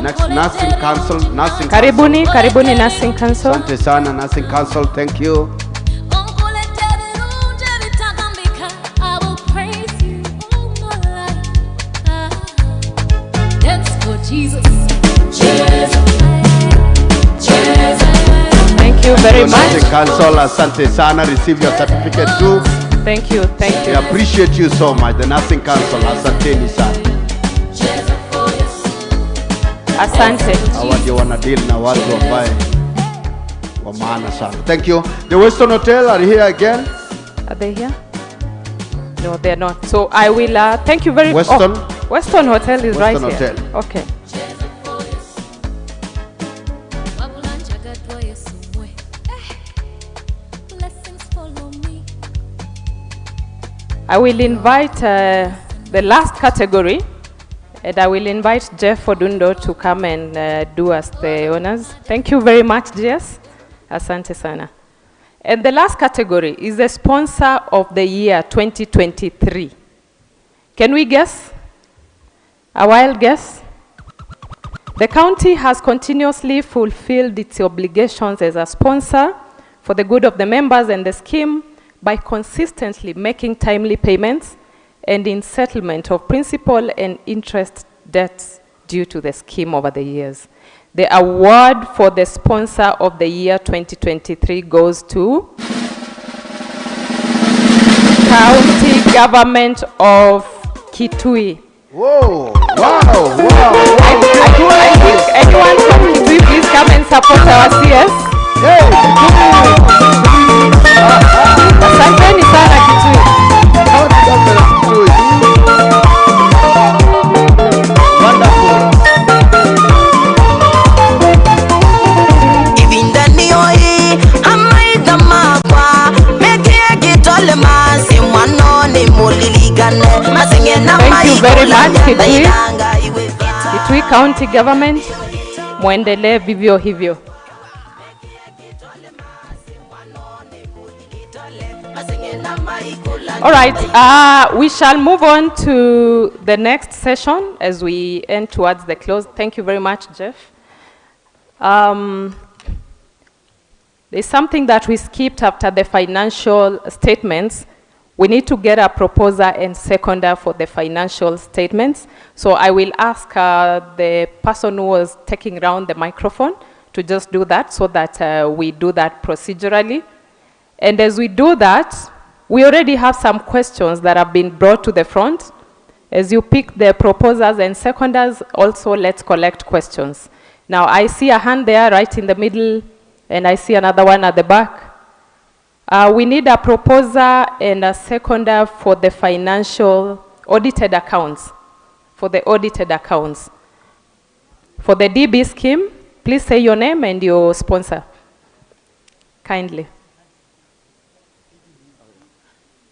Next, Nursing Council. Karibuni Nursing Council. Asante sana, Nursing Council. Thank you. Thank you very much. Nursing Council, asante sana. Receive your certificate too. Thank you. We appreciate you so much. The Nursing Council, asanteni sana. Asante. Hawa ndio wana deal na watu ambaye wa maana sana. Thank you. The Western Hotel are here again. Are they here? No, they're not. So I will thank you very much. Western Hotel is right here. Okay. I will invite the last category, and I will invite Jeff Odundo to come and do us the honors. Thank you very much, Jess. Asante sana. And the last category is the sponsor of the year 2023. Can we guess? A wild guess? The county has continuously fulfilled its obligations as a sponsor for the good of the members and the scheme by consistently making timely payments and in settlement of principal and interest debts due to the scheme over the years. The award for the sponsor of the year 2023 goes to County Government of Kitui. Whoa, wow. I think anyone from Kitui, please come and support our CS. Asanteni sana Kitui. Thank you very much, Kitui County Government. Muendelee vivyo hivyo. All right, we shall move on to the next session as we end towards the close. Thank you very much, Jeff. There's something that we skipped after the financial statements. We need to get a proposer and seconder for the financial statements. So I will ask the person who was taking around the microphone to just do that so that we do that procedurally. And as we do that, we already have some questions that have been brought to the front. As you pick the proposers and seconders, also let's collect questions. Now, I see a hand there right in the middle, and I see another one at the back. We need a proposer and a seconder for the financial audited accounts, for the audited accounts. For the DB scheme, please say your name and your sponsor, kindly.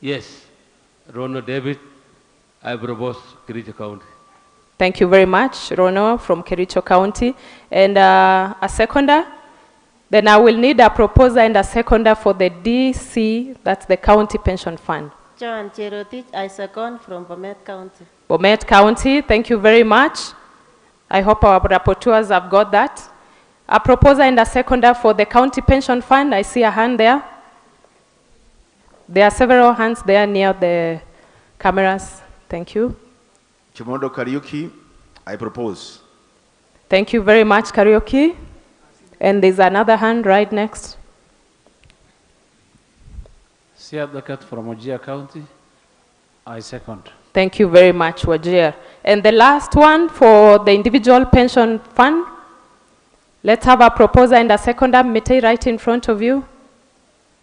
Yes, Rono David, I propose Kericho County. Thank you very much, Rono from Kericho County. And a seconder? Then I will need a proposer and a seconder for the DC, that's the County Pension Fund. Joan Cherotich, I second from Bomet County. Bomet County, thank you very much. I hope our rapporteurs have got that. A proposer and a seconder for the County Pension Fund. I see a hand there. There are several hands there near the cameras. Thank you. Chimondo Kariuki, I propose. Thank you very much, Karaoke. And there's another hand right next. Siad Dakat from Wajir County, I second. Thank you very much, Wajir. And the last one for the individual pension fund. Let's have a proposer and a seconder. Mitei right in front of you.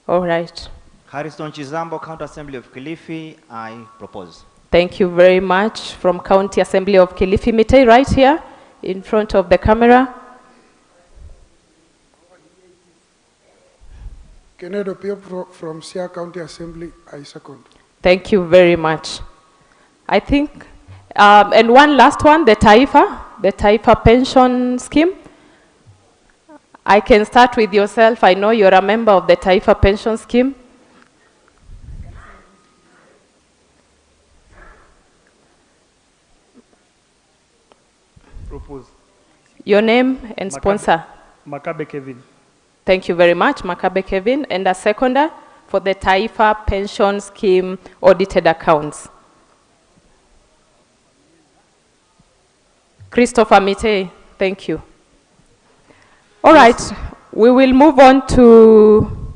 All right. Harrison Chizambo, County Assembly of Kilifi, I propose. Thank you very much from County Assembly of Kilifi. Mitei right here in front of the camera. Kennedy Pio from Sia County Assembly, I second. Thank you very much. I think, and one last one, the Taifa pension scheme. I can start with yourself. I know you're a member of the Taifa pension scheme. Propose. Your name and sponsor. Makabe Kevin. Thank you very much, Makabe Kevin. And a seconder for the Taifa pension scheme audited accounts. Christopher Mitei, thank you. All right, we will move on to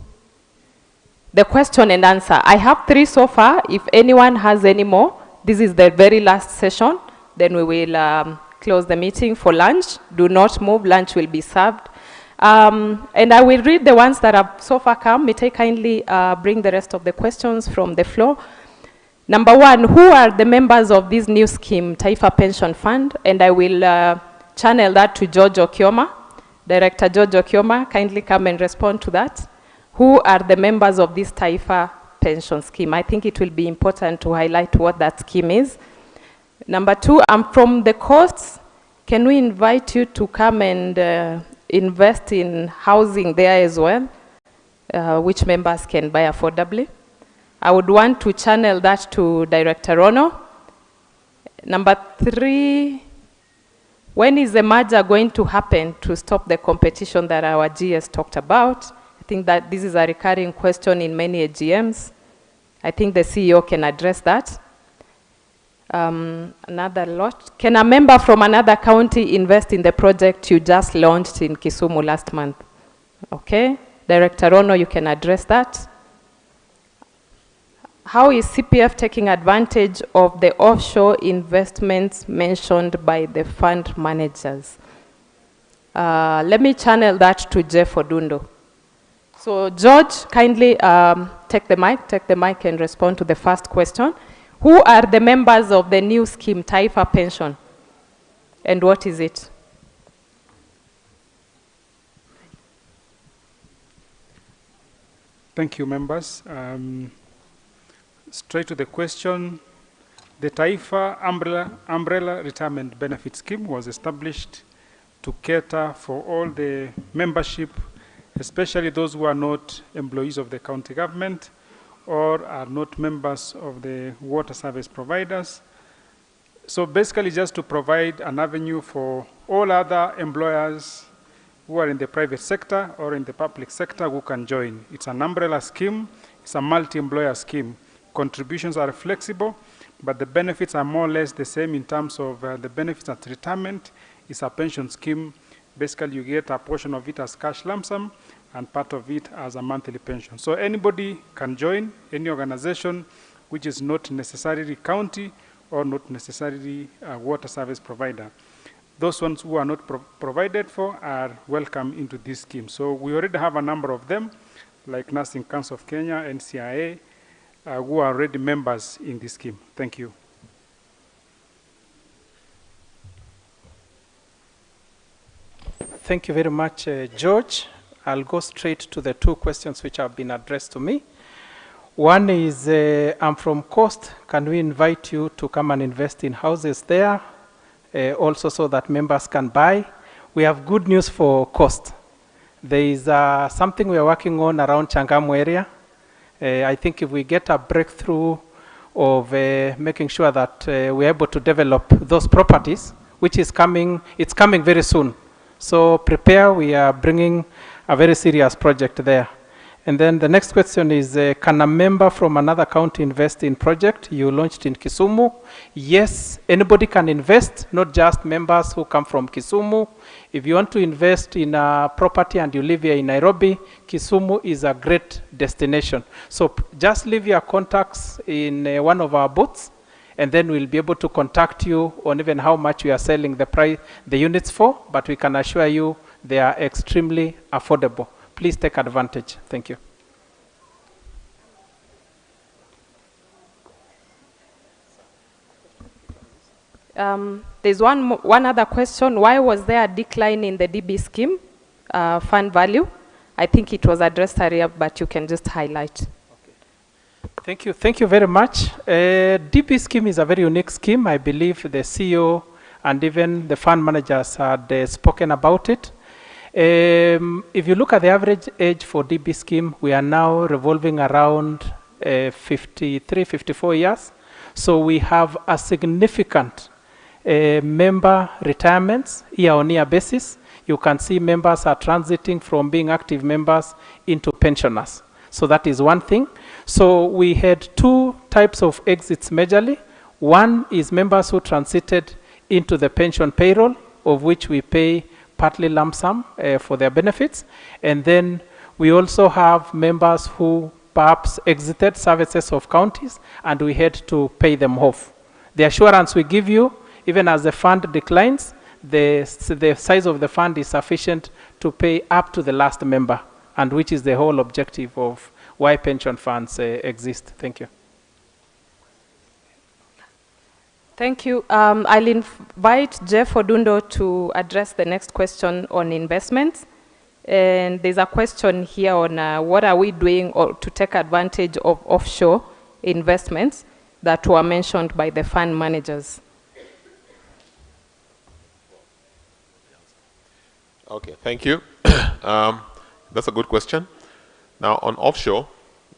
the question and answer. I have 3 so far. If anyone has any more, this is the very last session. Then we will close the meeting for lunch. Do not move, lunch will be served. And I will read the ones that have so far come. Mitei, kindly bring the rest of the questions from the floor. Number 1, who are the members of this new scheme, Taifa Pension Fund? And I will channel that to George Okioma. Director George Okioma, kindly come and respond to that. Who are the members of this Taifa pension scheme? I think it will be important to highlight what that scheme is. Number 2, from the costs, can we invite you to come and invest in housing there as well, which members can buy affordably? I would want to channel that to Director Rono. Number 3, when is the merger going to happen to stop the competition that our GS talked about? I think that this is a recurring question in many AGMs. I think the CEO can address that. Another lot. Can a member from another county invest in the project you just launched in Kisumu last month? Okay. Director Rono, you can address that. How is CPF taking advantage of the offshore investments mentioned by the fund managers? Let me channel that to Jeff Odundo. So George, kindly take the mic and respond to the first question. Who are the members of the new scheme, Taifa Pension, and what is it? Thank you, members. Straight to the question, the Taifa Umbrella Retirement Benefit Scheme was established to cater for all the membership, especially those who are not employees of the county government or are not members of the water service providers. So basically just to provide an avenue for all other employers who are in the private sector or in the public sector who can join. It's an umbrella scheme, it's a multi-employer scheme. Contributions are flexible, but the benefits are more or less the same in terms of the benefits at retirement. It's a pension scheme Basically, you get a portion of it as cash lump sum and part of it as a monthly pension. So anybody can join any organization which is not necessarily county or not necessarily a water service provider. Those ones who are not provided for are welcome into this scheme. So we already have a number of them, like Nursing Council of Kenya, NCIA, who are already members in this scheme. Thank you. Thank you very much, George. I'll go straight to the two questions which have been addressed to me. One is, I'm from Coast. Can we invite you to come and invest in houses there? Also so that members can buy. We have good news for Coast. There is something we are working on around Changamu area. I think if we get a breakthrough of making sure that we're able to develop those properties, which is coming, it's coming very soon. So prepare, we are bringing a very serious project there. And then the next question is, can a member from another county invest in project you launched in Kisumu? Yes, anybody can invest, not just members who come from Kisumu. If you want to invest in a property and you live here in Nairobi, Kisumu is a great destination. So just leave your contacts in one of our booths, and then we'll be able to contact you on even how much we are selling the units for, but we can assure you they are extremely affordable. Please take advantage. Thank you. There's one other question. Why was there a decline in the DB scheme fund value? I think it was addressed earlier, but you can just highlight. Thank you. Thank you very much. DB scheme is a very unique scheme. I believe the CEO and even the fund managers had spoken about it. If you look at the average age for DB scheme, we are now revolving around 53, 54 years. So we have a significant member retirements year-on-year basis. You can see members are transiting from being active members into pensioners. So that is one thing. So we had two types of exits majorly. One is members who transited into the pension payroll, of which we pay partly lump sum for their benefits. And then we also have members who perhaps exited services of counties and we had to pay them off. The assurance we give you, even as the fund declines, the size of the fund is sufficient to pay up to the last member, and which is the whole objective of why pension funds exist. Thank you. Thank you. I'll invite Jeff Odundo to address the next question on investments. And there's a question here on what are we doing to take advantage of offshore investments that were mentioned by the fund managers. Okay, thank you. That's a good question. Now, on offshore,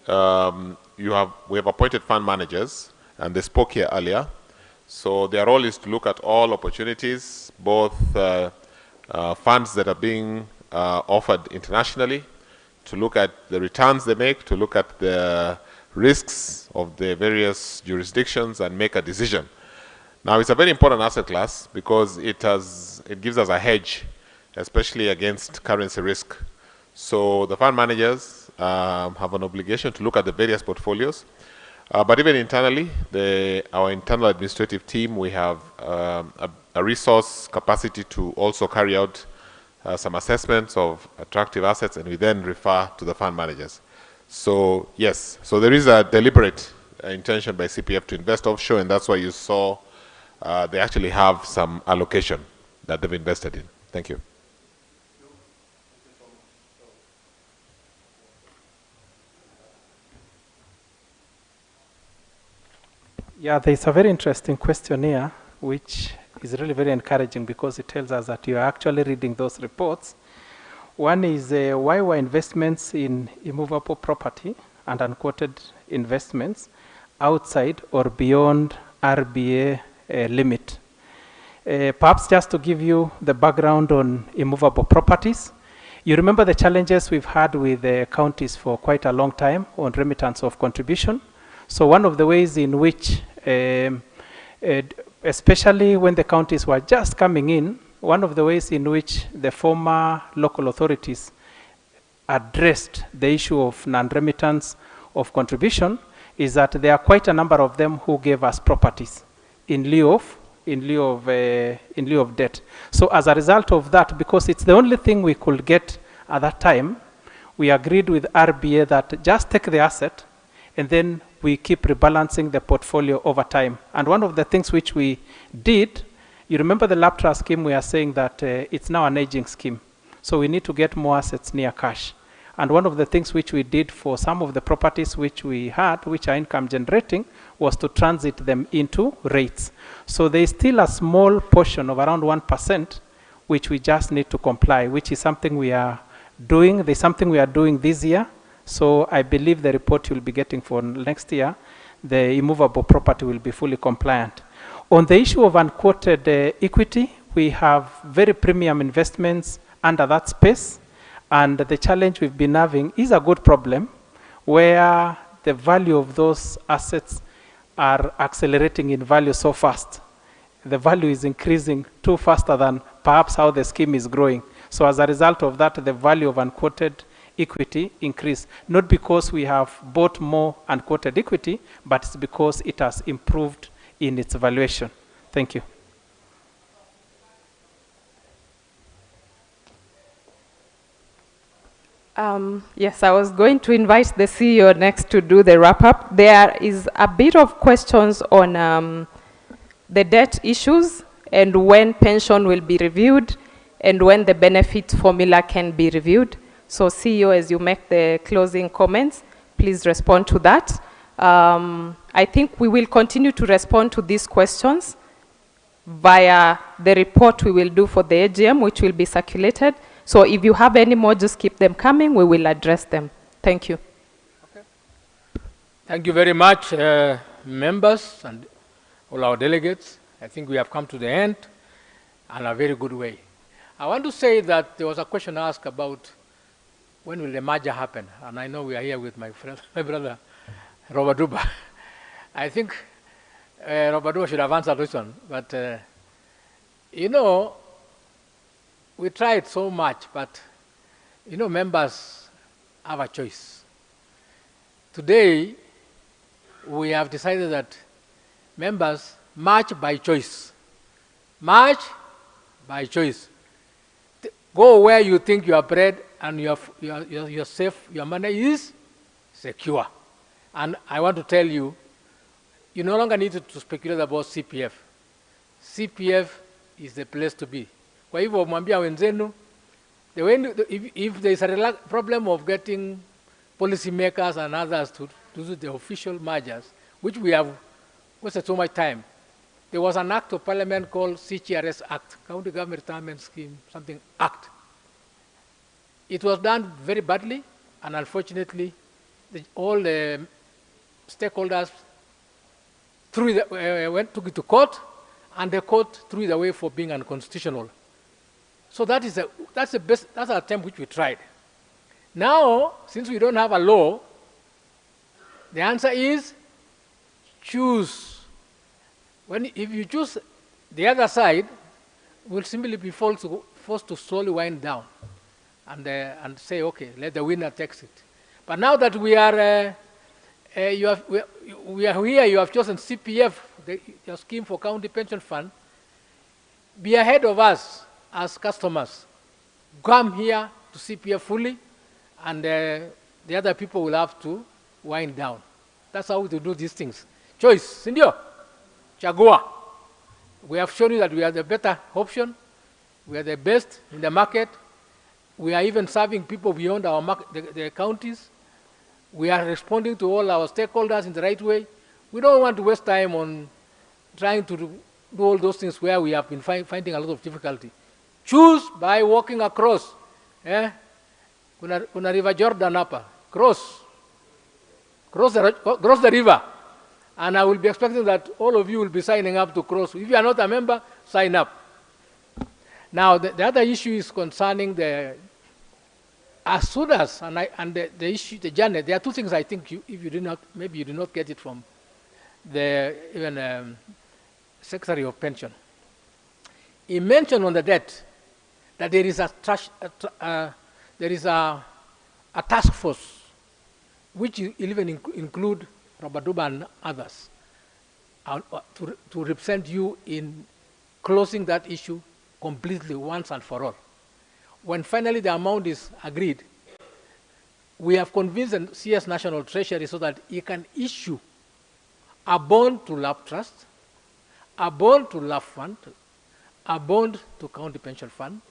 we have appointed fund managers, and they spoke here earlier. So their role is to look at all opportunities, both funds that are being offered internationally, to look at the returns they make, to look at the risks of the various jurisdictions and make a decision. Now, it's a very important asset class because it gives us a hedge, especially against currency risk. So the fund managers have an obligation to look at the various portfolios. But even internally, our internal administrative team, we have a resource capacity to also carry out some assessments of attractive assets, and we then refer to the fund managers. So yes, so there is a deliberate intention by CPF to invest offshore, and that's why you saw they actually have some allocation that they've invested in. Thank you. Yeah, there's a very interesting question here, which is really very encouraging because it tells us that you are actually reading those reports. One is why were investments in immovable property and unquoted investments outside or beyond RBA limit? Perhaps just to give you the background on immovable properties, you remember the challenges we've had with the counties for quite a long time on remittance of contribution. So one of the ways in which, especially when the counties were just coming in, one of the ways in which the former local authorities addressed the issue of non-remittance of contribution is that there are quite a number of them who gave us properties in lieu of debt. So as a result of that, because it's the only thing we could get at that time, we agreed with RBA that just take the asset and then we keep rebalancing the portfolio over time. And one of the things which we did, you remember the Laptrust scheme, we are saying that it's now an aging scheme. So we need to get more assets near cash. And one of the things which we did for some of the properties which we had, which are income generating, was to transit them into rates. So there is still a small portion of around 1%, which we just need to comply, which is something we are doing. There's something we are doing this year. So I believe the report you'll be getting for next year, the immovable property will be fully compliant. On the issue of unquoted equity, we have very premium investments under that space. And the challenge we've been having is a good problem where the value of those assets are accelerating in value so fast. The value is increasing too faster than perhaps how the scheme is growing. So as a result of that, the value of unquoted equity increased, not because we have bought more unquoted equity, but it's because it has improved in its valuation. Thank you. Yes, I was going to invite the CEO next to do the wrap-up. There is a bit of questions on the debt issues and when pension will be reviewed and when the benefit formula can be reviewed. So CEO, as you make the closing comments, please respond to that. I think we will continue to respond to these questions via the report we will do for the AGM, which will be circulated. So if you have any more, just keep them coming. We will address them. Thank you. Okay. Thank you very much, members and all our delegates. I think we have come to the end in a very good way. I want to say that there was a question asked about when will the merger happen? And I know we are here with my friend, my brother, Robert Duba. I think Robert Duba should have answered this one. But, you know, we tried so much, but, you know, members have a choice. Today, we have decided that members march by choice. March by choice. Go where you think you are bred and you're safe, your money is secure. And I want to tell you, you no longer need to speculate about CPF. CPF is the place to be. Kwa hivyo mwambia wenzenu, if there is a problem of getting policymakers and others to do the official mergers, which we have wasted so much time, there was an act of parliament called CGRS Act, County Government Retirement Scheme, something Act. It was done very badly, and unfortunately, all the stakeholders took it to court, and the court threw it away for being unconstitutional. So that's an attempt which we tried. Now, since we don't have a law, the answer is choose. If you choose the other side, we'll simply be forced to slowly wind down and say, okay, let the winner take it. But now that we are here, you have chosen CPF, your scheme for county pension fund, be ahead of us as customers. Come here to CPF fully, and the other people will have to wind down. That's how we do these things. Choice, sindio? Chagua. We have shown you that we are the better option. We are the best in the market. We are even serving people beyond our market, the counties. We are responding to all our stakeholders in the right way. We don't want to waste time on trying to do all those things where we have been finding a lot of difficulty. Choose by walking across. Kuna River Jordan hapa. Cross the river. And I will be expecting that all of you will be signing up to cross. If you are not a member, sign up. Now, the other issue is concerning as soon as, the issue, the journey, there are two things I think if you did not, maybe you did not get it from the Secretary of Pension. he mentioned on the debt that there is a task force which will even include Rabaduba and others to represent you in closing that issue completely once and for all. When finally the amount is agreed, we have convinced the CS National Treasury so that he can issue a bond to Laptrust, a bond to LAF Fund, a bond to County Pension Fund,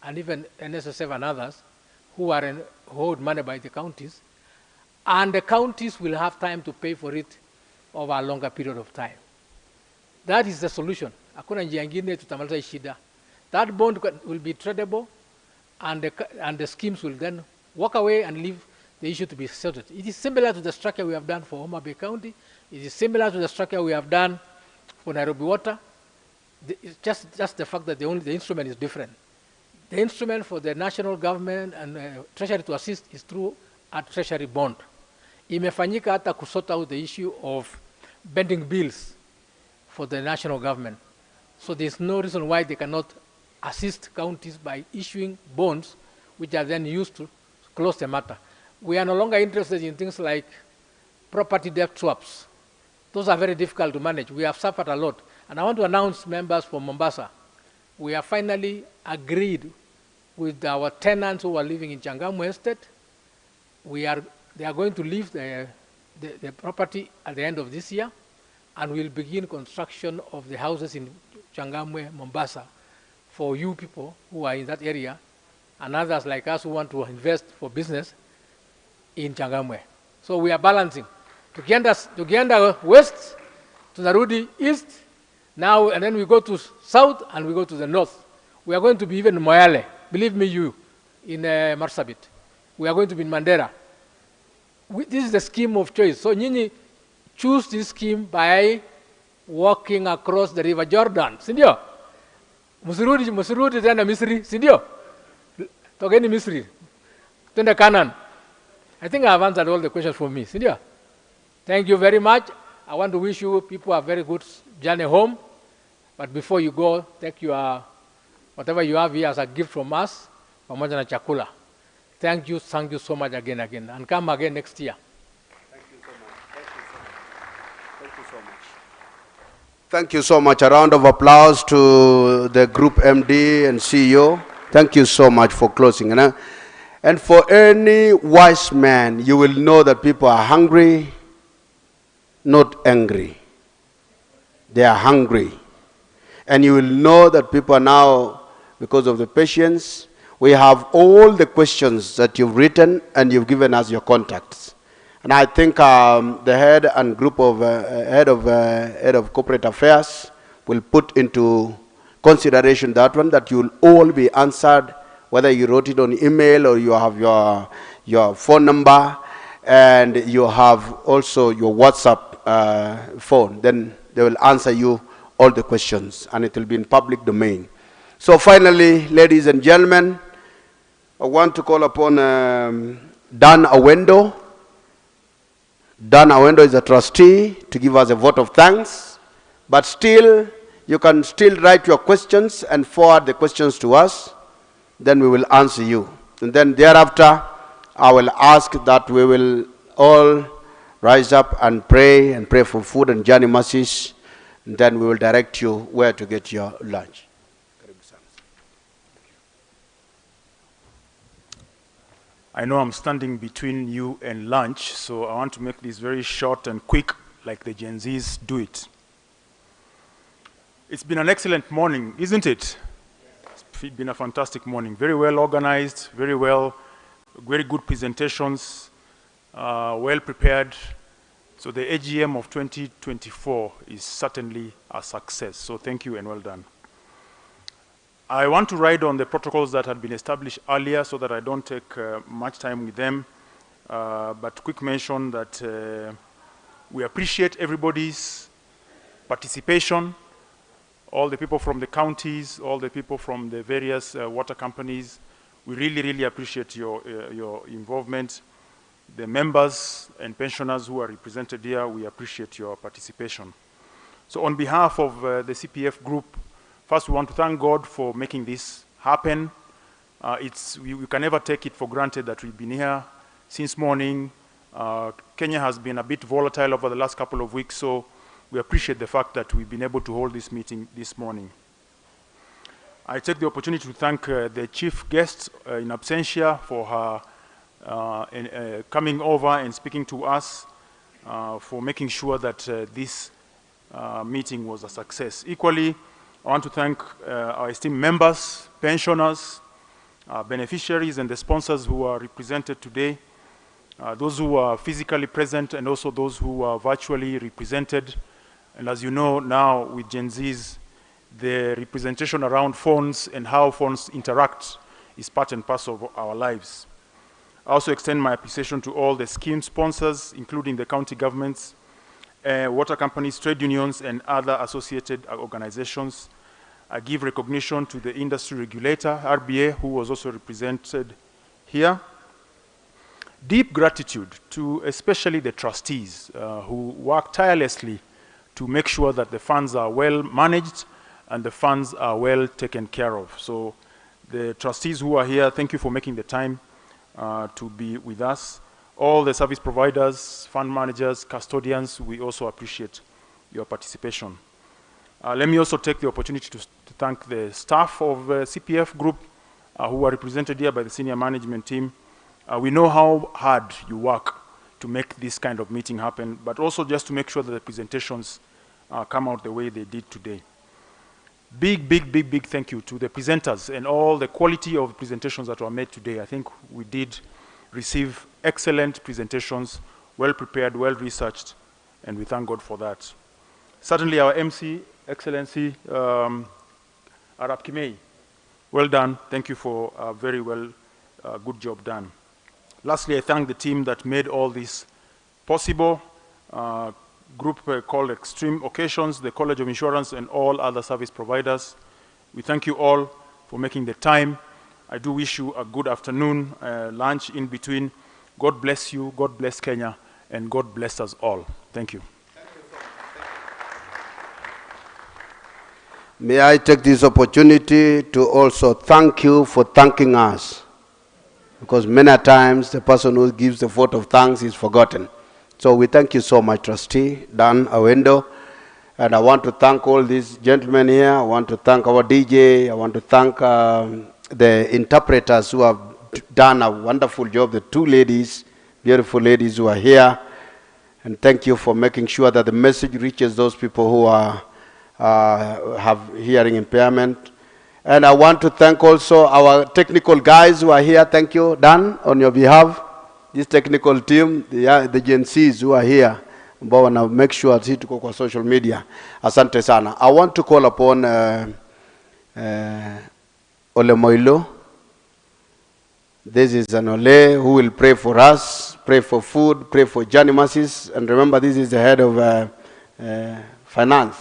and even NSSF and others who are owed money by the counties, and the counties will have time to pay for it over a longer period of time. That is the solution. Hakuna njia nyingine tutamaliza shida. That bond will be tradable, and the schemes will then walk away and leave the issue to be settled. It is similar to the structure we have done for Homa Bay County. It is similar to the structure we have done for Nairobi Water. It's just the fact that the instrument is different. The instrument for the national government and treasury to assist is through a treasury bond. Imefanyika hata kusort out the issue of bending bills for the national government. So there's no reason why they cannot assist counties by issuing bonds, which are then used to close the matter. We are no longer interested in things like property debt swaps. Those are very difficult to manage. We have suffered a lot. And I want to announce, members from Mombasa, we have finally agreed with our tenants who are living in Changamwe Estate. They are going to leave the property at the end of this year, and we'll begin construction of the houses in Changamwe, Mombasa, for you people who are in that area, and others like us who want to invest for business in Changamwe. So we are balancing. Tukienda west, tunarudi east, now, and then we go to south, and we go to the north. We are going to be even in Moyale, believe me you, in Marsabit. We are going to be in Mandera. This is the scheme of choice. So nyinyi choose this scheme by walking across the River Jordan, sindio? Musirudi tena Misri, sindio? Togeni Misri, tenda Canaan. I think I have answered all the questions for me, sindio? Thank you very much. I want to wish you people a very good journey home. But before you go, take your, whatever you have here as a gift from us, pamoja na chakula. Thank you so much again, and come again next year. Thank you so much. Thank you so much. Thank you so much. A round of applause to the group MD and CEO. Thank you so much for closing. And for any wise man, you will know that people are hungry, not angry. They are hungry. And you will know that people are now, because of the patience, we have all the questions that you've written and you've given us your contacts. And I think the head and group of head of corporate affairs will put into consideration that one, that you'll all be answered, whether you wrote it on email or you have your phone number and you have also your WhatsApp phone. Then they will answer you all the questions, and it will be in public domain. So finally, ladies and gentlemen, I want to call upon Dan Awendo. Dan Awendo is a trustee to give us a vote of thanks, but still, you can still write your questions and forward the questions to us, then we will answer you. And then thereafter, I will ask that we will all rise up and pray for food and journey masses, and then we will direct you where to get your lunch. I know I'm standing between you and lunch, so I want to make this very short and quick, like the Gen Zs do it. It's been an excellent morning, isn't it? It's been a fantastic morning. Very well organized, very good presentations, well prepared. So the AGM of 2024 is certainly a success. So thank you and well done. I want to ride on the protocols that had been established earlier so that I don't take much time with them. But quick mention that we appreciate everybody's participation, all the people from the counties, all the people from the various water companies. We really appreciate your involvement. The members and pensioners who are represented here, we appreciate your participation. So on behalf of the CPF Group First, we want to thank God for making this happen. We can never take it for granted that we've been here since morning. Kenya has been a bit volatile over the last couple of weeks, so we appreciate the fact that we've been able to hold this meeting this morning. I take the opportunity to thank the chief guest in absentia for her coming over and speaking to us, for making sure that this meeting was a success. Equally, I want to thank our esteemed members, pensioners, beneficiaries, and the sponsors who are represented today, those who are physically present and also those who are virtually represented. And as you know now with Gen Zs, the representation around phones and how phones interact is part and parcel of our lives. I also extend my appreciation to all the scheme sponsors, including the county governments, water companies, trade unions, and other associated organizations. I give recognition to the industry regulator, RBA, who was also represented here. Deep gratitude to especially the trustees who work tirelessly to make sure that the funds are well managed and the funds are well taken care of. So the trustees who are here, thank you for making the time to be with us. All the service providers, fund managers, custodians, we also appreciate your participation. Let me also take the opportunity to thank the staff of Cpf Group who are represented here by the senior management team. We know how hard you work to make this kind of meeting happen, but also just to make sure that the presentations come out the way they did today. Big thank you to the presenters and all the quality of presentations that were made today. I think we did receive excellent presentations, well prepared, well researched, and we thank God for that. Certainly our MC, Excellency Arab Kimei, well done. Thank you for a very good job done. Lastly, I thank the team that made all this possible. Group called Extreme Occasions, the College of Insurance, and all other service providers. We thank you all for making the time. I do wish you a good afternoon, lunch in between. God bless you, God bless Kenya, and God bless us all. Thank you. May I take this opportunity to also thank you for thanking us, because many times the person who gives the vote of thanks is forgotten. So we thank you so much, Trustee Dan Awendo. And I want to thank all these gentlemen here. I want to thank our DJ. I want to thank the interpreters who have done a wonderful job, the two ladies, beautiful ladies who are here. And thank you for making sure that the message reaches those people who are have hearing impairment. And I want to thank also our technical guys who are here. Thank you, Dan, on your behalf. This technical team, the Gen Zs who are here, ambao wana make sure sisi tuko kwa social media. Asante sana. I want to call upon Ole Moilo. This is an Ole who will pray for us, pray for food, pray for journey masses. And remember, this is the head of finance.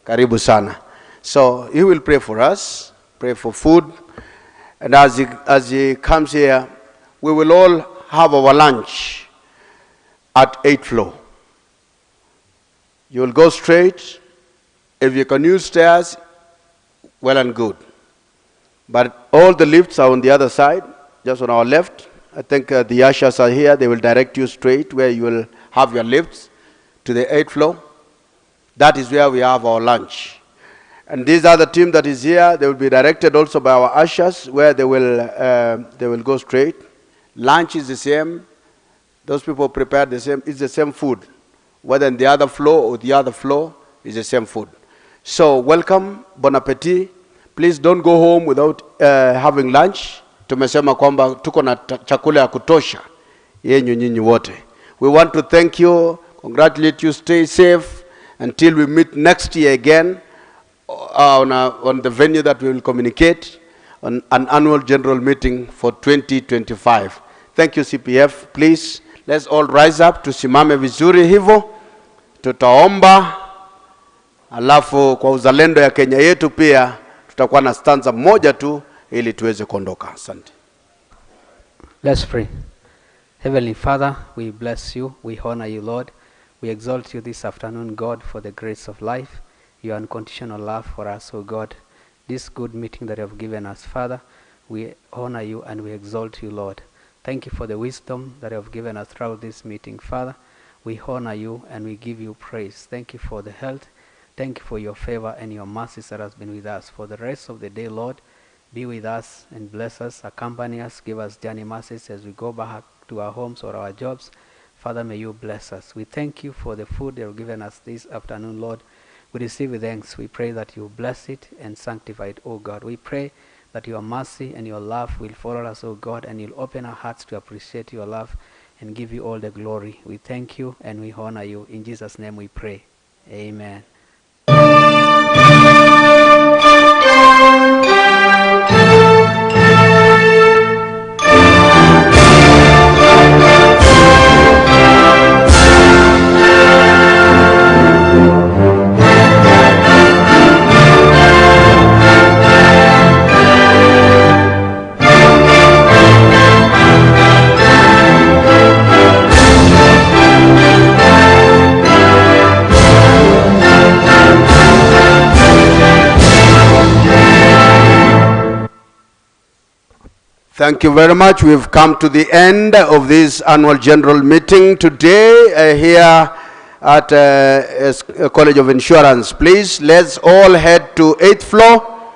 Karibu sana. So he will pray for us, pray for food. And as he comes here, we will all have our lunch at 8th floor. You will go straight. If you can use stairs, well and good. But all the lifts are on the other side, just on our left. I think the ushers are here. They will direct you straight where you will have your lifts to the 8th floor. That is where we have our lunch. And this other team that is here, they will be directed also by our ushers where they will go straight. Lunch is the same. Those people prepare the same. It's the same food. Whether in the other floor or the other floor, it's the same food. So welcome, bon appetit. Please don't go home without having lunch. Tumesema kwamba tuko na chakula ya kutosha yenyu nyinyi wote. We want to thank you, congratulate you, stay safe until we meet next year again on the venue that we will communicate on an annual general meeting for 2025. Thank you, CPF. Please, let's all rise up, tusimame vizuri hivyo, tutaomba, alafu kwa uzalendo ya Kenya yetu pia, tutakuwa na stanza moja tu, ili tuweze kuondoka. Asante. Let's pray. Heavenly Father, we bless you, we honor you, Lord. We exalt you this afternoon, God, for the grace of life. your unconditional love for us, O God. This good meeting that you have given us, Father, we honor you and we exalt you, Lord. Thank you for the wisdom that you have given us throughout this meeting, Father. We honor you and we give you praise. Thank you for the health. Thank you for your favor and your mercies that has been with us. For the rest of the day, Lord, be with us and bless us, accompany us, give us journey mercies as we go back to our homes or our jobs. Father, may you bless us. We thank you for the food you have given us this afternoon, Lord. We receive with thanks. We pray that you bless it and sanctify it, O God. We pray that your mercy and your love will follow us, O God, and you'll open our hearts to appreciate your love and give you all the glory. We thank you and we honor you. In Jesus' name we pray. Amen. Thank you very much. We've come to the end of this annual general meeting today here at College of Insurance. Please, let's all head to 8th floor.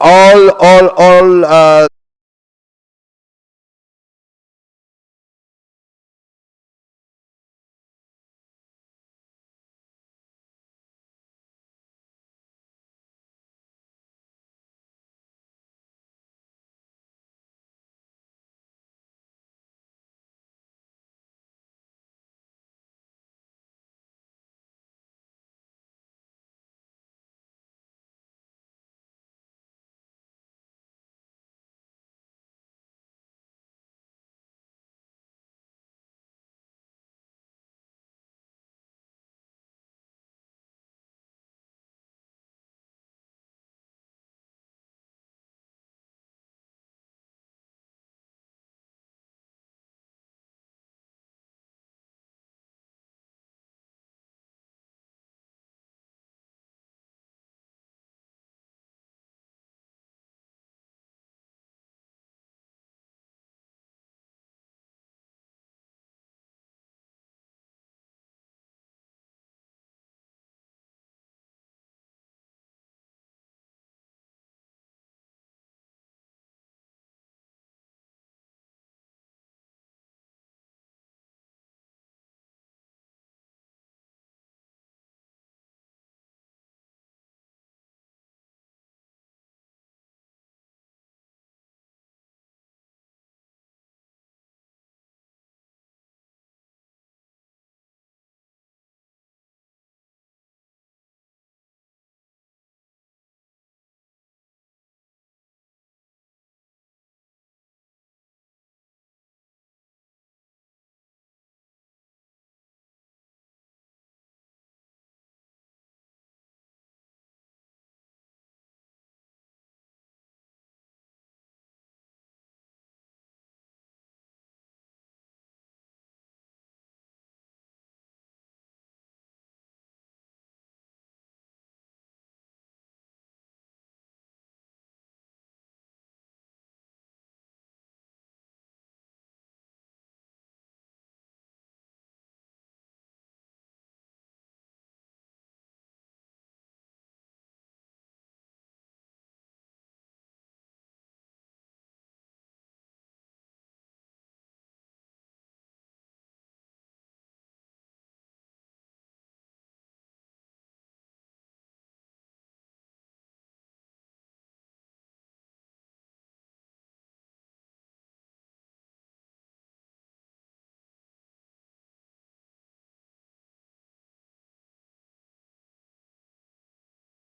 All